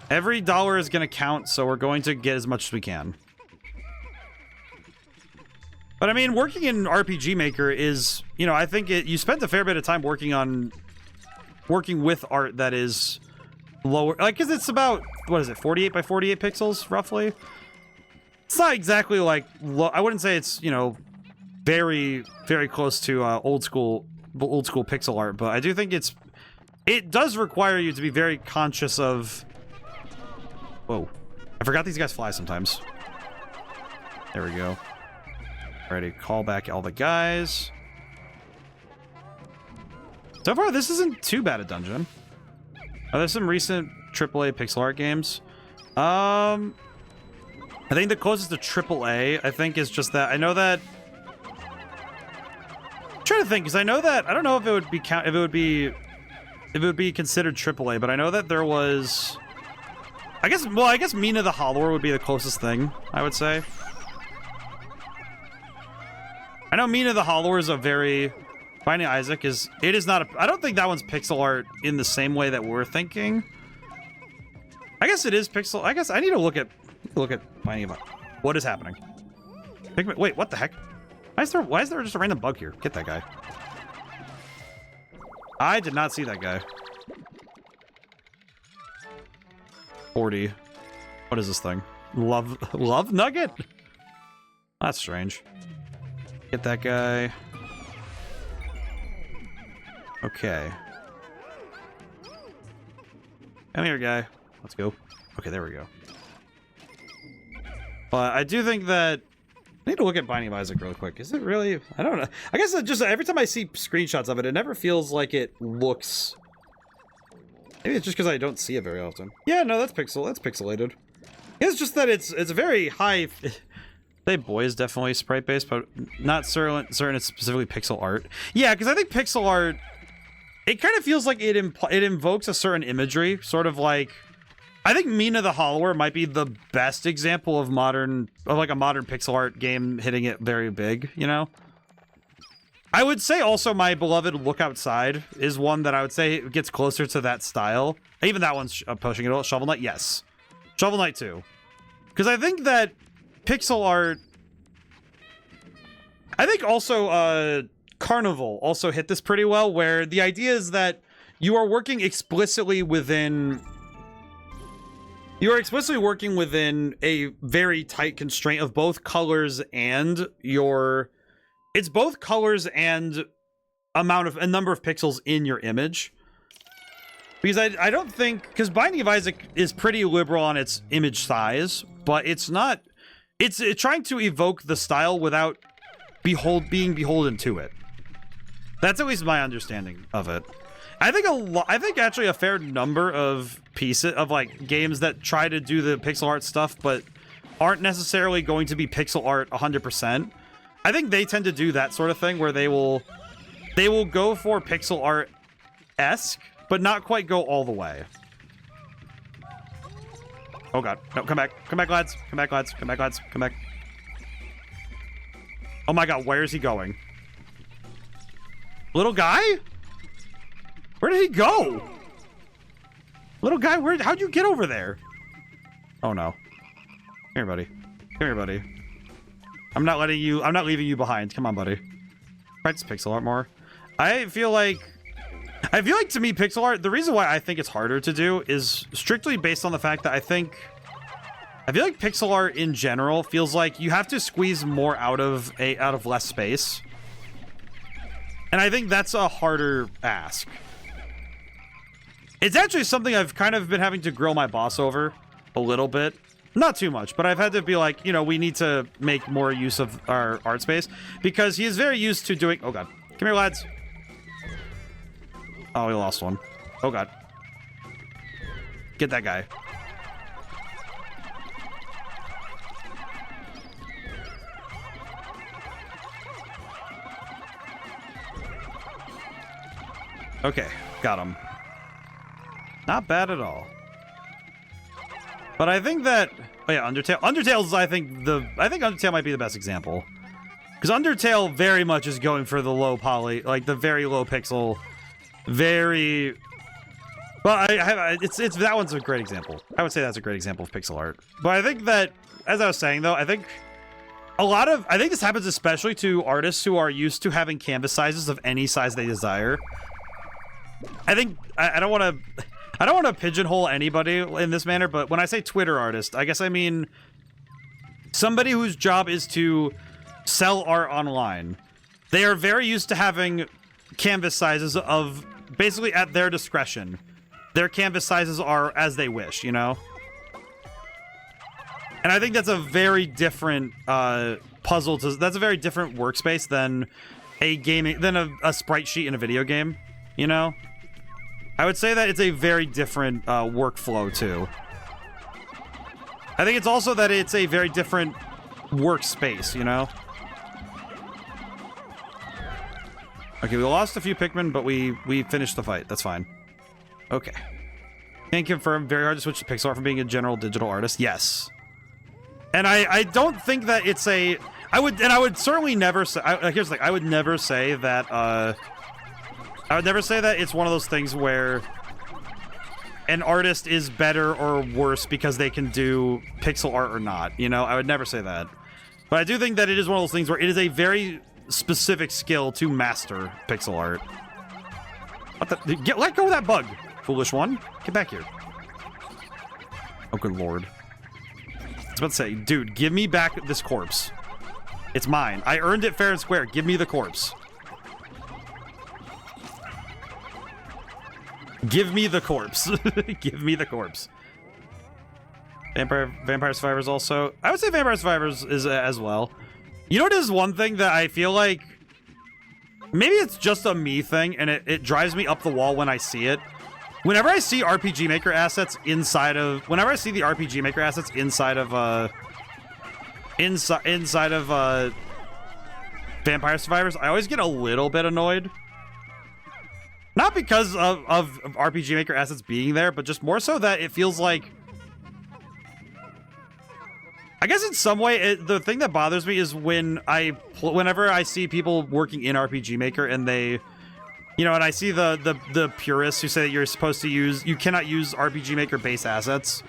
[SPEAKER 1] Every dollar is going to count, so we're going to get as much as we can. But I mean, working in RPG Maker is, you know, I think you spent a fair bit of time working with art that is lower, like, because it's about, what is it, 48 by 48 pixels, roughly? It's not exactly like, I wouldn't say it's, you know, very, very close to old school pixel art, but I do think it does require you to be very conscious of. Whoa, I forgot these guys fly sometimes. There we go. Alrighty, call back all the guys. So far, this isn't too bad a dungeon. Oh, there's some recent AAA pixel art games. I think the closest to AAA, I think, is just that. I know that. I'm trying to think, because I know that I don't know if it would be considered AAA, but I know that there was. I guess Mina the Hollower would be the closest thing, I would say. I know Mina the Hollower is a very... Finding Isaac is... It is not a... I don't think that one's pixel art in the same way that we're thinking. I guess it is pixel... I guess I need to look at Finding... What is happening? Pikmin... Wait, what the heck? Why is there just a random bug here? Get that guy. I did not see that guy. 40. What is this thing? Love nugget? That's strange. Get that guy. Okay. Come here, guy. Let's go. Okay, there we go. But I do think that I need to look at Binding of Isaac real quick. Is it really? I don't know. I guess it just every time I see screenshots of it, it never feels like it looks Maybe it's just because I don't see it very often. Yeah, no, that's pixelated. It's just that it's very high. Say boy is definitely sprite based, but not certain it's specifically pixel art. Yeah, because I think pixel art, it kind of feels like it invokes a certain imagery, sort of like, I think Mina the Hollower might be the best example of a modern pixel art game hitting it very big, you know? I would say also my beloved Look Outside is one that I would say gets closer to that style. Even that one's pushing it. Shovel Knight, yes. Shovel Knight too. Because I think that pixel art, I think also Carnival also hit this pretty well, where the idea is that you are working explicitly within a very tight constraint of both colors and it's both colors and a number of pixels in your image. Because I don't think, because Binding of Isaac is pretty liberal on its image size, but it's not, it's trying to evoke the style without being beholden to it. That's at least my understanding of it. I think actually a fair number of pieces of like games that try to do the pixel art stuff but aren't necessarily going to be pixel art 100%. I think they tend to do that sort of thing where they will go for pixel art-esque, but not quite go all the way. Oh god. No, come back. Come back, lads. Come back, lads. Come back, lads. Come back. Oh my god, where is he going? Little guy? Where did he go? Little guy, how'd you get over there? Oh no. Come here, buddy. Come here, buddy. I'm not leaving you behind. Come on, buddy. Practice pixel art more. I feel like to me, pixel art, the reason why I think it's harder to do is strictly based on the fact that I feel like pixel art in general feels like you have to squeeze more out of less space. And I think that's a harder ask. It's actually something I've kind of been having to grill my boss over a little bit. Not too much, but I've had to be like, you know, we need to make more use of our art space because he is very used to doing... Oh god. Come here, lads. Oh, we lost one. Oh god. Get that guy. Okay, got him. Not bad at all. But I think that... Oh yeah, Undertale. Undertale's, I think Undertale might be the best example. Because Undertale very much is going for the low poly, like the very low pixel, very... Well, it's that one's a great example. I would say that's a great example of pixel art. But I think that, as I was saying though, I think this happens especially to artists who are used to having canvas sizes of any size they desire. I think, I don't want to pigeonhole anybody in this manner, but when I say Twitter artist, I guess I mean somebody whose job is to sell art online. They are very used to having canvas sizes of basically at their discretion. Their canvas sizes are as they wish, you know? And I think that's a very different puzzle that's a very different workspace than a sprite sheet in a video game, you know? I would say that it's a very different workflow, too. I think it's also that it's a very different workspace, you know? Okay, we lost a few Pikmin, but we finished the fight. That's fine. Okay. Can confirm, very hard to switch to pixel art from being a general digital artist. Yes. And I don't think that it's a... I would certainly never say... here's the thing. I would never say that... I would never say that it's one of those things where an artist is better or worse because they can do pixel art or not, you know? I would never say that. But I do think that it is one of those things where it is a very specific skill to master pixel art. What the? Let go of that bug, foolish one. Get back here. Oh, good lord. I was about to say, dude, give me back this corpse. It's mine. I earned it fair and square. Give me the corpse. Give me the corpse. Give me the corpse. Vampire Survivors also. I would say Vampire Survivors is as well. You know what is one thing that I feel like... Maybe it's just a me thing, and it drives me up the wall when I see it. Whenever I see RPG Maker assets inside of, whenever I see the RPG Maker assets inside of Vampire Survivors, I always get a little bit annoyed. Not because of RPG Maker assets being there, but just more so that it feels like, I guess in some way, the thing that bothers me is whenever I see people working in RPG Maker and they, you know, and I see the purists who say that you're supposed to use, you cannot use RPG Maker base assets.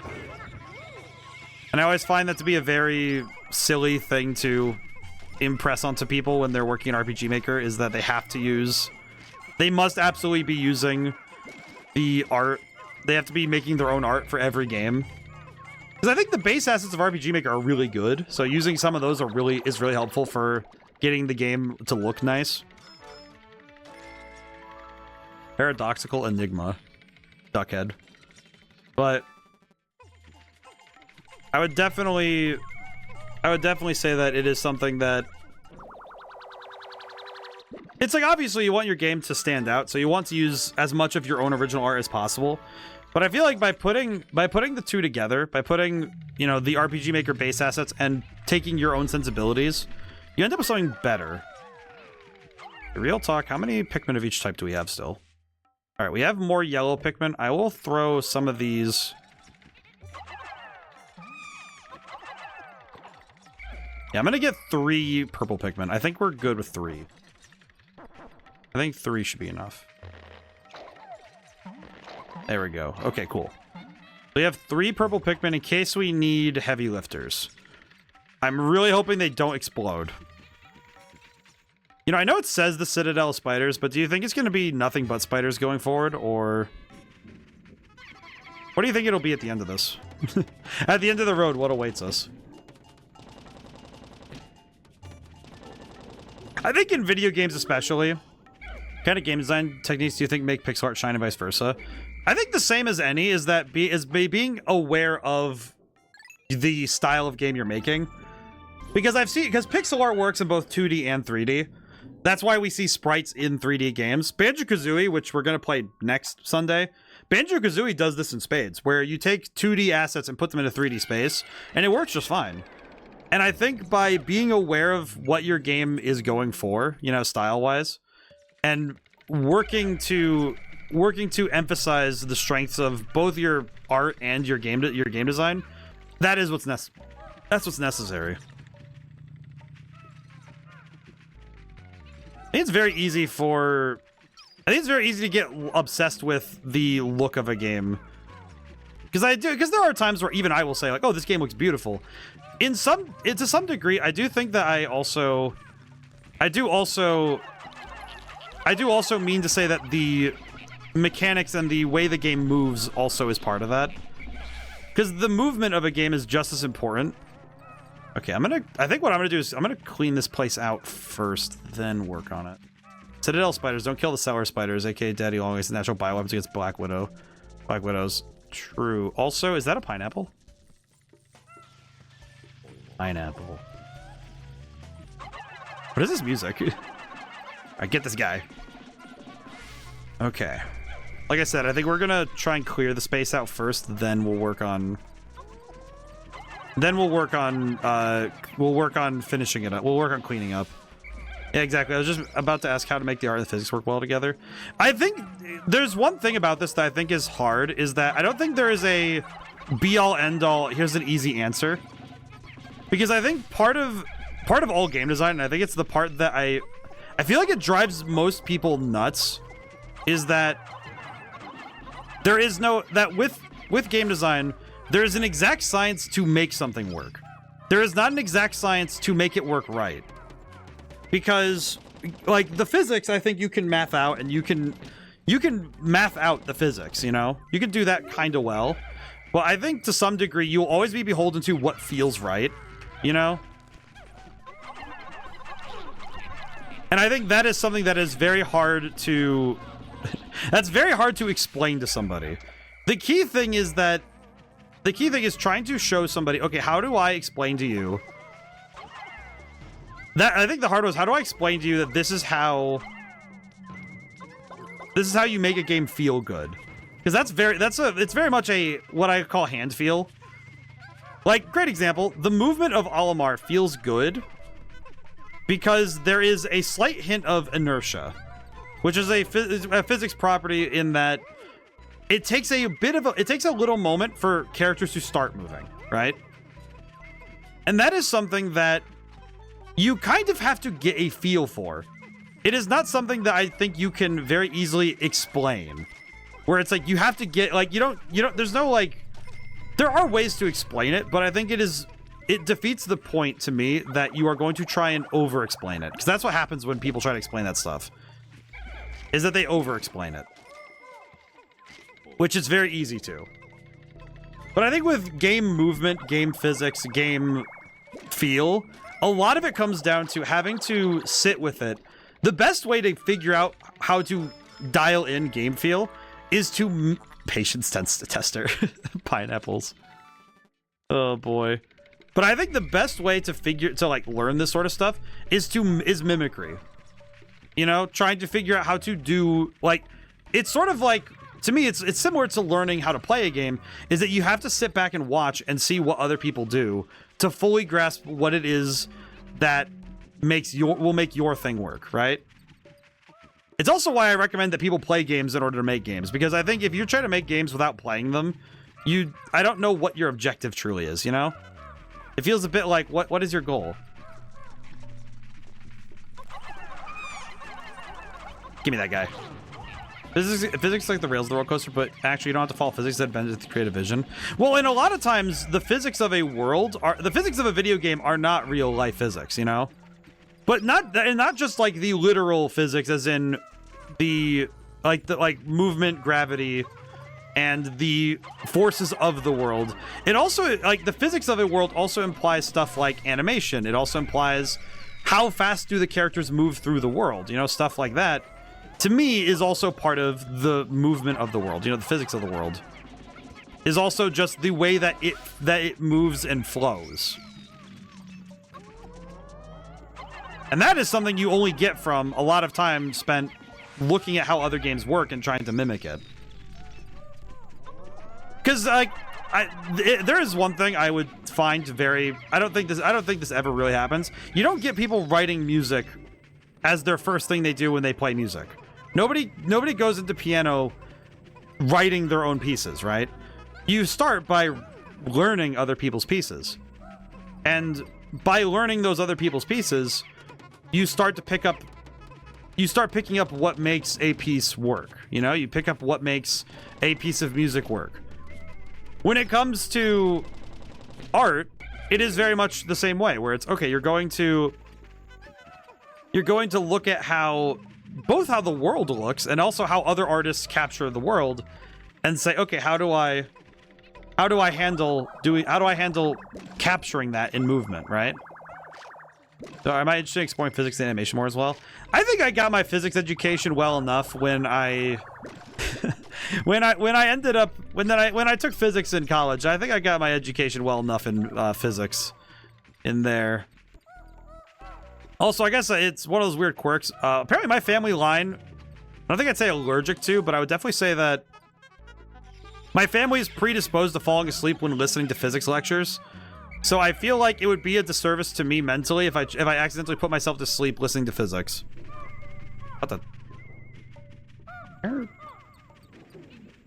[SPEAKER 1] And I always find that to be a very silly thing to impress onto people when they're working in RPG Maker, is that they have to use, they must absolutely be using the art. They have to be making their own art for every game. Because I think the base assets of RPG Maker are really good, so using some of those is really helpful for getting the game to look nice. Paradoxical Enigma. Duckhead. But I would definitely say that it is something that, it's like, obviously you want your game to stand out, so you want to use as much of your own original art as possible. But I feel like by putting the two together, by putting, you know, the RPG Maker base assets and taking your own sensibilities, you end up with something better. Real talk, how many Pikmin of each type do we have still? All right, we have more yellow Pikmin. I will throw some of these. Yeah, I'm gonna get 3 purple Pikmin. I think we're good with 3. I think 3 should be enough. There we go. Okay, cool. We have 3 purple Pikmin in case we need heavy lifters. I'm really hoping they don't explode. You know, I know it says the Citadel spiders, but do you think it's going to be nothing but spiders going forward, or what do you think it'll be at the end of this? At the end of the road, what awaits us? I think in video games especially, what kind of game design techniques do you think make pixel art shine and vice versa? I think the same as any is that being aware of the style of game you're making. Because because pixel art works in both 2D and 3D. That's why we see sprites in 3D games. Banjo-Kazooie, which we're going to play next Sunday, Banjo-Kazooie does this in spades, where you take 2D assets and put them in a 3D space, and it works just fine. And I think by being aware of what your game is going for, you know, style-wise, and working to emphasize the strengths of both your art and your game design, that is what's necessary. I think it's very easy to get obsessed with the look of a game. Because there are times where even I will say, like, oh, this game looks beautiful. To some degree, I do think that I do also mean to say that the mechanics and the way the game moves also is part of that. Because the movement of a game is just as important. Okay, I think what I'm gonna do is I'm gonna clean this place out first, then work on it. Citadel spiders, don't kill the cellar spiders, aka Daddy Longlegs, natural bioweapons against Black Widows. True. Also, is that a pineapple? Pineapple. What is this music? Alright, get this guy. Okay. Like I said, I think we're gonna try and clear the space out first, then we'll work on finishing it up. We'll work on cleaning up. Yeah, exactly. I was just about to ask how to make the art and the physics work well together. I think there's one thing about this that I think is hard, is that I don't think there is a be-all, end-all, here's an easy answer. Because I think part of all game design, and I think it's the part that I feel like it drives most people nuts, is that there is no, that with game design, there is an exact science to make something work. There is not an exact science to make it work right. Because, like, the physics, I think you can math out, and you can math out the physics, you know? You can do that kind of well. Well, I think to some degree, you'll always be beholden to what feels right, you know? And I think that is something that is very hard to... that's very hard to explain to somebody. The key thing is trying to show somebody, okay, how do I explain to you... I think the hard was, how do I explain to you that this is how you make a game feel good? Because it's very much a, what I call hand feel. Like, great example, the movement of Olimar feels good because there is a slight hint of inertia, which is a physics property in that it takes a little moment for characters to start moving, right? And that is something that you kind of have to get a feel for. It is not something that I think you can very easily explain. Where it's like, you have to get, like, you don't, there's no, like, there are ways to explain it, but I think it defeats the point to me that you are going to try and over-explain it. Because that's what happens when people try to explain that stuff. Is that they over-explain it. Which is very easy to. But I think with game movement, game physics, game feel, a lot of it comes down to having to sit with it. The best way to figure out how to dial in game feel is to patience tester. Pineapples. Oh boy. But I think the best way to like learn this sort of stuff is mimicry. You know, trying to figure out how to do, like, it's sort of like, to me, it's similar to learning how to play a game, is that you have to sit back and watch and see what other people do to fully grasp what it is that will make your thing work, right? It's also why I recommend that people play games in order to make games, because I think if you're trying to make games without playing them, I don't know what your objective truly is, you know? It feels a bit like, what is your goal? Give me that guy. Physics is like the rails of the roller coaster, but actually you don't have to follow physics that bends to create a vision. Well, and a lot of times the physics of a video game are not real life physics, you know? But not just like the literal physics, as in the movement, gravity, and the forces of the world. It also, like, the physics of a world also implies stuff like animation. It also implies how fast do the characters move through the world, you know, stuff like that. To me, is also part of the movement of the world. You know, the physics of the world is also just the way that it moves and flows. And that is something you only get from a lot of time spent looking at how other games work and trying to mimic it. Because, like, there is one thing I would find very... I don't think this ever really happens. You don't get people writing music as their first thing they do when they play music. Nobody goes into piano writing their own pieces, right? You start by learning other people's pieces. And by learning those other people's pieces, you start picking up what makes a piece work. You know, you pick up what makes a piece of music work. When it comes to art, it is very much the same way, where it's, okay, you're going to look at both how the world looks and also how other artists capture the world, and say, okay, how do I handle capturing that in movement, right? So am I interested in exploring physics and animation more as well? I think I got my physics education well enough when I when I took physics in college. I think I got my education well enough in physics in there. Also, I guess it's one of those weird quirks. Apparently my family line, I don't think I'd say allergic to, but I would definitely say that my family is predisposed to falling asleep when listening to physics lectures. So I feel like it would be a disservice to me mentally if I accidentally put myself to sleep listening to physics. What the?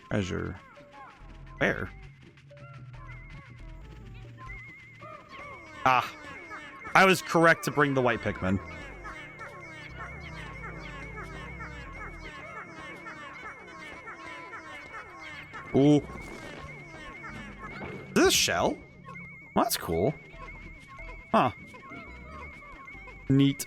[SPEAKER 1] Treasure. Where? Ah. I was correct to bring the white Pikmin. Ooh. Is this a shell? Well, that's cool. Huh. Neat.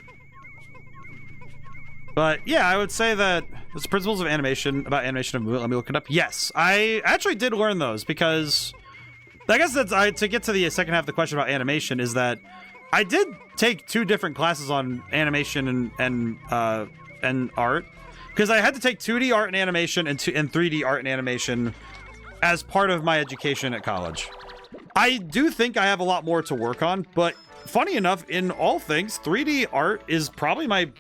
[SPEAKER 1] But yeah, I would say that there's principles of animation, about animation of movement. Let me look it up. Yes, I actually did learn those because I guess that's to get to the second half of the question about animation is that I did take 2 different classes on animation and art, because I had to take 2D art and animation and 3D art and animation as part of my education at college. I do think I have a lot more to work on, but funny enough, in all things, 3D art is probably my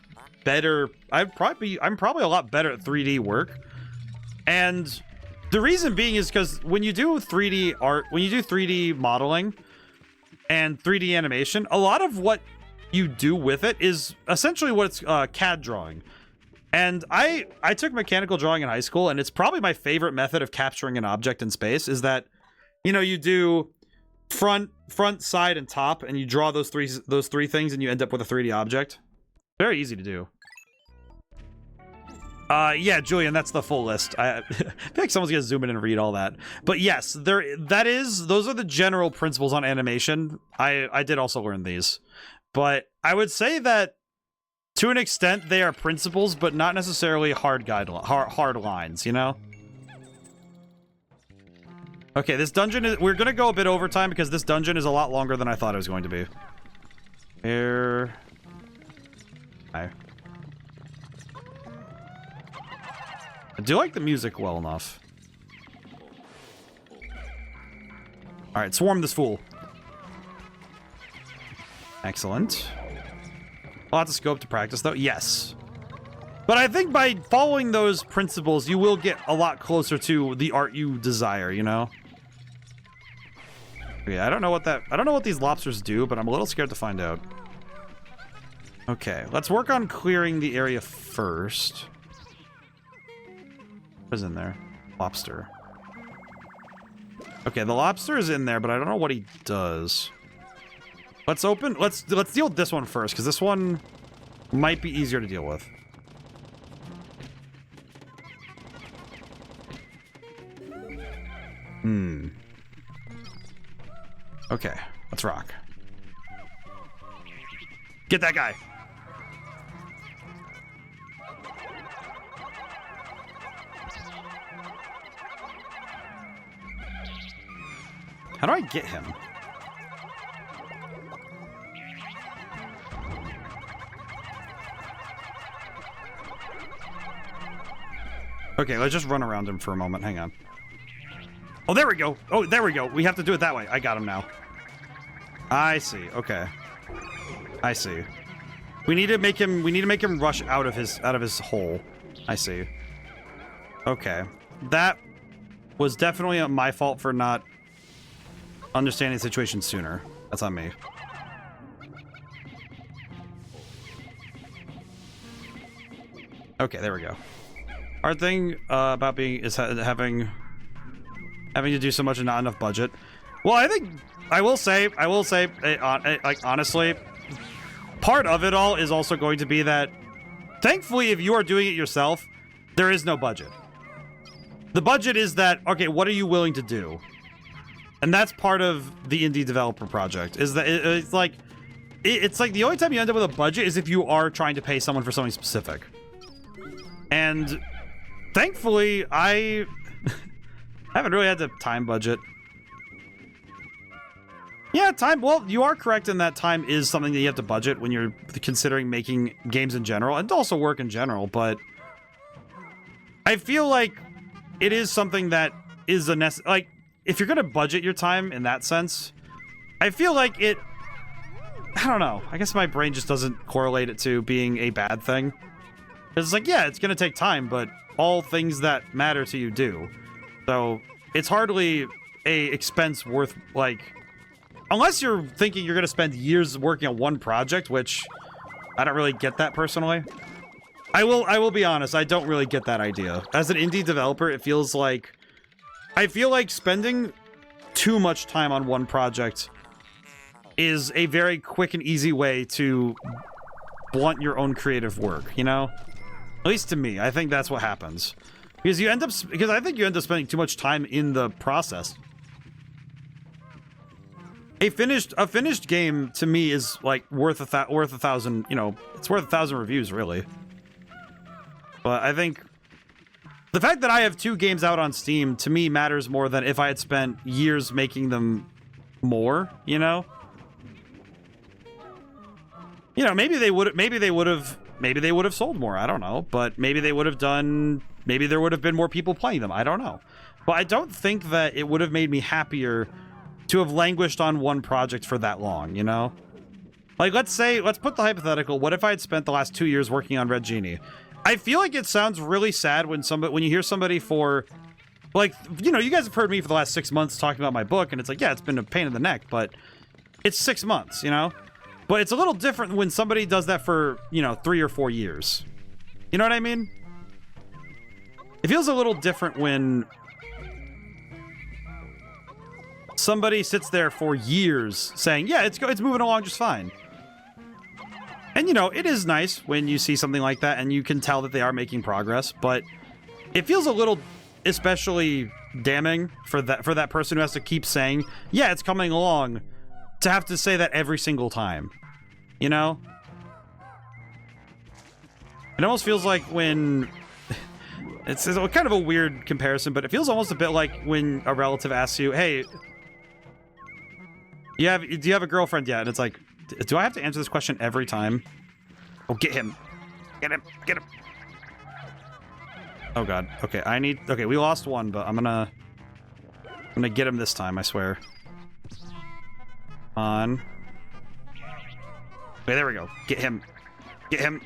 [SPEAKER 1] better. I'm probably a lot better at 3D work, and The reason being is because when you do 3D art, when you do 3D modeling and 3D animation, a lot of what you do with it is essentially what it's CAD drawing. And I took mechanical drawing in high school, and it's probably my favorite method of capturing an object in space is that, you know, you do front, side, and top, and you draw those three things, and you end up with a 3D object. Very easy to do. Yeah, Julian, that's the full list. I feel like someone's gonna zoom in and read all that. But yes, those are the general principles on animation. I did also learn these. But I would say that to an extent they are principles, but not necessarily hard lines, you know? Okay, this dungeon is, we're gonna go a bit over time because this dungeon is a lot longer than I thought it was going to be. Here. Hi. I do like the music well enough. Alright, swarm this fool. Excellent. Lots of scope to practice, though. Yes. But I think by following those principles, you will get a lot closer to the art you desire, you know? Yeah, I don't know what these lobsters do, but I'm a little scared to find out. Okay, let's work on clearing the area first. What is in there? Lobster. Okay, the lobster is in there, but I don't know what he does. Let's deal with this one first, because this one might be easier to deal with. Okay, let's rock. Get that guy. How do I get him? Okay, let's just run around him for a moment. Hang on. Oh, there we go. Oh, there we go. We have to do it that way. I got him now. I see. Okay. I see. We need to make him rush out of his hole. I see. Okay. That was definitely my fault for not understanding the situation sooner. That's on me. Okay, there we go. Our thing about being is having to do so much and not enough budget. Well, I will say, like honestly, part of it all is also going to be that, thankfully, if you are doing it yourself, there is no budget. The budget is that, okay, what are you willing to do? And that's part of the indie developer project, is that it's like the only time you end up with a budget is if you are trying to pay someone for something specific. And thankfully, I haven't really had the time budget. Yeah, time, well, you are correct in that time is something that you have to budget when you're considering making games in general, and also work in general, but I feel like it is something that is like, if you're gonna budget your time in that sense, I feel like I don't know, I guess my brain just doesn't correlate it to being a bad thing. It's like, yeah, it's gonna take time, but all things that matter to you do. So, it's hardly a expense worth, like, unless you're thinking you're gonna spend years working on one project, which I don't really get that personally. I will be honest, I don't really get that idea. As an indie developer, it feels like, I feel like spending too much time on one project is a very quick and easy way to blunt your own creative work, you know? At least to me, I think that's what happens. Because I think you end up spending too much time in the process. A finished game to me is like worth a thousand, you know, it's worth 1,000 reviews, really. But I think the fact that I have 2 games out on Steam to me matters more than if I had spent years making them more, you know? You know, maybe they would have sold more, I don't know, but maybe there would have been more people playing them, I don't know. But I don't think that it would have made me happier to have languished on one project for that long, you know? Like, let's put the hypothetical, what if I had spent the last 2 years working on Red Genie? I feel like it sounds really sad when you hear somebody for, Like, you know, you guys have heard me for the last 6 months talking about my book, and it's like, yeah, it's been a pain in the neck, but it's 6 months, you know? But it's a little different when somebody does that for, you know, 3 or 4 years. You know what I mean? It feels a little different when somebody sits there for years saying, yeah, it's moving along just fine. And, you know, it is nice when you see something like that and you can tell that they are making progress, but it feels a little especially damning for that person who has to keep saying, yeah, it's coming along, to have to say that every single time. You know? It almost feels like when... It's kind of a weird comparison, but it feels almost a bit like when a relative asks you, hey, do you have a girlfriend yet? And it's like, do I have to answer this question every time? Oh, get him. Get him. Get him. Oh, God. Okay, okay, we lost one, but I'm gonna get him this time, I swear. On. Okay, there we go. Get him. Get him.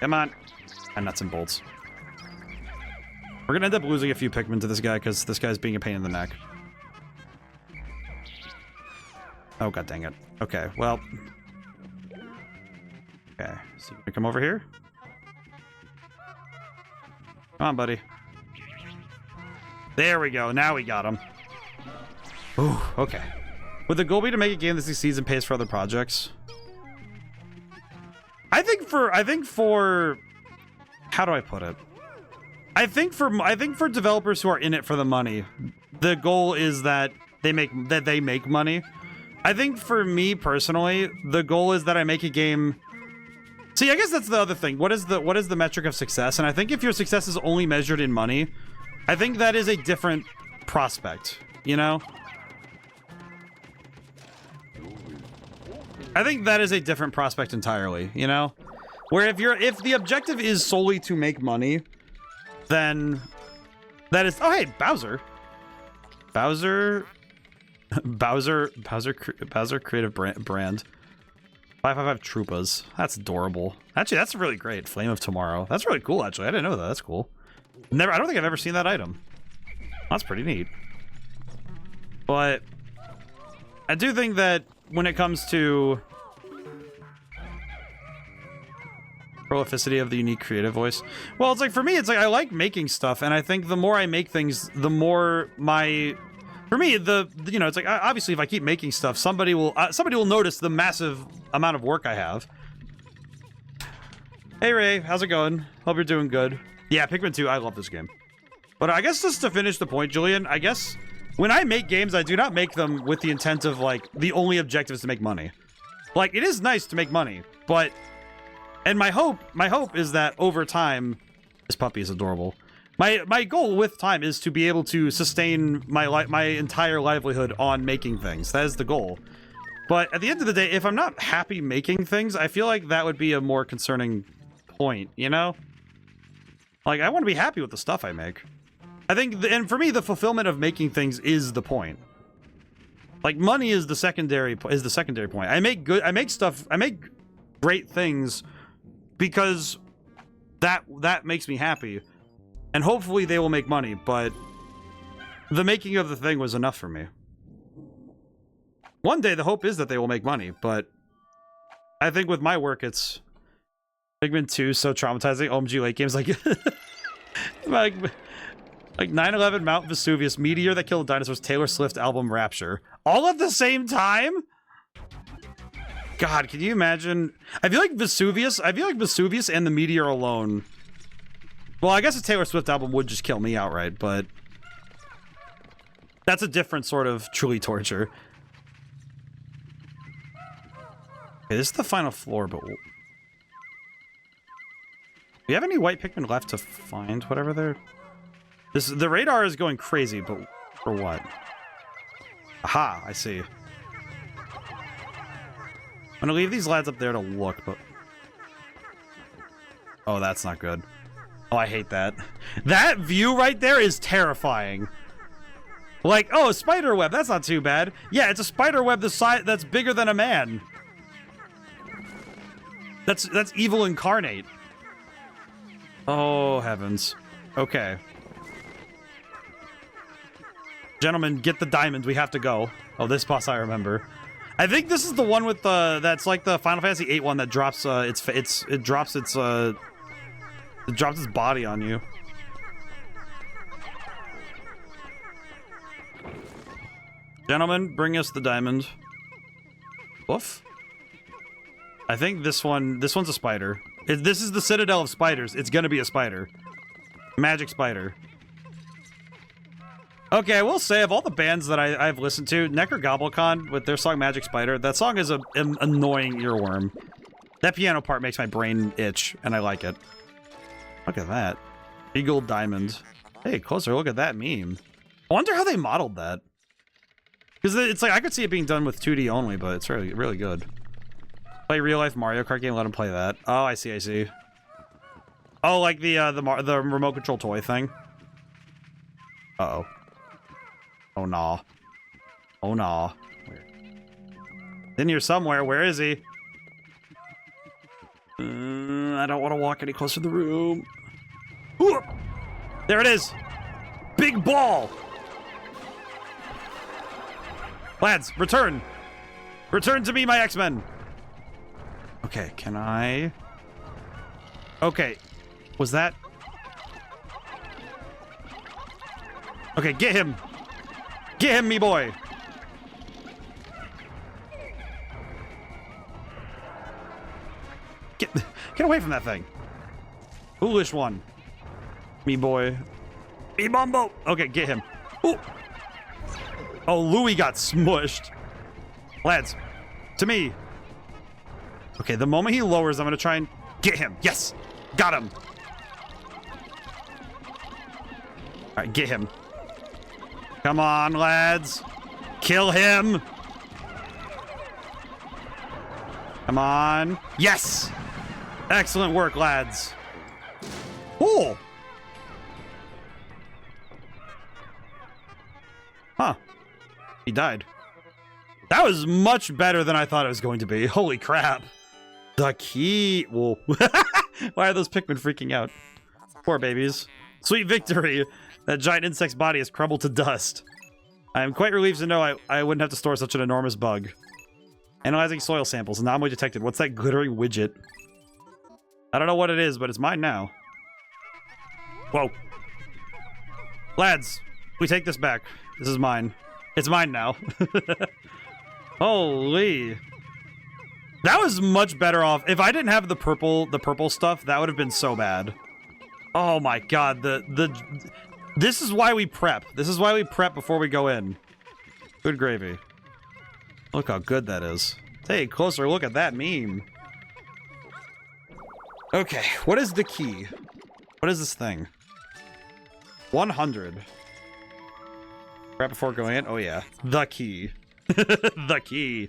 [SPEAKER 1] Come on. And nuts and bolts. We're gonna end up losing a few Pikmin to this guy because this guy's being a pain in the neck. Oh, god dang it. Okay, well. Okay, so you gonna come over here? Come on, buddy. There we go. Now we got him. Ooh, okay. Would the goal be to make a game that succeeds and pays for other projects? I think for how do I put it? I think for developers who are in it for the money, the goal is that they make money. I think for me personally, the goal is that I make a game. See, I guess that's the other thing. What is the metric of success? And I think if your success is only measured in money, I think that is a different prospect, you know? I think that is a different prospect entirely, you know? Where if the objective is solely to make money, then that is... Oh, hey, Bowser. Bowser creative brand. 555 Troopas. That's adorable. Actually, that's really great. Flame of Tomorrow. That's really cool, actually. I didn't know that. That's cool. I don't think I've ever seen that item. That's pretty neat. But I do think that when it comes to prolificity of the unique creative voice, well, it's like, for me, it's like I like making stuff, and I think the more I make things, the more my... For me, you know, it's like, obviously, if I keep making stuff, somebody will notice the massive amount of work I have. Hey, Ray, how's it going? Hope you're doing good. Yeah, Pikmin 2, I love this game. But I guess just to finish the point, Julian, I guess when I make games, I do not make them with the intent of, like, the only objective is to make money. Like, it is nice to make money, but... And my hope is that over time... This puppy is adorable. My goal with time is to be able to sustain my entire livelihood on making things. That is the goal. But at the end of the day, if I'm not happy making things, I feel like that would be a more concerning point, you know? Like, I want to be happy with the stuff I make. I think, and for me, the fulfillment of making things is the point. Like, money is the secondary point. I make great things because that makes me happy. And hopefully they will make money, but the making of the thing was enough for me. One day the hope is that they will make money, but I think with my work it's Pikmin 2 so traumatizing. OMG late games like like 9/11, Mount Vesuvius, Meteor that killed the dinosaurs, Taylor Swift album Rapture. All at the same time? God, can you imagine? I feel like Vesuvius and the Meteor alone. Well, I guess a Taylor Swift album would just kill me outright, but that's a different sort of truly torture. Okay, this is the final floor, but... Do you have any white Pikmin left to find whatever they're... The radar is going crazy, but for what? Aha, I see. I'm gonna leave these lads up there to look, but... Oh, that's not good. Oh, I hate that. That view right there is terrifying. Like, oh, a spider web, that's not too bad. Yeah, it's a spider web the size that's bigger than a man. That's evil incarnate. Oh, heavens. Okay. Gentlemen, get the diamond. We have to go. Oh, this boss I remember. I think this is the one with the that's like the Final Fantasy VIII one that drops it drops its body on you. Gentlemen, bring us the diamond. Woof. I think this one's a spider. This is the Citadel of Spiders. It's gonna be a spider. Magic spider. Okay, I will say, of all the bands that I've listened to, Necrogoblicon, with their song Magic Spider, that song is an annoying earworm. That piano part makes my brain itch, and I like it. Look at that. Eagle Diamond. Hey, closer look at that meme. I wonder how they modeled that. Because it's like, I could see it being done with 2D only, but it's really, really good. Play real-life Mario Kart game, let him play that. Oh, I see, I see. Oh, like the remote control toy thing? Uh-oh. Oh, nah. Oh, nah. In here somewhere. Where is he? I don't want to walk any closer to the room. Ooh! There it is! Big ball! Lads, return! Return to me, my X-Men! Okay, can I... Okay. Was that... Okay, get him! Get him, me boy! Get away from that thing! Foolish one. Me boy. Me bumbo! Okay, get him. Ooh! Oh, Louis got smushed. Lads, to me. Okay, the moment he lowers, I'm gonna try and get him. Yes! Got him! Alright, get him. Come on, lads. Kill him. Come on. Yes! Excellent work, lads. Ooh! Huh. He died. That was much better than I thought it was going to be. Holy crap. The key. Whoa. Why are those Pikmin freaking out? Poor babies. Sweet victory. That giant insect's body has crumbled to dust. I am quite relieved to know I wouldn't have to store such an enormous bug. Analyzing soil samples. Anomaly detected. What's that glittering widget? I don't know what it is, but it's mine now. Whoa. Lads, we take this back. This is mine. It's mine now. Holy. That was much better off. If I didn't have the purple stuff, that would have been so bad. Oh my god, this is why we prep. This is why we prep before we go in. Good gravy. Look how good that is. Take a closer look at that meme. Okay, what is the key? What is this thing? 100. Prep before going in? Oh yeah. The key. The key.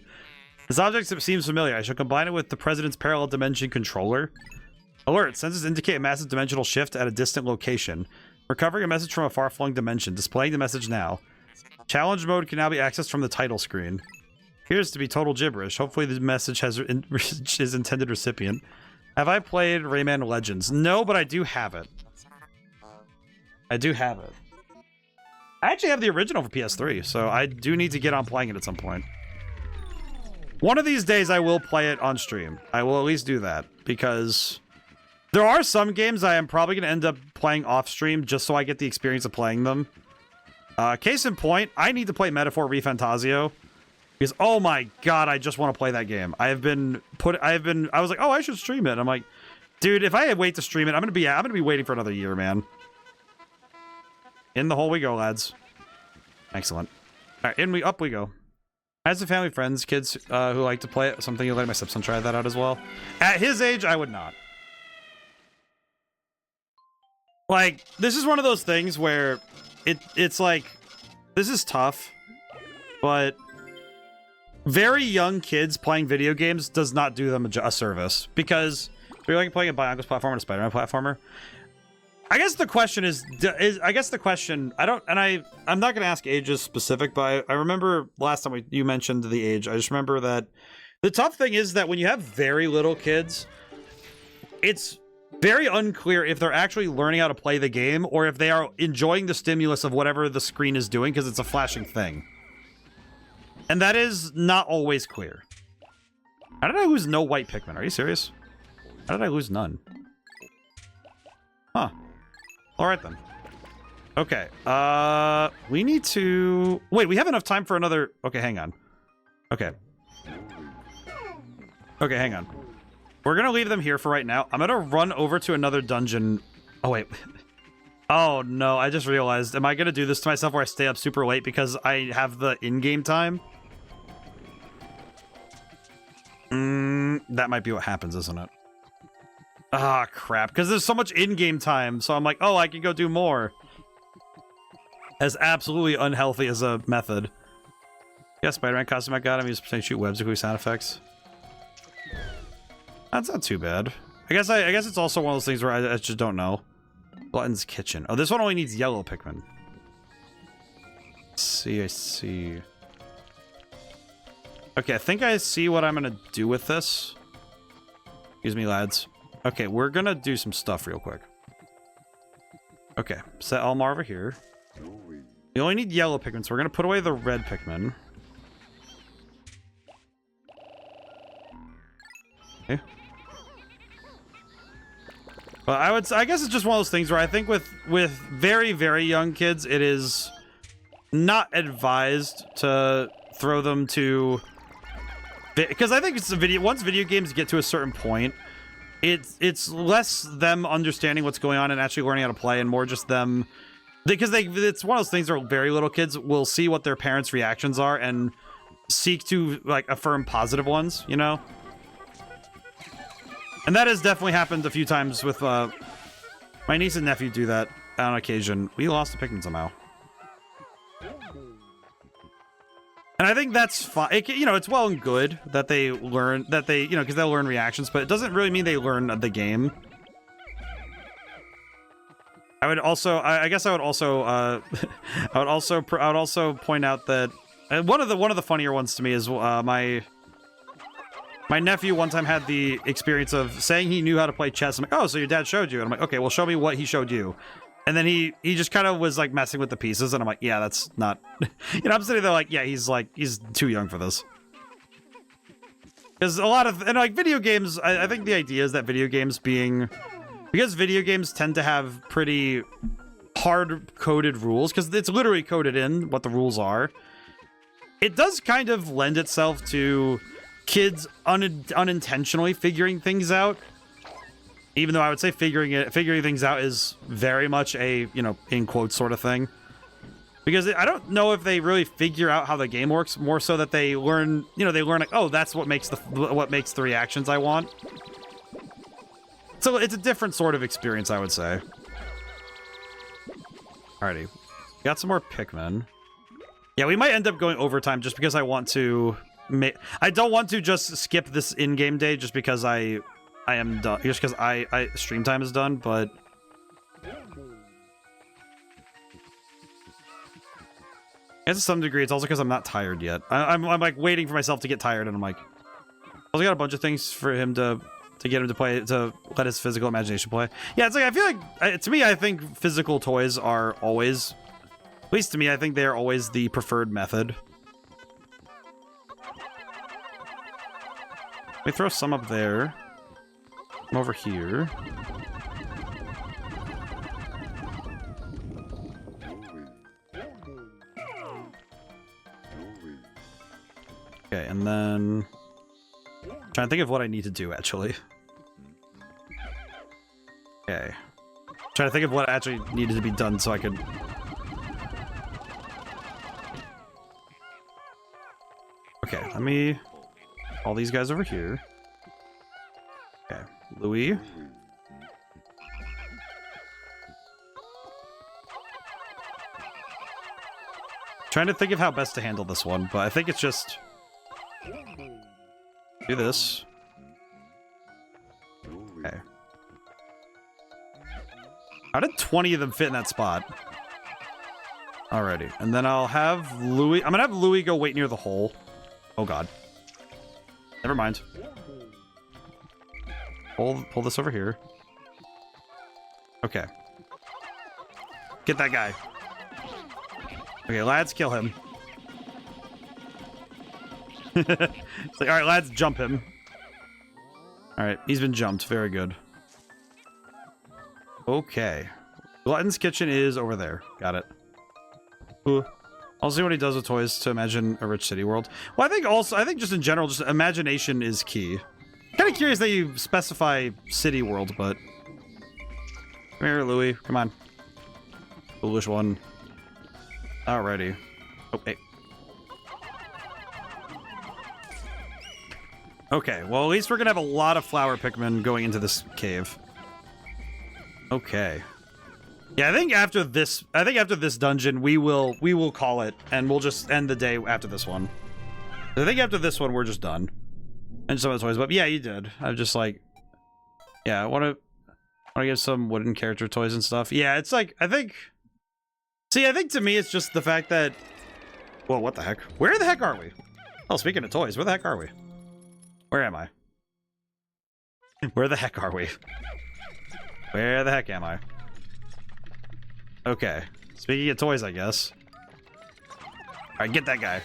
[SPEAKER 1] This object seems familiar. I shall combine it with the President's Parallel Dimension Controller. Alert. Sensors indicate a massive dimensional shift at a distant location. Recovering a message from a far-flung dimension. Displaying the message now. Challenge mode can now be accessed from the title screen. Appears to be total gibberish. Hopefully the message has his intended recipient. Have I played Rayman Legends? No, but I do have it. I do have it. I actually have the original for PS3, so I do need to get on playing it at some point. One of these days I will play it on stream. I will at least do that, because there are some games I am probably going to end up playing off stream just so I get the experience of playing them. Case in point, I need to play Metaphor ReFantazio. Because, oh my god, I just want to play that game. I was like, oh, I should stream it. I'm like, dude, if I wait to stream it, I'm gonna be waiting for another year, man. In the hole we go, lads. Excellent. Alright, up we go. As a family, friends, kids who like to play it, something you let my stepson try that out as well. At his age, I would not. Like, this is one of those things where it's like, this is tough, but very young kids playing video games does not do them a service, because if you're like playing a Bionicles platformer and a Spider-Man platformer, I guess the question I'm not gonna ask ages specific, but I remember last time you mentioned the age. I just remember that the tough thing is that when you have very little kids, it's Very unclear if they're actually learning how to play the game or if they are enjoying the stimulus of whatever the screen is doing because it's a flashing thing. And that is not always clear. How did I lose no white Pikmin? Are you serious? How did I lose none? Huh. Alright then. Okay. We need to... Wait, we have enough time for another... Okay, hang on. Okay. Okay, hang on. We're gonna leave them here for right now. I'm gonna run over to another dungeon. Oh, wait. Oh, no. I just realized. Am I gonna do this to myself where I stay up super late because I have the in-game time? That might be what happens, isn't it? Ah, crap. Because there's so much in-game time. So I'm like, oh, I can go do more. As absolutely unhealthy as a method. Yeah, Spider-Man costume I got him. He's saying shoot webs, including sound effects. That's not too bad. I guess it's also one of those things where I just don't know. Glutton's Kitchen. Oh, this one only needs yellow Pikmin. I see. Okay, I think I see what I'm gonna do with this. Excuse me, lads. Okay, we're gonna do some stuff real quick. Okay, set Elmar over here. We only need yellow Pikmin, so we're gonna put away the red Pikmin. Okay. Well, I guess it's just one of those things where I think with very, very young kids, it is not advised to throw them to... Because I think it's once video games get to a certain point, it's less them understanding what's going on and actually learning how to play and more just them... Because it's one of those things where very little kids will see what their parents' reactions are and seek to, like, affirm positive ones, you know? And that has definitely happened a few times with, my niece and nephew do that on occasion. We lost a Pikmin somehow. And I think that's fine. You know, it's well and good that they learn, you know, because they'll learn reactions, but it doesn't really mean they learn the game. I would also, I guess I would also, I would also point out that one of the funnier ones to me is my nephew one time had the experience of saying he knew how to play chess. I'm like, oh, so your dad showed you? And I'm like, okay, well, show me what he showed you. And then he just kind of was like messing with the pieces, and I'm like, yeah, that's not, you know, I'm sitting there like, yeah, he's too young for this. Because a lot of, and like video games, I think the idea is that video games because video games tend to have pretty hard-coded rules, because it's literally coded in what the rules are. It does kind of lend itself to kids unintentionally figuring things out. Even though I would say figuring things out is very much a, you know, in quotes sort of thing. Because I don't know if they really figure out how the game works, more so that they learn, you know, they learn like, oh, that's what makes the reactions I want. So it's a different sort of experience, I would say. Alrighty. Got some more Pikmin. Yeah, we might end up going overtime just because I want to I don't want to just skip this in-game day just because I am done, just because I stream time is done, but to some degree it's also because I'm not tired yet. I'm like waiting for myself to get tired, and I'm like, I also got a bunch of things for him to get him to play, to let his physical imagination play. Yeah, it's like, I feel like, to me, I think physical toys are always, at least to me, I think they're always the preferred method. Let me throw some up there. I'm over here. Okay, and then I'm trying to think of what I need to do, actually. Okay. I'm trying to think of what actually needed to be done so I could... Okay, let me... all these guys over here. Okay, Louis. Trying to think of how best to handle this one, but I think it's just... do this. Okay. How did 20 of them fit in that spot? Alrighty. And then I'll have Louis... I'm gonna have Louis go wait near the hole. Oh god. Never mind. Pull this over here. Okay. Get that guy. Okay, lads, kill him. It's like, alright, lads, jump him. Alright, he's been jumped. Very good. Okay. Glutton's kitchen is over there. Got it. Ooh. I'll see what he does with toys to imagine a rich city world. Well, I think just in general, just imagination is key. Kind of curious that you specify city world, but... Come here, Louie. Come on. Foolish one. Alrighty. Oh, hey. Okay, well, at least we're gonna have a lot of flower Pikmin going into this cave. Okay. Yeah, I think after this dungeon, we will call it, and we'll just end the day after this one. I think after this one, we're just done. And some of the toys, but yeah, you did. I'm just like, yeah, I want to get some wooden character toys and stuff. Yeah, it's like, I think to me, it's just the fact that, well, what the heck? Where the heck are we? Oh, speaking of toys, where the heck are we? Where am I? Where the heck are we? Where the heck am I? Okay. Speaking of toys, I guess. Alright, get that guy.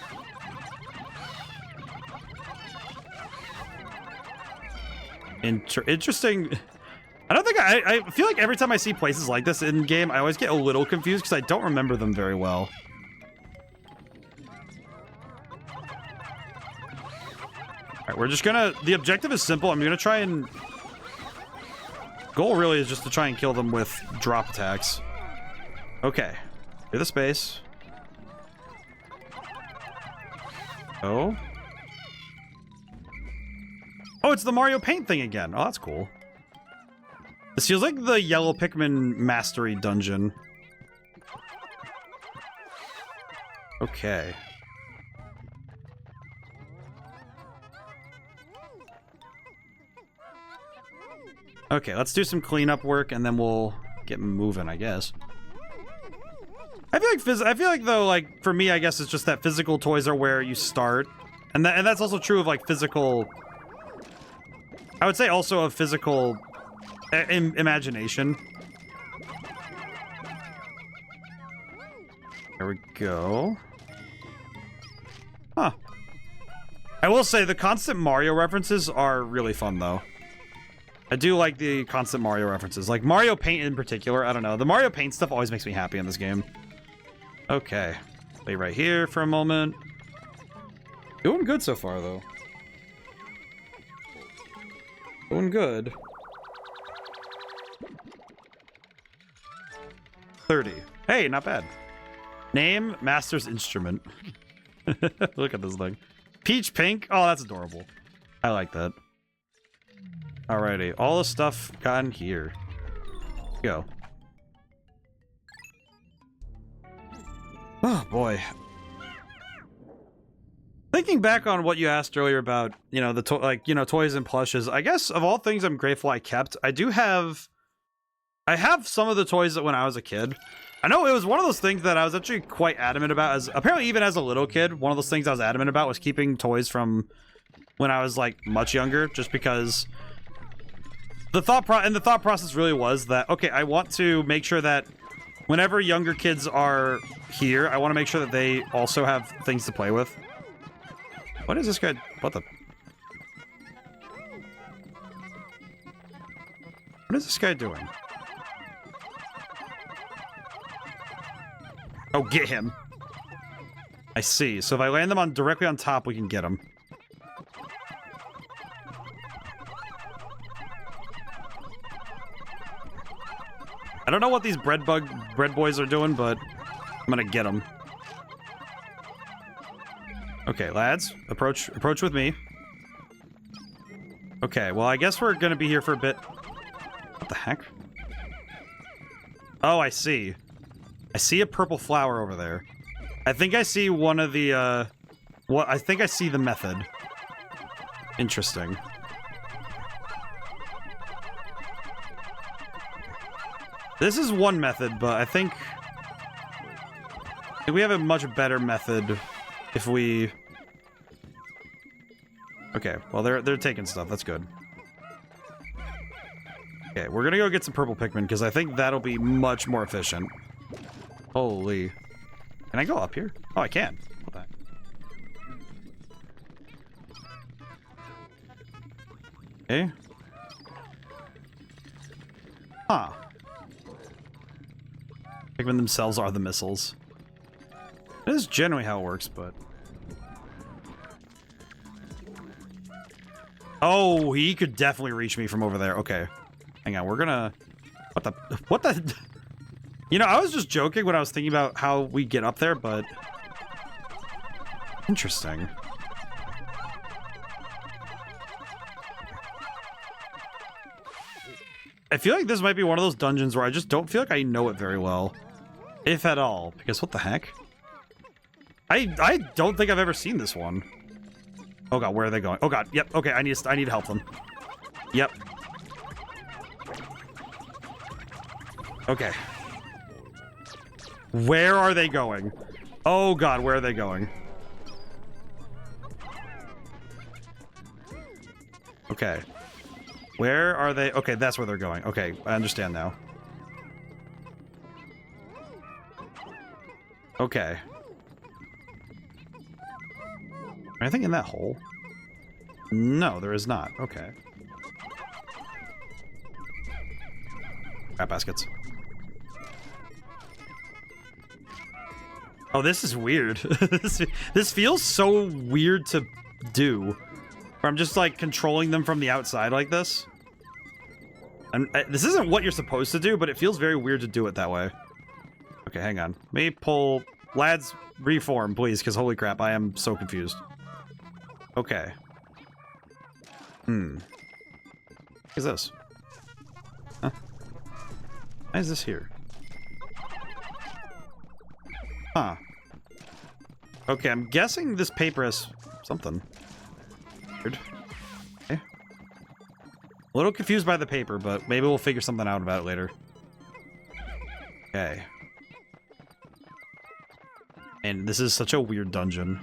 [SPEAKER 1] Interesting. I don't think I feel like every time I see places like this in game, I always get a little confused because I don't remember them very well. Alright, we're just gonna... The objective is simple. I'm gonna try and... Goal really is just to try and kill them with drop attacks. Okay. Clear the space. Oh. Oh, it's the Mario Paint thing again. Oh, that's cool. This feels like the Yellow Pikmin Mastery dungeon. Okay. Okay, let's do some cleanup work and then we'll get moving, I guess. I feel like though, like for me, I guess it's just that physical toys are where you start, and that's also true of like physical. I would say also of physical imagination. There we go. Huh. I will say the constant Mario references are really fun though. I do like the constant Mario references, like Mario Paint in particular. I don't know, the Mario Paint stuff always makes me happy in this game. Okay, lay right here for a moment. Doing good so far, though. Doing good. 30. Hey, not bad. Name, Master's Instrument. Look at this thing. Peach Pink. Oh, that's adorable. I like that. Alrighty, all the stuff got in here. Go. Oh boy. Thinking back on what you asked earlier about, you know, the toys and plushes, I guess of all things I'm grateful I kept, I have some of the toys that when I was a kid. I know it was one of those things that I was actually quite adamant about, as apparently even as a little kid, one of those things I was adamant about was keeping toys from when I was like much younger, just because the thought process really was that, okay, I want to make sure that whenever younger kids are here, I want to make sure that they also have things to play with. What is this guy? What the? What is this guy doing? Oh, get him. I see. So if I land them on directly on top, we can get him. I don't know what these bread boys are doing, but I'm gonna get them. Okay, lads, approach with me. Okay, well, I guess we're gonna be here for a bit. What the heck? Oh, I see. I see a purple flower over there. I think I see one of the, I think I see the method. Interesting. This is one method, but I think we have a much better method if we... Okay, well, they're taking stuff. That's good. Okay, we're gonna go get some purple Pikmin because I think that'll be much more efficient. Holy. Can I go up here? Oh, I can. What the heck? Okay. Huh. Pikmin themselves are the missiles. This is generally how it works, but... Oh, he could definitely reach me from over there. Okay. Hang on, we're gonna... What the... You know, I was just joking when I was thinking about how we get up there, but... Interesting. I feel like this might be one of those dungeons where I just don't feel like I know it very well. If at all. Because what the heck? I don't think I've ever seen this one. Oh god, where are they going? Oh god, yep, okay, I need to help them. Yep. Okay. Where are they going? Oh god, where are they going? Okay. Where are they? Okay, that's where they're going. Okay, I understand now. Okay. Anything in that hole? No, there is not. Okay. Crap baskets. Oh, this is weird. This feels so weird to do. Where I'm just like controlling them from the outside like this. And this isn't what you're supposed to do, but it feels very weird to do it that way. Okay, hang on. Let me pull... Lads, reform, please, because holy crap, I am so confused. Okay. What is this? Huh? Why is this here? Huh. Okay, I'm guessing this paper has something. Weird. Okay. A little confused by the paper, but maybe we'll figure something out about it later. Okay. And this is such a weird dungeon.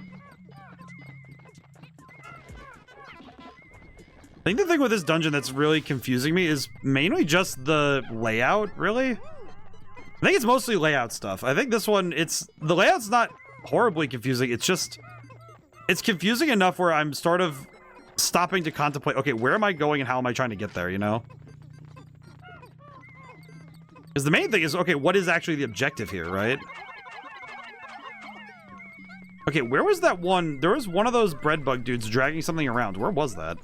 [SPEAKER 1] I think the thing with this dungeon that's really confusing me is mainly just the layout, really? I think it's mostly layout stuff. I think this one, the layout's not horribly confusing, it's just... It's confusing enough where I'm sort of stopping to contemplate, okay, where am I going and how am I trying to get there, you know? Because the main thing is, okay, what is actually the objective here, right? Okay, where was that one? There was one of those bread bug dudes dragging something around. Where was that?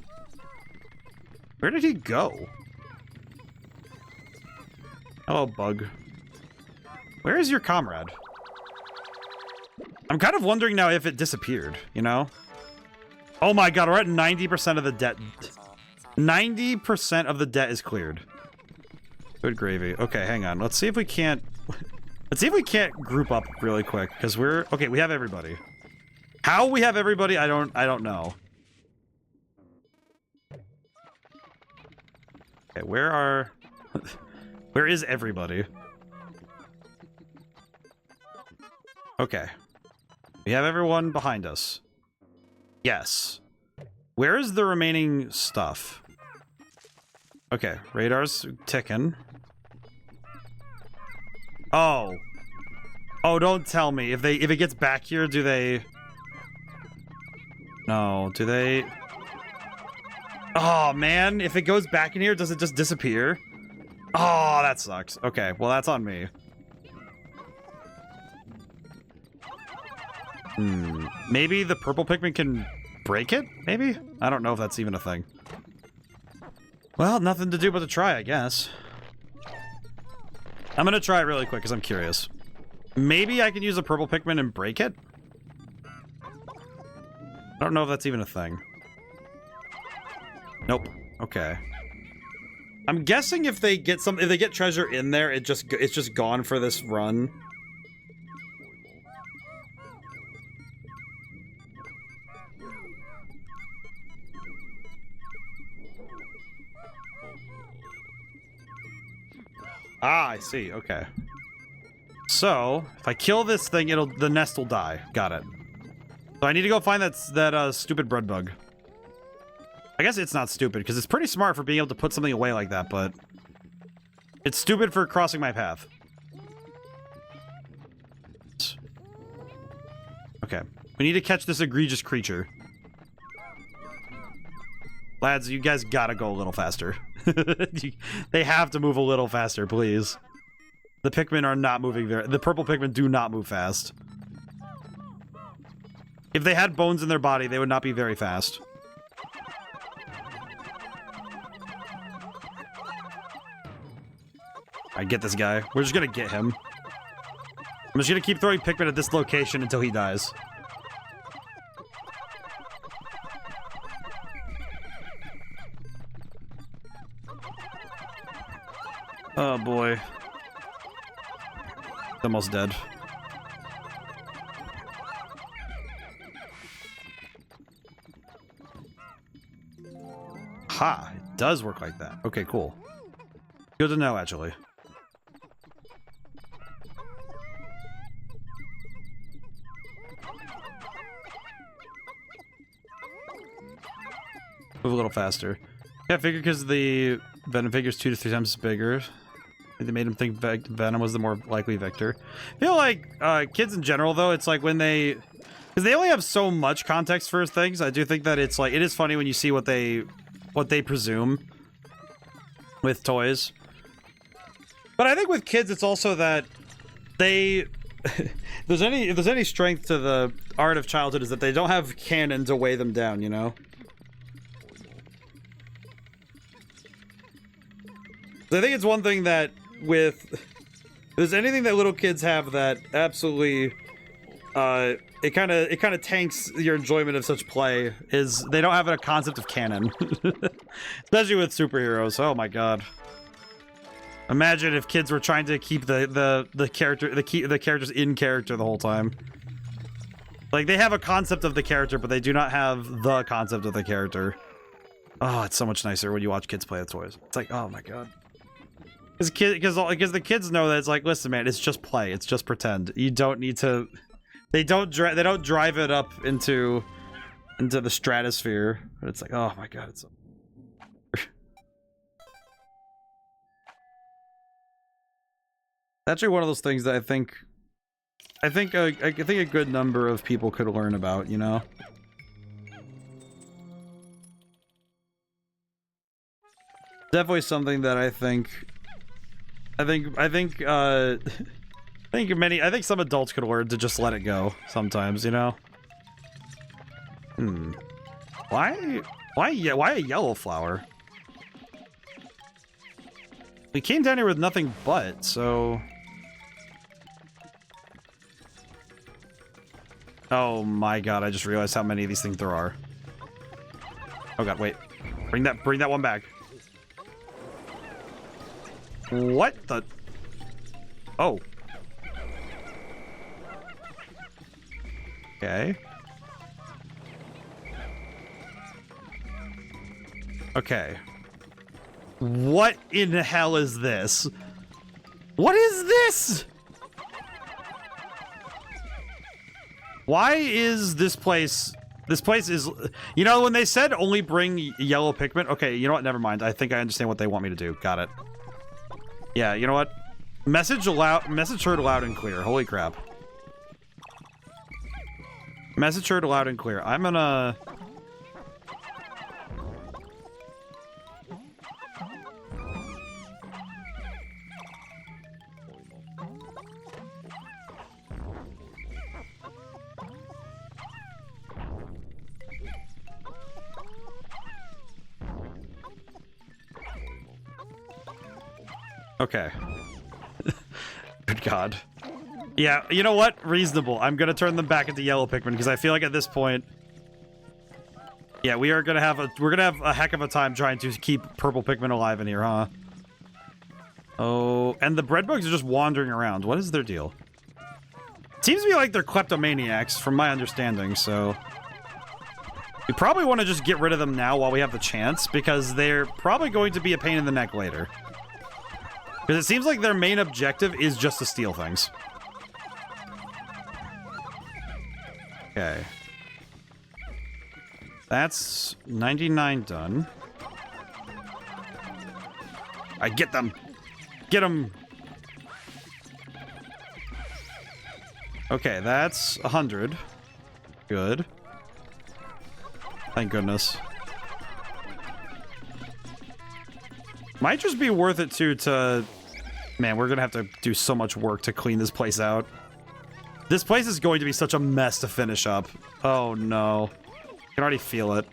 [SPEAKER 1] Where did he go? Hello, bug. Where is your comrade? I'm kind of wondering now if it disappeared, you know? Oh my god, we're at 90% of the debt. 90% of the debt is cleared. Good gravy. Okay, hang on. Let's see if we can't... Let's see if we can't group up really quick, because we're... Okay, we have everybody. How we have everybody, I don't know. Okay, where is everybody? Okay. We have everyone behind us. Yes. Where is the remaining stuff? Okay, radar's ticking. Oh. Oh, don't tell me. If it gets back here, do they... No, do they... Oh, man. If it goes back in here, does it just disappear? Oh, that sucks. Okay, well, that's on me. Maybe the purple Pikmin can break it? Maybe? I don't know if that's even a thing. Well, nothing to do but to try, I guess. I'm gonna try it really quick because I'm curious. Maybe I can use a purple Pikmin and break it? I don't know if that's even a thing. Nope. Okay. I'm guessing if they get treasure in there, it's just gone for this run. Ah, I see. Okay. So, if I kill this thing, the nest will die. Got it. So I need to go find that stupid bread bug. I guess it's not stupid, because it's pretty smart for being able to put something away like that, but... It's stupid for crossing my path. Okay. We need to catch this egregious creature. Lads, you guys gotta go a little faster. They have to move a little faster, please. The Pikmin are not moving very... The purple Pikmin do not move fast. If they had bones in their body, they would not be very fast. I get this guy. We're just gonna get him. I'm just gonna keep throwing Pikmin at this location until he dies. Oh boy. Almost dead. Ha! It does work like that. Okay, cool. Good to know, actually. Move a little faster. Yeah, I figured because the Venom figure's 2 to 3 times bigger. They made him think Venom was the more likely victor. I feel like kids in general, though, it's like when they... Because they only have so much context for things, I do think that it's like... It is funny when you see what they presume with toys. But I think with kids, it's also that they... if there's any strength to the art of childhood is that they don't have canon to weigh them down, you know? I think it's one thing that with... If there's anything that little kids have that absolutely... it kind of tanks your enjoyment of such play, is they don't have a concept of canon. Especially with superheroes. Oh my god. Imagine if kids were trying to keep the characters in character the whole time. Like, they have a concept of the character, but they do not have the concept of the character. Oh, it's so much nicer when you watch kids play with toys. It's like, oh my god. Because the kids know that it's like, listen, man, it's just play. It's just pretend. You don't need to... They don't drive it up into the stratosphere. But it's like, oh my god, it's so... Actually, one of those things that I think a good number of people could learn about, you know? Definitely something that I think some adults could learn to just let it go sometimes, you know? Why a yellow flower? We came down here with nothing but, so... Oh my god, I just realized how many of these things there are. Oh god, wait. Bring that one back. What the... Oh. Okay. Okay. What in the hell is this? What is this? Why is this place... This place is... You know, when they said only bring yellow Pikmin... Okay, you know what? Never mind. I think I understand what they want me to do. Got it. Yeah, you know what? Message heard loud and clear. Holy crap. Message heard loud and clear. I'm gonna... Okay. Good god. Yeah, you know what? Reasonable. I'm gonna turn them back into yellow Pikmin because I feel like at this point... Yeah, we're gonna have a heck of a time trying to keep purple Pikmin alive in here, huh? Oh, and the bread bugs are just wandering around. What is their deal? Seems to be like they're kleptomaniacs, from my understanding, so... We probably want to just get rid of them now while we have the chance, because they're probably going to be a pain in the neck later. Because it seems like their main objective is just to steal things. Okay. That's 99 done. I get them. Get him. Okay, that's 100. Good. Thank goodness. Might just be worth it too to... Man, we're gonna have to do so much work to clean this place out. This place is going to be such a mess to finish up. Oh no. I can already feel it.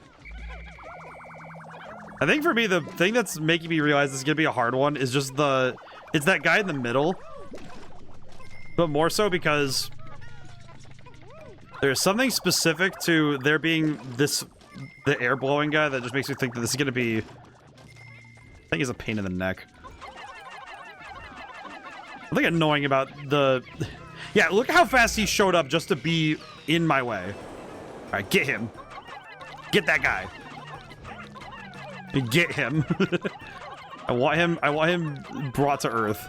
[SPEAKER 1] I think for me, the thing that's making me realize this is gonna be a hard one is just the... It's that guy in the middle. But more so because... There's something specific to there being this... The air blowing guy that just makes me think that this is gonna be... I think he's a pain in the neck. I think annoying about the... Yeah, look how fast he showed up just to be in my way. Alright, get him. Get that guy. Get him. I want him brought to Earth.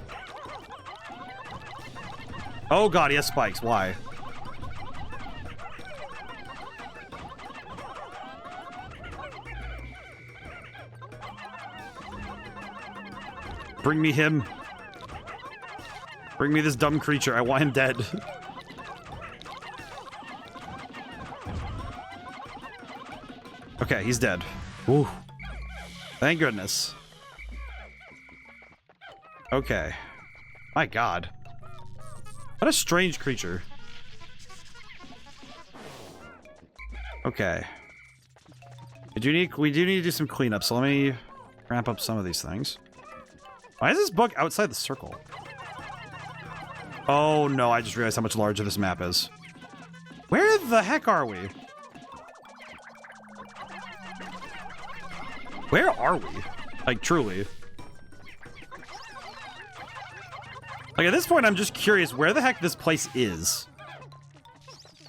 [SPEAKER 1] Oh god, he has spikes. Why? Bring me him. Bring me this dumb creature. I want him dead. Okay, he's dead. Ooh. Thank goodness. Okay. My god. What a strange creature. Okay. We do need to do some cleanup, so let me ramp up some of these things. Why is this bug outside the circle? Oh no, I just realized how much larger this map is. Where the heck are we? Where are we? Like, truly. Like, at this point, I'm just curious where the heck this place is.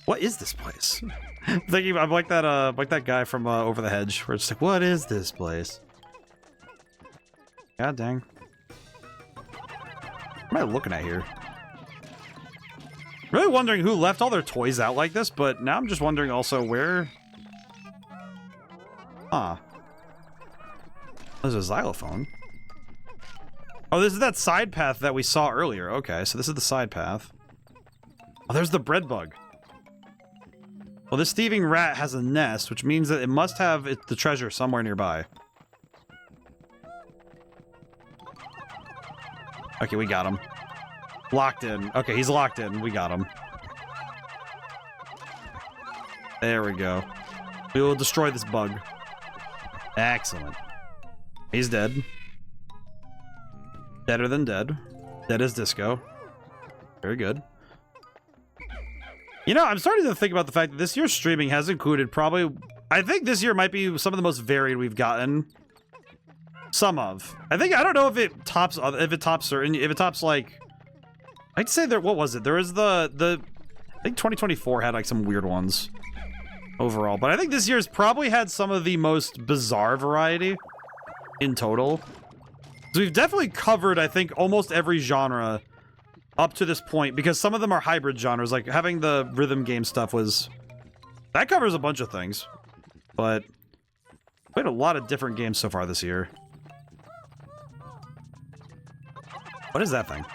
[SPEAKER 1] What is this place? I'm like that guy from Over the Hedge, where it's like, what is this place? God dang. What am I looking at here? Really wondering who left all their toys out like this, but now I'm just wondering also where... Huh. There's a xylophone. Oh, this is that side path that we saw earlier. Okay, so this is the side path. Oh, there's the bread bug. Well, this thieving rat has a nest, which means that it must have the treasure somewhere nearby. Okay, we got him. Locked in. Okay, he's locked in. We got him. There we go. We will destroy this bug. Excellent. He's dead. Deader than dead. Dead as disco. Very good. You know, I'm starting to think about the fact that this year's streaming has included probably... I think this year might be some of the most varied we've gotten. Some of. I don't know if it tops certain... If it tops, like... I'd say there... What was it? There was the... I think 2024 had, like, some weird ones. Overall. But I think this year's probably had some of the most bizarre variety. In total. So we've definitely covered, I think, almost every genre up to this point, because some of them are hybrid genres, like having the rhythm game stuff was... That covers a bunch of things. But we played a lot of different games so far this year. What is that thing?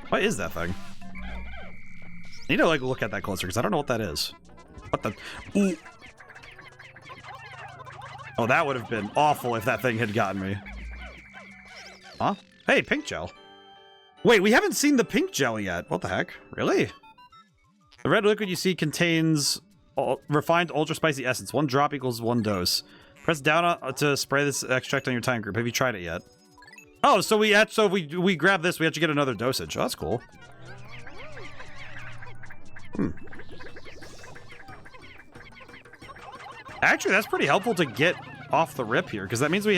[SPEAKER 1] What is that thing? I need to, like, look at that closer, because I don't know what that is. What the... Ooh! Oh, that would have been awful if that thing had gotten me. Huh? Hey, pink gel. Wait, we haven't seen the pink gel yet. What the heck? Really? The red liquid you see contains refined ultra spicy essence. 1 drop equals 1 dose. Press down to spray this extract on your time group. Have you tried it yet? Oh, so if we grab this, we actually get another dosage. Oh, that's cool. Actually, that's pretty helpful to get off the rip here, because that means we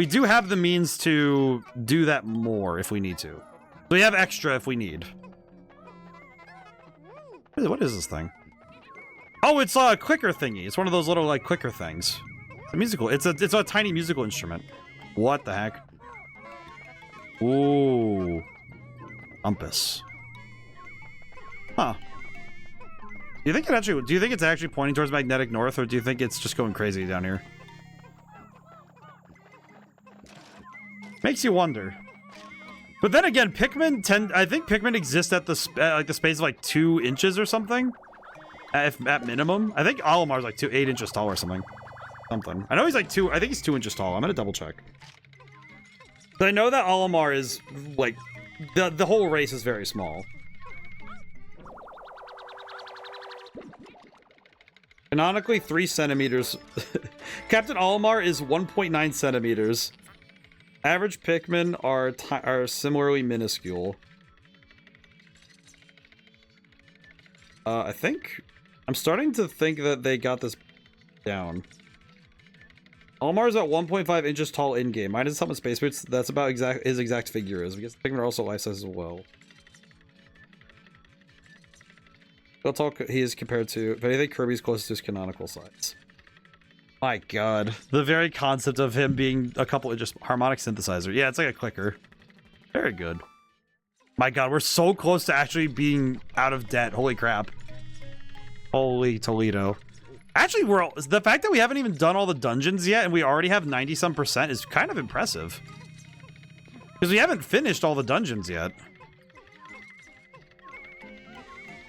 [SPEAKER 1] do have the means to do that more if we need to. So we have extra if we need. What is this thing? Oh, it's a clicker thingy. It's one of those little, like, clicker things. It's a musical. It's a tiny musical instrument. What the heck? Ooh. Umpus. Huh. Do you think it's actually pointing towards magnetic north, or do you think it's just going crazy down here? Makes you wonder. But then again, I think Pikmin exist at the space of like 2 inches or something. At minimum. I think Olimar's like 8 inches tall or something. I know he's like I think he's 2 inches tall. I'm gonna double check. But I know that Olimar is like the whole race is very small. Canonically 3 centimeters. Captain Olimar is 1.9 centimeters. Average Pikmin are similarly minuscule. I think I'm starting to think that they got this down. Olimar is at 1.5 inches tall in-game. Minus some space boots. That's about his exact figure is. Because Pikmin are also life-size as well. How tall he is compared to... If anything, Kirby's closest to his canonical size. My god. The very concept of him being a couple inches... Harmonic synthesizer. Yeah, it's like a clicker. Very good. My god, we're so close to actually being out of debt. Holy crap. Holy Toledo. Actually, the fact that we haven't even done all the dungeons yet and we already have 90-some% is kind of impressive. Because we haven't finished all the dungeons yet.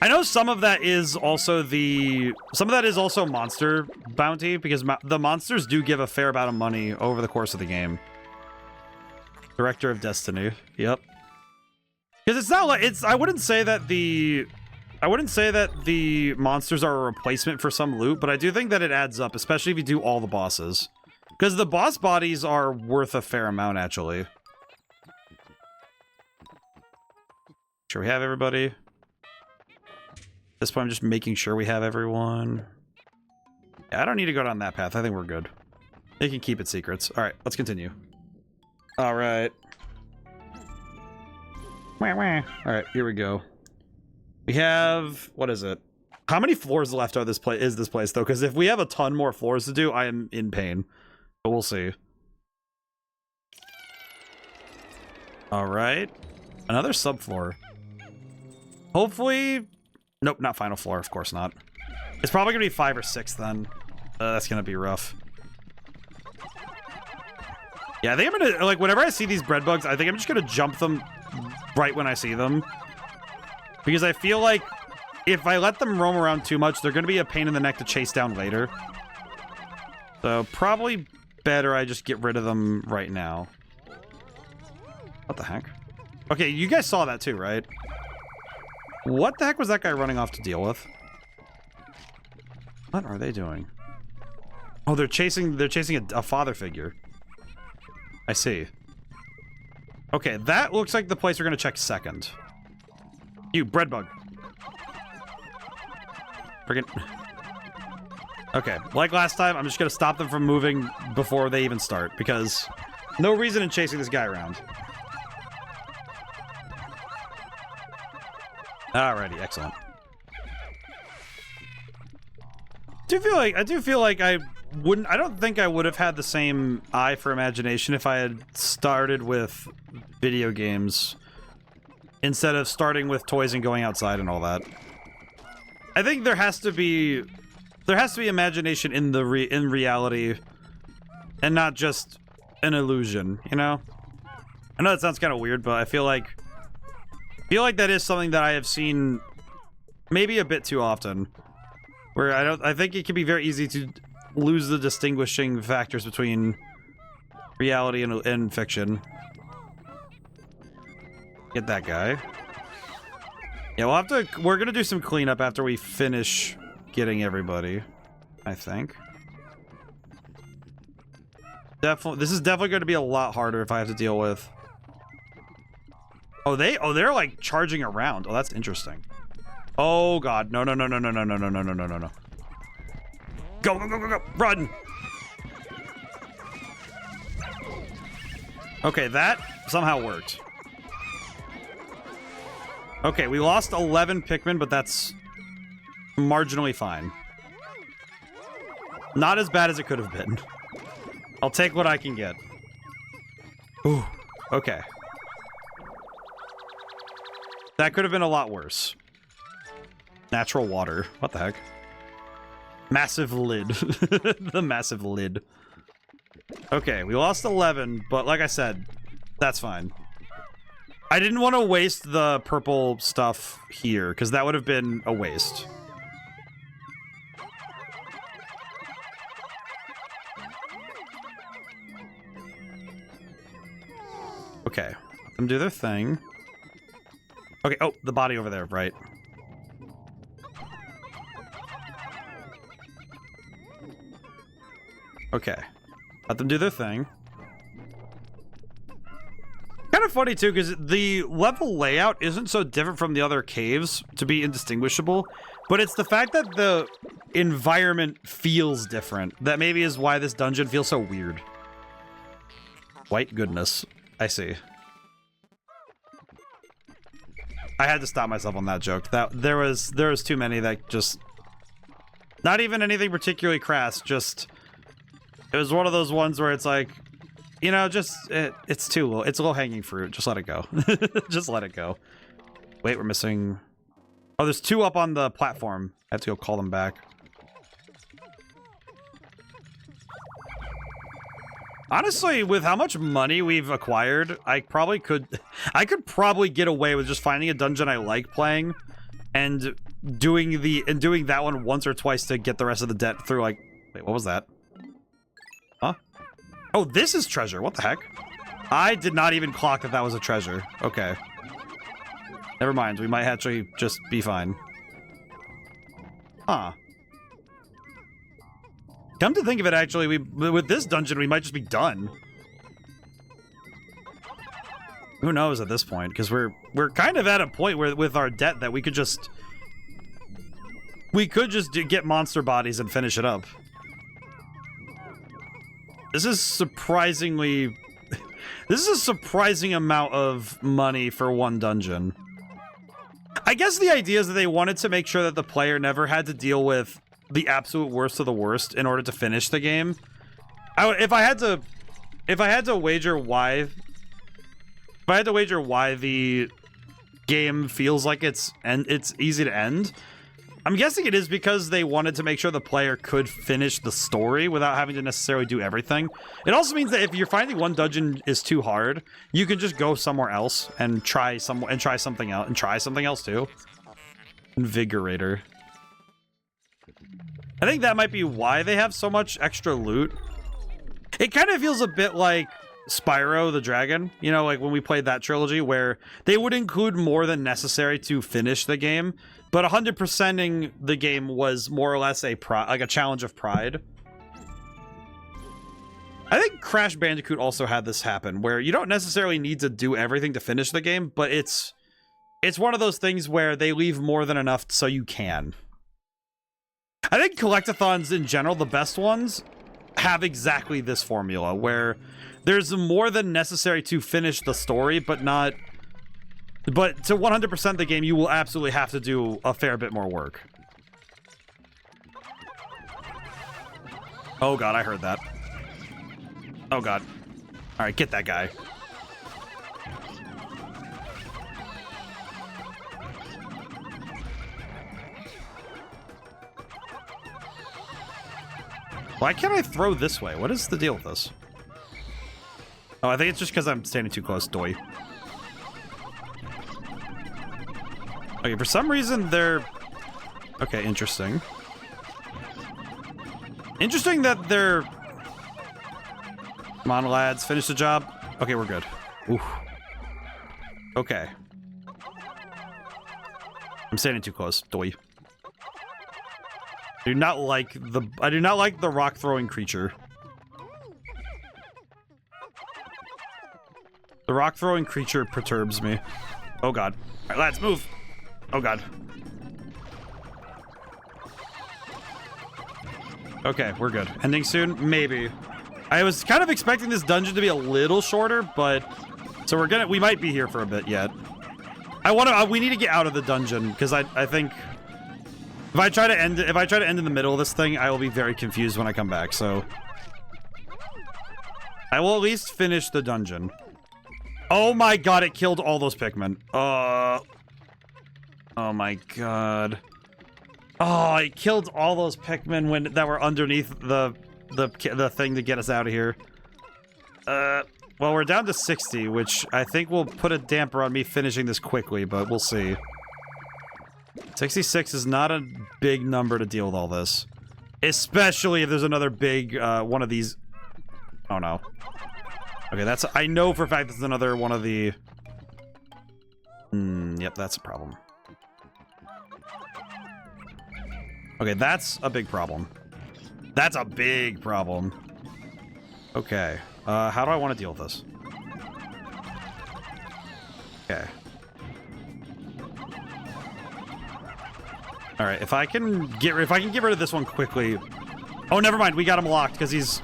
[SPEAKER 1] I know some of that is also monster bounty, because the monsters do give a fair amount of money over the course of the game. Director of Destiny. Yep. Because it's not like I wouldn't say that the monsters are a replacement for some loot, but I do think that it adds up, especially if you do all the bosses. Because the boss bodies are worth a fair amount, actually. Sure we have everybody. At this point, I'm just making sure we have everyone. Yeah, I don't need to go down that path. I think we're good. They can keep it secrets. All right, let's continue. All right. All right, here we go. We have, what is it? How many floors left are this place though? Because if we have a ton more floors to do, I am in pain. But we'll see. All right, another subfloor. Hopefully, nope, not final floor. Of course not. It's probably gonna be 5 or 6 then. That's gonna be rough. Yeah, I think I'm gonna, like, whenever I see these bread bugs, I think I'm just gonna jump them right when I see them. Because I feel like if I let them roam around too much, they're going to be a pain in the neck to chase down later. So probably better I just get rid of them right now. What the heck? Okay, you guys saw that too, right? What the heck was that guy running off to deal with? What are they doing? Oh, they're chasing a father figure. I see. Okay, that looks like the place we're going to check second. You, bread bug. Friggin'. Okay, like last time, I'm just gonna stop them from moving before they even start, because no reason in chasing this guy around. Alrighty, excellent. I do feel like I don't think I would have had the same eye for imagination if I had started with video games instead of starting with toys and going outside and all that. I think there has to be imagination in reality and not just an illusion, you know? I know that sounds kind of weird, but I feel like that is something that I have seen maybe a bit too often, where I think it can be very easy to lose the distinguishing factors between reality and fiction. Get that guy. Yeah, we're gonna do some cleanup after we finish getting everybody, I think. This is definitely going to be a lot harder if I have to deal with. They're like charging around. Oh, that's interesting. Oh god, no. Go, run. Okay, that somehow worked. Okay, we lost 11 Pikmin, but that's marginally fine. Not as bad as it could have been. I'll take what I can get. Ooh, okay. That could have been a lot worse. Natural water. What the heck? Massive lid. The massive lid. Okay, we lost 11, but like I said, That's fine. I didn't want to waste the purple stuff here, because that would have been a waste. Okay. Let them do their thing. Okay, oh, the body over there, right. Okay. Let them do their thing. Kind of funny, too, because the level layout isn't so different from the other caves to be indistinguishable, but it's the fact that the environment feels different that maybe is why this dungeon feels so weird. White goodness. I see. I had to stop myself on that joke. There was too many that just... Not even anything particularly crass, just... It was one of those ones where it's like, you know, just... It's too low. It's a low-hanging fruit. Just let it go. Just let it go. Wait, we're missing... Oh, there's two up on the platform. I have to go call them back. Honestly, with how much money we've acquired, I could probably get away with just finding a dungeon I like playing and doing that one once or twice to get the rest of the debt through, like... Wait, what was that? Huh? Oh, this is treasure. What the heck? I did not even clock that that was a treasure. Okay. Never mind. We might actually just be fine. Huh. Come to think of it, actually, with this dungeon, we might just be done. Who knows at this point? Because we're kind of at a point where with our debt that we could just get monster bodies and finish it up. This is surprisingly... This is a surprising amount of money for one dungeon. I guess the idea is that they wanted to make sure that the player never had to deal with the absolute worst of the worst in order to finish the game. If I had to wager why the game feels like it's easy to end, I'm guessing it is because they wanted to make sure the player could finish the story without having to necessarily do everything. It also means that if you're finding one dungeon is too hard, you can just go somewhere else and try something else and try something else too. Invigorator. I think that might be why they have so much extra loot. It kind of feels a bit like Spyro the Dragon, you know, like when we played that trilogy where they would include more than necessary to finish the game, but 100%ing the game was more or less a challenge of pride. I think Crash Bandicoot also had this happen where you don't necessarily need to do everything to finish the game, but it's one of those things where they leave more than enough so you can. I think collectathons in general, the best ones, have exactly this formula where there's more than necessary to finish the story, but to 100% the game, you will absolutely have to do a fair bit more work. Oh god, I heard that. Oh god. Alright, get that guy. Why can't I throw this way? What is the deal with this? Oh, I think it's just because I'm standing too close, doy. Okay, for some reason they're... Okay, interesting. Interesting that they're... Come on, lads, finish the job. Okay, we're good. Oof. Okay. I'm standing too close, doy. I do not like the rock throwing creature. The rock throwing creature perturbs me. Oh god. Alright, lads, move! Oh god. Okay, we're good. Ending soon? Maybe. I was kind of expecting this dungeon to be a little shorter, but... So we might be here for a bit yet. We need to get out of the dungeon, because I think... If I try to end in the middle of this thing, I will be very confused when I come back, so... I will at least finish the dungeon. Oh my god, it killed all those Pikmin. Oh my god. Oh, it killed all those Pikmin that were underneath the thing to get us out of here. What Well, we're down to 60, which I think will put a damper on me finishing this quickly, but we'll see. 66 is not a big number to deal with all this. Especially if there's another big, one of these... Oh, no. Okay, that's... I know for a fact that's another one of the... Yep, that's a problem. Okay, that's a big problem. That's a big problem. Okay. How do I want to deal with this? Okay. All right, if I can get rid of this one quickly. Oh, never mind. We got him locked because he's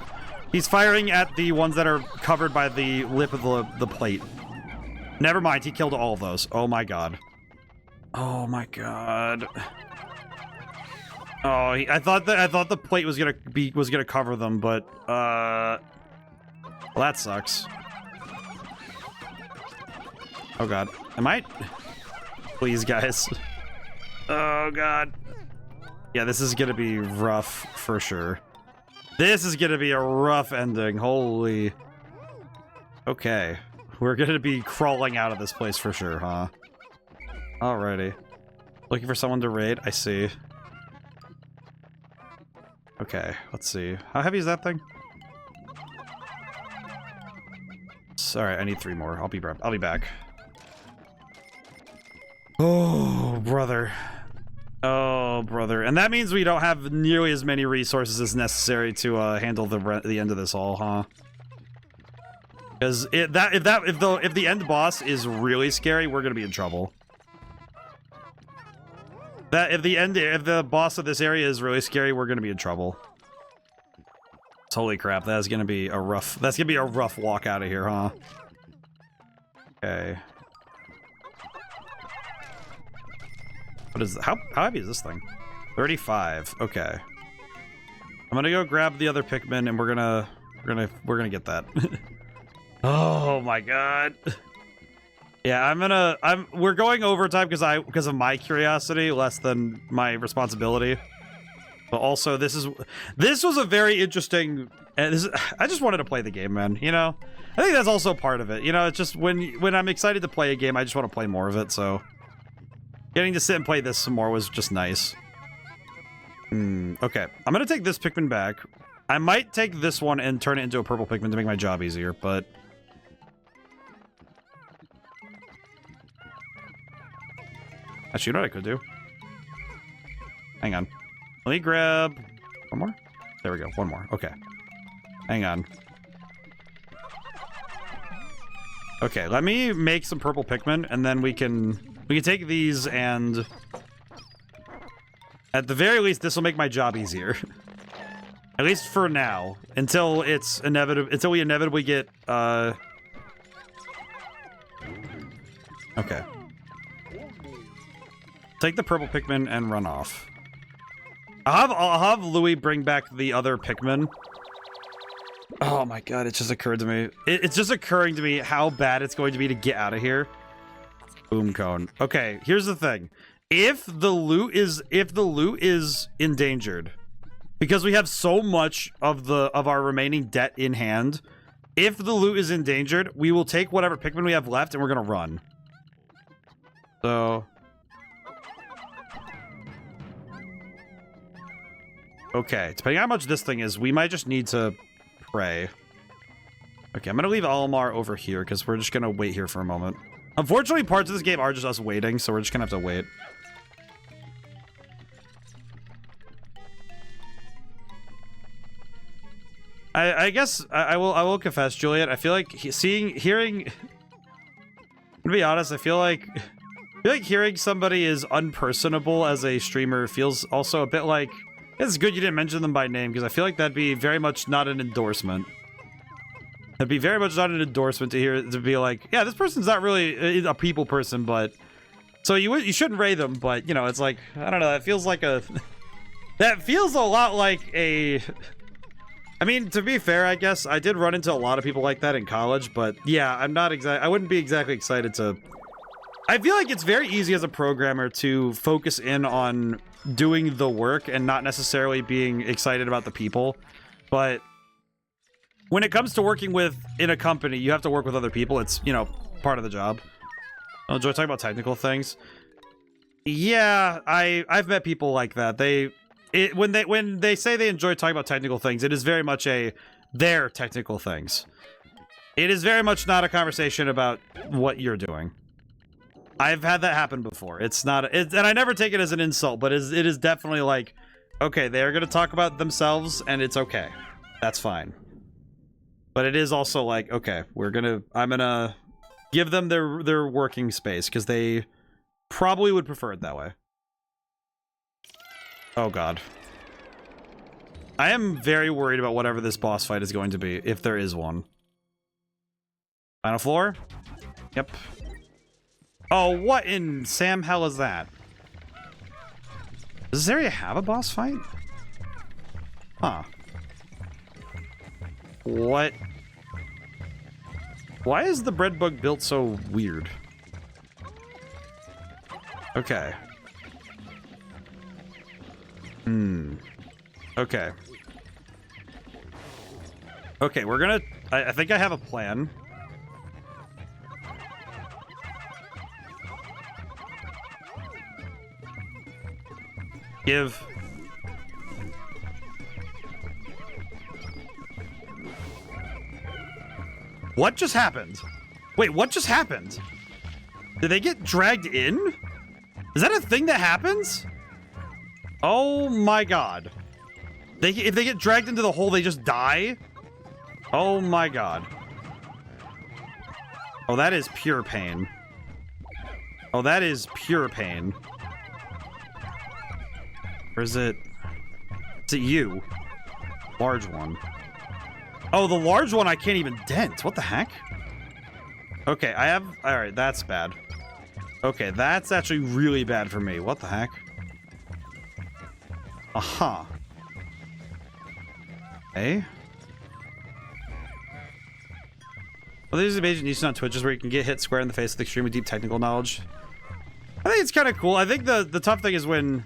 [SPEAKER 1] firing at the ones that are covered by the lip of the plate. Never mind. He killed all of those. Oh my god. Oh my god. Oh, I thought the plate was gonna cover them, but well, that sucks. Oh god. Am I? Please, guys. Oh god. Yeah, this is gonna be rough for sure. This is gonna be a rough ending. Holy. Okay. We're gonna be crawling out of this place for sure, huh? Alrighty. Looking for someone to raid? I see. Okay, let's see. How heavy is that thing? Sorry, I need 3 more. I'll be back. Oh, brother. Oh, brother. And that means we don't have nearly as many resources as necessary to handle the end of this all, huh? Because if the end boss is really scary, we're gonna be in trouble. If the boss of this area is really scary, we're gonna be in trouble. Holy crap, that's gonna be a rough walk out of here, huh? Okay. What is how heavy is this thing? 35. Okay. I'm gonna go grab the other Pikmin and we're gonna get that. Oh my god. Yeah, we're going overtime because of my curiosity less than my responsibility. But also this was a very interesting I just wanted to play the game, man, you know? I think that's also part of it. You know, it's just when I'm excited to play a game, I just want to play more of it, so getting to sit and play this some more was just nice. Okay. I'm gonna take this Pikmin back. I might take this one and turn it into a purple Pikmin to make my job easier, but actually, you know what I could do? Hang on. Let me grab one more. There we go. One more. Okay. Hang on. Okay, let me make some purple Pikmin, and then we can take these, and at the very least, this will make my job easier. At least for now, until we inevitably get okay. Take the purple Pikmin and run off. I'll have Louis bring back the other Pikmin. Oh my god, it just occurred to me. It's just occurring to me how bad it's going to be to get out of here. Boom cone. Okay, here's the thing. If the loot is endangered, because we have so much of our remaining debt in hand, if the loot is endangered, we will take whatever Pikmin we have left and we're gonna run. So okay, depending on how much this thing is, we might just need to pray. Okay, I'm gonna leave Almar over here because we're just gonna wait here for a moment. Unfortunately, parts of this game are just us waiting, so we're just gonna have to wait. I guess I will confess, Juliet. I feel like hearing. To be honest, I feel like hearing somebody is unpersonable as a streamer feels also a bit like. It's good you didn't mention them by name, because I feel like that'd be very much not an endorsement. That'd be very much not an endorsement to be like, yeah, this person's not really a people person, but so you shouldn't rate them, but you know, it's like, I don't know, that feels like a that feels a lot like a. I mean, to be fair, I guess I did run into a lot of people like that in college, but yeah, I wouldn't be exactly excited to. I feel like it's very easy as a programmer to focus in on doing the work and not necessarily being excited about the people, but when it comes to working in a company, you have to work with other people. It's, you know, part of the job. I enjoy talking about technical things. Yeah, I've met people like that. When they say they enjoy talking about technical things, it is very much their technical things. It is very much not a conversation about what you're doing. I've had that happen before. It's not, and I never take it as an insult, but it is definitely like, okay, they're gonna talk about themselves, and it's okay. That's fine. But it is also like, okay, I'm gonna give them their working space, because they probably would prefer it that way. Oh god. I am very worried about whatever this boss fight is going to be, if there is one. Final floor? Yep. Oh, what in Sam hell is that? Does this area have a boss fight? Huh. What? Why is the bread bug built so weird? Okay. Okay. Okay, we're gonna... I think I have a plan. Give... What just happened? Wait, what just happened? Did they get dragged in? Is that a thing that happens? Oh my god. If they get dragged into the hole, they just die? Oh my god. Oh, that is pure pain. Oh, that is pure pain. Or is it... Is it you? Large one. Oh, the large one I can't even dent. What the heck? Okay, I have... Alright, that's bad. Okay, that's actually really bad for me. What the heck? Aha. Hey? Well, there's amazing news on Twitch where you can get hit square in the face with extremely deep technical knowledge. I think it's kind of cool. I think the tough thing is when...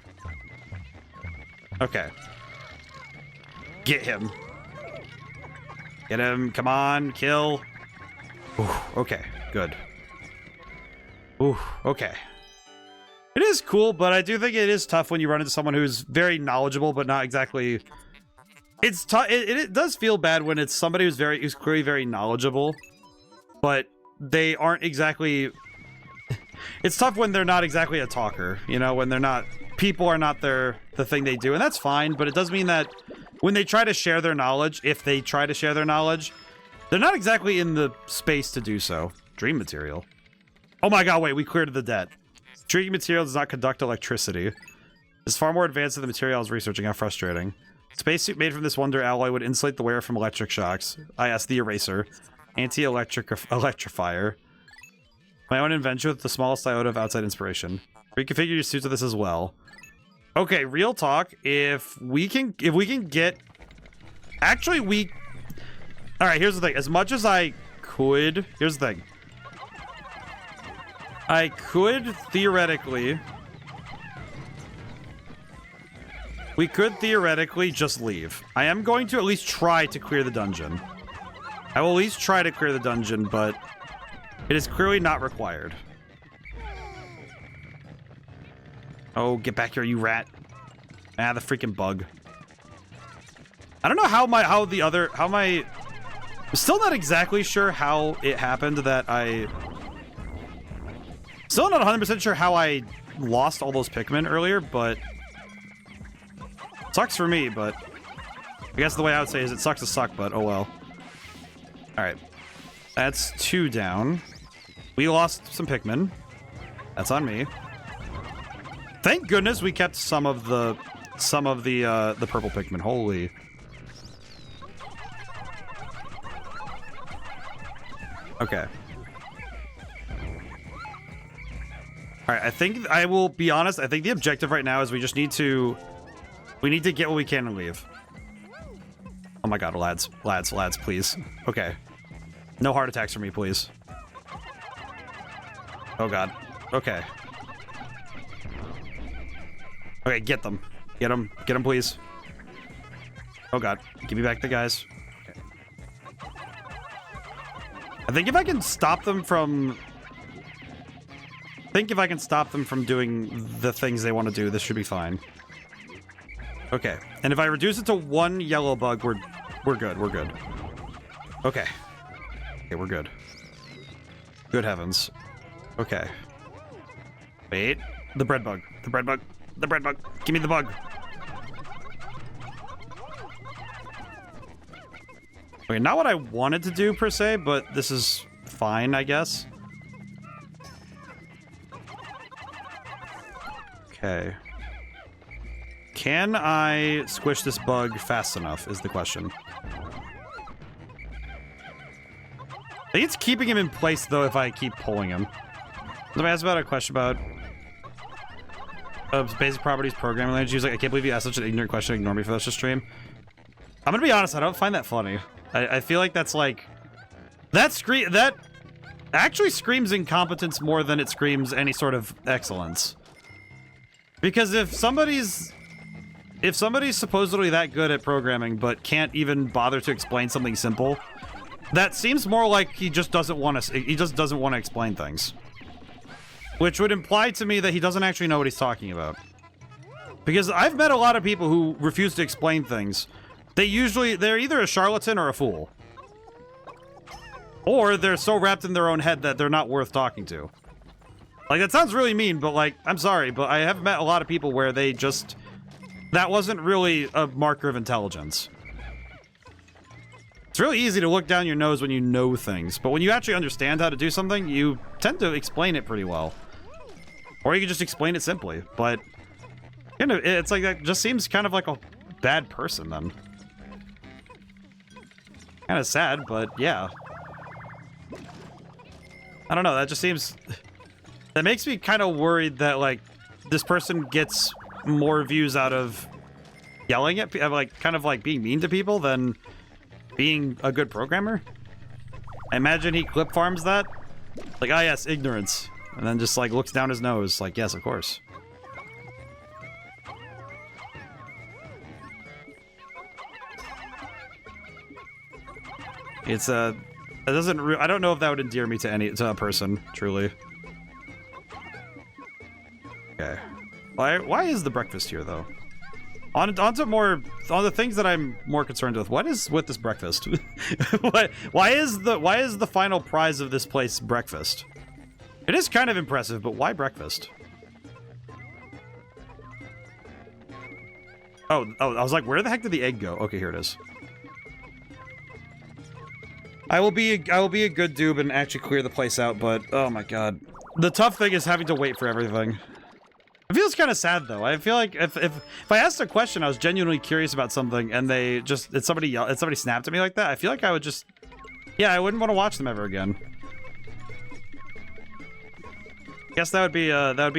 [SPEAKER 1] Okay. Get him. Get him. Come on. Kill. Ooh, okay. Good. Ooh, okay. It is cool, but I do think it is tough when you run into someone who's very knowledgeable, but not exactly... It's tough. It does feel bad when it's somebody who's clearly very knowledgeable, but they aren't exactly... It's tough when they're not exactly a talker, you know, when they're not... People are not the thing they do, and that's fine, but it does mean that when they try to share their knowledge, if they try to share their knowledge, they're not exactly in the space to do so. Dream material. Oh my god, wait, we cleared the debt. Dream material does not conduct electricity. It's far more advanced than the material I was researching. How frustrating. Spacesuit made from this wonder alloy would insulate the wearer from electric shocks. I asked the eraser. Electrifier. My own invention with the smallest iota of outside inspiration. Reconfigure your suits with this as well. Okay, real talk. If we can get... Actually, Alright, here's the thing. As much as I could... Here's the thing. I could theoretically... We could theoretically just leave. I am going to at least try to clear the dungeon. I will at least try to clear the dungeon, but it is clearly not required. Oh, get back here, you rat. Ah, the freaking bug. I don't know I'm still not exactly sure how it happened that still not 100% sure how I lost all those Pikmin earlier, but sucks for me, but I guess the way I would say is it sucks to suck, but oh well. Alright. That's 2 down. We lost some Pikmin. That's on me. Thank goodness we kept some of the purple Pikmin. Holy. Okay. Alright, I think I will be honest, I think the objective right now is we just need to get what we can and leave. Oh my god, lads, please. Okay. No heart attacks for me, please. Oh god. Okay. Okay, get them. Get them, please. Oh god. Give me back the guys. Okay. I think if I can stop them from... doing the things they want to do, this should be fine. Okay. And if I reduce it to one yellow bug, we're good. We're good. Okay. Okay, we're good. Good heavens. Okay. Wait. The bread bug. The bread bug. The bread bug. Give me the bug. Okay, not what I wanted to do per se, but this is fine, I guess. Okay. Can I squish this bug fast enough is the question. I think it's keeping him in place, though, if I keep pulling him. Somebody asked about a question about basic properties programming language. He was like, I can't believe you asked such an ignorant question. Ignore me for this stream. I'm gonna be honest, I don't find that funny. I feel like that's like... That actually screams incompetence more than it screams any sort of excellence. Because if somebody's supposedly that good at programming but can't even bother to explain something simple, that seems more like he just doesn't want to explain things. Which would imply to me that he doesn't actually know what he's talking about. Because I've met a lot of people who refuse to explain things. They're either a charlatan or a fool. Or they're so wrapped in their own head that they're not worth talking to. Like, that sounds really mean, but like, I'm sorry, but I have met a lot of people where they just... That wasn't really a marker of intelligence. It's really easy to look down your nose when you know things, but when you actually understand how to do something, you tend to explain it pretty well. Or you can just explain it simply, but... You know, it's like, that just seems kind of like a bad person, then. Kind of sad, but yeah. I don't know, that just seems... That makes me kind of worried that, like, this person gets more views out of yelling at people, like, kind of like being mean to people than being a good programmer. I imagine he clip farms that. Like, ah, yes, ignorance. And then just, like, looks down his nose, like, yes, of course. It's it doesn't. I don't know if that would endear me to a person, truly. Okay. Why is the breakfast here, though? On the things that I'm more concerned with. What is with this breakfast? Why is the final prize of this place breakfast? It is kind of impressive, but why breakfast? Oh, I was like, where the heck did the egg go? Okay, here it is. I will be a good dude and actually clear the place out, but oh my god. The tough thing is having to wait for everything. It feels kind of sad though. I feel like if I asked a question, I was genuinely curious about something, and somebody snapped at me like that, I feel like I would just, yeah, I wouldn't want to watch them ever again. I guess that would be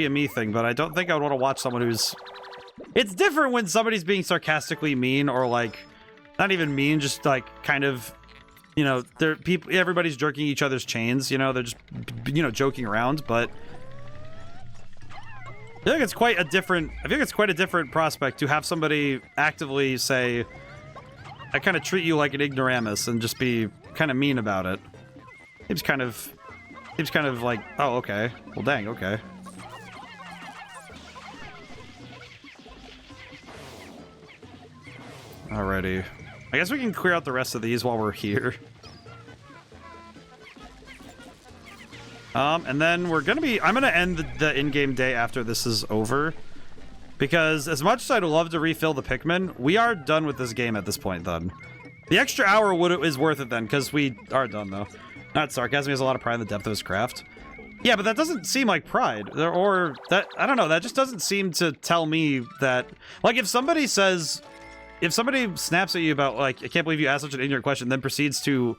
[SPEAKER 1] a me thing, but I don't think I would want to watch someone who's. It's different when somebody's being sarcastically mean, or like, not even mean, just like kind of, you know, everybody's jerking each other's chains. You know, they're just, you know, joking around, but. I feel like it's quite a different prospect to have somebody actively say, I kind of treat you like an ignoramus, and just be kind of mean about it. Seems kind of like, oh, okay. Well, dang, okay. Alrighty. I guess we can clear out the rest of these while we're here. And then I'm gonna end the in-game day after this is over. Because as much as I'd love to refill the Pikmin, we are done with this game at this point then. The extra hour is worth it then, because we are done though. Not sarcasm, he has a lot of pride in the depth of his craft. Yeah, but that doesn't seem like pride. Or that, I don't know, that just doesn't seem to tell me that, like, if somebody snaps at you about, like, I can't believe you asked such an ignorant question, then proceeds to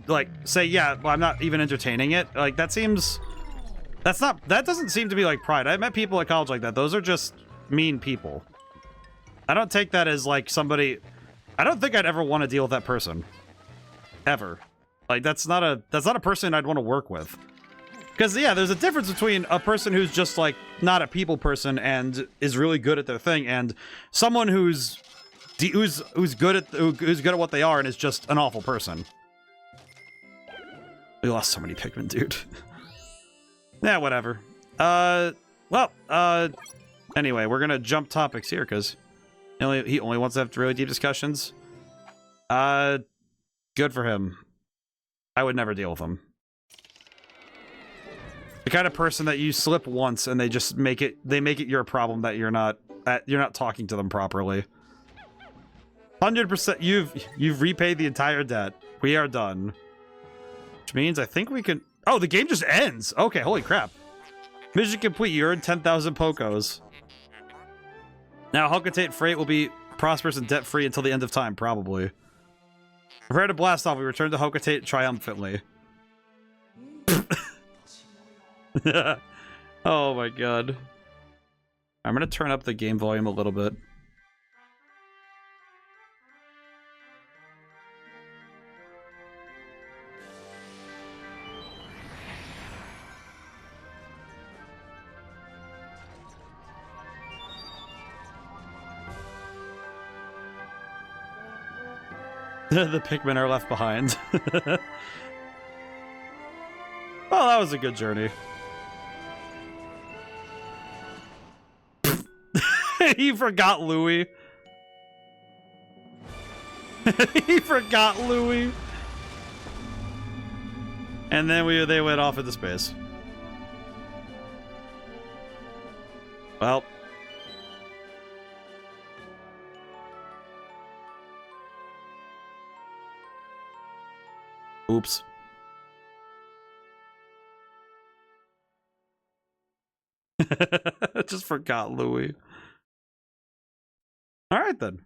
[SPEAKER 1] like say, yeah, well, I'm not even entertaining it, like, that doesn't seem to be like pride. I've met people at college like that. Those are just mean people. I don't take that as like somebody. I don't think I'd ever want to deal with that person ever. Like, that's not a person I'd want to work with. Because yeah, there's a difference between a person who's just like not a people person and is really good at their thing, and someone who's good at what they are and is just an awful person. We lost so many Pikmin, dude. Yeah, whatever. Anyway, we're gonna jump topics here, because he only wants to have really deep discussions. Good for him. I would never deal with him. The kind of person that you slip once and they just make it your problem that you're not talking to them properly. 100%. You've repaid the entire debt. We are done. Which means I think we can. Oh, the game just ends. Okay, holy crap. Mission complete. You earned 10,000 Pokos. Now, Hocotate Freight will be prosperous and debt-free until the end of time, probably. Prepare to blast off. We return to Hocotate triumphantly. Oh my god. I'm gonna turn up the game volume a little bit. The Pikmin are left behind. Well, that was a good journey. He forgot Louis. He forgot Louis. And then they went off into space. Well. Oops. Just forgot Louis. All right, then.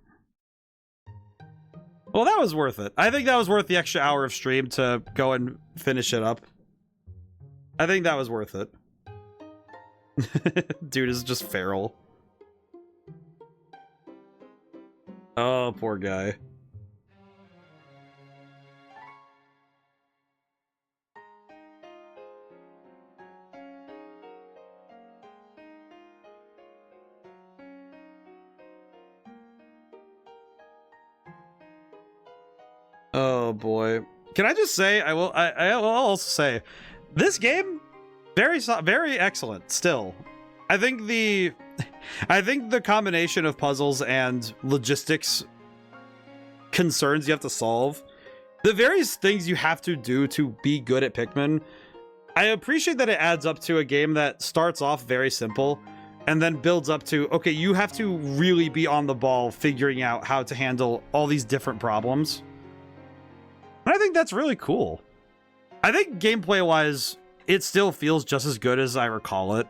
[SPEAKER 1] Well, that was worth it. I think that was worth the extra hour of stream to go and finish it up. I think that was worth it. Dude is just feral. Oh, poor guy. Oh boy. Can I just say, I will also say, this game, very excellent still. I think the combination of puzzles and logistics concerns you have to solve, the various things you have to do to be good at Pikmin, I appreciate that it adds up to a game that starts off very simple and then builds up to, okay, you have to really be on the ball figuring out how to handle all these different problems. And I think that's really cool. I think gameplay-wise, it still feels just as good as I recall it.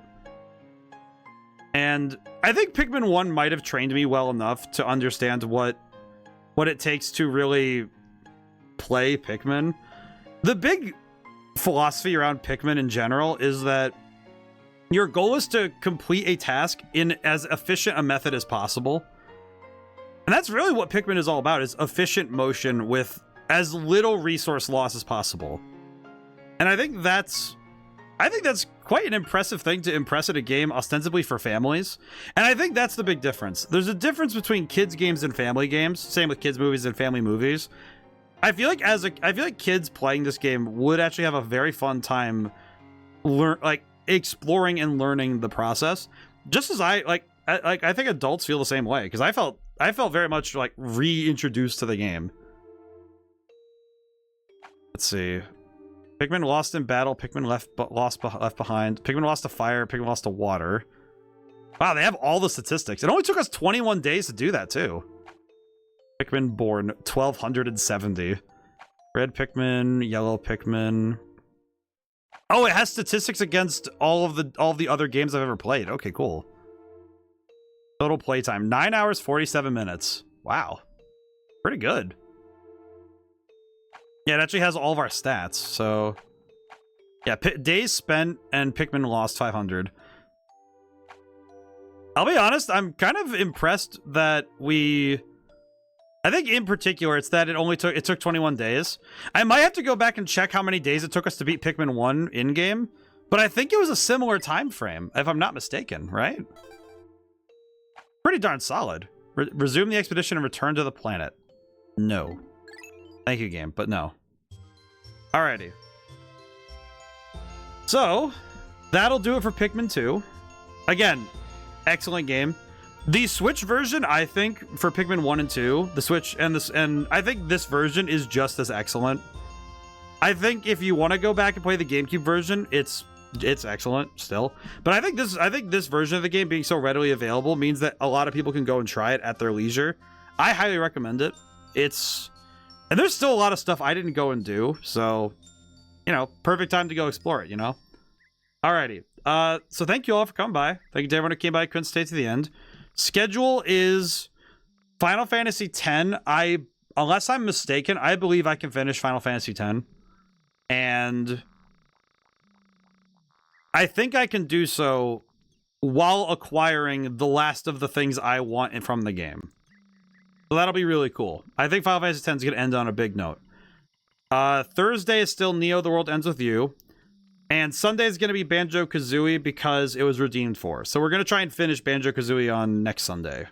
[SPEAKER 1] And I think Pikmin 1 might have trained me well enough to understand what it takes to really play Pikmin. The big philosophy around Pikmin in general is that your goal is to complete a task in as efficient a method as possible. And that's really what Pikmin is all about, is efficient motion with as little resource loss as possible. And I think that's quite an impressive thing to impress at a game ostensibly for families. And I think that's the big difference. There's a difference between kids games and family games. Same with kids movies and family movies. I feel like kids playing this game would actually have a very fun time exploring and learning the process. Just as I think adults feel the same way, because I felt very much like reintroduced to the game. Let's see. Pikmin lost in battle. Pikmin left behind. Pikmin lost to fire. Pikmin lost to water. Wow, they have all the statistics. It only took us 21 days to do that, too. Pikmin born 1,270. Red Pikmin, yellow Pikmin. Oh, it has statistics against all the other games I've ever played. Okay, cool. Total playtime 9 hours 47 minutes. Wow, pretty good. Yeah, it actually has all of our stats, so... Yeah, days spent and Pikmin lost 500. I'll be honest, I'm kind of impressed that we... I think in particular, it's that it took 21 days. I might have to go back and check how many days it took us to beat Pikmin 1 in-game, but I think it was a similar time frame, if I'm not mistaken, right? Pretty darn solid. Resume the expedition and return to the planet. No. Thank you, game, but no. Alrighty. So, that'll do it for Pikmin 2. Again, excellent game. The Switch version, I think, for Pikmin 1 and 2, the Switch and I think this version is just as excellent. I think if you want to go back and play the GameCube version, it's excellent still. But I think this version of the game being so readily available means that a lot of people can go and try it at their leisure. I highly recommend it. And there's still a lot of stuff I didn't go and do, so, you know, perfect time to go explore it, you know? Alrighty. So thank you all for coming by. Thank you to everyone who came by, couldn't stay to the end. Schedule is Final Fantasy X. Unless I'm mistaken, I believe I can finish Final Fantasy X. And I think I can do so while acquiring the last of the things I want from the game. So that'll be really cool. I think Final Fantasy X is going to end on a big note. Thursday is still Neo The World Ends With You. And Sunday is going to be Banjo-Kazooie because it was redeemed for. So we're going to try and finish Banjo-Kazooie on next Sunday.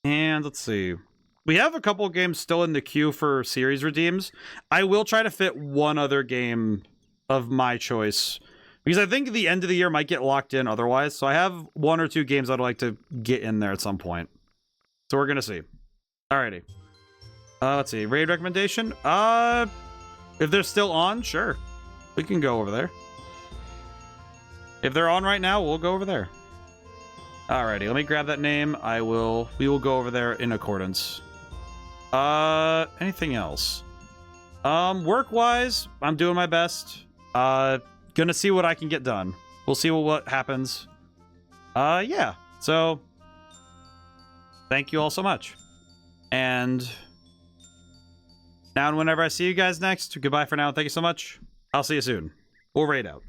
[SPEAKER 1] And let's see. We have a couple of games still in the queue for series redeems. I will try to fit one other game of my choice, because I think the end of the year might get locked in otherwise. So I have 1 or 2 games I'd like to get in there at some point. So we're going to see. Alrighty. Let's see. Raid recommendation? If they're still on, sure. We can go over there. If they're on right now, we'll go over there. Alrighty, let me grab that name. We will go over there in accordance. Anything else? Work-wise, I'm doing my best. Gonna see what I can get done. We'll see what happens. Yeah. So, thank you all so much. And now and whenever I see you guys next, goodbye for now. Thank you so much. I'll see you soon. We'll raid out.